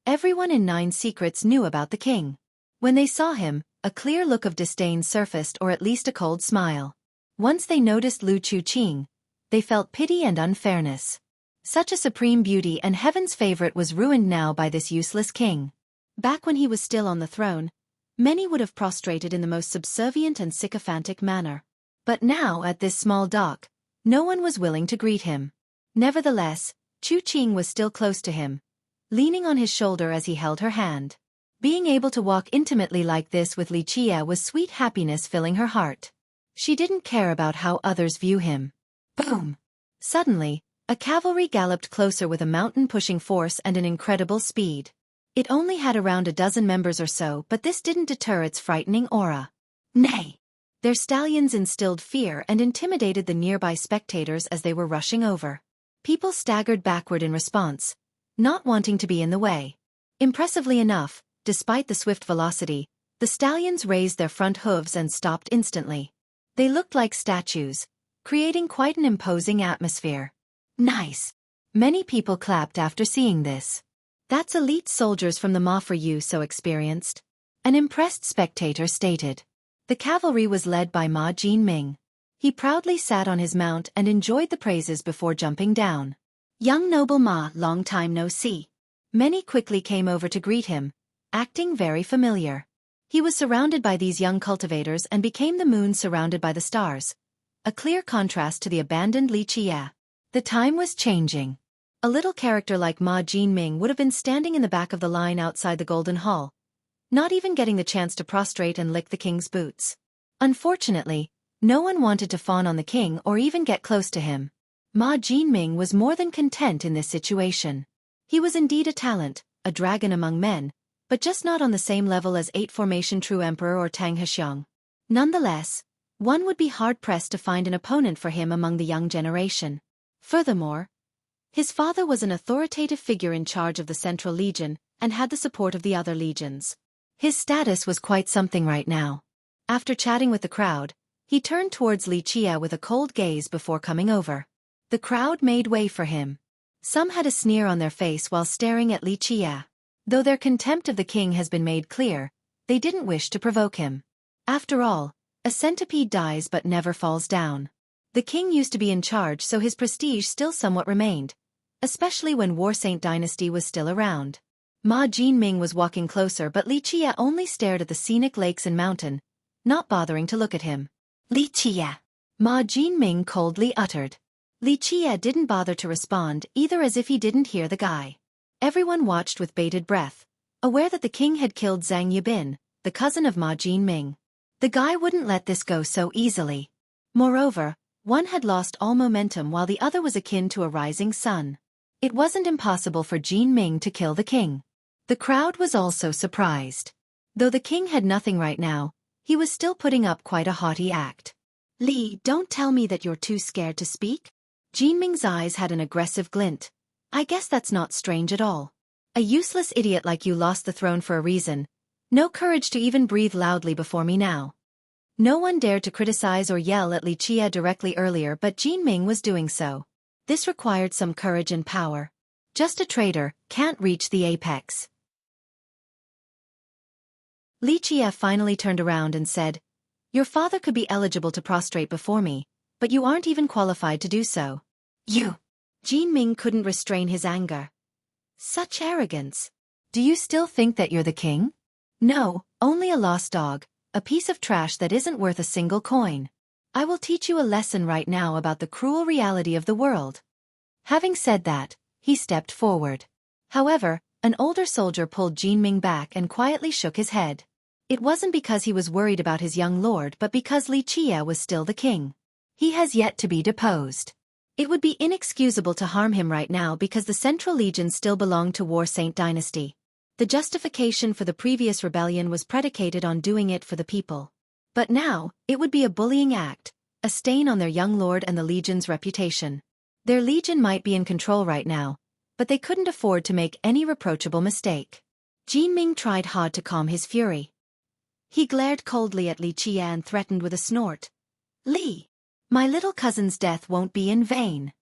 Everyone in Nine Secrets knew about the king. When they saw him, a clear look of disdain surfaced, or at least a cold smile. Once they noticed Lu Chuqing, they felt pity and unfairness. Such a supreme beauty and heaven's favorite was ruined now by this useless king. Back when he was still on the throne, many would have prostrated in the most subservient and sycophantic manner. But now, at this small dock, no one was willing to greet him. Nevertheless, Chuqing was still close to him, leaning on his shoulder as he held her hand. Being able to walk intimately like this with Li Qie was sweet happiness filling her heart. She didn't care about how others view him. Boom! Suddenly, a cavalry galloped closer with a mountain-pushing force and an incredible speed. It only had around a dozen members or so, but this didn't deter its frightening aura. Nay! Their stallions instilled fear and intimidated the nearby spectators as they were rushing over. People staggered backward in response, not wanting to be in the way. Impressively enough, despite the swift velocity, the stallions raised their front hooves and stopped instantly. They looked like statues, creating quite an imposing atmosphere. Nice! Many people clapped after seeing this. That's elite soldiers from the Ma for you, so experienced. An impressed spectator stated. The cavalry was led by Ma Jinming. He proudly sat on his mount and enjoyed the praises before jumping down. Young noble Ma, long time no see. Many quickly came over to greet him, acting very familiar. He was surrounded by these young cultivators and became the moon surrounded by the stars. A clear contrast to the abandoned Li Qie. The time was changing. A little character like Ma Jinming would have been standing in the back of the line outside the Golden Hall, not even getting the chance to prostrate and lick the king's boots. Unfortunately, no one wanted to fawn on the king or even get close to him. Ma Jinming was more than content in this situation. He was indeed a talent, a dragon among men, but just not on the same level as 8 Formation True Emperor or Tang Hexiong. Nonetheless, one would be hard-pressed to find an opponent for him among the young generation. Furthermore, his father was an authoritative figure in charge of the Central Legion and had the support of the other legions. His status was quite something right now. After chatting with the crowd, he turned towards Li Qie with a cold gaze before coming over. The crowd made way for him. Some had a sneer on their face while staring at Li Qie. Though their contempt of the king has been made clear, they didn't wish to provoke him. After all, a centipede dies but never falls down. The king used to be in charge, so his prestige still somewhat remained, especially when War Saint dynasty was still around. Ma Jinming was walking closer, but Li Qie only stared at the scenic lakes and mountain, not bothering to look at him. Li Qie, Ma Jinming coldly uttered. Li Qie didn't bother to respond either, as if he didn't hear the guy. Everyone watched with bated breath, aware that the king had killed Zhang Yibin, the cousin of Ma Jinming. The guy wouldn't let this go so easily. Moreover, one had lost all momentum while the other was akin to a rising sun. It wasn't impossible for Jinming to kill the king. The crowd was also surprised. Though the king had nothing right now, he was still putting up quite a haughty act. Li, don't tell me that you're too scared to speak? Jinming's eyes had an aggressive glint. I guess that's not strange at all. A useless idiot like you lost the throne for a reason. No courage to even breathe loudly before me now. No one dared to criticize or yell at Li Qie directly earlier, but Jinming was doing so. This required some courage and power. Just a traitor can't reach the apex. Li Qie finally turned around and said, "Your father could be eligible to prostrate before me, but you aren't even qualified to do so." You! Jinming couldn't restrain his anger. Such arrogance. Do you still think that you're the king? No, only a lost dog, a piece of trash that isn't worth a single coin. I will teach you a lesson right now about the cruel reality of the world. Having said that, he stepped forward. However, an older soldier pulled Jinming back and quietly shook his head. It wasn't because he was worried about his young lord, but because Li Qie was still the king. He has yet to be deposed. It would be inexcusable to harm him right now because the Central Legion still belonged to War Saint dynasty. The justification for the previous rebellion was predicated on doing it for the people. But now, it would be a bullying act, a stain on their young lord and the Legion's reputation. Their Legion might be in control right now, but they couldn't afford to make any reproachable mistake. Jinming tried hard to calm his fury. He glared coldly at Li Qie and threatened with a snort. Li, my little cousin's death won't be in vain.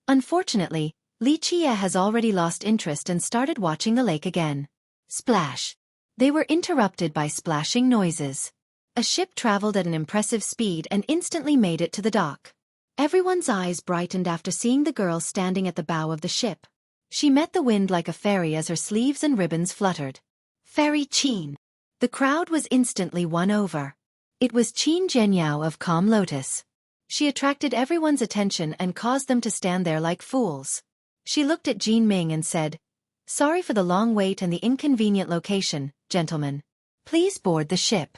Unfortunately, Li Qie has already lost interest and started watching the lake again. Splash. They were interrupted by splashing noises. A ship traveled at an impressive speed and instantly made it to the dock. Everyone's eyes brightened after seeing the girl standing at the bow of the ship. She met the wind like a fairy as her sleeves and ribbons fluttered. Fairy Qin. The crowd was instantly won over. It was Qin Zhenyao of Calm Lotus. She attracted everyone's attention and caused them to stand there like fools. She looked at Jinming and said, "Sorry for the long wait and the inconvenient location, gentlemen. Please board the ship."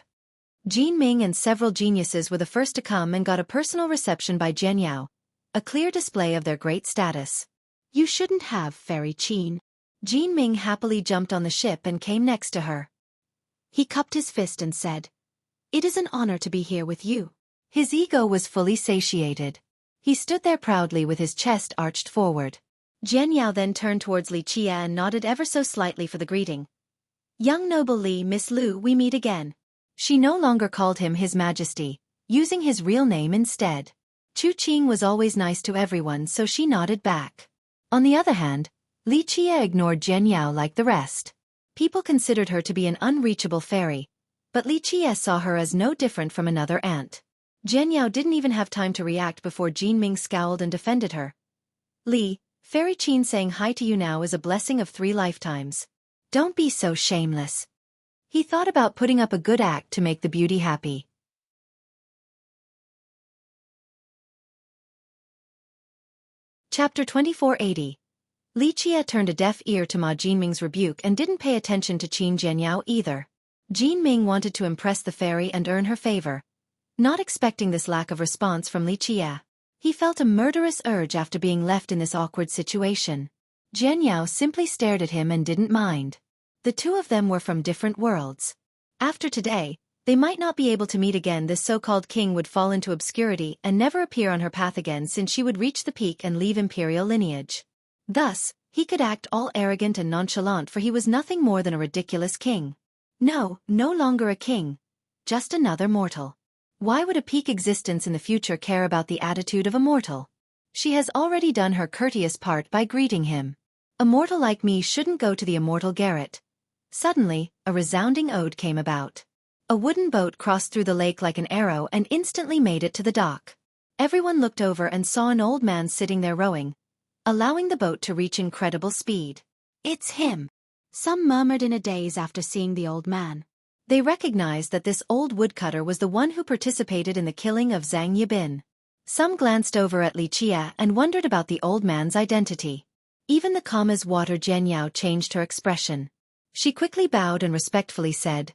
Jinming and several geniuses were the first to come and got a personal reception by Zhenyao, a clear display of their great status. "You shouldn't have, Fairy Qin." Jinming happily jumped on the ship and came next to her. He cupped his fist and said, "It is an honor to be here with you." His ego was fully satiated. He stood there proudly with his chest arched forward. Zhenyao then turned towards Li Qie and nodded ever so slightly for the greeting. "Young noble Li, Miss Lu, we meet again." She no longer called him His Majesty, using his real name instead. Chu Qing was always nice to everyone, so she nodded back. On the other hand, Li Qie ignored Zhenyao like the rest. People considered her to be an unreachable fairy, but Li Qie saw her as no different from another ant. Zhenyao didn't even have time to react before Jinming scowled and defended her. "Li, Fairy Qin saying hi to you now is a blessing of 3 lifetimes. Don't be so shameless." He thought about putting up a good act to make the beauty happy. Chapter 2480. Li Qie turned a deaf ear to Ma Jinming's rebuke and didn't pay attention to Qin Zhenyao either. Jinming wanted to impress the fairy and earn her favor, not expecting this lack of response from Li Qie. He felt a murderous urge after being left in this awkward situation. Zhenyao simply stared at him and didn't mind. The two of them were from different worlds. After today, they might not be able to meet again. This so-called king would fall into obscurity and never appear on her path again, since she would reach the peak and leave imperial lineage. Thus, he could act all arrogant and nonchalant, for he was nothing more than a ridiculous king. No longer a king. Just another mortal. Why would a peak existence in the future care about the attitude of a mortal? She has already done her courteous part by greeting him. A mortal like me shouldn't go to the immortal garret. Suddenly, a resounding ode came about. A wooden boat crossed through the lake like an arrow and instantly made it to the dock. Everyone looked over and saw an old man sitting there rowing, allowing the boat to reach incredible speed. "It's him," some murmured in a daze after seeing the old man. They recognized that this old woodcutter was the one who participated in the killing of Zhang Yibin. Some glanced over at Li Qie and wondered about the old man's identity. Even the calm as water Zhenyao changed her expression. She quickly bowed and respectfully said,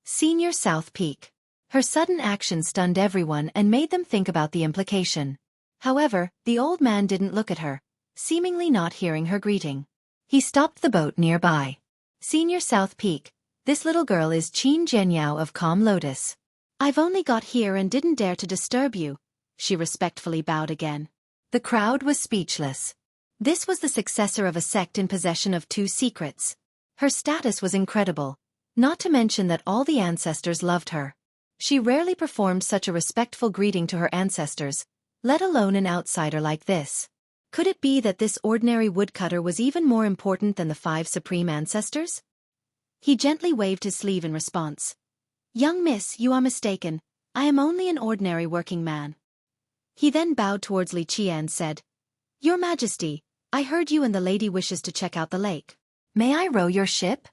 "Senior South Peak." Her sudden action stunned everyone and made them think about the implication. However, the old man didn't look at her, seemingly not hearing her greeting. He stopped the boat nearby. "Senior South Peak, this little girl is Qin Zhenyao of Calm Lotus. I've only got here and didn't dare to disturb you." She respectfully bowed again. The crowd was speechless. This was the successor of a sect in possession of 2 secrets. Her status was incredible, not to mention that all the ancestors loved her. She rarely performed such a respectful greeting to her ancestors, let alone an outsider like this. Could it be that this ordinary woodcutter was even more important than the 5 supreme ancestors? He gently waved his sleeve in response. "Young miss, you are mistaken. I am only an ordinary working man." He then bowed towards Li Qie and said, "Your Majesty, I heard you and the lady wishes to check out the lake. May I row your ship?"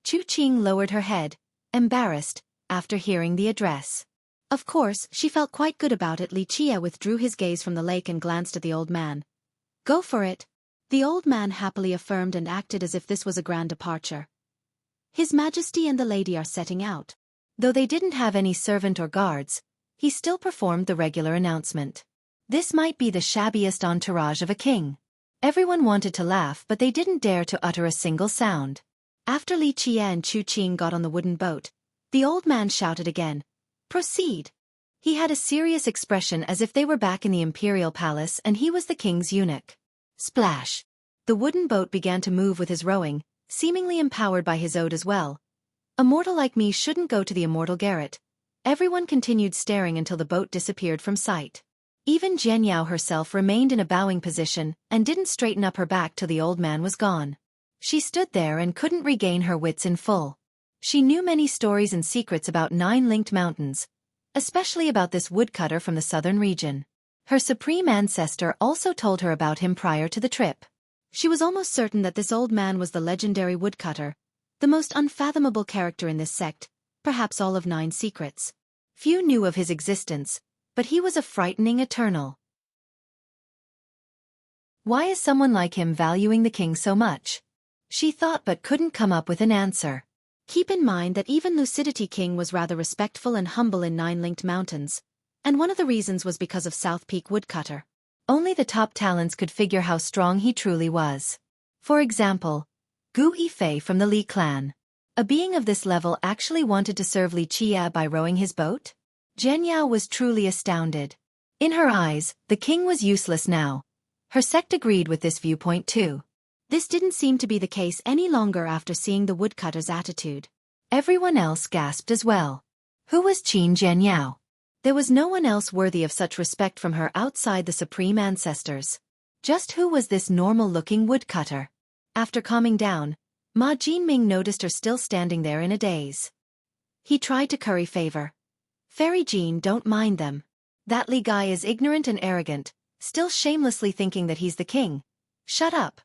Chu Qing lowered her head, embarrassed, after hearing the address. Of course, she felt quite good about it. Li Qie withdrew his gaze from the lake and glanced at the old man. "Go for it." The old man happily affirmed and acted as if this was a grand departure. His Majesty and the lady are setting out. Though they didn't have any servant or guards, he still performed the regular announcement. This might be the shabbiest entourage of a king. Everyone wanted to laugh, but they didn't dare to utter a single sound. After Li Qie and Xueqi got on the wooden boat, the old man shouted again, "Proceed!" He had a serious expression as if they were back in the imperial palace and he was the king's eunuch. Splash! The wooden boat began to move with his rowing, seemingly empowered by his ode as well. "A mortal like me shouldn't go to the immortal garret." Everyone continued staring until the boat disappeared from sight. Even Jianyao herself remained in a bowing position and didn't straighten up her back till the old man was gone. She stood there and couldn't regain her wits in full. She knew many stories and secrets about 9-linked mountains, especially about this woodcutter from the southern region. Her supreme ancestor also told her about him prior to the trip. She was almost certain that this old man was the legendary woodcutter, the most unfathomable character in this sect, perhaps all of 9 secrets. Few knew of his existence, but he was a frightening eternal. Why is someone like him valuing the king so much? She thought but couldn't come up with an answer. Keep in mind that even Lucidity King was rather respectful and humble in 9-linked mountains, and one of the reasons was because of South Peak Woodcutter. Only the top talents could figure how strong he truly was. For example, Gu Yifei from the Li clan. A being of this level actually wanted to serve Li Qie by rowing his boat? Jianyao was truly astounded. In her eyes, the king was useless now. Her sect agreed with this viewpoint too. This didn't seem to be the case any longer after seeing the woodcutter's attitude. Everyone else gasped as well. Who was Qin Jianyao? There was no one else worthy of such respect from her outside the supreme ancestors. Just who was this normal-looking woodcutter? After calming down, Ma Jinming noticed her still standing there in a daze. He tried to curry favor. "Fairy Jean, don't mind them. That Li guy is ignorant and arrogant, still shamelessly thinking that he's the king. Shut up."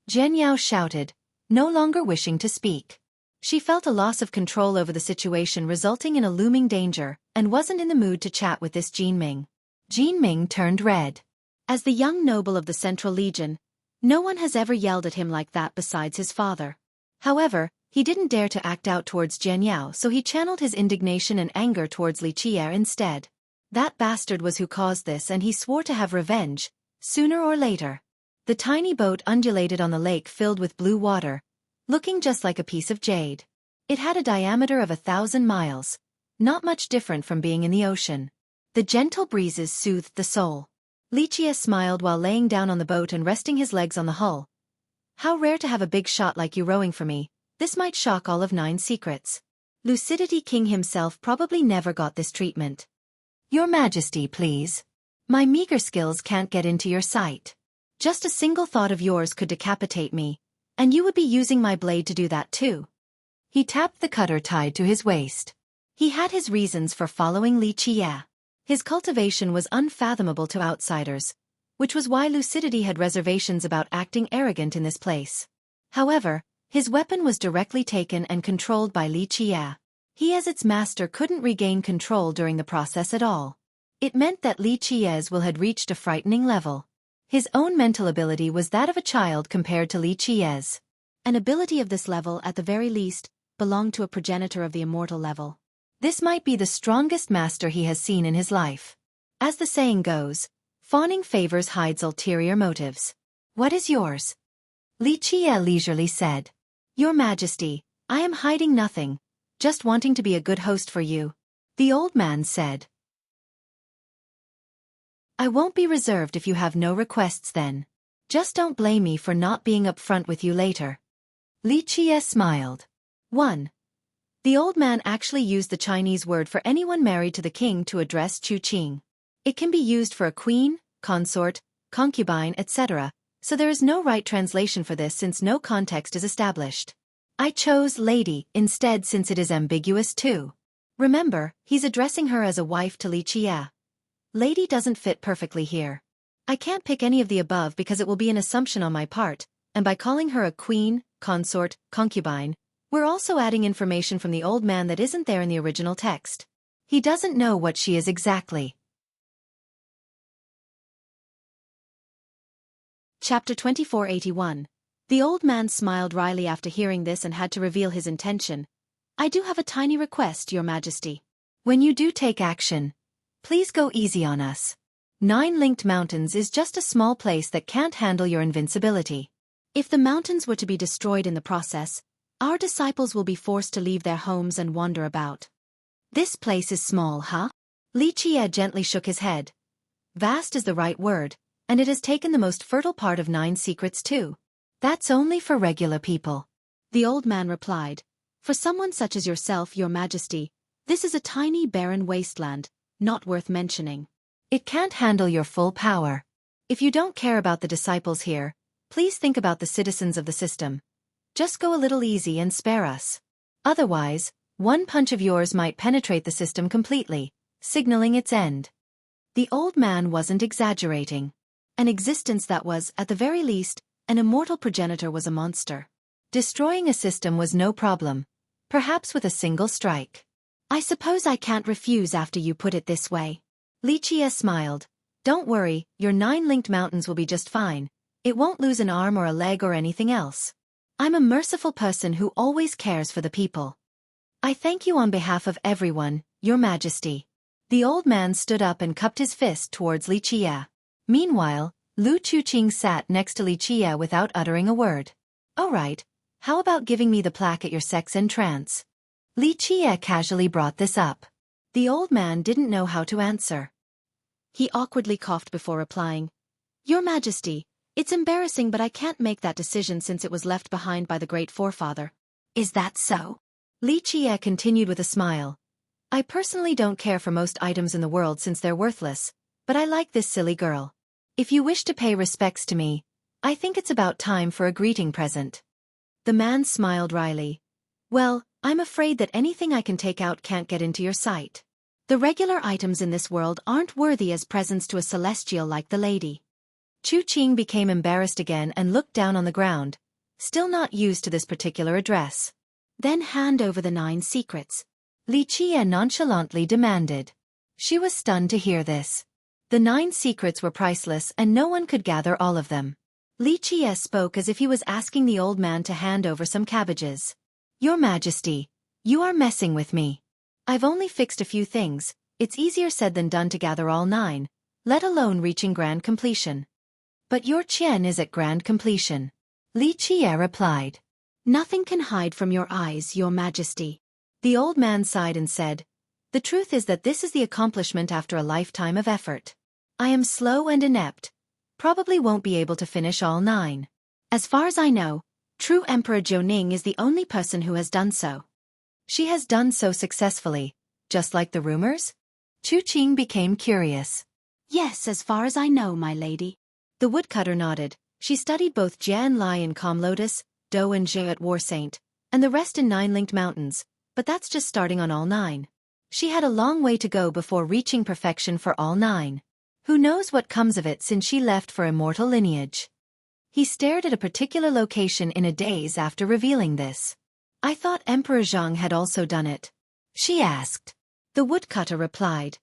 Jianyao shouted, no longer wishing to speak. She felt a loss of control over the situation resulting in a looming danger, and wasn't in the mood to chat with this Jinming. Jinming turned red. As the young noble of the Central Legion, no one has ever yelled at him like that besides his father. However, he didn't dare to act out towards Jianyao, so he channeled his indignation and anger towards Li Qie instead. That bastard was who caused this, and he swore to have revenge, sooner or later. The tiny boat undulated on the lake filled with blue water, looking just like a piece of jade. It had a diameter of 1,000 miles, not much different from being in the ocean. The gentle breezes soothed the soul. Li Qie smiled while laying down on the boat and resting his legs on the hull. "How rare to have a big shot like you rowing for me. This might shock all of 9 secrets. Lucidity King himself probably never got this treatment." "Your Majesty, please. My meager skills can't get into your sight. Just a single thought of yours could decapitate me, and you would be using my blade to do that too." He tapped the cutter tied to his waist. He had his reasons for following Li Qie. His cultivation was unfathomable to outsiders, which was why Lucidity had reservations about acting arrogant in this place. However, his weapon was directly taken and controlled by Li Qie. He as its master couldn't regain control during the process at all. It meant that Li Qie's will had reached a frightening level. His own mental ability was that of a child compared to Li Qie's. An ability of this level, at the very least, belonged to a progenitor of the immortal level. This might be the strongest master he has seen in his life. As the saying goes, fawning favors hides ulterior motives. "What is yours?" Li Qie leisurely said. "Your Majesty, I am hiding nothing, just wanting to be a good host for you," the old man said. "I won't be reserved if you have no requests then. Just don't blame me for not being upfront with you later." Li Qie smiled. 1. The old man actually used the Chinese word for anyone married to the king to address Xueqi. It can be used for a queen, consort, concubine, etc., so there is no right translation for this since no context is established. I chose lady instead since it is ambiguous too. Remember, he's addressing her as a wife to Li Qie. Lady doesn't fit perfectly here. I can't pick any of the above because it will be an assumption on my part, and by calling her a queen, consort, concubine, we're also adding information from the old man that isn't there in the original text. He doesn't know what she is exactly. Chapter 2481. The old man smiled wryly after hearing this and had to reveal his intention. "I do have a tiny request, Your Majesty. When you do take action, please go easy on us. 9 linked mountains is just a small place that can't handle your invincibility. If the mountains were to be destroyed in the process, our disciples will be forced to leave their homes and wander about. This place is small, huh? Li Qie gently shook his head. Vast is the right word, and it has taken the most fertile part of 9 secrets too. That's only for regular people. The old man replied, "For someone such as yourself, your majesty, this is a tiny barren wasteland, not worth mentioning. It can't handle your full power. If you don't care about the disciples here, please think about the citizens of the system. Just go a little easy and spare us. Otherwise, one punch of yours might penetrate the system completely, signaling its end." The old man wasn't exaggerating. An existence that was, at the very least, an immortal progenitor was a monster. Destroying a system was no problem, perhaps with a single strike. "I suppose I can't refuse after you put it this way." Li Qie smiled. "Don't worry, your 9 linked mountains will be just fine. It won't lose an arm or a leg or anything else. I'm a merciful person who always cares for the people. I thank you on behalf of everyone, your majesty." The old man stood up and cupped his fist towards Li Qie. Meanwhile, Lu Chuqing sat next to Li Qie without uttering a word. "All right, how about giving me the plaque at your sex entrance?" Li Qie casually brought this up. The old man didn't know how to answer. He awkwardly coughed before replying, "Your Majesty, it's embarrassing but I can't make that decision since it was left behind by the great forefather." "Is that so?" Li Qie continued with a smile. "I personally don't care for most items in the world since they're worthless, but I like this silly girl. If you wish to pay respects to me, I think it's about time for a greeting present." The man smiled wryly. "Well, I'm afraid that anything I can take out can't get into your sight. The regular items in this world aren't worthy as presents to a celestial like the lady." Chuqing became embarrassed again and looked down on the ground, still not used to this particular address. "Then hand over the 9 secrets," Li Qie nonchalantly demanded. She was stunned to hear this. The 9 secrets were priceless and no one could gather all of them. Li Qie spoke as if he was asking the old man to hand over some cabbages. "Your Majesty, you are messing with me. I've only fixed a few things. It's easier said than done to gather all 9, let alone reaching grand completion." "But your Qian is at grand completion," Li Qie replied. "Nothing can hide from your eyes, your Majesty." The old man sighed and said, "The truth is that this is the accomplishment after a lifetime of effort. I am slow and inept, probably won't be able to finish all 9. As far as I know, true Emperor Jiuning is the only person who has done so." "She has done so successfully, just like the rumors?" Chuqing became curious. "Yes, as far as I know, my lady." The woodcutter nodded. She studied both Jian Lai in Calm Lotus, Do and Zhe at War Saint, and the rest in 9 linked mountains, but that's just starting on all 9. She had a long way to go before reaching perfection for all 9. Who knows what comes of it since she left for immortal lineage. He stared at a particular location in a daze after revealing this. "I thought Emperor Zhang had also done it," she asked. The woodcutter replied.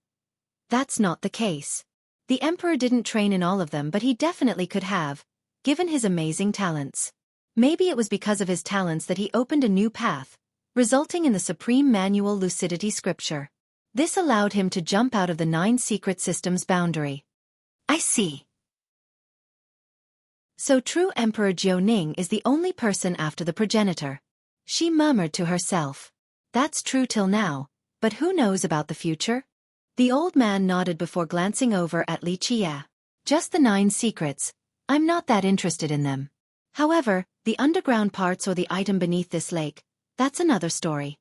"That's not the case. The emperor didn't train in all of them, but he definitely could have, given his amazing talents. Maybe it was because of his talents that he opened a new path, resulting in the supreme manual lucidity scripture. This allowed him to jump out of the 9 secret system's boundary." "I see. So true Emperor Jiuning is the only person after the progenitor," she murmured to herself. "That's true till now, but who knows about the future?" The old man nodded before glancing over at Li Qie. "Just the 9 secrets. I'm not that interested in them. However, the underground parts or the item beneath this lake, that's another story."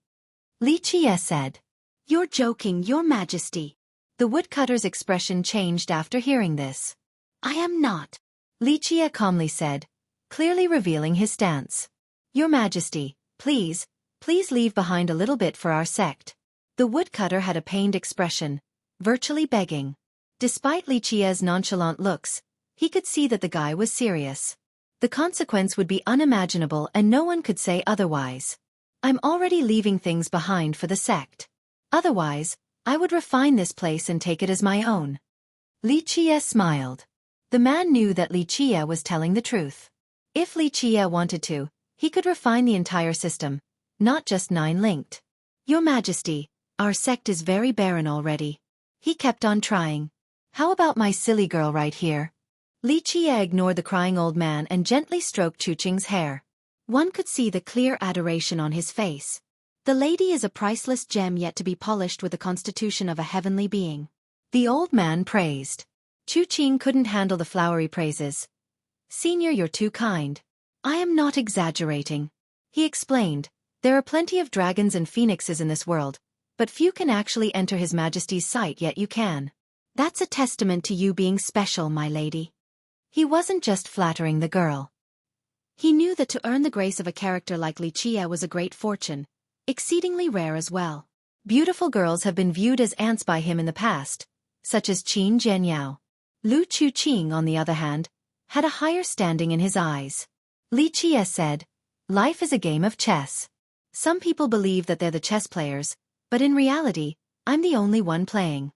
Li Qie said. "You're joking, your Majesty." The woodcutter's expression changed after hearing this. "I am not," Li Qie calmly said, clearly revealing his stance. "Your Majesty, please leave behind a little bit for our sect." The woodcutter had a pained expression, virtually begging. Despite Li Qie's nonchalant looks, he could see that the guy was serious. The consequence would be unimaginable and no one could say otherwise. "I'm already leaving things behind for the sect. Otherwise, I would refine this place and take it as my own." Li Qie smiled. The man knew that Li Qie was telling the truth. If Li Qie wanted to, he could refine the entire system, not just 9 linked. "Your Majesty, our sect is very barren already." He kept on trying. How about my silly girl right here? Li Qie ignored the crying old man and gently stroked Xueqing's hair. One could see the clear adoration on his face. The lady is a priceless gem yet to be polished with the constitution of a heavenly being. The old man praised. Xueqing couldn't handle the flowery praises. Senior, you're too kind. I am not exaggerating. He explained, there are plenty of dragons and phoenixes in this world, but few can actually enter His Majesty's sight, yet you can. That's a testament to you being special, my lady. He wasn't just flattering the girl. He knew that to earn the grace of a character like Li Qie was a great fortune, exceedingly rare as well. Beautiful girls have been viewed as ants by him in the past, such as Qin Zhenyao. Lu Xueqing, on the other hand, had a higher standing in his eyes. Li Qie said, life is a game of chess. Some people believe that they're the chess players, but in reality, I'm the only one playing.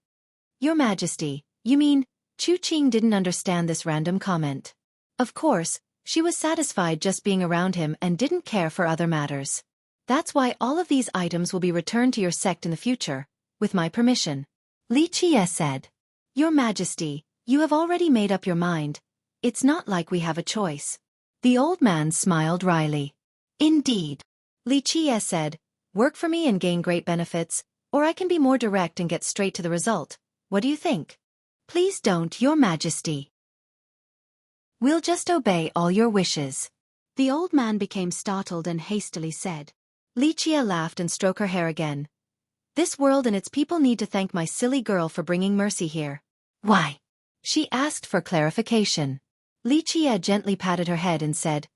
Your Majesty, you mean? Xueqing didn't understand this random comment. Of course, she was satisfied just being around him and didn't care for other matters. That's why all of these items will be returned to your sect in the future, with my permission. Li Qie said. Your Majesty, you have already made up your mind. It's not like we have a choice. The old man smiled wryly. Indeed. Li Qie said, work for me and gain great benefits, or I can be more direct and get straight to the result. What do you think? Please don't, Your Majesty. We'll just obey all your wishes. The old man became startled and hastily said. Li Qie laughed and stroked her hair again. This world and its people need to thank my silly girl for bringing mercy here. Why? She asked for clarification. Li Qie gently patted her head and said,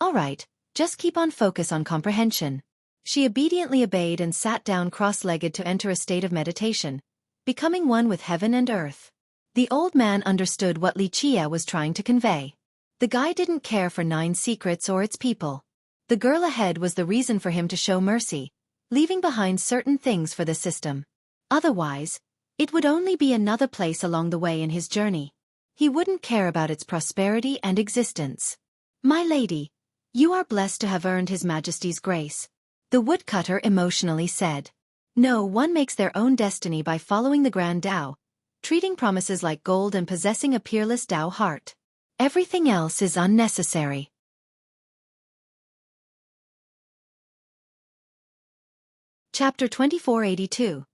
all right, just keep on focus on comprehension. She obediently obeyed and sat down cross-legged to enter a state of meditation, becoming one with heaven and earth. The old man understood what Li Qie was trying to convey. The guy didn't care for 9 secrets or its people. The girl ahead was the reason for him to show mercy, leaving behind certain things for the system. Otherwise, it would only be another place along the way in his journey. He wouldn't care about its prosperity and existence. My lady, you are blessed to have earned His Majesty's grace, the woodcutter emotionally said. No, one makes their own destiny by following the Grand Tao, treating promises like gold and possessing a peerless Tao heart. Everything else is unnecessary. Chapter 2482.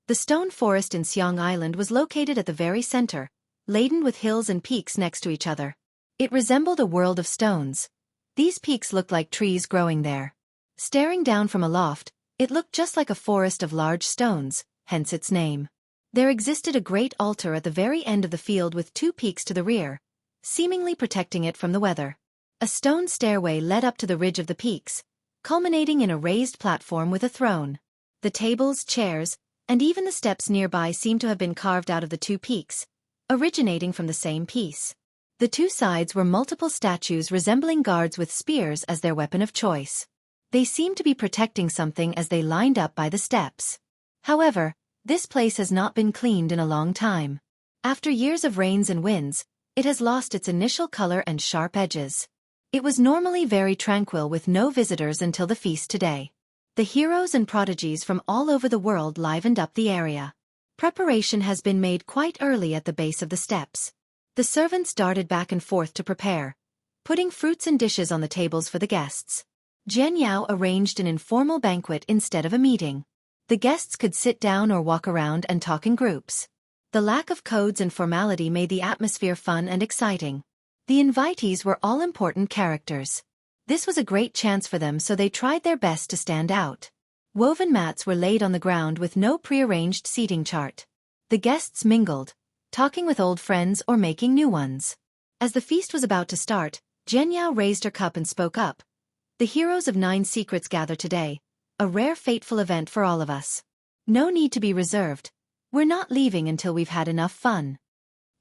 The stone forest in Xiang Island was located at the very center, laden with hills and peaks next to each other. It resembled a world of stones. These peaks looked like trees growing there. Staring down from aloft, it looked just like a forest of large stones, hence its name. There existed a great altar at the very end of the field with 2 peaks to the rear, seemingly protecting it from the weather. A stone stairway led up to the ridge of the peaks, culminating in a raised platform with a throne. The tables, chairs, and even the steps nearby seemed to have been carved out of the 2 peaks, originating from the same piece. The 2 sides were multiple statues resembling guards with spears as their weapon of choice. They seemed to be protecting something as they lined up by the steps. However, this place has not been cleaned in a long time. After years of rains and winds, it has lost its initial color and sharp edges. It was normally very tranquil with no visitors until the feast today. The heroes and prodigies from all over the world livened up the area. Preparation has been made quite early at the base of the steps. The servants darted back and forth to prepare, putting fruits and dishes on the tables for the guests. Jian Yao arranged an informal banquet instead of a meeting. The guests could sit down or walk around and talk in groups. The lack of codes and formality made the atmosphere fun and exciting. The invitees were all important characters. This was a great chance for them, so they tried their best to stand out. Woven mats were laid on the ground with no prearranged seating chart. The guests mingled, talking with old friends or making new ones. As the feast was about to start, Jian Yao raised her cup and spoke up. The heroes of 9 secrets gather today, a rare fateful event for all of us. No need to be reserved. We're not leaving until we've had enough fun.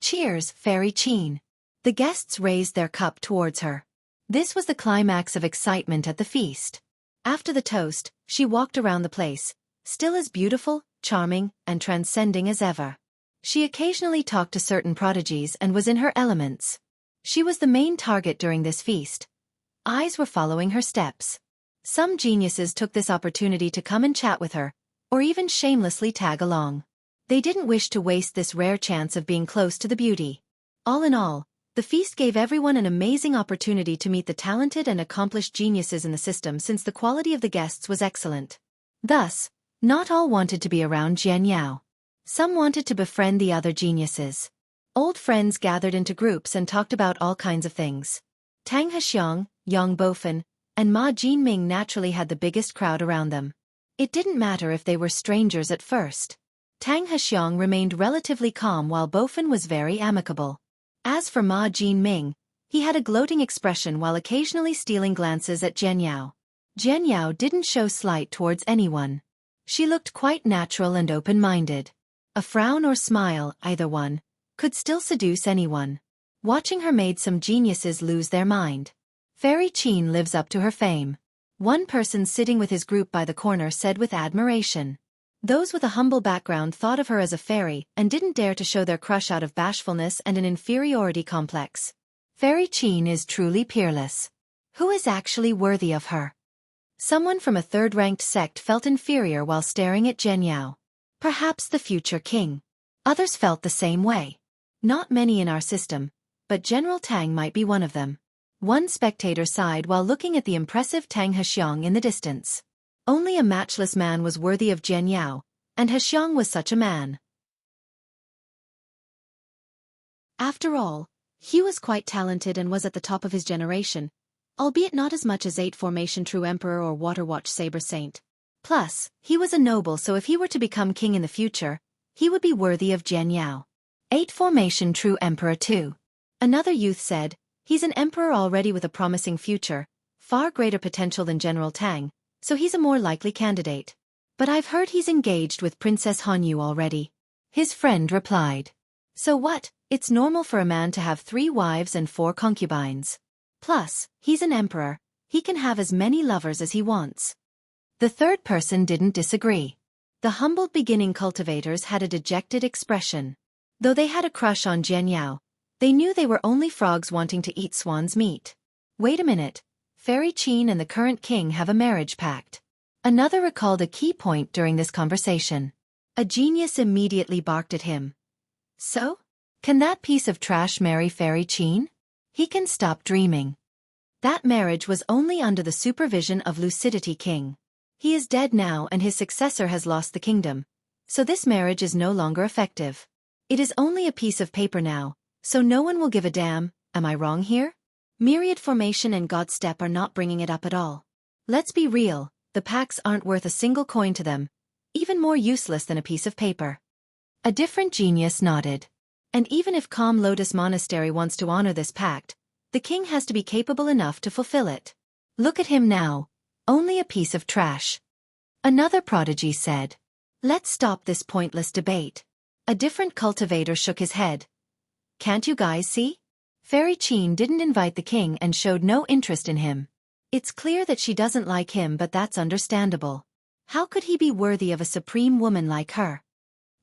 Cheers, Fairy Qin. The guests raised their cup towards her. This was the climax of excitement at the feast. After the toast, she walked around the place, still as beautiful, charming, and transcending as ever. She occasionally talked to certain prodigies and was in her elements. She was the main target during this feast. Eyes were following her steps. Some geniuses took this opportunity to come and chat with her, or even shamelessly tag along. They didn't wish to waste this rare chance of being close to the beauty. All in all, the feast gave everyone an amazing opportunity to meet the talented and accomplished geniuses in the system since the quality of the guests was excellent. Thus, not all wanted to be around Jian Yao. Some wanted to befriend the other geniuses. Old friends gathered into groups and talked about all kinds of things. Tang Hexiang, Yang Bofen, and Ma Jinming naturally had the biggest crowd around them. It didn't matter if they were strangers at first. Tang Hexiang remained relatively calm while Bofen was very amicable. As for Ma Jinming, he had a gloating expression while occasionally stealing glances at Jian Yao. Jian Yao didn't show slight towards anyone. She looked quite natural and open-minded. A frown or smile, either one, could still seduce anyone. Watching her made some geniuses lose their mind. Fairy Qin lives up to her fame. One person sitting with his group by the corner said with admiration. Those with a humble background thought of her as a fairy and didn't dare to show their crush out of bashfulness and an inferiority complex. Fairy Qin is truly peerless. Who is actually worthy of her? Someone from a third-ranked sect felt inferior while staring at Jian Yao. Perhaps the future king. Others felt the same way. Not many in our system, but General Tang might be one of them. One spectator sighed while looking at the impressive Tang Hexiang in the distance. Only a matchless man was worthy of Jian Yao, and Hexiang was such a man. After all, he was quite talented and was at the top of his generation, albeit not as much as 8 Formation True Emperor or Waterwatch Saber Saint. Plus, he was a noble, so if he were to become king in the future, he would be worthy of Jian Yao. 8 Formation True Emperor too. Another youth said, he's an emperor already with a promising future, far greater potential than General Tang, so he's a more likely candidate. But I've heard he's engaged with Princess Hanyu already. His friend replied. So what, it's normal for a man to have 3 wives and 4 concubines. Plus, he's an emperor, he can have as many lovers as he wants. The third person didn't disagree. The humbled beginning cultivators had a dejected expression. Though they had a crush on Jian Yao, they knew they were only frogs wanting to eat swan's meat. Wait a minute. Fairy Qin and the current king have a marriage pact. Another recalled a key point during this conversation. A genius immediately barked at him. So? Can that piece of trash marry Fairy Qin? He can stop dreaming. That marriage was only under the supervision of Lucidity King. He is dead now and his successor has lost the kingdom, so this marriage is no longer effective. It is only a piece of paper now, so no one will give a damn, am I wrong here? Myriad Formation and Godstep are not bringing it up at all. Let's be real, the pacts aren't worth a single coin to them, even more useless than a piece of paper. A different genius nodded. And even if Calm Lotus Monastery wants to honor this pact, the king has to be capable enough to fulfill it. Look at him now, only a piece of trash. Another prodigy said. Let's stop this pointless debate. A different cultivator shook his head. Can't you guys see? Fairy Qin didn't invite the king and showed no interest in him. It's clear that she doesn't like him, but that's understandable. How could he be worthy of a supreme woman like her?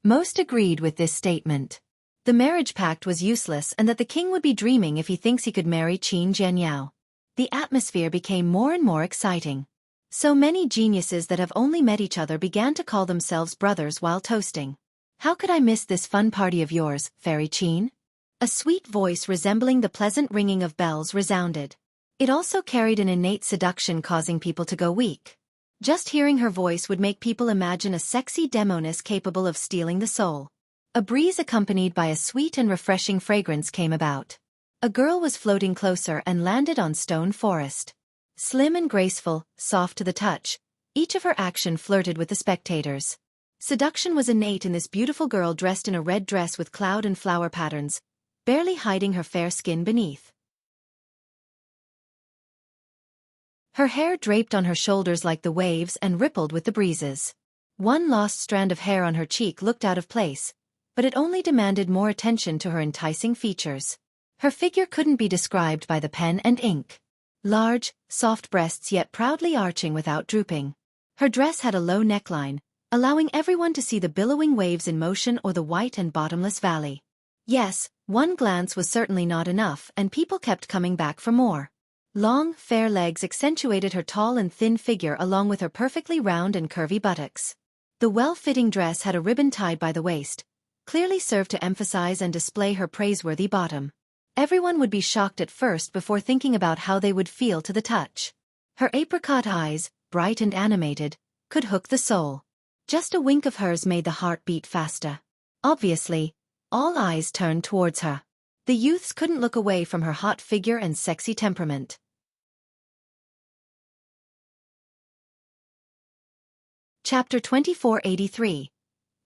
Most agreed with this statement. The marriage pact was useless and that the king would be dreaming if he thinks he could marry Qin Jian Yao. The atmosphere became more and more exciting. So many geniuses that have only met each other began to call themselves brothers while toasting. How could I miss this fun party of yours, Fairy Qin? A sweet voice resembling the pleasant ringing of bells resounded. It also carried an innate seduction causing people to go weak. Just hearing her voice would make people imagine a sexy demoness capable of stealing the soul. A breeze accompanied by a sweet and refreshing fragrance came about. A girl was floating closer and landed on Stone Forest. Slim and graceful, soft to the touch, each of her action flirted with the spectators. Seduction was innate in this beautiful girl dressed in a red dress with cloud and flower patterns, barely hiding her fair skin beneath. Her hair draped on her shoulders like the waves and rippled with the breezes. One lost strand of hair on her cheek looked out of place, but it only demanded more attention to her enticing features. Her figure couldn't be described by the pen and ink. Large, soft breasts yet proudly arching without drooping. Her dress had a low neckline, allowing everyone to see the billowing waves in motion or the white and bottomless valley. Yes, one glance was certainly not enough and people kept coming back for more. Long, fair legs accentuated her tall and thin figure along with her perfectly round and curvy buttocks. The well-fitting dress had a ribbon tied by the waist, clearly served to emphasize and display her praiseworthy bottom. Everyone would be shocked at first before thinking about how they would feel to the touch. Her apricot eyes, bright and animated, could hook the soul. Just a wink of hers made the heart beat faster. Obviously, all eyes turned towards her. The youths couldn't look away from her hot figure and sexy temperament. Chapter 2483.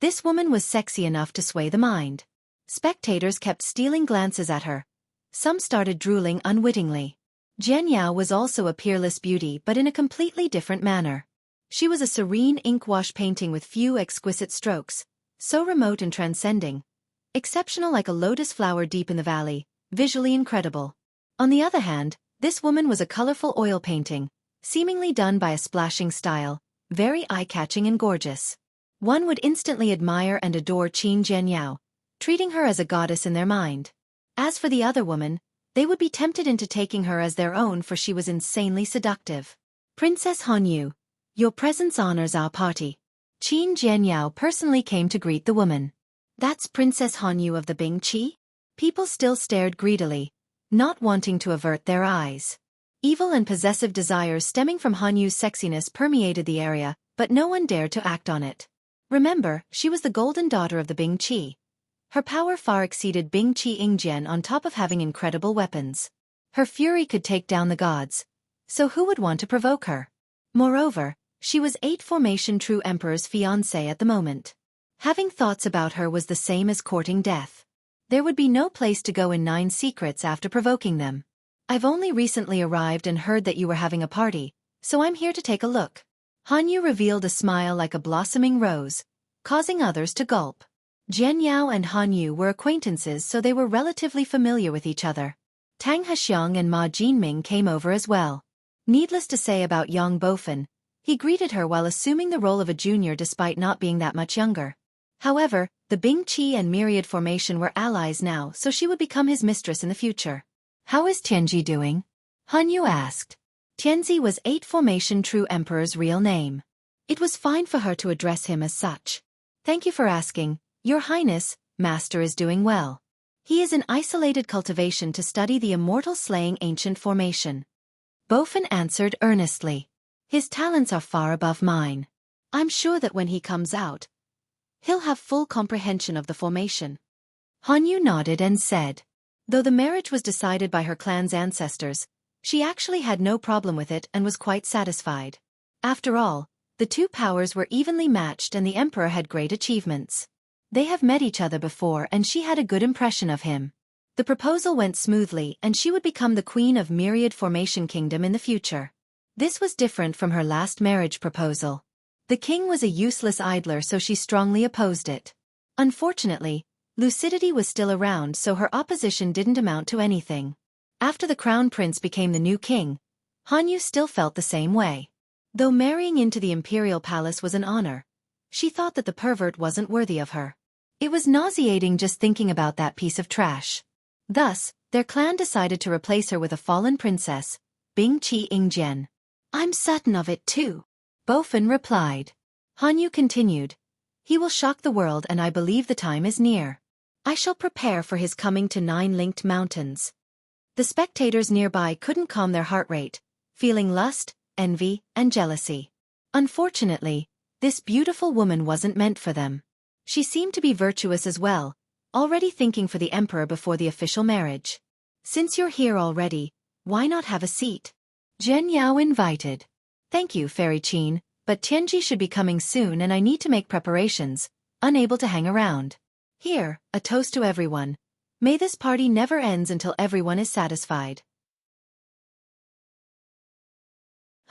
This woman was sexy enough to sway the mind. Spectators kept stealing glances at her. Some started drooling unwittingly. Jian Yao was also a peerless beauty but in a completely different manner. She was a serene ink-wash painting with few exquisite strokes, so remote and transcending. Exceptional like a lotus flower deep in the valley, visually incredible. On the other hand, this woman was a colorful oil painting, seemingly done by a splashing style, very eye-catching and gorgeous. One would instantly admire and adore Qin Jianyao, treating her as a goddess in their mind. As for the other woman, they would be tempted into taking her as their own for she was insanely seductive. Princess Hanyu, your presence honors our party. Qin Jianyao personally came to greet the woman. That's Princess Hanyu of the Bingqi? People still stared greedily, not wanting to avert their eyes. Evil and possessive desires stemming from Hanyu's sexiness permeated the area, but no one dared to act on it. Remember, she was the golden daughter of the Bingqi. Her power far exceeded Bingqi Ingjian on top of having incredible weapons. Her fury could take down the gods. So who would want to provoke her? Moreover, she was 8 Formation True Emperor's fiancée at the moment. Having thoughts about her was the same as courting death. There would be no place to go in 9 secrets after provoking them. I've only recently arrived and heard that you were having a party, so I'm here to take a look. Hanyu revealed a smile like a blossoming rose, causing others to gulp. Jian Yao and Hanyu were acquaintances so they were relatively familiar with each other. Tang Hexiang and Ma Jinming came over as well. Needless to say about Yang Bofen, he greeted her while assuming the role of a junior despite not being that much younger. However, the Bingqi and Myriad Formation were allies now so she would become his mistress in the future. How is Tianji doing? Hanyu asked. Tianzi was 8 Formation True Emperor's real name. It was fine for her to address him as such. Thank you for asking, Your Highness, Master is doing well. He is in isolated cultivation to study the immortal slaying ancient formation. Bofen answered earnestly. His talents are far above mine. I'm sure that when he comes out, he'll have full comprehension of the formation. Hanyu nodded and said. Though the marriage was decided by her clan's ancestors, she actually had no problem with it and was quite satisfied. After all, the two powers were evenly matched and the emperor had great achievements. They have met each other before and she had a good impression of him. The proposal went smoothly and she would become the queen of Myriad Formation Kingdom in the future. This was different from her last marriage proposal. The king was a useless idler so she strongly opposed it. Unfortunately, lucidity was still around so her opposition didn't amount to anything. After the crown prince became the new king, Hanyu still felt the same way. Though marrying into the imperial palace was an honor, she thought that the pervert wasn't worthy of her. It was nauseating just thinking about that piece of trash. Thus, their clan decided to replace her with a fallen princess, Bingqi Ingjian. I'm certain of it too, Bofen replied. Hanyu continued. He will shock the world and I believe the time is near. I shall prepare for his coming to 9 linked mountains. The spectators nearby couldn't calm their heart rate, feeling lust, envy, and jealousy. Unfortunately, this beautiful woman wasn't meant for them. She seemed to be virtuous as well, already thinking for the emperor before the official marriage. Since you're here already, why not have a seat? Jian Yao invited. Thank you, Fairy Qin, but Tianji should be coming soon and I need to make preparations, unable to hang around. Here, a toast to everyone. May this party never ends until everyone is satisfied.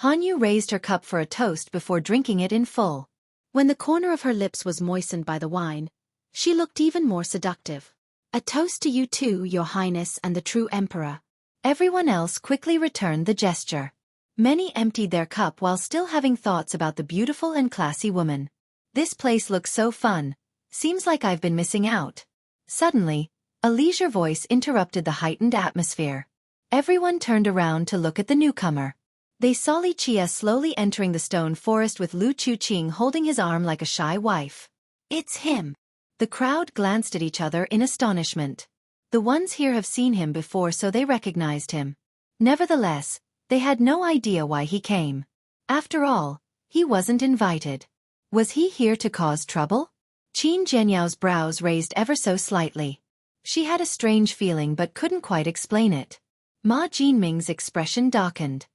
Hanyu raised her cup for a toast before drinking it in full. When the corner of her lips was moistened by the wine, she looked even more seductive. A toast to you too, Your Highness and the true emperor. Everyone else quickly returned the gesture. Many emptied their cup while still having thoughts about the beautiful and classy woman. This place looks so fun. Seems like I've been missing out. Suddenly, a leisure voice interrupted the heightened atmosphere. Everyone turned around to look at the newcomer. They saw Li Chia slowly entering the stone forest with Lu Chuqing holding his arm like a shy wife. It's him. The crowd glanced at each other in astonishment. The ones here have seen him before, so they recognized him. Nevertheless, they had no idea why he came. After all, he wasn't invited. Was he here to cause trouble? Qin Zhenyao's brows raised ever so slightly. She had a strange feeling but couldn't quite explain it. Ma Jinming's expression darkened.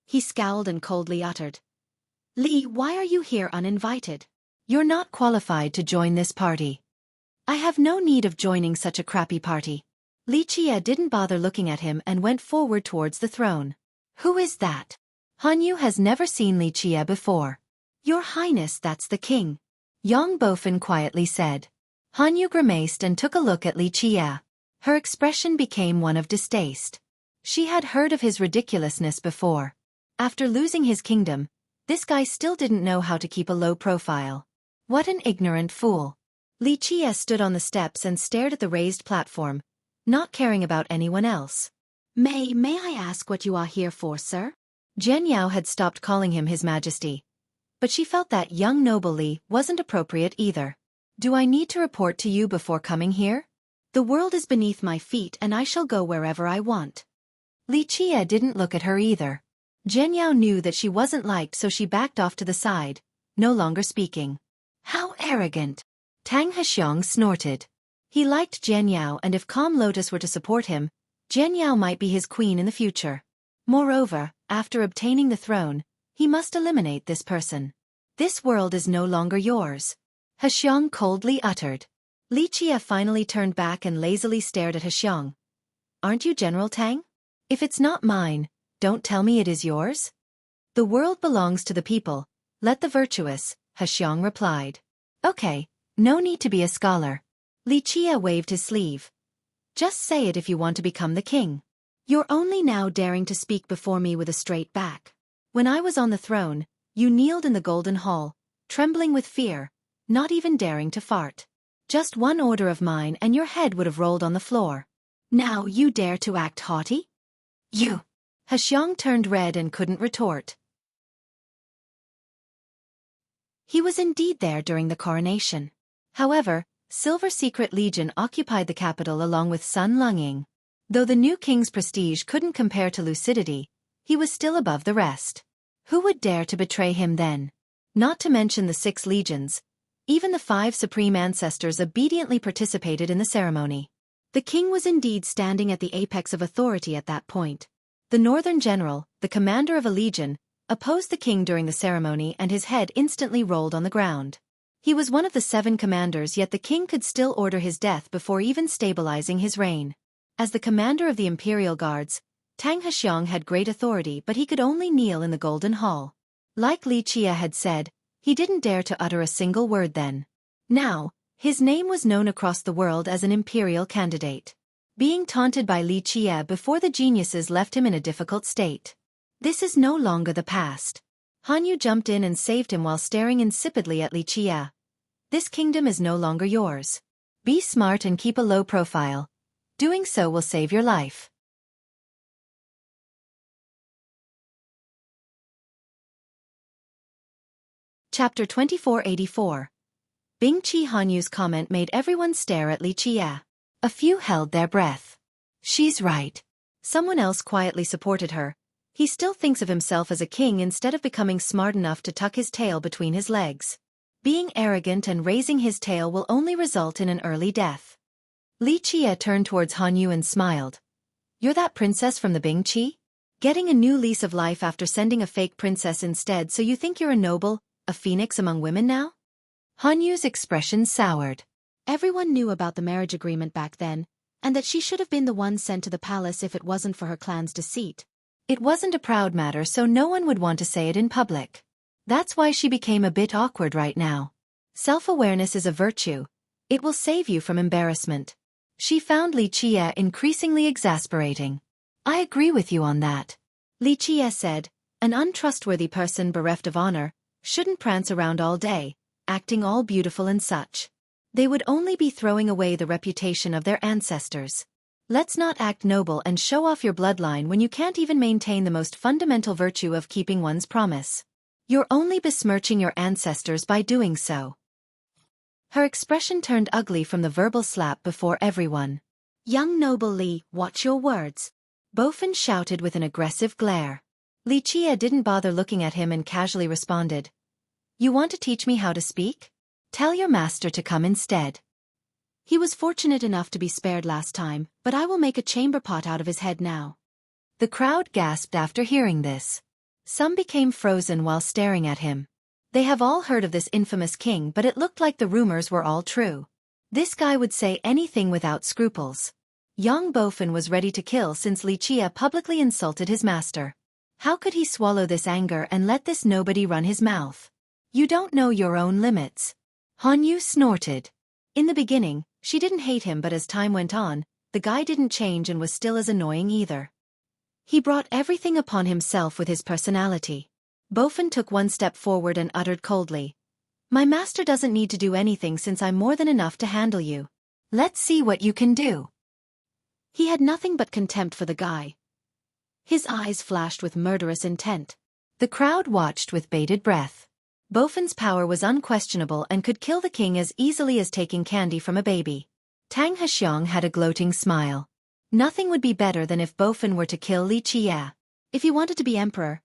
He scowled and coldly uttered, "Li, why are you here uninvited? You're not qualified to join this party." "I have no need of joining such a crappy party." Li Chia didn't bother looking at him and went forward towards the throne. "Who is that?" Han Yu has never seen Li Chia before. "Your Highness, that's the king," Yang Bofin quietly said. Han Yu grimaced and took a look at Li Chia. Her expression became one of distaste. She had heard of his ridiculousness before. After losing his kingdom, this guy still didn't know how to keep a low profile. What an ignorant fool. Li Chia stood on the steps and stared at the raised platform, not caring about anyone else. May I ask what you are here for, sir?" Zhen Yao had stopped calling him His Majesty. But she felt that young noble Li wasn't appropriate either. "Do I need to report to you before coming here?" "The world is beneath my feet and I shall go wherever I want." Li Chia didn't look at her either. Zhen Yao knew that she wasn't liked, so she backed off to the side, no longer speaking. "How arrogant!" Tang Hexiong snorted. He liked Zhen Yao, and if Calm Lotus were to support him, Zhen Yao might be his queen in the future. Moreover, after obtaining the throne, he must eliminate this person. "This world is no longer yours," Hexiong coldly uttered. Li Chia finally turned back and lazily stared at Hexiong. "Aren't you General Tang? If it's not mine, don't tell me it is yours." "The world belongs to the people, let the virtuous," Hexiong replied. "Okay, no need to be a scholar." Li Chia waved his sleeve. "Just say it if you want to become the king." "You're only now daring to speak before me with a straight back. When I was on the throne, you kneeled in the Golden Hall, trembling with fear, not even daring to fart. Just one order of mine and your head would have rolled on the floor. Now you dare to act haughty?" "You!" Hexiong turned red and couldn't retort. He was indeed there during the coronation. However, Silver Secret Legion occupied the capital along with Sun Lungying. Though the new king's prestige couldn't compare to lucidity, he was still above the rest. Who would dare to betray him then? Not to mention the 6 legions. Even the 5 supreme ancestors obediently participated in the ceremony. The king was indeed standing at the apex of authority at that point. The northern general, the commander of a legion, opposed the king during the ceremony and his head instantly rolled on the ground. He was one of the 7 commanders, yet the king could still order his death before even stabilizing his reign. As the commander of the Imperial Guards, Tang Hexiong had great authority, but he could only kneel in the Golden Hall. Like Li Chia had said, he didn't dare to utter a single word then. Now, his name was known across the world as an imperial candidate. Being taunted by Li Chia before the geniuses left him in a difficult state. This is no longer the past. Han Yu jumped in and saved him while staring insipidly at Li Chia. "This kingdom is no longer yours. Be smart and keep a low profile. Doing so will save your life." Chapter 2484. Bing Qi. Han Yu's comment made everyone stare at Li Chia. A few held their breath. "She's right." Someone else quietly supported her. "He still thinks of himself as a king instead of becoming smart enough to tuck his tail between his legs. Being arrogant and raising his tail will only result in an early death." Li Chia turned towards Han Yu and smiled. "You're that princess from the Bing Qi? Getting a new lease of life after sending a fake princess instead, so you think you're a noble, a phoenix among women now?" Han Yu's expression soured. Everyone knew about the marriage agreement back then, and that she should have been the one sent to the palace if it wasn't for her clan's deceit. It wasn't a proud matter, so no one would want to say it in public. That's why she became a bit awkward right now. Self-awareness is a virtue. It will save you from embarrassment. She found Li Chia increasingly exasperating. "I agree with you on that," Li Chia said. "An untrustworthy person bereft of honor shouldn't prance around all day, acting all beautiful and such. They would only be throwing away the reputation of their ancestors." Let's not act noble and show off your bloodline when you can't even maintain the most fundamental virtue of keeping one's promise. You're only besmirching your ancestors by doing so. Her expression turned ugly from the verbal slap before everyone. Young noble Li, watch your words. Bofin shouted with an aggressive glare. Li Chia didn't bother looking at him and casually responded. You want to teach me how to speak? Tell your master to come instead. He was fortunate enough to be spared last time, but I will make a chamber pot out of his head now. The crowd gasped after hearing this. Some became frozen while staring at him. They have all heard of this infamous king, but it looked like the rumors were all true. This guy would say anything without scruples. Young Bofin was ready to kill since Li Chia publicly insulted his master. How could he swallow this anger and let this nobody run his mouth? You don't know your own limits. Han Yu snorted. In the beginning, she didn't hate him, but as time went on, the guy didn't change and was still as annoying either. He brought everything upon himself with his personality. Bofin took one step forward and uttered coldly. My master doesn't need to do anything since I'm more than enough to handle you. Let's see what you can do. He had nothing but contempt for the guy. His eyes flashed with murderous intent. The crowd watched with bated breath. Bofin's power was unquestionable and could kill the king as easily as taking candy from a baby. Tang Hexiong had a gloating smile. Nothing would be better than if Bofin were to kill Li Chia. If he wanted to be emperor,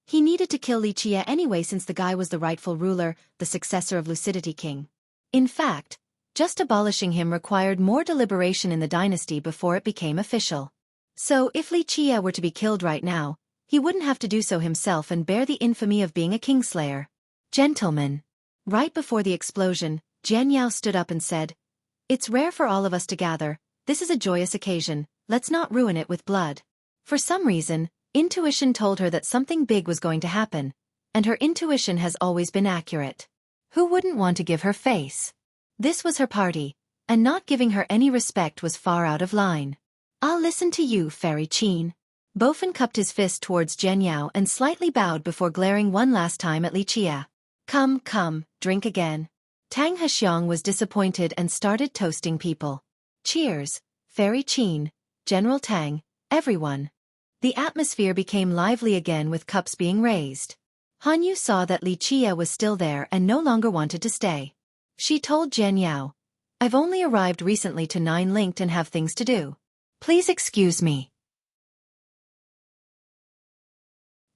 he needed to kill Li Chia anyway since the guy was the rightful ruler, the successor of Lucidity King. In fact, just abolishing him required more deliberation in the dynasty before it became official. So if Li Chia were to be killed right now, he wouldn't have to do so himself and bear the infamy of being a kingslayer. Gentlemen. Right before the explosion, Jian Yao stood up and said, It's rare for all of us to gather, this is a joyous occasion, let's not ruin it with blood. For some reason, intuition told her that something big was going to happen, and her intuition has always been accurate. Who wouldn't want to give her face? This was her party, and not giving her any respect was far out of line. I'll listen to you, Fairy Qin. Bofin cupped his fist towards Jian Yao and slightly bowed before glaring one last time at Li Chia. Come, come, drink again. Tang Hexiong was disappointed and started toasting people. Cheers, Fairy Qin, General Tang, everyone. The atmosphere became lively again with cups being raised. Han Yu saw that Li Chia was still there and no longer wanted to stay. She told Jian Yao, I've only arrived recently to Nine Linked and have things to do. Please excuse me.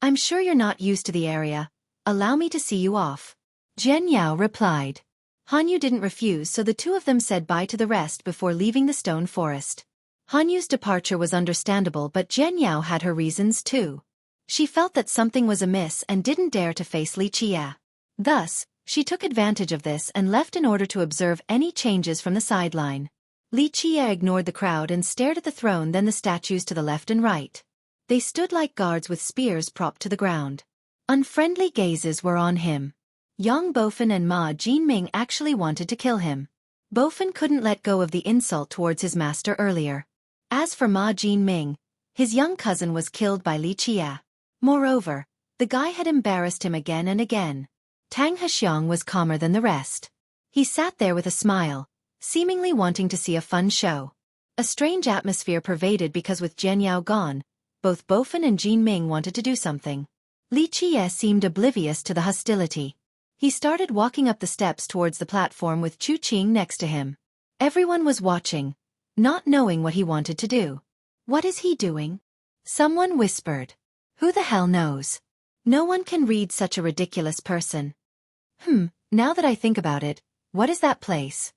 I'm sure you're not used to the area. Allow me to see you off. Jian Yao replied. Han Yu didn't refuse, so the two of them said bye to the rest before leaving the stone forest. Han Yu's departure was understandable, but Jian Yao had her reasons too. She felt that something was amiss and didn't dare to face Li Chia. Thus, she took advantage of this and left in order to observe any changes from the sideline. Li Chia ignored the crowd and stared at the throne, then the statues to the left and right. They stood like guards with spears propped to the ground. Unfriendly gazes were on him. Yang Bofin and Ma Jinming actually wanted to kill him. Bofin couldn't let go of the insult towards his master earlier. As for Ma Jinming, his young cousin was killed by Li Chia. Moreover, the guy had embarrassed him again and again. Tang Hexiong was calmer than the rest. He sat there with a smile, seemingly wanting to see a fun show. A strange atmosphere pervaded because with Jian Yao gone, both Bofin and Jinming wanted to do something. Li Chia seemed oblivious to the hostility. He started walking up the steps towards the platform with Chu Qing next to him. Everyone was watching, not knowing what he wanted to do. What is he doing? Someone whispered. Who the hell knows? No one can read such a ridiculous person. Now that I think about it, what is that place?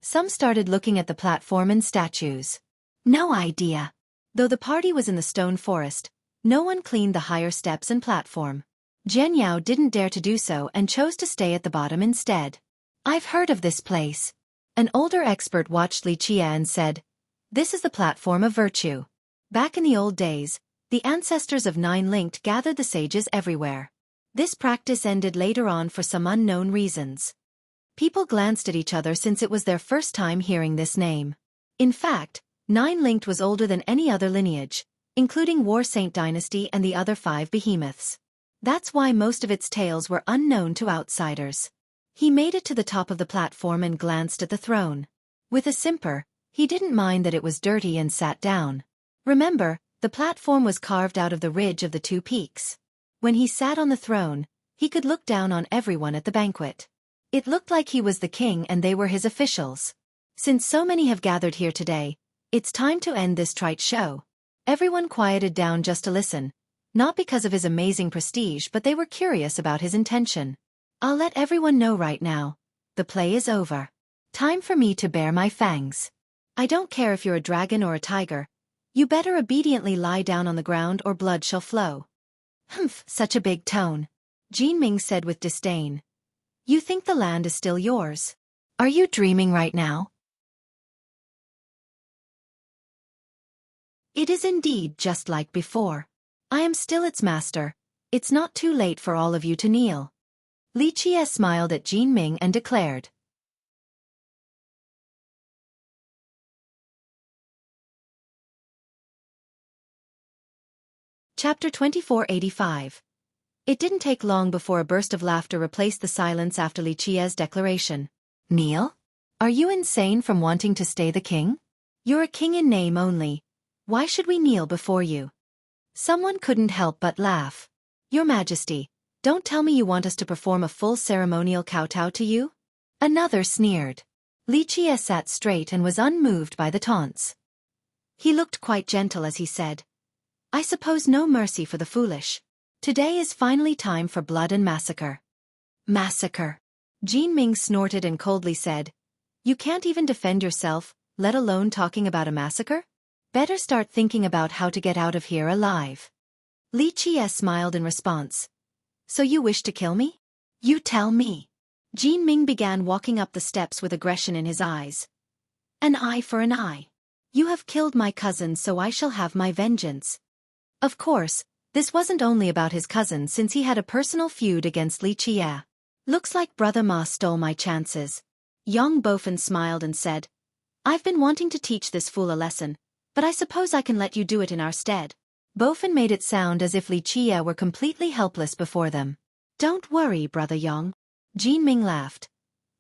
Some started looking at the platform and statues. No idea. Though the party was in the stone forest, no one cleaned the higher steps and platform. Jian Yao didn't dare to do so and chose to stay at the bottom instead. I've heard of this place. An older expert watched Li Chia and said, This is the platform of virtue. Back in the old days, the ancestors of Nine Linked gathered the sages everywhere. This practice ended later on for some unknown reasons. People glanced at each other since it was their first time hearing this name. In fact, Nine Linked was older than any other lineage, including War Saint Dynasty and the other 5 behemoths. That's why most of its tales were unknown to outsiders. He made it to the top of the platform and glanced at the throne. With a simper, He didn't mind that it was dirty and sat down. Remember, the platform was carved out of the ridge of the two peaks. When he sat on the throne, he could look down on everyone at the banquet. It looked like he was the king and they were his officials. Since so many have gathered here today, it's time to end this trite show. Everyone quieted down just to listen, not because of his amazing prestige, but they were curious about his intention. I'll let everyone know right now. The play is over. Time for me to bare my fangs. I don't care if you're a dragon or a tiger. You better obediently lie down on the ground or blood shall flow. Humph, such a big tone. Jinming said with disdain. You think the land is still yours? Are you dreaming right now? It is indeed just like before. I am still its master. It's not too late for all of you to kneel. Li Qie smiled at Jinming and declared. Chapter 2485. It didn't take long before a burst of laughter replaced the silence after Li Qie's declaration. Kneel? Are you insane from wanting to stay the king? You're a king in name only. Why should we kneel before you? Someone couldn't help but laugh. Your Majesty, don't tell me you want us to perform a full ceremonial kowtow to you? Another sneered. Li Qie sat straight and was unmoved by the taunts. He looked quite gentle as he said, I suppose no mercy for the foolish. Today is finally time for blood and massacre. Massacre. Jinming snorted and coldly said, You can't even defend yourself, let alone talking about a massacre? Better start thinking about how to get out of here alive. Li Qie smiled in response. So you wish to kill me? You tell me. Jinming began walking up the steps with aggression in his eyes. An eye for an eye. You have killed my cousin, so I shall have my vengeance. Of course, this wasn't only about his cousin since he had a personal feud against Li Qie. Looks like Brother Ma stole my chances. Young Bofen smiled and said, I've been wanting to teach this fool a lesson, but I suppose I can let you do it in our stead. Bofen made it sound as if Li Qie were completely helpless before them. Don't worry, Brother Yang. Jinming laughed.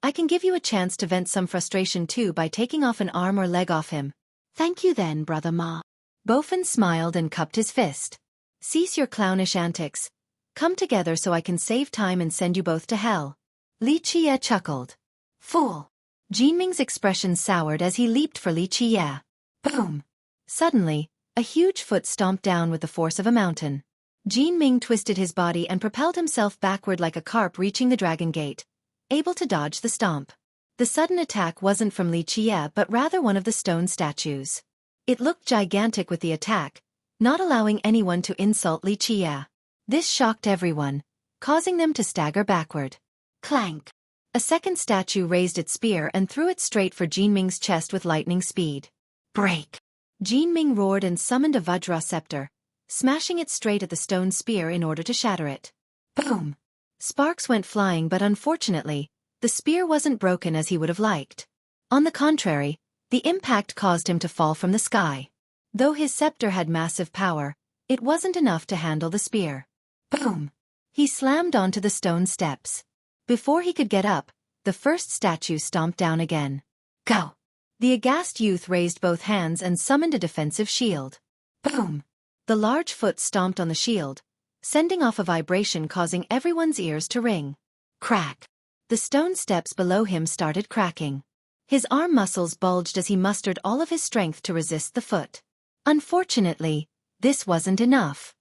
I can give you a chance to vent some frustration too by taking off an arm or leg off him. Thank you then, Brother Ma. Bofen smiled and cupped his fist. Cease your clownish antics. Come together so I can save time and send you both to hell. Li Qie chuckled. Fool. Jinming's expression soured as he leaped for Li Qie. Boom. Suddenly, a huge foot stomped down with the force of a mountain. Jinming twisted his body and propelled himself backward like a carp reaching the dragon gate, able to dodge the stomp. The sudden attack wasn't from Li Qie but rather one of the stone statues. It looked gigantic with the attack, not allowing anyone to insult Li Qie. This shocked everyone, causing them to stagger backward. Clank! A second statue raised its spear and threw it straight for Jinming's chest with lightning speed. Break! Jinming roared and summoned a Vajra scepter, smashing it straight at the stone spear in order to shatter it. Boom! Sparks went flying, but unfortunately, the spear wasn't broken as he would have liked. On the contrary, the impact caused him to fall from the sky. Though his scepter had massive power, it wasn't enough to handle the spear. Boom! He slammed onto the stone steps. Before he could get up, the first statue stomped down again. Go! The aghast youth raised both hands and summoned a defensive shield. Boom! The large foot stomped on the shield, sending off a vibration causing everyone's ears to ring. Crack! The stone steps below him started cracking. His arm muscles bulged as he mustered all of his strength to resist the foot. Unfortunately, this wasn't enough.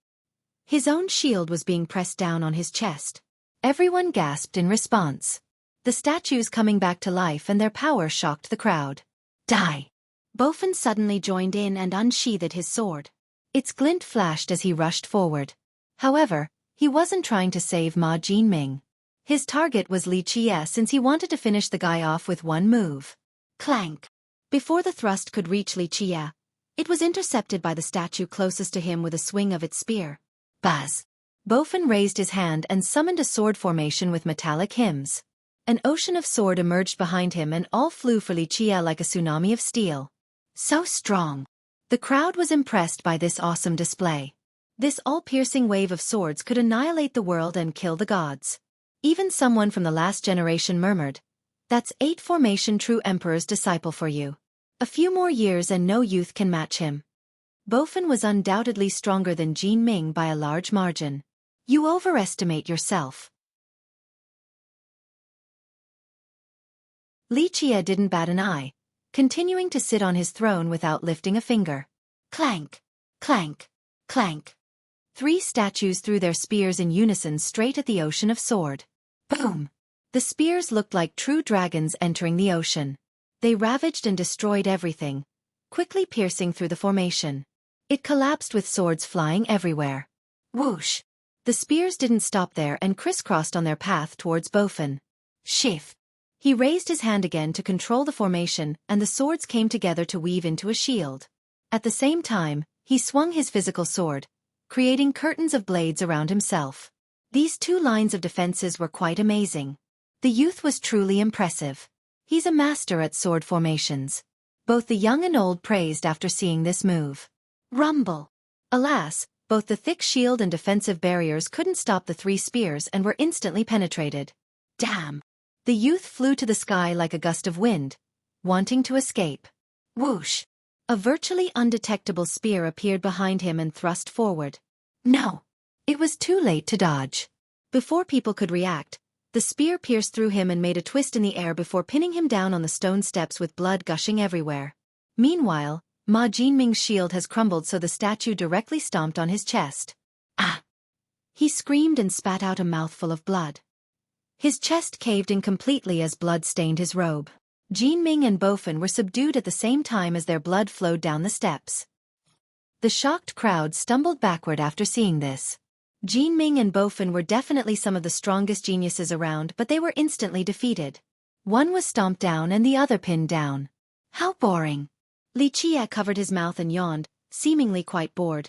His own shield was being pressed down on his chest. Everyone gasped in response. The statues coming back to life and their power shocked the crowd. Die! Bofen suddenly joined in and unsheathed his sword. Its glint flashed as he rushed forward. However, he wasn't trying to save Ma Jinming. His target was Li Qie since he wanted to finish the guy off with one move. Clank! Before the thrust could reach Li Qie, it was intercepted by the statue closest to him with a swing of its spear. Buzz! Bofen raised his hand and summoned a sword formation with metallic hymns. An ocean of sword emerged behind him and all flew for Li Qie like a tsunami of steel. So strong! The crowd was impressed by this awesome display. This all-piercing wave of swords could annihilate the world and kill the gods. Even someone from the last generation murmured, That's 8 formation true emperor's disciple for you. A few more years and no youth can match him. Bofin was undoubtedly stronger than Jin Ming by a large margin. You overestimate yourself. Li Qie didn't bat an eye, continuing to sit on his throne without lifting a finger. Clank, clank, clank. 3 statues threw their spears in unison straight at the ocean of sword. Boom! The spears looked like true dragons entering the ocean. They ravaged and destroyed everything, quickly piercing through the formation. It collapsed with swords flying everywhere. Whoosh! The spears didn't stop there and crisscrossed on their path towards Bofin. Shift! He raised his hand again to control the formation, and the swords came together to weave into a shield. At the same time, he swung his physical sword, creating curtains of blades around himself. These 2 lines of defenses were quite amazing. The youth was truly impressive. He's a master at sword formations. Both the young and old praised after seeing this move. Rumble! Alas, both the thick shield and defensive barriers couldn't stop the 3 spears and were instantly penetrated. Damn! The youth flew to the sky like a gust of wind, wanting to escape. Whoosh! A virtually undetectable spear appeared behind him and thrust forward. No! It was too late to dodge. Before people could react, the spear pierced through him and made a twist in the air before pinning him down on the stone steps with blood gushing everywhere. Meanwhile, Ma Jinming's shield has crumbled so the statue directly stomped on his chest. Ah! He screamed and spat out a mouthful of blood. His chest caved in completely as blood stained his robe. Jin Ming and Bofin were subdued at the same time as their blood flowed down the steps. The shocked crowd stumbled backward after seeing this. Jin Ming and Bofin were definitely some of the strongest geniuses around, but they were instantly defeated. One was stomped down and the other pinned down. How boring! Li Qie covered his mouth and yawned, seemingly quite bored.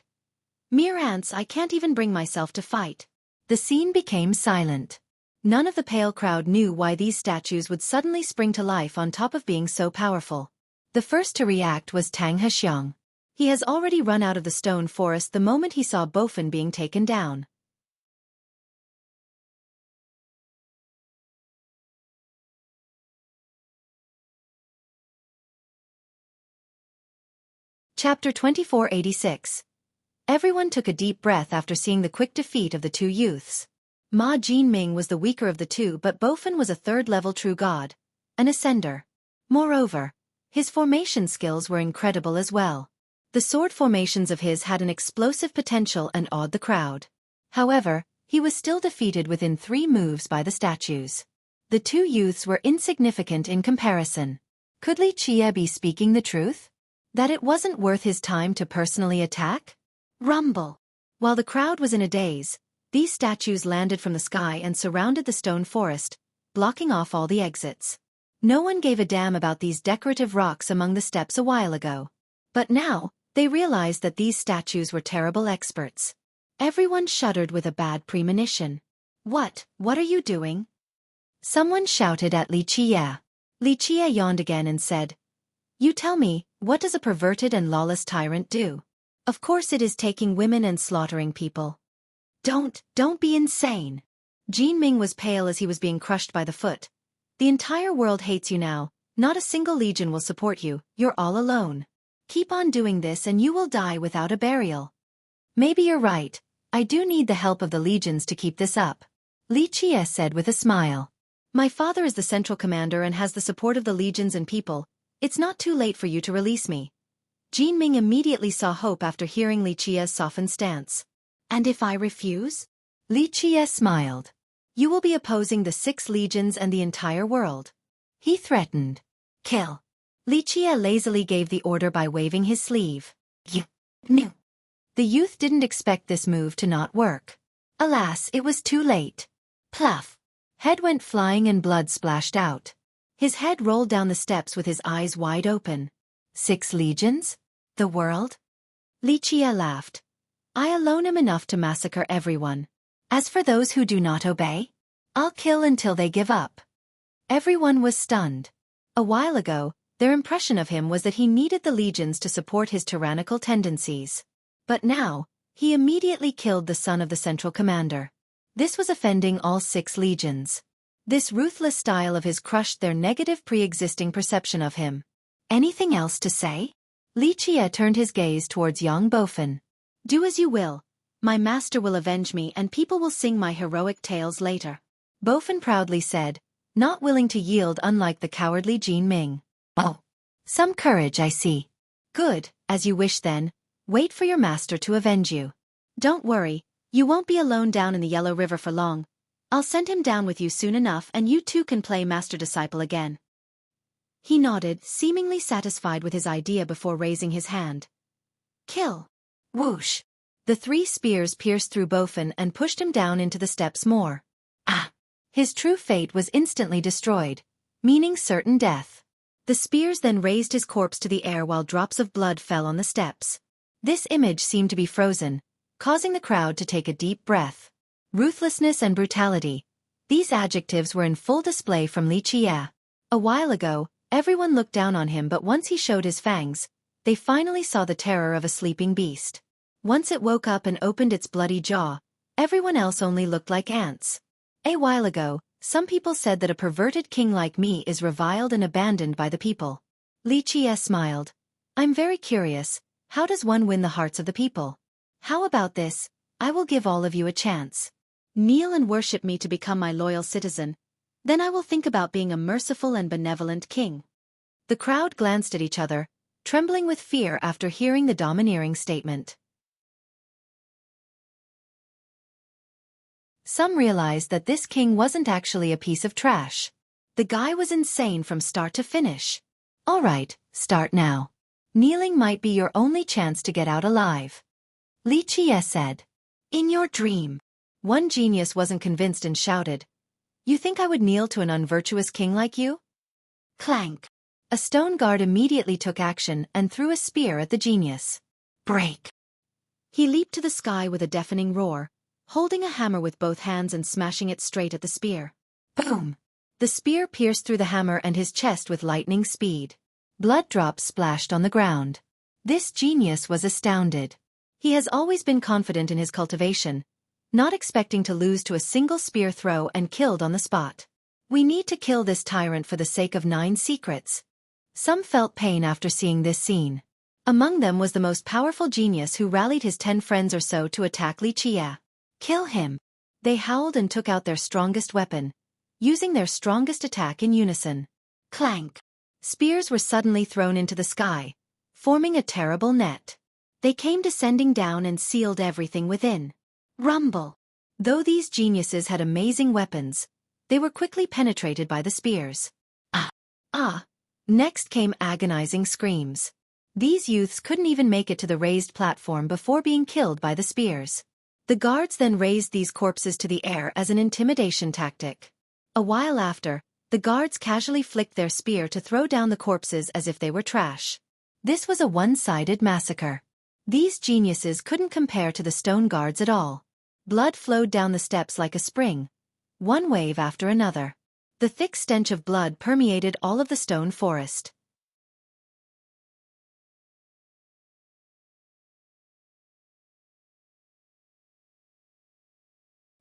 Mere ants, I can't even bring myself to fight. The scene became silent. None of the pale crowd knew why these statues would suddenly spring to life on top of being so powerful. The first to react was Tang Hexiang. He has already run out of the stone forest the moment he saw Bofin being taken down. Chapter 2486. Everyone took a deep breath after seeing the quick defeat of the 2 youths. Ma Jinming was the weaker of the 2, but Bofin was a 3rd-level true god, an ascender. Moreover, his formation skills were incredible as well. The sword formations of his had an explosive potential and awed the crowd. However, he was still defeated within 3 moves by the statues. The 2 youths were insignificant in comparison. Could Li Qie be speaking the truth? That it wasn't worth his time to personally attack? Rumble! While the crowd was in a daze, these statues landed from the sky and surrounded the stone forest, blocking off all the exits. No one gave a damn about these decorative rocks among the steps a while ago. But now, they realized that these statues were terrible experts. Everyone shuddered with a bad premonition. What are you doing? Someone shouted at Li Qie. Li Qie yawned again and said, You tell me, what does a perverted and lawless tyrant do? Of course it is taking women and slaughtering people. Don't be insane. Jin Ming was pale as he was being crushed by the foot. The entire world hates you now, not a single legion will support you, you're all alone. Keep on doing this and you will die without a burial. Maybe you're right, I do need the help of the legions to keep this up. Li Qie said with a smile. My father is the central commander and has the support of the legions and people, it's not too late for you to release me. Jin Ming immediately saw hope after hearing Li Qie's softened stance. And if I refuse? Li Qie smiled. You will be opposing the 6 legions and the entire world. He threatened. Kill. Li Qie lazily gave the order by waving his sleeve. No. The youth didn't expect this move to not work. Alas, it was too late. Pluff. Head went flying and blood splashed out. His head rolled down the steps with his eyes wide open. 6 legions? The world? Li Qie laughed. I alone am enough to massacre everyone. As for those who do not obey, I'll kill until they give up. Everyone was stunned. A while ago, their impression of him was that he needed the legions to support his tyrannical tendencies. But now, he immediately killed the son of the central commander. This was offending all 6 legions. This ruthless style of his crushed their negative pre-existing perception of him. Anything else to say? Li Qie turned his gaze towards Yang Bofen. Do as you will. My master will avenge me and people will sing my heroic tales later. Bofen proudly said, not willing to yield unlike the cowardly Jin Ming. Oh. Some courage I see. Good, as you wish then. Wait for your master to avenge you. Don't worry, you won't be alone down in the Yellow River for long. I'll send him down with you soon enough and you two can play master-disciple again. He nodded, seemingly satisfied with his idea before raising his hand. Kill. Whoosh. The 3 spears pierced through Bofen and pushed him down into the steps more. Ah! His true fate was instantly destroyed, meaning certain death. The spears then raised his corpse to the air while drops of blood fell on the steps. This image seemed to be frozen, causing the crowd to take a deep breath. Ruthlessness and brutality. These adjectives were in full display from Li Qie. A while ago, everyone looked down on him, but once he showed his fangs, they finally saw the terror of a sleeping beast. Once it woke up and opened its bloody jaw, everyone else only looked like ants. A while ago, some people said that a perverted king like me is reviled and abandoned by the people. Li Qie smiled. I'm very curious, how does one win the hearts of the people? How about this? I will give all of you a chance. Kneel and worship me to become my loyal citizen. Then I will think about being a merciful and benevolent king. The crowd glanced at each other, trembling with fear after hearing the domineering statement. Some realized that this king wasn't actually a piece of trash. The guy was insane from start to finish. All right, start now. Kneeling might be your only chance to get out alive. Li Qie said. In your dream. One genius wasn't convinced and shouted. You think I would kneel to an unvirtuous king like you? Clank. A stone guard immediately took action and threw a spear at the genius. Break. He leaped to the sky with a deafening roar, holding a hammer with both hands and smashing it straight at the spear. Boom! The spear pierced through the hammer and his chest with lightning speed. Blood drops splashed on the ground. This genius was astounded. He has always been confident in his cultivation, not expecting to lose to a single spear throw and killed on the spot. We need to kill this tyrant for the sake of 9 secrets. Some felt pain after seeing this scene. Among them was the most powerful genius who rallied his 10 friends or so to attack Li Qie. Kill him! They howled and took out their strongest weapon, using their strongest attack in unison. Clank! Spears were suddenly thrown into the sky, forming a terrible net. They came descending down and sealed everything within. Rumble! Though these geniuses had amazing weapons, they were quickly penetrated by the spears. Ah! Next came agonizing screams. These youths couldn't even make it to the raised platform before being killed by the spears. The guards then raised these corpses to the air as an intimidation tactic. A while after, the guards casually flicked their spear to throw down the corpses as if they were trash. This was a one-sided massacre. These geniuses couldn't compare to the stone guards at all. Blood flowed down the steps like a spring, one wave after another. The thick stench of blood permeated all of the stone forest.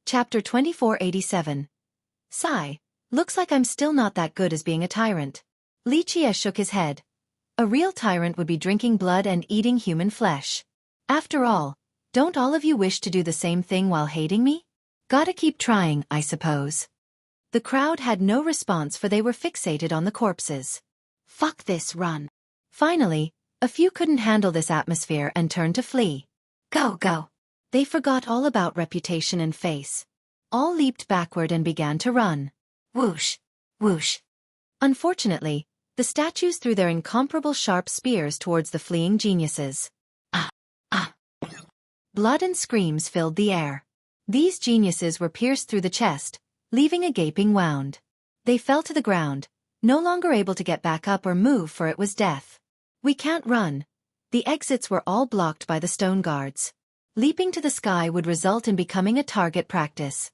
Chapter 2487. Sigh. Looks like I'm still not that good as being a tyrant. Li Qie shook his head. A real tyrant would be drinking blood and eating human flesh. After all, don't all of you wish to do the same thing while hating me? Gotta keep trying, I suppose. The crowd had no response for they were fixated on the corpses. Fuck this, run. Finally, a few couldn't handle this atmosphere and turned to flee. Go, go. They forgot all about reputation and face. All leaped backward and began to run. Whoosh, whoosh. Unfortunately, the statues threw their incomparable sharp spears towards the fleeing geniuses. Ah. Blood and screams filled the air. These geniuses were pierced through the chest, leaving a gaping wound. They fell to the ground, no longer able to get back up or move, for it was death. We can't run. The exits were all blocked by the stone guards. Leaping to the sky would result in becoming a target practice.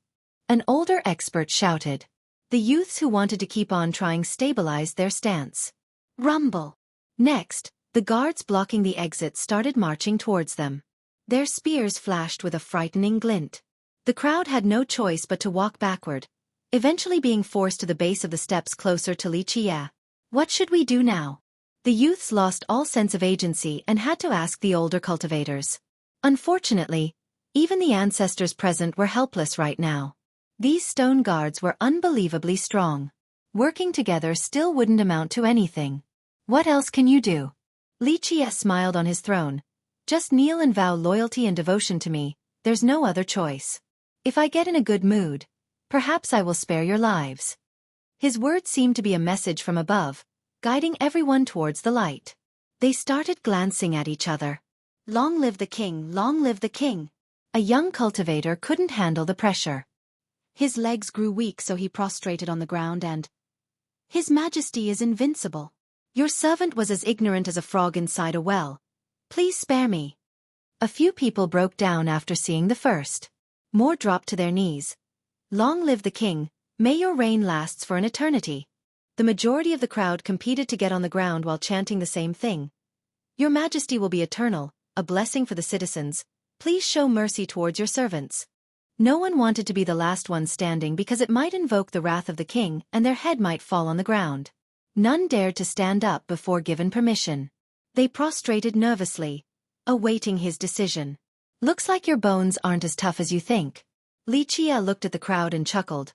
An older expert shouted. The youths who wanted to keep on trying stabilized their stance. Rumble. Next, the guards blocking the exit started marching towards them. Their spears flashed with a frightening glint. The crowd had no choice but to walk backward, eventually being forced to the base of the steps closer to Li Qie. What should we do now? The youths lost all sense of agency and had to ask the older cultivators. Unfortunately, even the ancestors present were helpless right now. These stone guards were unbelievably strong. Working together still wouldn't amount to anything. What else can you do? Lichia smiled on his throne. Just kneel and vow loyalty and devotion to me, there's no other choice. If I get in a good mood, perhaps I will spare your lives. His words seemed to be a message from above, guiding everyone towards the light. They started glancing at each other. Long live the king, long live the king. A young cultivator couldn't handle the pressure. His legs grew weak, so he prostrated on the ground and, "His Majesty is invincible. Your servant was as ignorant as a frog inside a well. Please spare me." A few people broke down after seeing the first. More dropped to their knees. Long live the king, may your reign lasts for an eternity. The majority of the crowd competed to get on the ground while chanting the same thing. Your Majesty will be eternal, a blessing for the citizens. Please show mercy towards your servants. No one wanted to be the last one standing because it might invoke the wrath of the king and their head might fall on the ground. None dared to stand up before given permission. They prostrated nervously, awaiting his decision. Looks like your bones aren't as tough as you think. Lichia looked at the crowd and chuckled.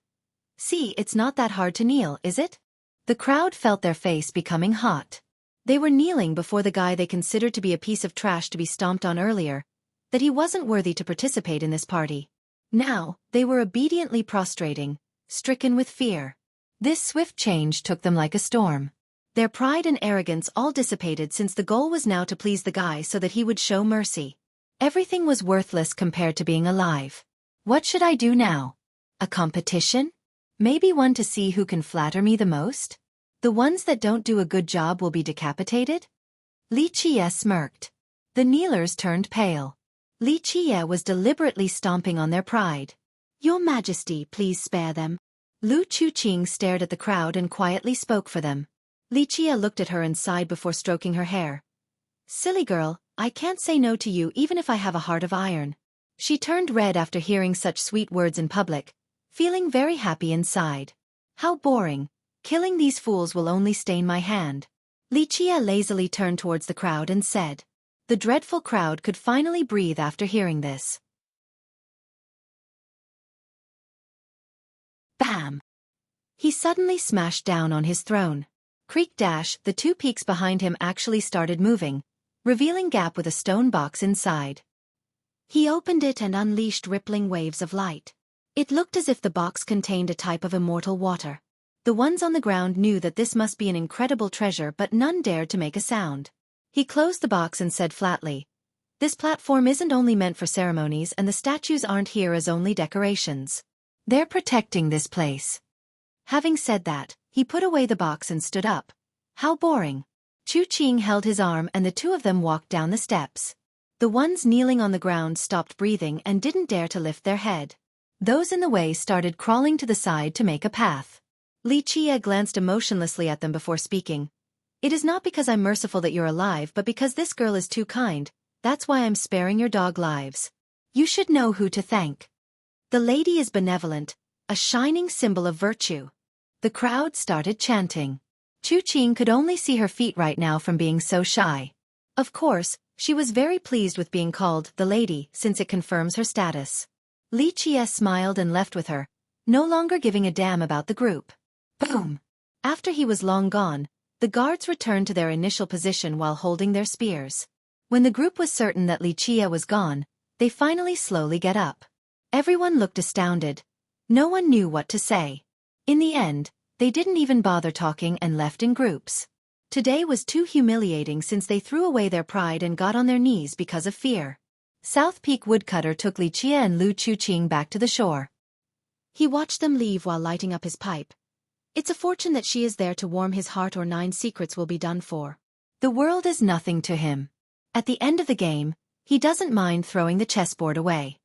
See, it's not that hard to kneel, is it? The crowd felt their face becoming hot. They were kneeling before the guy they considered to be a piece of trash to be stomped on earlier, that he wasn't worthy to participate in this party. Now, they were obediently prostrating, stricken with fear. This swift change took them like a storm. Their pride and arrogance all dissipated since the goal was now to please the guy so that he would show mercy. Everything was worthless compared to being alive. What should I do now? A competition? Maybe one to see who can flatter me the most? The ones that don't do a good job will be decapitated? Lichia smirked. The kneelers turned pale. Lichia was deliberately stomping on their pride. Your Majesty, please spare them. Lu Chuqing stared at the crowd and quietly spoke for them. Lichia looked at her and sighed before stroking her hair. Silly girl, I can't say no to you even if I have a heart of iron. She turned red after hearing such sweet words in public, feeling very happy inside. How boring. Killing these fools will only stain my hand. Lichia lazily turned towards the crowd and said. The dreadful crowd could finally breathe after hearing this. Bam! He suddenly smashed down on his throne. Creak dash, the two peaks behind him actually started moving, revealing gap with a stone box inside. He opened it and unleashed rippling waves of light. It looked as if the box contained a type of immortal water. The ones on the ground knew that this must be an incredible treasure, but none dared to make a sound. He closed the box and said flatly, This platform isn't only meant for ceremonies and the statues aren't here as only decorations. They're protecting this place. Having said that, he put away the box and stood up. How boring. Chuqing held his arm and the two of them walked down the steps. The ones kneeling on the ground stopped breathing and didn't dare to lift their head. Those in the way started crawling to the side to make a path. Lichia glanced emotionlessly at them before speaking. It is not because I'm merciful that you're alive, but because this girl is too kind. That's why I'm sparing your dog lives. You should know who to thank. The lady is benevolent, a shining symbol of virtue. The crowd started chanting. Chuqing could only see her feet right now from being so shy. Of course, she was very pleased with being called the lady since it confirms her status. Lichia smiled and left with her, no longer giving a damn about the group. Boom! After he was long gone, the guards returned to their initial position while holding their spears. When the group was certain that Lichia was gone, they finally slowly get up. Everyone looked astounded. No one knew what to say. In the end, they didn't even bother talking and left in groups. Today was too humiliating since they threw away their pride and got on their knees because of fear. South Peak Woodcutter took Lichia and Lu Chuqing back to the shore. He watched them leave while lighting up his pipe. It's a fortune that she is there to warm his heart or 9 secrets will be done for. The world is nothing to him. At the end of the game, he doesn't mind throwing the chessboard away.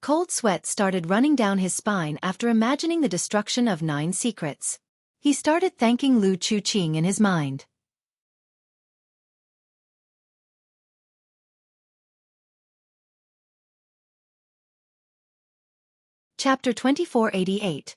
Cold sweat started running down his spine after imagining the destruction of 9 secrets. He started thanking Lu Chuqing in his mind. Chapter 2488.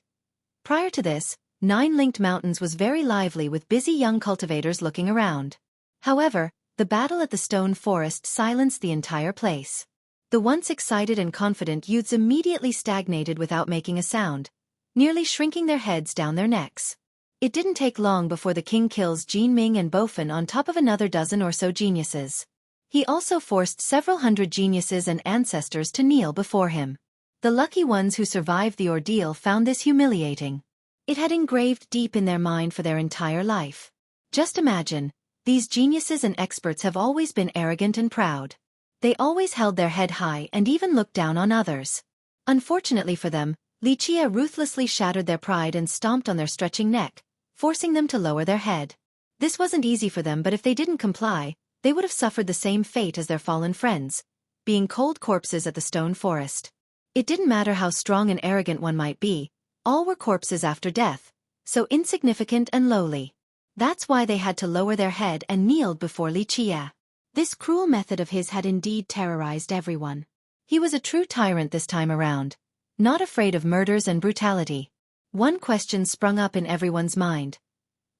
Prior to this, 9 Linked Mountains was very lively with busy young cultivators looking around. However, the battle at the stone forest silenced the entire place. The once excited and confident youths immediately stagnated without making a sound, nearly shrinking their heads down their necks. It didn't take long before the king kills Jin Ming and Bofin on top of another dozen or so geniuses. He also forced several hundred geniuses and ancestors to kneel before him. The lucky ones who survived the ordeal found this humiliating. It had engraved deep in their mind for their entire life. Just imagine, these geniuses and experts have always been arrogant and proud. They always held their head high and even looked down on others. Unfortunately for them, Lichia ruthlessly shattered their pride and stomped on their stretching neck, forcing them to lower their head. This wasn't easy for them, but if they didn't comply, they would have suffered the same fate as their fallen friends, being cold corpses at the stone forest. It didn't matter how strong and arrogant one might be, all were corpses after death, so insignificant and lowly. That's why they had to lower their head and kneeled before Lichia. This cruel method of his had indeed terrorized everyone. He was a true tyrant this time around, not afraid of murders and brutality. One question sprung up in everyone's mind.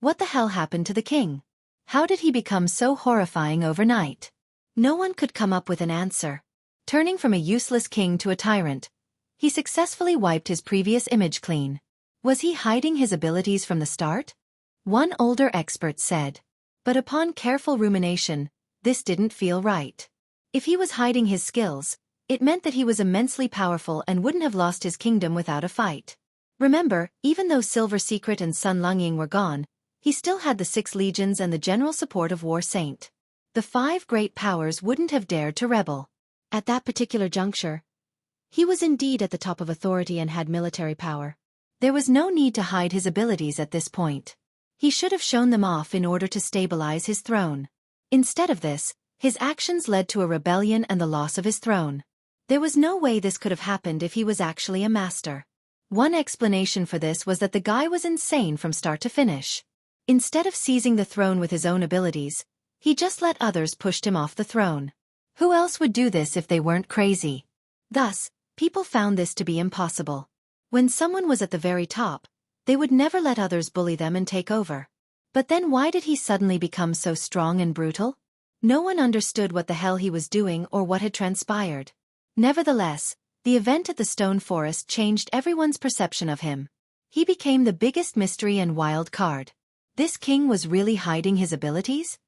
What the hell happened to the king? How did he become so horrifying overnight? No one could come up with an answer. Turning from a useless king to a tyrant, he successfully wiped his previous image clean. Was he hiding his abilities from the start? One older expert said. But upon careful rumination, this didn't feel right. If he was hiding his skills, it meant that he was immensely powerful and wouldn't have lost his kingdom without a fight. Remember, even though Silver Secret and Sun Lungying were gone, he still had the 6 legions and the general support of War Saint. The 5 great powers wouldn't have dared to rebel. At that particular juncture, he was indeed at the top of authority and had military power. There was no need to hide his abilities at this point. He should have shown them off in order to stabilize his throne. Instead of this, his actions led to a rebellion and the loss of his throne. There was no way this could have happened if he was actually a master. One explanation for this was that the guy was insane from start to finish. Instead of seizing the throne with his own abilities, he just let others push him off the throne. Who else would do this if they weren't crazy? Thus, people found this to be impossible. When someone was at the very top, they would never let others bully them and take over. But then why did he suddenly become so strong and brutal? No one understood what the hell he was doing or what had transpired. Nevertheless, the event at the stone forest changed everyone's perception of him. He became the biggest mystery and wild card. This king was really hiding his abilities?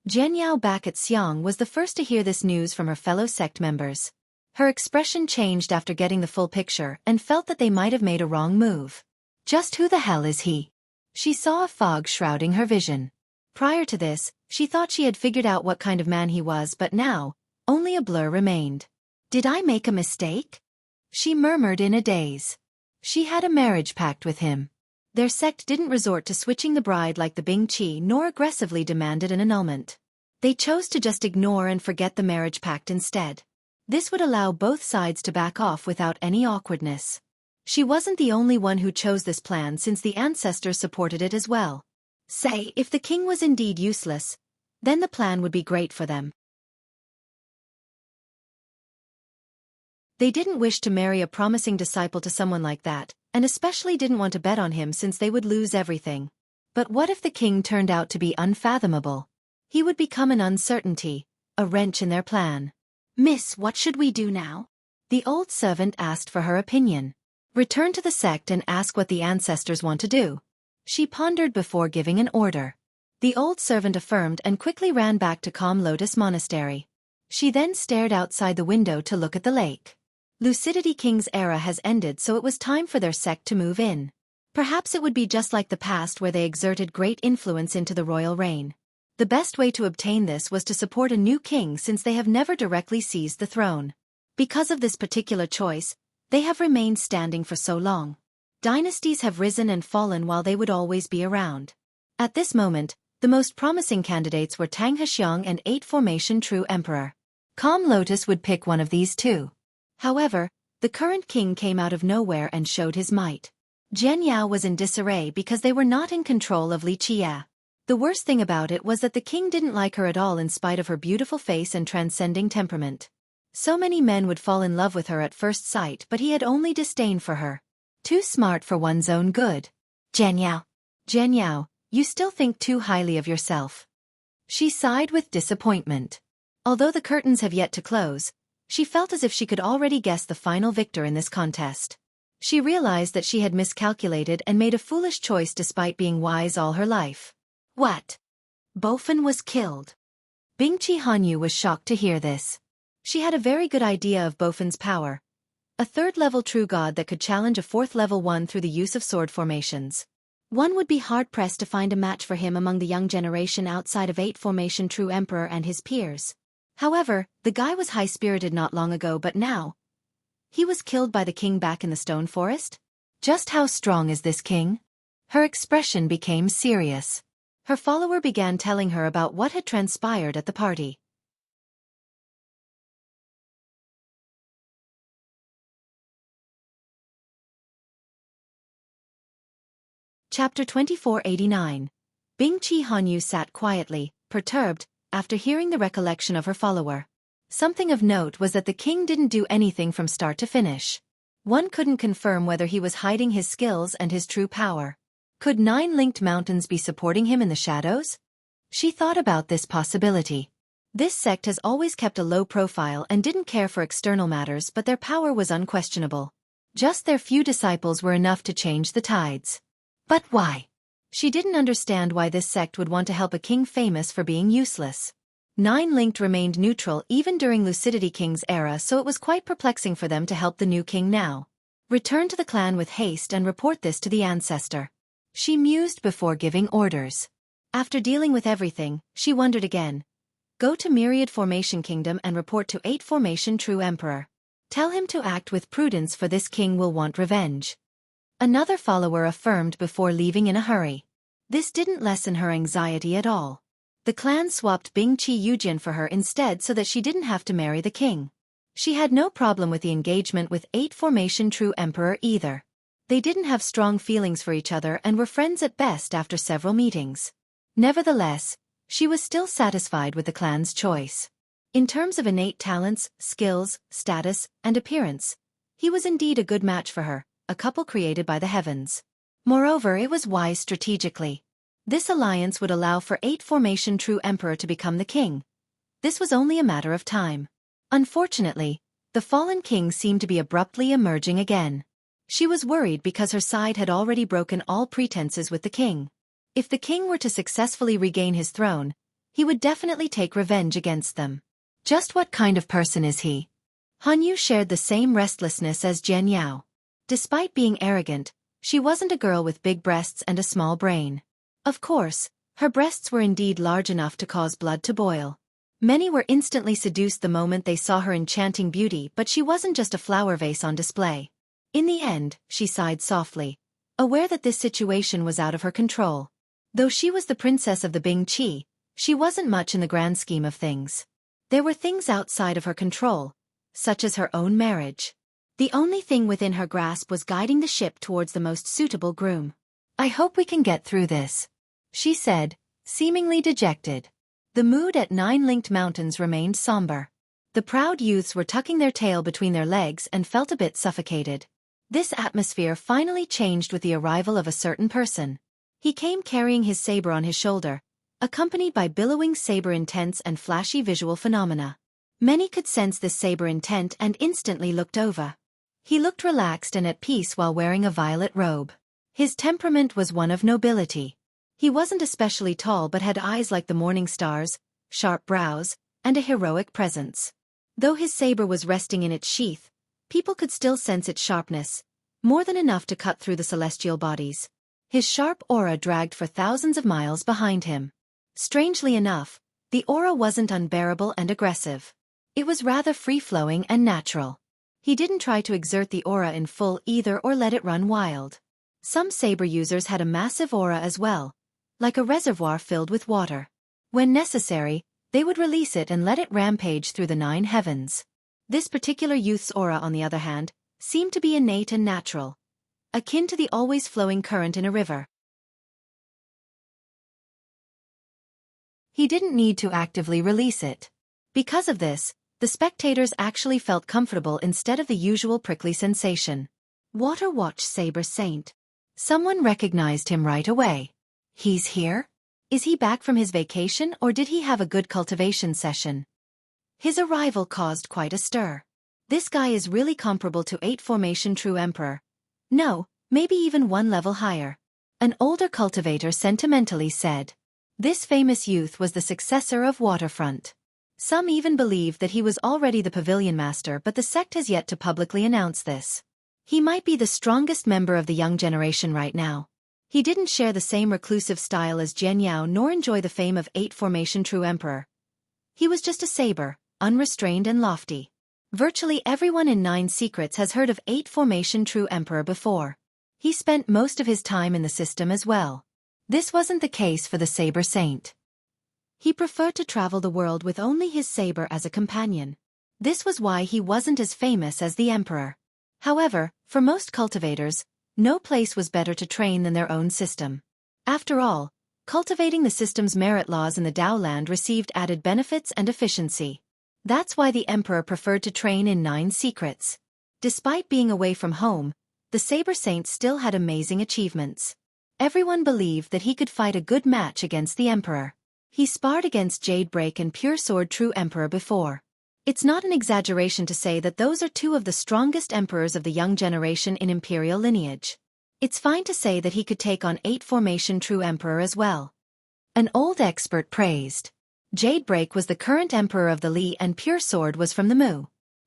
Jian Yao back at Xiang was the first to hear this news from her fellow sect members. Her expression changed after getting the full picture and felt that they might have made a wrong move. Just who the hell is he? She saw a fog shrouding her vision. Prior to this, she thought she had figured out what kind of man he was, but now, only a blur remained. Did I make a mistake? She murmured in a daze. She had a marriage pact with him. Their sect didn't resort to switching the bride like the Bing Qi nor aggressively demanded an annulment. They chose to just ignore and forget the marriage pact instead. This would allow both sides to back off without any awkwardness. She wasn't the only one who chose this plan since the ancestors supported it as well. Say, if the king was indeed useless, then the plan would be great for them. They didn't wish to marry a promising disciple to someone like that, and especially didn't want to bet on him since they would lose everything. But what if the king turned out to be unfathomable? He would become an uncertainty, a wrench in their plan. Miss, what should we do now? The old servant asked for her opinion. Return to the sect and ask what the ancestors want to do. She pondered before giving an order. The old servant affirmed and quickly ran back to Calm Lotus Monastery. She then stared outside the window to look at the lake. Lucidity King's era has ended, so it was time for their sect to move in. Perhaps it would be just like the past where they exerted great influence into the royal reign. The best way to obtain this was to support a new king since they have never directly seized the throne. Because of this particular choice, they have remained standing for so long. Dynasties have risen and fallen while they would always be around. At this moment, the most promising candidates were Tang Hexiang and 8 Formation True Emperor. Calm Lotus would pick one of these two. However, the current king came out of nowhere and showed his might. Jian Yao was in disarray because they were not in control of Li Qia. The worst thing about it was that the king didn't like her at all in spite of her beautiful face and transcending temperament. So many men would fall in love with her at first sight, but he had only disdain for her. Too smart for one's own good. Jian Yao, you still think too highly of yourself. She sighed with disappointment. Although the curtains have yet to close, she felt as if she could already guess the final victor in this contest. She realized that she had miscalculated and made a foolish choice despite being wise all her life. What? Bofin was killed. Bingqi Hanyu was shocked to hear this. She had a very good idea of Bofin's power. A third-level true god that could challenge a fourth-level one through the use of sword formations. One would be hard-pressed to find a match for him among the young generation outside of 8-formation true emperor and his peers. However, the guy was high-spirited not long ago, but now he was killed by the king back in the stone forest? Just how strong is this king? Her expression became serious. Her follower began telling her about what had transpired at the party. Chapter 2489. Bingqi Hanyu sat quietly, perturbed, after hearing the recollection of her follower. Something of note was that the king didn't do anything from start to finish. One couldn't confirm whether he was hiding his skills and his true power. Could 9 linked mountains be supporting him in the shadows? She thought about this possibility. This sect has always kept a low profile and didn't care for external matters, but their power was unquestionable. Just their few disciples were enough to change the tides. But why? She didn't understand why this sect would want to help a king famous for being useless. 9 linked remained neutral even during Lucidity King's era, so it was quite perplexing for them to help the new king now. Return to the clan with haste and report this to the ancestor. She mused before giving orders. After dealing with everything, she wondered again. Go to Myriad Formation Kingdom and report to 8 Formation True Emperor. Tell him to act with prudence, for this king will want revenge. Another follower affirmed before leaving in a hurry. This didn't lessen her anxiety at all. The clan swapped Bingqi Yujin for her instead so that she didn't have to marry the king. She had no problem with the engagement with 8 Formation True Emperor either. They didn't have strong feelings for each other and were friends at best after several meetings. Nevertheless, she was still satisfied with the clan's choice. In terms of innate talents, skills, status, and appearance, he was indeed a good match for her, a couple created by the heavens. Moreover, it was wise strategically. This alliance would allow for 8 Formation True Emperor to become the king. This was only a matter of time. Unfortunately, the fallen king seemed to be abruptly emerging again. She was worried because her side had already broken all pretenses with the king. If the king were to successfully regain his throne, he would definitely take revenge against them. Just what kind of person is he? Hanyu shared the same restlessness as Jian Yao. Despite being arrogant, she wasn't a girl with big breasts and a small brain. Of course, her breasts were indeed large enough to cause blood to boil. Many were instantly seduced the moment they saw her enchanting beauty, but she wasn't just a flower vase on display. In the end, she sighed softly, aware that this situation was out of her control. Though she was the princess of the Bingqi, she wasn't much in the grand scheme of things. There were things outside of her control, such as her own marriage. The only thing within her grasp was guiding the ship towards the most suitable groom. I hope we can get through this, she said, seemingly dejected. The mood at 9 linked mountains remained somber. The proud youths were tucking their tail between their legs and felt a bit suffocated. This atmosphere finally changed with the arrival of a certain person. He came carrying his saber on his shoulder, accompanied by billowing saber intents and flashy visual phenomena. Many could sense this saber intent and instantly looked over. He looked relaxed and at peace while wearing a violet robe. His temperament was one of nobility. He wasn't especially tall but had eyes like the morning stars, sharp brows, and a heroic presence. Though his saber was resting in its sheath, people could still sense its sharpness, more than enough to cut through the celestial bodies. His sharp aura dragged for thousands of miles behind him. Strangely enough, the aura wasn't unbearable and aggressive. It was rather free-flowing and natural. He didn't try to exert the aura in full either or let it run wild. Some saber users had a massive aura as well, like a reservoir filled with water. When necessary, they would release it and let it rampage through the 9 heavens. This particular youth's aura, on the other hand, seemed to be innate and natural, akin to the always flowing current in a river. He didn't need to actively release it. Because of this, the spectators actually felt comfortable instead of the usual prickly sensation. Water Watch Saber Saint. Someone recognized him right away. He's here? Is he back from his vacation or did he have a good cultivation session? His arrival caused quite a stir. This guy is really comparable to 8 formation true emperor. No, maybe even one level higher. An older cultivator sentimentally said. This famous youth was the successor of Waterfront. Some even believe that he was already the pavilion master, but the sect has yet to publicly announce this. He might be the strongest member of the young generation right now. He didn't share the same reclusive style as Jian Yao nor enjoy the fame of 8 formation true emperor. He was just a saber, unrestrained and lofty. Virtually everyone in 9 Secrets has heard of 8 formation true emperor before. He spent most of his time in the system as well. This wasn't the case for the Saber Saint. He preferred to travel the world with only his saber as a companion. This was why he wasn't as famous as the emperor. However, for most cultivators, no place was better to train than their own system. After all, cultivating the system's merit laws in the Dao land received added benefits and efficiency. That's why the emperor preferred to train in 9 Secrets. Despite being away from home, the Saber Saint still had amazing achievements. Everyone believed that he could fight a good match against the emperor. He sparred against Jadebreak and Pure Sword True Emperor before. It's not an exaggeration to say that those are 2 of the strongest emperors of the young generation in imperial lineage. It's fine to say that he could take on 8 formation True Emperor as well. An old expert praised. Jadebreak was the current emperor of the Li and Pure Sword was from the Mu.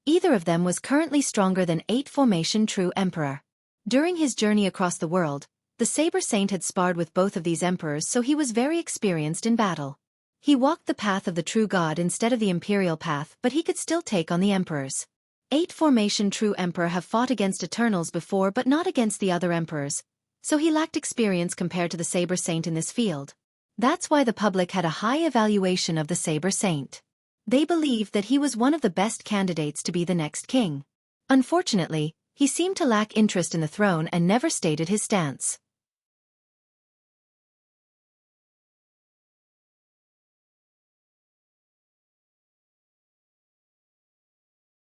Either of them was currently stronger than 8 formation True Emperor. During his journey across the world, the Saber Saint had sparred with both of these emperors, so he was very experienced in battle. He walked the path of the true god instead of the imperial path, but he could still take on the emperors. 8 formation True Emperor have fought against Eternals before but not against the other emperors, so he lacked experience compared to the Saber Saint in this field. That's why the public had a high evaluation of the Saber Saint. They believed that he was one of the best candidates to be the next king. Unfortunately, he seemed to lack interest in the throne and never stated his stance.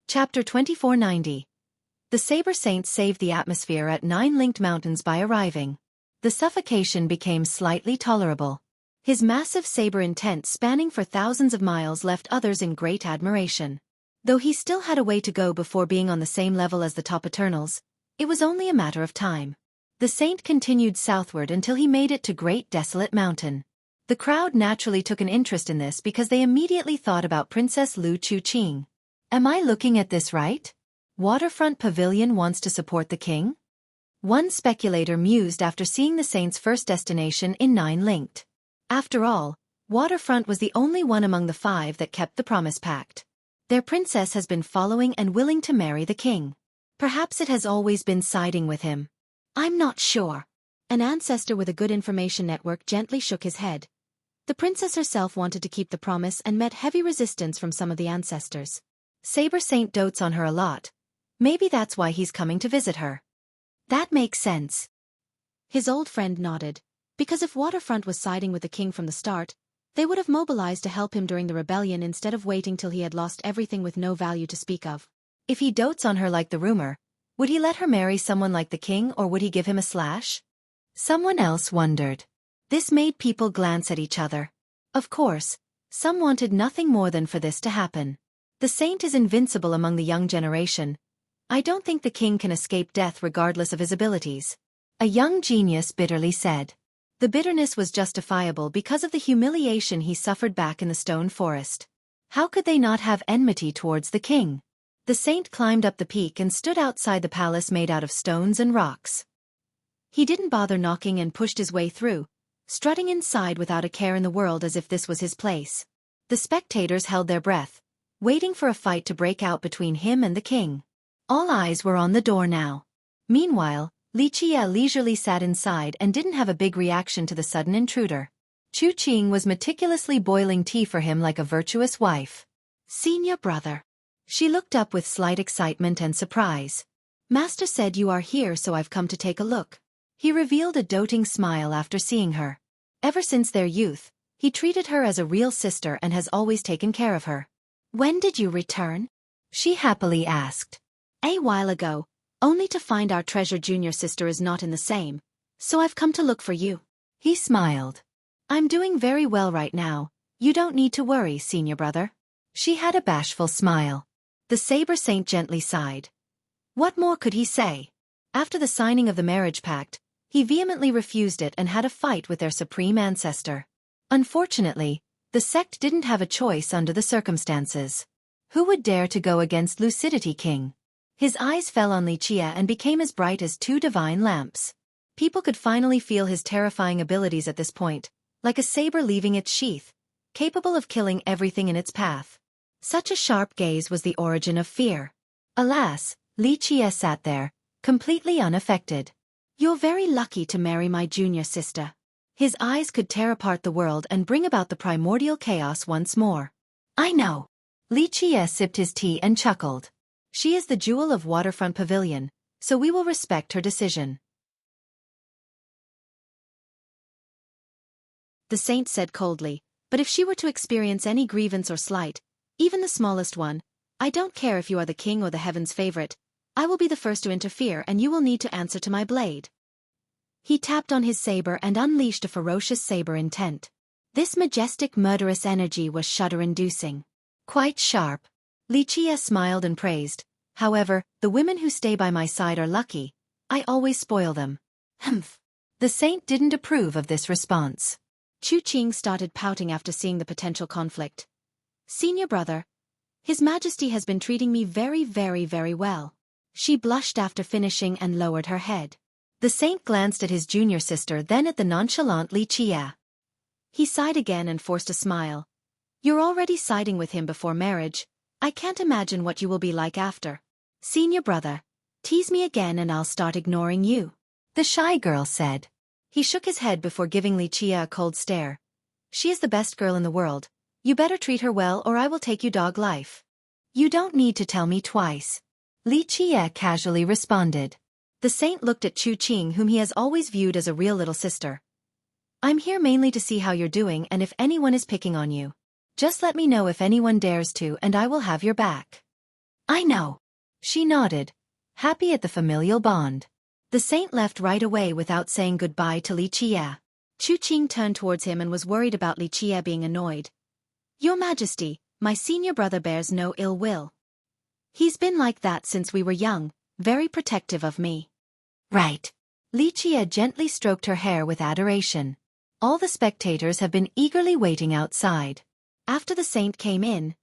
Chapter 2490. The Saber Saint saved the atmosphere at 9 linked mountains by arriving. The suffocation became slightly tolerable. His massive saber intent spanning for thousands of miles left others in great admiration. Though he still had a way to go before being on the same level as the top Eternals, it was only a matter of time. The Saint continued southward until he made it to Great Desolate Mountain. The crowd naturally took an interest in this because they immediately thought about Princess Lu Chuqing. Am I looking at this right? Waterfront Pavilion wants to support the king? One speculator mused after seeing the Saint's first destination in 9 linked. After all, Waterfront was the only one among the 5 that kept the promise pact. Their princess has been following and willing to marry the king. Perhaps it has always been siding with him. I'm not sure. An ancestor with a good information network gently shook his head. The princess herself wanted to keep the promise and met heavy resistance from some of the ancestors. Saber Saint dotes on her a lot. Maybe that's why he's coming to visit her. That makes sense. His old friend nodded. Because if Waterfront was siding with the king from the start, they would have mobilized to help him during the rebellion instead of waiting till he had lost everything with no value to speak of. If he dotes on her like the rumor, would he let her marry someone like the king or would he give him a slash? Someone else wondered. This made people glance at each other. Of course, some wanted nothing more than for this to happen. The Saint is invincible among the young generation. I don't think the king can escape death regardless of his abilities. A young genius bitterly said. The bitterness was justifiable because of the humiliation he suffered back in the stone forest. How could they not have enmity towards the king? The Saint climbed up the peak and stood outside the palace made out of stones and rocks. He didn't bother knocking and pushed his way through, strutting inside without a care in the world as if this was his place. The spectators held their breath, waiting for a fight to break out between him and the king. All eyes were on the door now. Meanwhile, Liqia leisurely sat inside and didn't have a big reaction to the sudden intruder. Chuqing was meticulously boiling tea for him like a virtuous wife. Senior brother. She looked up with slight excitement and surprise. Master said you are here, so I've come to take a look. He revealed a doting smile after seeing her. Ever since their youth, he treated her as a real sister and has always taken care of her. When did you return? She happily asked. A while ago, only to find our treasured junior sister is not in the same, so I've come to look for you. He smiled. I'm doing very well right now. You don't need to worry, senior brother. She had a bashful smile. The Saber Saint gently sighed. What more could he say? After the signing of the marriage pact, he vehemently refused it and had a fight with their supreme ancestor. Unfortunately, the sect didn't have a choice under the circumstances. Who would dare to go against Lucidity King? His eyes fell on Lichia and became as bright as two divine lamps. People could finally feel his terrifying abilities at this point, like a saber leaving its sheath, capable of killing everything in its path. Such a sharp gaze was the origin of fear. Alas, Lichia sat there, completely unaffected. You're very lucky to marry my junior sister. His eyes could tear apart the world and bring about the primordial chaos once more. I know. Lichia sipped his tea and chuckled. She is the jewel of Waterfront Pavilion, so we will respect her decision. The saint said coldly, but if she were to experience any grievance or slight, even the smallest one, I don't care if you are the king or the heaven's favorite, I will be the first to interfere and you will need to answer to my blade. He tapped on his saber and unleashed a ferocious saber intent. This majestic murderous energy was shudder-inducing. Quite sharp. Lichia smiled and praised. However, the women who stay by my side are lucky. I always spoil them. Humph. The saint didn't approve of this response. Xueqi started pouting after seeing the potential conflict. Senior brother, His Majesty has been treating me very, very, very well. She blushed after finishing and lowered her head. The saint glanced at his junior sister, then at the nonchalant Lichia. He sighed again and forced a smile. You're already siding with him before marriage. I can't imagine what you will be like after. Senior brother, tease me again and I'll start ignoring you. The shy girl said. He shook his head before giving Lichia a cold stare. She is the best girl in the world. You better treat her well or I will take you dog life. You don't need to tell me twice. Lichia casually responded. The saint looked at Xueqi, whom he has always viewed as a real little sister. I'm here mainly to see how you're doing and if anyone is picking on you. Just let me know if anyone dares to and I will have your back. I know. She nodded, happy at the familial bond. The saint left right away without saying goodbye to Lichia. Xueqi turned towards him and was worried about Lichia being annoyed. Your Majesty, my senior brother bears no ill will. He's been like that since we were young, very protective of me. Right. Lichia gently stroked her hair with adoration. All the spectators have been eagerly waiting outside. After the saint came in,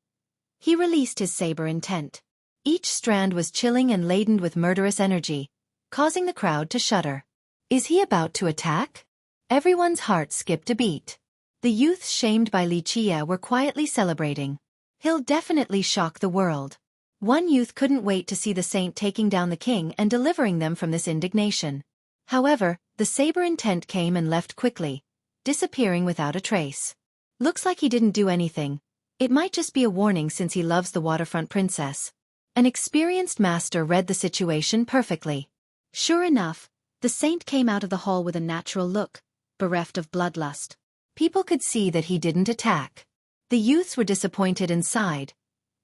he released his saber intent. Each strand was chilling and laden with murderous energy, causing the crowd to shudder. Is he about to attack? Everyone's heart skipped a beat. The youths shamed by Lichia were quietly celebrating. He'll definitely shock the world. One youth couldn't wait to see the saint taking down the king and delivering them from this indignation. However, the saber intent came and left quickly, disappearing without a trace. Looks like he didn't do anything. It might just be a warning since he loves the waterfront princess. An experienced master read the situation perfectly. Sure enough, the saint came out of the hall with a natural look, bereft of bloodlust. People could see that he didn't attack. The youths were disappointed and sighed,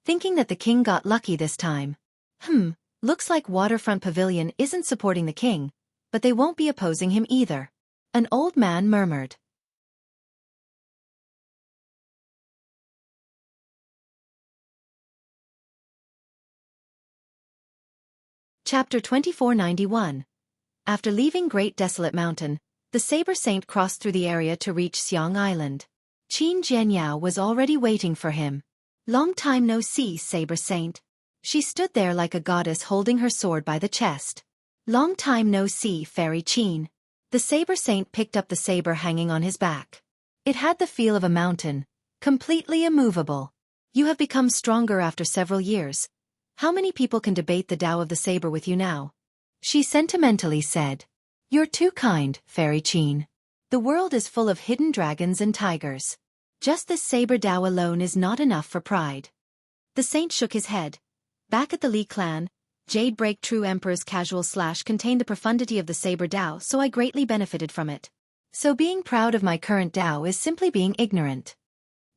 thinking that the king got lucky this time. Looks like Waterfront Pavilion isn't supporting the king, but they won't be opposing him either. An old man murmured. Chapter 2491. After leaving Great Desolate Mountain, the Saber Saint crossed through the area to reach Xiang Island. Qin Jianyao was already waiting for him. Long time no see, Saber Saint. She stood there like a goddess holding her sword by the chest. Long time no see, Fairy Qin. The Saber Saint picked up the saber hanging on his back. It had the feel of a mountain, completely immovable. You have become stronger after several years. How many people can debate the Tao of the saber with you now? She sentimentally said. You're too kind, Fairy Qin. The world is full of hidden dragons and tigers. Just this saber Tao alone is not enough for pride. The saint shook his head. Back at the Li clan, Jade Break True Emperor's casual slash contained the profundity of the saber Tao, so I greatly benefited from it. So being proud of my current Tao is simply being ignorant.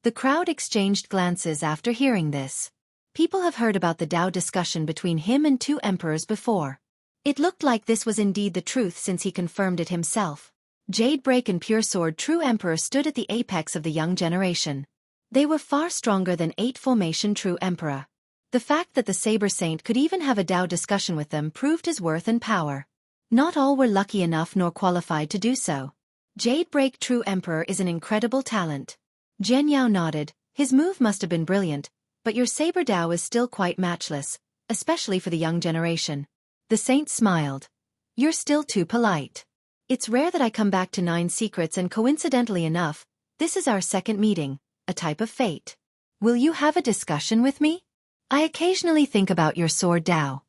The crowd exchanged glances after hearing this. People have heard about the Tao discussion between him and two emperors before. It looked like this was indeed the truth since he confirmed it himself. Jade Break and Pure Sword True Emperor stood at the apex of the young generation. They were far stronger than 8 Formation True Emperor. The fact that the Saber Saint could even have a Dao discussion with them proved his worth and power. Not all were lucky enough nor qualified to do so. Jade Break True Emperor is an incredible talent. Jian Yao nodded. His move must have been brilliant, but your Saber Dao is still quite matchless, especially for the young generation. The Saint smiled. You're still too polite. It's rare that I come back to 9 Secrets, and coincidentally enough, this is our second meeting, a type of fate. Will you have a discussion with me? I occasionally think about your sword Dao.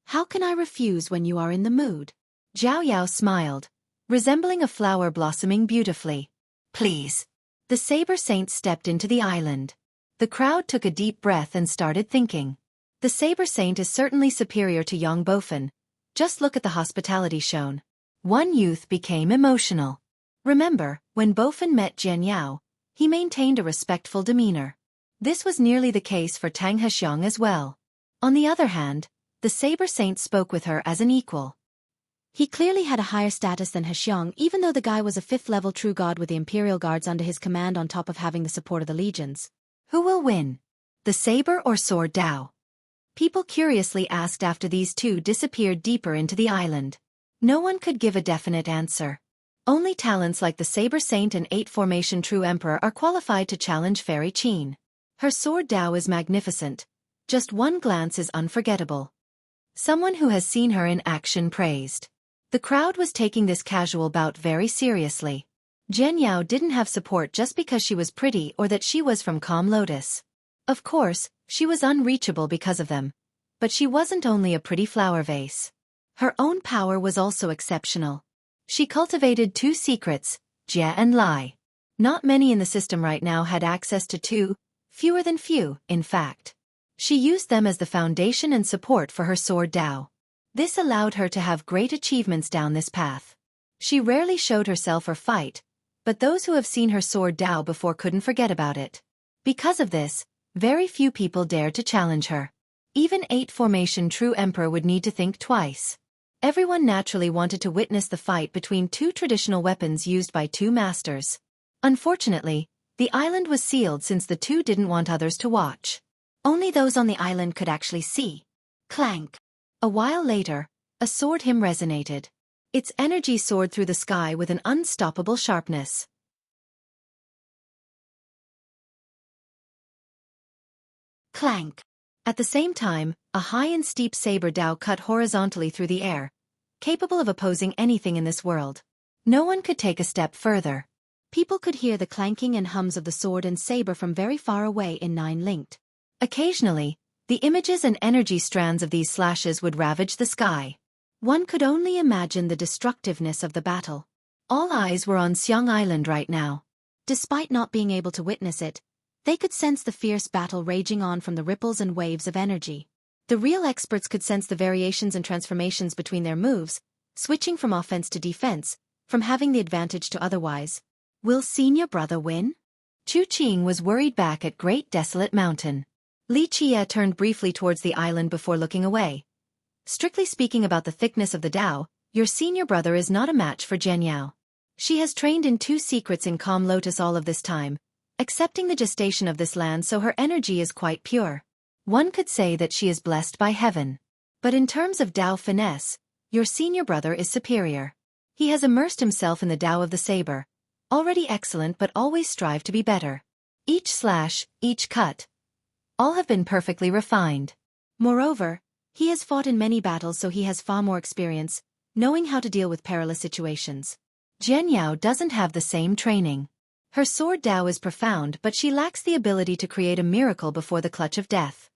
How can I refuse when you are in the mood? Zhao Yao smiled, resembling a flower blossoming beautifully. Please. The Saber Saint stepped into the island. The crowd took a deep breath and started thinking. The Saber Saint is certainly superior to Yang Bofen. Just look at the hospitality shown. One youth became emotional. Remember, when Bofen met Jian Yao, he maintained a respectful demeanor. This was nearly the case for Tang Hexiang as well. On the other hand, the Saber Saint spoke with her as an equal. He clearly had a higher status than Hexiang, even though the guy was a 5th-level true god with the Imperial Guards under his command on top of having the support of the legions. Who will win? The Saber or Sword Dao? People curiously asked after these two disappeared deeper into the island. No one could give a definite answer. Only talents like the Saber Saint and 8 Formation True Emperor are qualified to challenge Fairy Qin. Her Sword Dao is magnificent. Just one glance is unforgettable. Someone who has seen her in action praised. The crowd was taking this casual bout very seriously. Jian Yao didn't have support just because she was pretty or that she was from Calm Lotus. Of course, she was unreachable because of them. But she wasn't only a pretty flower vase. Her own power was also exceptional. She cultivated 2 secrets, Jie and Lai. Not many in the system right now had access to 2, fewer than few, in fact. She used them as the foundation and support for her Sword Dao. This allowed her to have great achievements down this path. She rarely showed herself or fight, but those who have seen her Sword Dao before couldn't forget about it. Because of this, very few people dared to challenge her. Even 8 Formation True Emperor would need to think twice. Everyone naturally wanted to witness the fight between 2 traditional weapons used by 2 masters. Unfortunately, the island was sealed since the 2 didn't want others to watch. Only those on the island could actually see. Clank. A while later, a sword hymn resonated. Its energy soared through the sky with an unstoppable sharpness. Clank. At the same time, a high and steep saber Dao cut horizontally through the air, capable of opposing anything in this world. No one could take a step further. People could hear the clanking and hums of the sword and saber from very far away in 9 linked. Occasionally, the images and energy strands of these slashes would ravage the sky. One could only imagine the destructiveness of the battle. All eyes were on Xiang Island right now. Despite not being able to witness it, they could sense the fierce battle raging on from the ripples and waves of energy. The real experts could sense the variations and transformations between their moves, switching from offense to defense, from having the advantage to otherwise. Will senior brother win? Chu Qing was worried back at Great Desolate Mountain. Li Qie turned briefly towards the island before looking away. Strictly speaking about the thickness of the Dao, your senior brother is not a match for Jian Yao. She has trained in 2 secrets in Calm Lotus all of this time, accepting the gestation of this land, so her energy is quite pure. One could say that she is blessed by heaven. But in terms of Dao finesse, your senior brother is superior. He has immersed himself in the Dao of the saber, already excellent but always strive to be better. Each slash, each cut, all have been perfectly refined. Moreover, he has fought in many battles, so he has far more experience, knowing how to deal with perilous situations. Jian Yao doesn't have the same training. Her sword Dao is profound, but she lacks the ability to create a miracle before the clutch of death.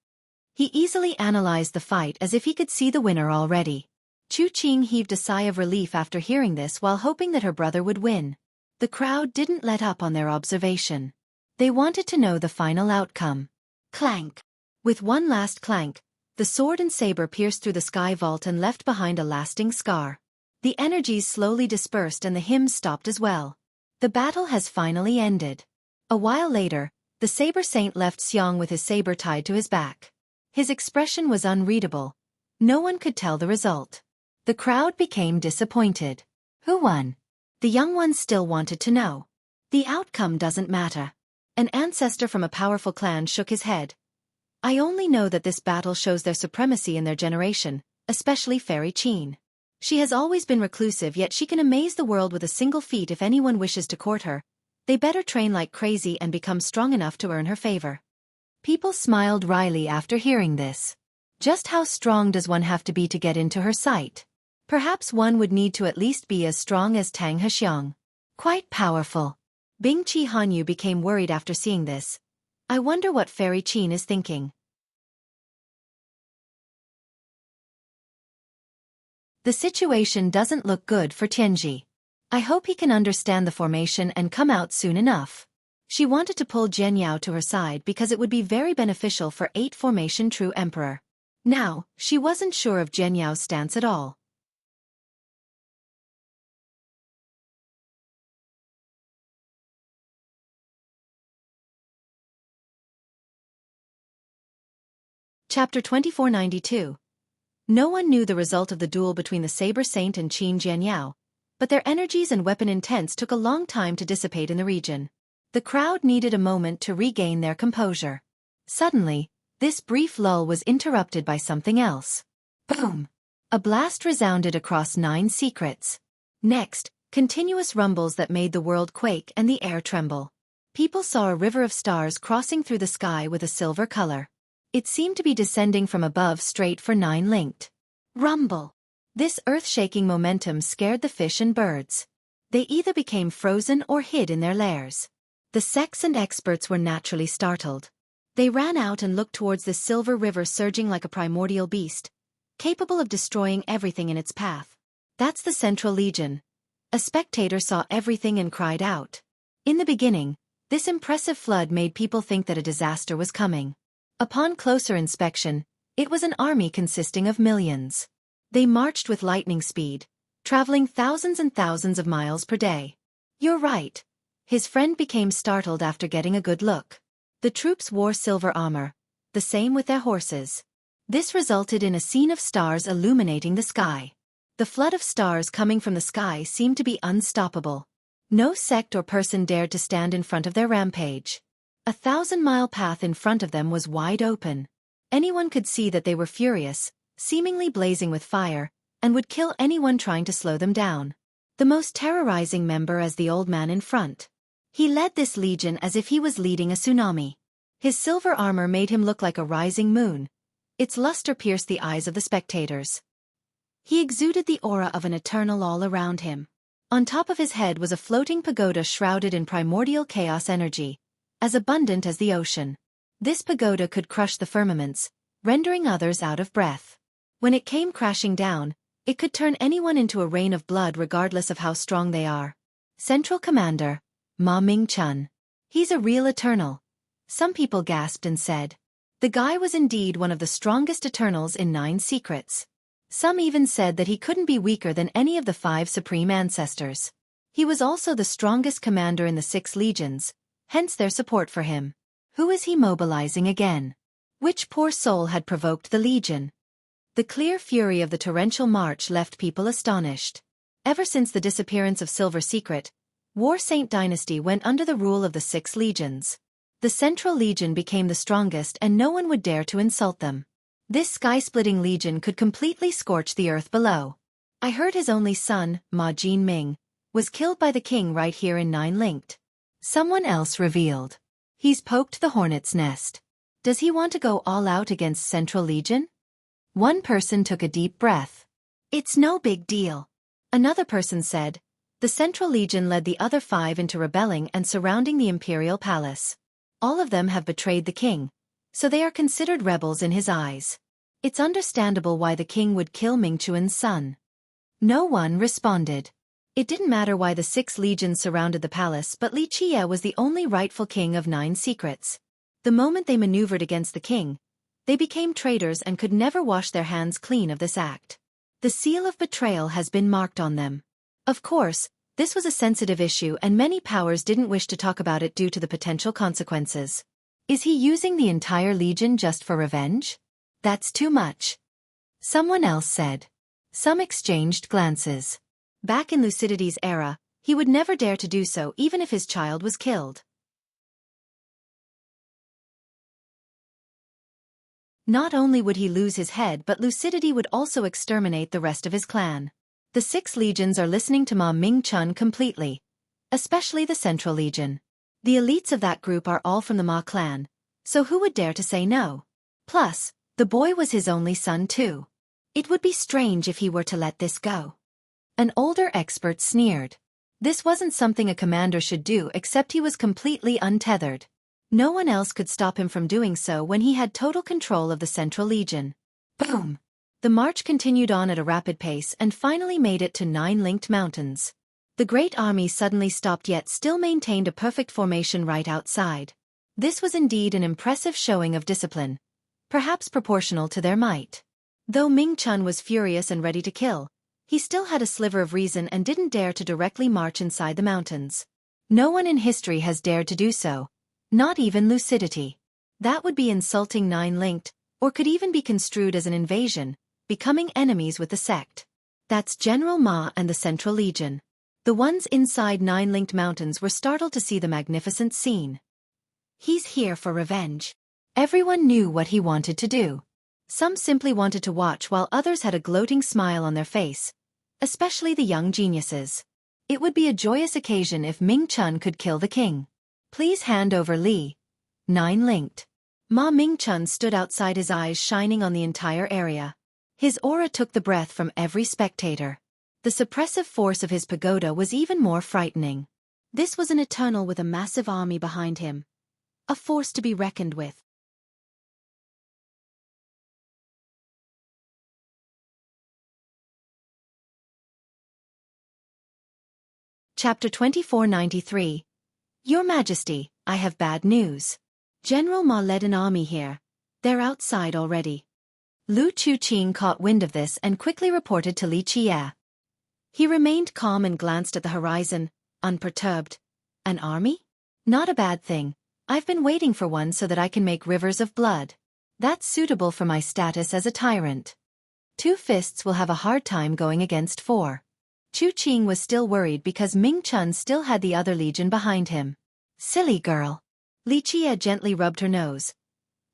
He easily analyzed the fight as if he could see the winner already. Chu Qing heaved a sigh of relief after hearing this while hoping that her brother would win. The crowd didn't let up on their observation. They wanted to know the final outcome. Clank. With one last clank, the sword and saber pierced through the sky vault and left behind a lasting scar. The energies slowly dispersed and the hymns stopped as well. The battle has finally ended. A while later, the Saber Saint left Xiang with his saber tied to his back. His expression was unreadable. No one could tell the result. The crowd became disappointed. Who won? The young ones still wanted to know. The outcome doesn't matter. An ancestor from a powerful clan shook his head. I only know that this battle shows their supremacy in their generation, especially Fairy Qin. She has always been reclusive, yet she can amaze the world with a single feat. If anyone wishes to court her, they better train like crazy and become strong enough to earn her favor. People smiled wryly after hearing this. Just how strong does one have to be to get into her sight? Perhaps one would need to at least be as strong as Tang Hexiang. Quite powerful. Bing Qi Hanyu became worried after seeing this. I wonder what Fairy Qin is thinking. The situation doesn't look good for Tianji. I hope he can understand the formation and come out soon enough. She wanted to pull Jian Yao to her side because it would be very beneficial for 8 formation true emperor. Now, she wasn't sure of Jian Yao's stance at all. Chapter 2492. No one knew the result of the duel between the Saber Saint and Qin Jian Yao, but their energies and weapon intents took a long time to dissipate in the region. The crowd needed a moment to regain their composure. Suddenly, this brief lull was interrupted by something else. Boom! A blast resounded across 9 secrets. Next, continuous rumbles that made the world quake and the air tremble. People saw a river of stars crossing through the sky with a silver color. It seemed to be descending from above straight for 9 linked. Rumble! This earth-shaking momentum scared the fish and birds. They either became frozen or hid in their lairs. The sects and experts were naturally startled. They ran out and looked towards this silver river surging like a primordial beast, capable of destroying everything in its path. That's the Central Legion. A spectator saw everything and cried out. In the beginning, this impressive flood made people think that a disaster was coming. Upon closer inspection, it was an army consisting of millions. They marched with lightning speed, traveling thousands and thousands of miles per day. You're right. His friend became startled after getting a good look. The troops wore silver armor, the same with their horses. This resulted in a scene of stars illuminating the sky. The flood of stars coming from the sky seemed to be unstoppable. No sect or person dared to stand in front of their rampage. A 1,000-mile path in front of them was wide open. Anyone could see that they were furious, seemingly blazing with fire, and would kill anyone trying to slow them down. The most terrorizing member as the old man in front. He led this legion as if he was leading a tsunami. His silver armor made him look like a rising moon. Its luster pierced the eyes of the spectators. He exuded the aura of an eternal all around him. On top of his head was a floating pagoda shrouded in primordial chaos energy, as abundant as the ocean. This pagoda could crush the firmaments, rendering others out of breath. When it came crashing down, it could turn anyone into a rain of blood regardless of how strong they are. Central Commander, Ma Ming-chun. He's a real Eternal. Some people gasped and said. The guy was indeed one of the strongest Eternals in 9 secrets. Some even said that he couldn't be weaker than any of the 5 supreme ancestors. He was also the strongest commander in the 6 legions, hence their support for him. Who is he mobilizing again? Which poor soul had provoked the legion? The clear fury of the torrential march left people astonished. Ever since the disappearance of Silver Secret, War Saint Dynasty went under the rule of the 6 legions. The Central Legion became the strongest and no one would dare to insult them. This sky-splitting legion could completely scorch the earth below. I heard his only son, Ma Jinming, was killed by the king right here in 9 linked. Someone else revealed. He's poked the hornet's nest. Does he want to go all out against Central Legion? One person took a deep breath. It's no big deal. Another person said. The Central Legion led the other 5 into rebelling and surrounding the imperial palace. All of them have betrayed the king, so they are considered rebels in his eyes. It's understandable why the king would kill Ming-chuan's son. No one responded. It didn't matter why the 6 legions surrounded the palace, but Li Qie was the only rightful king of 9 secrets. The moment they maneuvered against the king, they became traitors and could never wash their hands clean of this act. The seal of betrayal has been marked on them. Of course, this was a sensitive issue and many powers didn't wish to talk about it due to the potential consequences. Is he using the entire legion just for revenge? That's too much. Someone else said. Some exchanged glances. Back in Lucidity's era, He would never dare to do so even if his child was killed. Not only would he lose his head but lucidity would also exterminate the rest of his clan. The 6 legions are listening to Ma Ming-chun completely. Especially the Central Legion. The elites of that group are all from the Ma clan, so who would dare to say no? Plus, the boy was his only son too. It would be strange if he were to let this go. An older expert sneered. This wasn't something a commander should do except he was completely untethered. No one else could stop him from doing so when he had total control of the Central Legion. Boom! The march continued on at a rapid pace and finally made it to 9 linked mountains. The great army suddenly stopped yet still maintained a perfect formation right outside. This was indeed an impressive showing of discipline, perhaps proportional to their might. Though Ming-chun was furious and ready to kill, he still had a sliver of reason and didn't dare to directly march inside the mountains. No one in history has dared to do so, not even lucidity. That would be insulting 9 linked, or could even be construed as an invasion, becoming enemies with the sect. That's General Ma and the Central Legion. The ones inside 9 linked mountains were startled to see the magnificent scene. He's here for revenge. Everyone knew what he wanted to do. Some simply wanted to watch while others had a gloating smile on their face, especially the young geniuses. It would be a joyous occasion if Ming-chun could kill the king. Please hand over Li. 9 linked. Ma Ming-chun stood outside, his eyes shining on the entire area. His aura took the breath from every spectator. The suppressive force of his pagoda was even more frightening. This was an eternal with a massive army behind him. A force to be reckoned with. Chapter 2493. Your Majesty, I have bad news. General Ma led an army here. They're outside already. Lu Chuqing caught wind of this and quickly reported to Li Qie. He remained calm and glanced at the horizon, unperturbed. An army? Not a bad thing. I've been waiting for one so that I can make rivers of blood. That's suitable for my status as a tyrant. 2 fists will have a hard time going against 4. Chuqing was still worried because Ming-chun still had the other legion behind him. Silly girl. Li Qie gently rubbed her nose.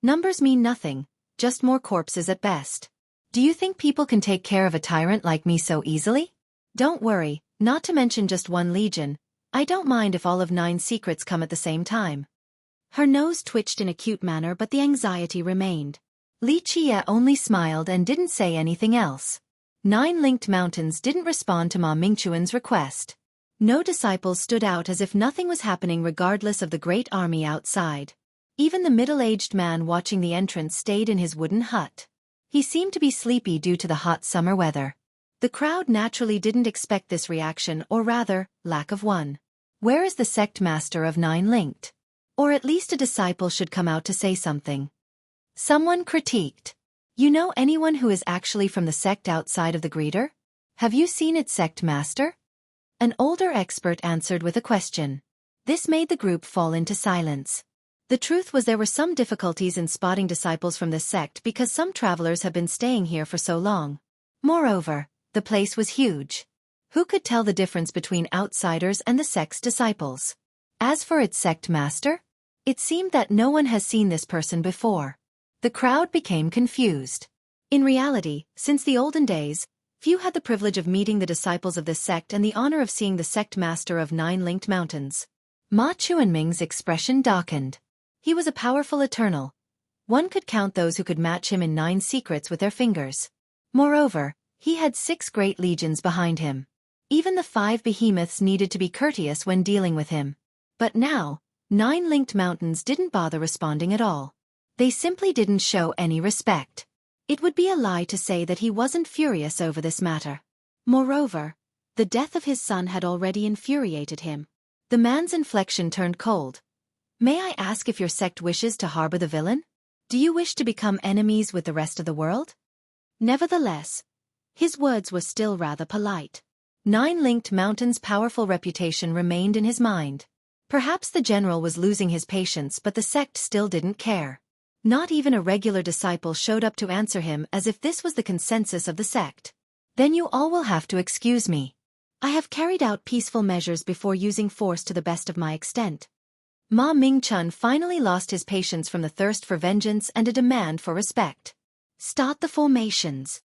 Numbers mean nothing, just more corpses at best. Do you think people can take care of a tyrant like me so easily? Don't worry, not to mention just 1 legion. I don't mind if all of 9 secrets come at the same time. Her nose twitched in a cute manner but the anxiety remained. Li Qie only smiled and didn't say anything else. 9 linked mountains didn't respond to Ma Ming-chun's request. No disciples stood out as if nothing was happening regardless of the great army outside. Even the middle-aged man watching the entrance stayed in his wooden hut. He seemed to be sleepy due to the hot summer weather. The crowd naturally didn't expect this reaction, or rather, lack of one. Where is the sect master of 9 linked? Or at least a disciple should come out to say something. Someone critiqued. You know anyone who is actually from the sect outside of the greeter? Have you seen its sect master? An older expert answered with a question. This made the group fall into silence. The truth was there were some difficulties in spotting disciples from this sect because some travelers have been staying here for so long. Moreover, the place was huge. Who could tell the difference between outsiders and the sect's disciples? As for its sect master, it seemed that no one has seen this person before. The crowd became confused. In reality, since the olden days, few had the privilege of meeting the disciples of this sect and the honor of seeing the sect master of 9 linked mountains. Ma Chuanming's expression darkened. He was a powerful eternal. One could count those who could match him in 9 secrets with their fingers. Moreover, he had 6 great legions behind him. Even the 5 behemoths needed to be courteous when dealing with him. But now, 9 linked mountains didn't bother responding at all. They simply didn't show any respect. It would be a lie to say that he wasn't furious over this matter. Moreover, the death of his son had already infuriated him. The man's inflection turned cold. May I ask if your sect wishes to harbor the villain? Do you wish to become enemies with the rest of the world? Nevertheless, his words were still rather polite. 9 linked mountains' powerful reputation remained in his mind. Perhaps the general was losing his patience but the sect still didn't care. Not even a regular disciple showed up to answer him as if this was the consensus of the sect. Then you all will have to excuse me. I have carried out peaceful measures before using force to the best of my extent. Ma Ming-chun finally lost his patience from the thirst for vengeance and a demand for respect. Start the formations.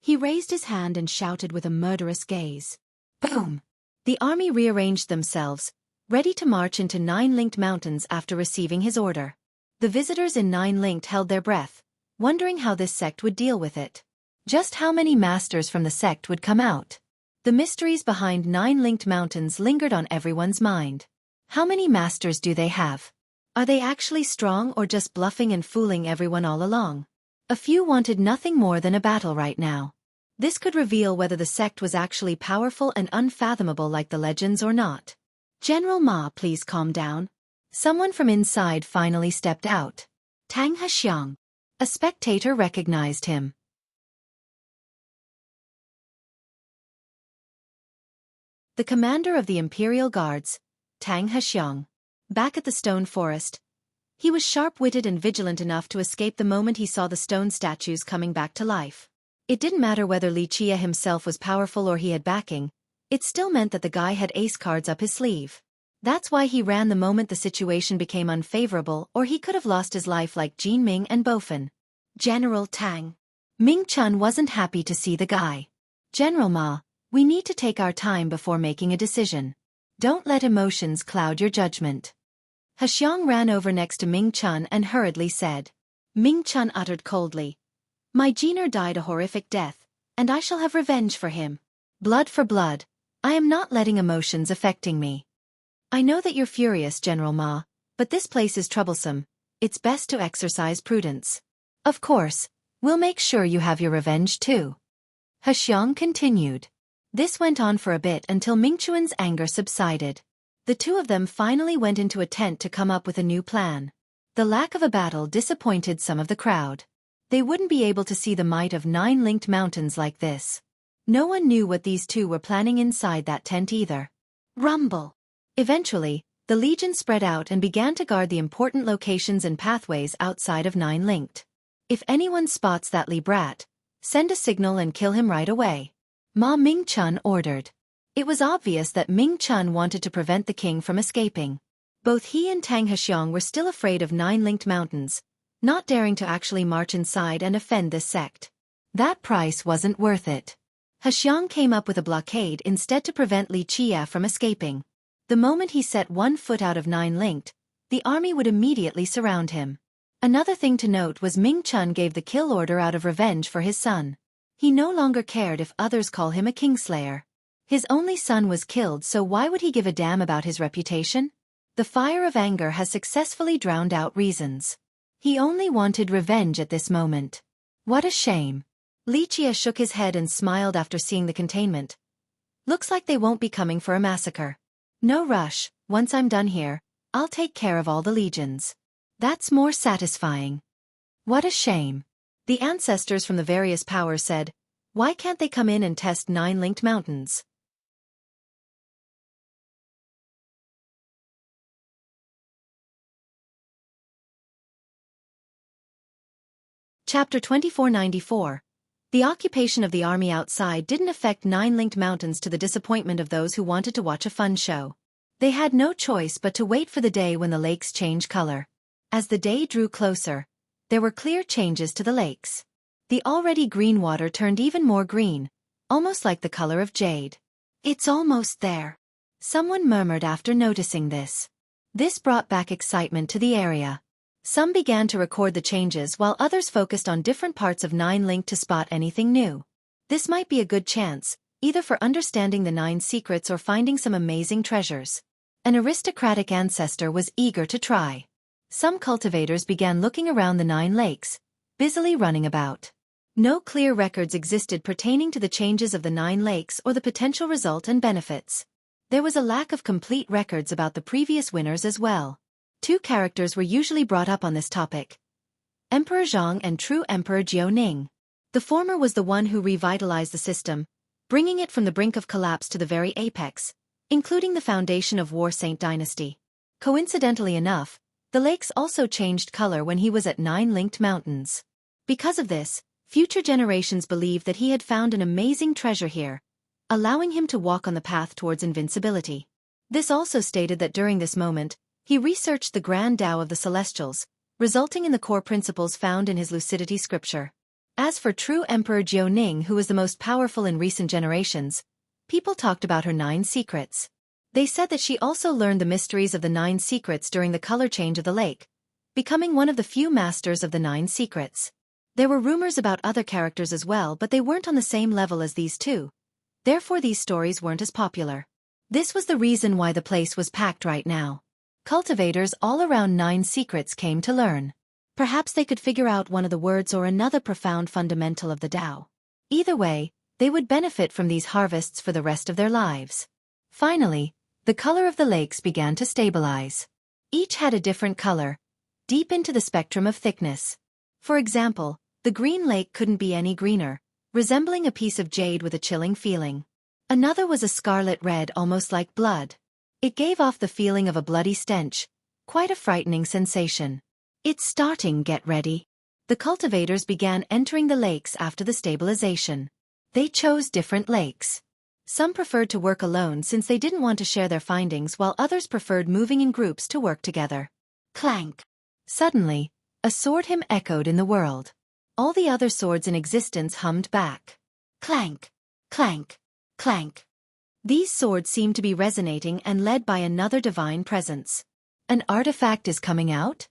He raised his hand and shouted with a murderous gaze. Boom! The army rearranged themselves, ready to march into Nine-Linked Mountains after receiving his order. The visitors in Nine-Linked held their breath, wondering how this sect would deal with it. Just how many masters from the sect would come out? The mysteries behind Nine-Linked Mountains lingered on everyone's mind. How many masters do they have? Are they actually strong or just bluffing and fooling everyone all along? A few wanted nothing more than a battle right now. This could reveal whether the sect was actually powerful and unfathomable like the legends or not. General Ma, please calm down. Someone from inside finally stepped out. Tang Hexiang. A spectator recognized him. The commander of the Imperial Guards, Tang Hexiang. Back at the stone forest, he was sharp-witted and vigilant enough to escape the moment he saw the stone statues coming back to life. It didn't matter whether Li Qie himself was powerful or he had backing, it still meant that the guy had ace cards up his sleeve. That's why he ran the moment the situation became unfavorable, or he could have lost his life like Jin Ming and Bofin. General Tang. Ming Chun wasn't happy to see the guy. General Ma, we need to take our time before making a decision. Don't let emotions cloud your judgment. Hexiang ran over next to Ming Chun and hurriedly said. Ming Chun uttered coldly. My Jeaner died a horrific death, and I shall have revenge for him. Blood for blood. I am not letting emotions affecting me. I know that you're furious, General Ma, but this place is troublesome. It's best to exercise prudence. Of course, we'll make sure you have your revenge too. Hexiang continued. This went on for a bit until Ming Chun's anger subsided. The two of them finally went into a tent to come up with a new plan. The lack of a battle disappointed some of the crowd. They wouldn't be able to see the might of Nine-Linked Mountains like this. No one knew what these two were planning inside that tent either. Rumble. Eventually, the Legion spread out and began to guard the important locations and pathways outside of Nine-Linked. If anyone spots that Li brat, send a signal and kill him right away. Ma Ming-chun ordered. It was obvious that Ming-chun wanted to prevent the king from escaping. Both he and Tang Hexiang were still afraid of Nine-Linked Mountains, not daring to actually march inside and offend this sect. That price wasn't worth it. Hexiang came up with a blockade instead to prevent Li Qie from escaping. The moment he set one foot out of Nine-Linked, the army would immediately surround him. Another thing to note was Ming Chun gave the kill order out of revenge for his son. He no longer cared if others call him a kingslayer. His only son was killed, so why would he give a damn about his reputation? The fire of anger has successfully drowned out reasons. He only wanted revenge at this moment. What a shame. Li Qie shook his head and smiled after seeing the containment. Looks like they won't be coming for a massacre. No rush, once I'm done here, I'll take care of all the legions. That's more satisfying. What a shame. The ancestors from the various powers said, why can't they come in and test Nine-Linked Mountains? Chapter 2494. The occupation of the army outside didn't affect Nine-Linked Mountains to the disappointment of those who wanted to watch a fun show. They had no choice but to wait for the day when the lakes change color. As the day drew closer, there were clear changes to the lakes. The already green water turned even more green, almost like the color of jade. It's almost there. Someone murmured after noticing this. This brought back excitement to the area. Some began to record the changes while others focused on different parts of Nine-Linked to spot anything new. This might be a good chance, either for understanding the Nine secrets or finding some amazing treasures. An aristocratic ancestor was eager to try. Some cultivators began looking around the 9 lakes, busily running about. No clear records existed pertaining to the changes of the 9 lakes or the potential result and benefits. There was a lack of complete records about the previous winners as well. 2 characters were usually brought up on this topic: Emperor Zhang and true Emperor Jiuning. The former was the one who revitalized the system, bringing it from the brink of collapse to the very apex, including the foundation of War Saint Dynasty. Coincidentally enough, the lakes also changed color when he was at Nine-Linked Mountains. Because of this, future generations believed that he had found an amazing treasure here, allowing him to walk on the path towards invincibility. This also stated that during this moment, he researched the grand Tao of the Celestials, resulting in the core principles found in his lucidity scripture. As for true Emperor Jiuning, who was the most powerful in recent generations, people talked about her 9 secrets. They said that she also learned the mysteries of the 9 secrets during the color change of the lake, becoming one of the few masters of the 9 secrets. There were rumors about other characters as well, but they weren't on the same level as these two. Therefore these stories weren't as popular. This was the reason why the place was packed right now. Cultivators all around 9 secrets came to learn. Perhaps they could figure out one of the words or another profound fundamental of the Tao. Either way, they would benefit from these harvests for the rest of their lives. Finally, the color of the lakes began to stabilize. Each had a different color, deep into the spectrum of thickness. For example, the green lake couldn't be any greener, resembling a piece of jade with a chilling feeling. Another was a scarlet red, almost like blood. It gave off the feeling of a bloody stench, quite a frightening sensation. It's starting, get ready. The cultivators began entering the lakes after the stabilization. They chose different lakes. Some preferred to work alone since they didn't want to share their findings, while others preferred moving in groups to work together. Clank! Suddenly, a sword hymn echoed in the world. All the other swords in existence hummed back. Clank! Clank! Clank! These swords seemed to be resonating and led by another divine presence. An artifact is coming out?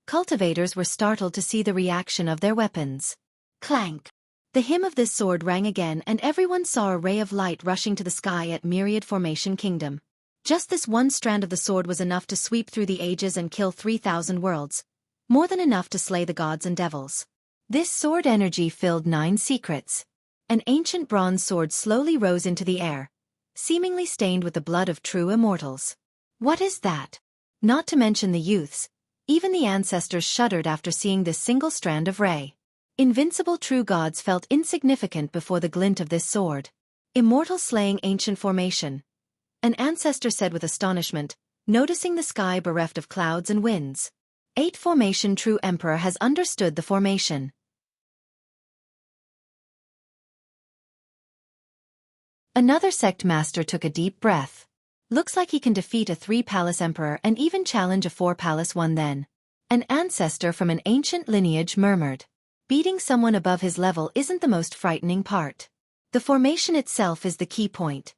Cultivators were startled to see the reaction of their weapons. Clank! The hymn of this sword rang again, and everyone saw a ray of light rushing to the sky at Myriad Formation Kingdom. Just this one strand of the sword was enough to sweep through the ages and kill 3,000 worlds. More than enough to slay the gods and devils. This sword energy filled 9 secrets. An ancient bronze sword slowly rose into the air, seemingly stained with the blood of true immortals. What is that? Not to mention the youths, even the ancestors shuddered after seeing this single strand of ray. Invincible true gods felt insignificant before the glint of this sword. Immortal slaying ancient formation. An ancestor said with astonishment, noticing the sky bereft of clouds and winds. 8 Formation true emperor has understood the formation. Another sect master took a deep breath. Looks like he can defeat a 3-palace emperor and even challenge a 4-palace one then. An ancestor from an ancient lineage murmured. Beating someone above his level isn't the most frightening part. The formation itself is the key point.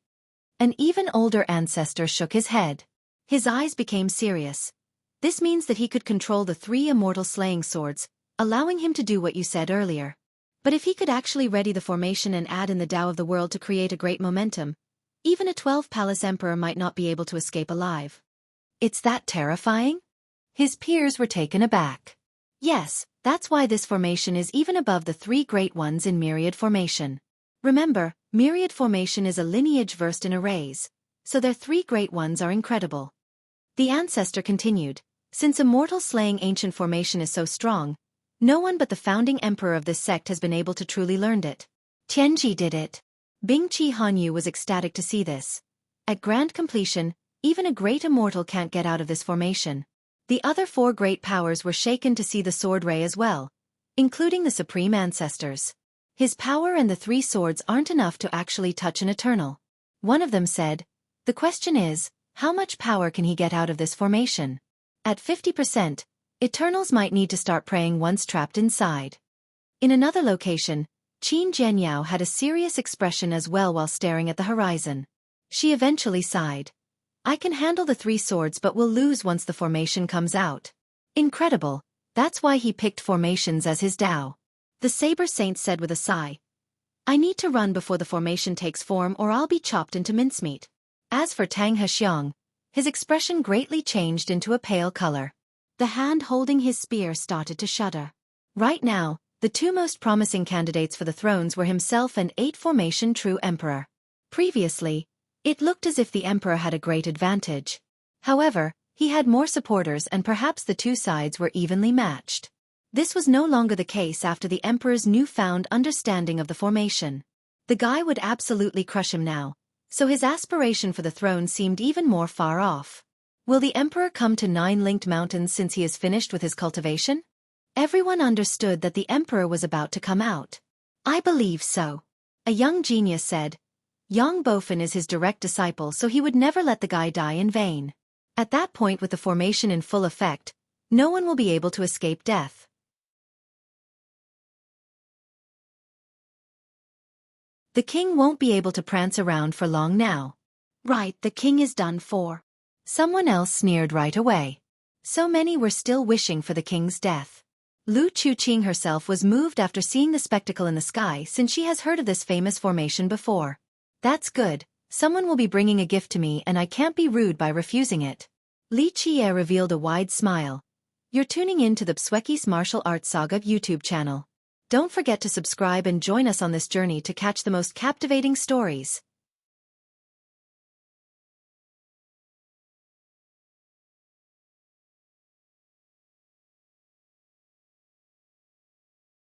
An even older ancestor shook his head. His eyes became serious. This means that he could control the 3 immortal slaying swords, allowing him to do what you said earlier. But if he could actually ready the formation and add in the Tao of the world to create a great momentum, even a 12-palace emperor might not be able to escape alive. It's that terrifying? His peers were taken aback. Yes, that's why this formation is even above the 3 great ones in Myriad Formation. Remember, Myriad Formation is a lineage versed in arrays, so their 3 great ones are incredible. The ancestor continued, since immortal slaying ancient formation is so strong, no one but the founding emperor of this sect has been able to truly learn it. Tianji did it. Bingqi Hanyu was ecstatic to see this. At grand completion, even a great immortal can't get out of this formation. The other 4 great powers were shaken to see the sword ray as well, including the supreme ancestors. His power and the 3 swords aren't enough to actually touch an eternal. One of them said, the question is, how much power can he get out of this formation? At 50%, Eternals might need to start praying once trapped inside. In another location, Qin Jianyao had a serious expression as well while staring at the horizon. She eventually sighed. I can handle the 3 swords but will lose once the formation comes out. Incredible, that's why he picked formations as his Tao. The Saber Saint said with a sigh. I need to run before the formation takes form or I'll be chopped into mincemeat. As for Tang Hexiang, his expression greatly changed into a pale color. The hand holding his spear started to shudder. Right now, the 2 most promising candidates for the thrones were himself and 8 Formation true emperor. Previously, it looked as if the emperor had a great advantage. However, he had more supporters and perhaps the 2 sides were evenly matched. This was no longer the case after the emperor's newfound understanding of the formation. The guy would absolutely crush him now, so his aspiration for the throne seemed even more far off. Will the emperor come to 9 linked mountains since he is finished with his cultivation? Everyone understood that the emperor was about to come out. I believe so. A young genius said. Yang Bofin is his direct disciple, so he would never let the guy die in vain. At that point, with the formation in full effect, no one will be able to escape death. The king won't be able to prance around for long now. Right, the king is done for. Someone else sneered right away. So many were still wishing for the king's death. Lu Chuqing herself was moved after seeing the spectacle in the sky, since she has heard of this famous formation before. That's good, someone will be bringing a gift to me and I can't be rude by refusing it. Li Qie revealed a wide smile. You're tuning in to the Xueqi's Martial Arts Saga YouTube channel. Don't forget to subscribe and join us on this journey to catch the most captivating stories.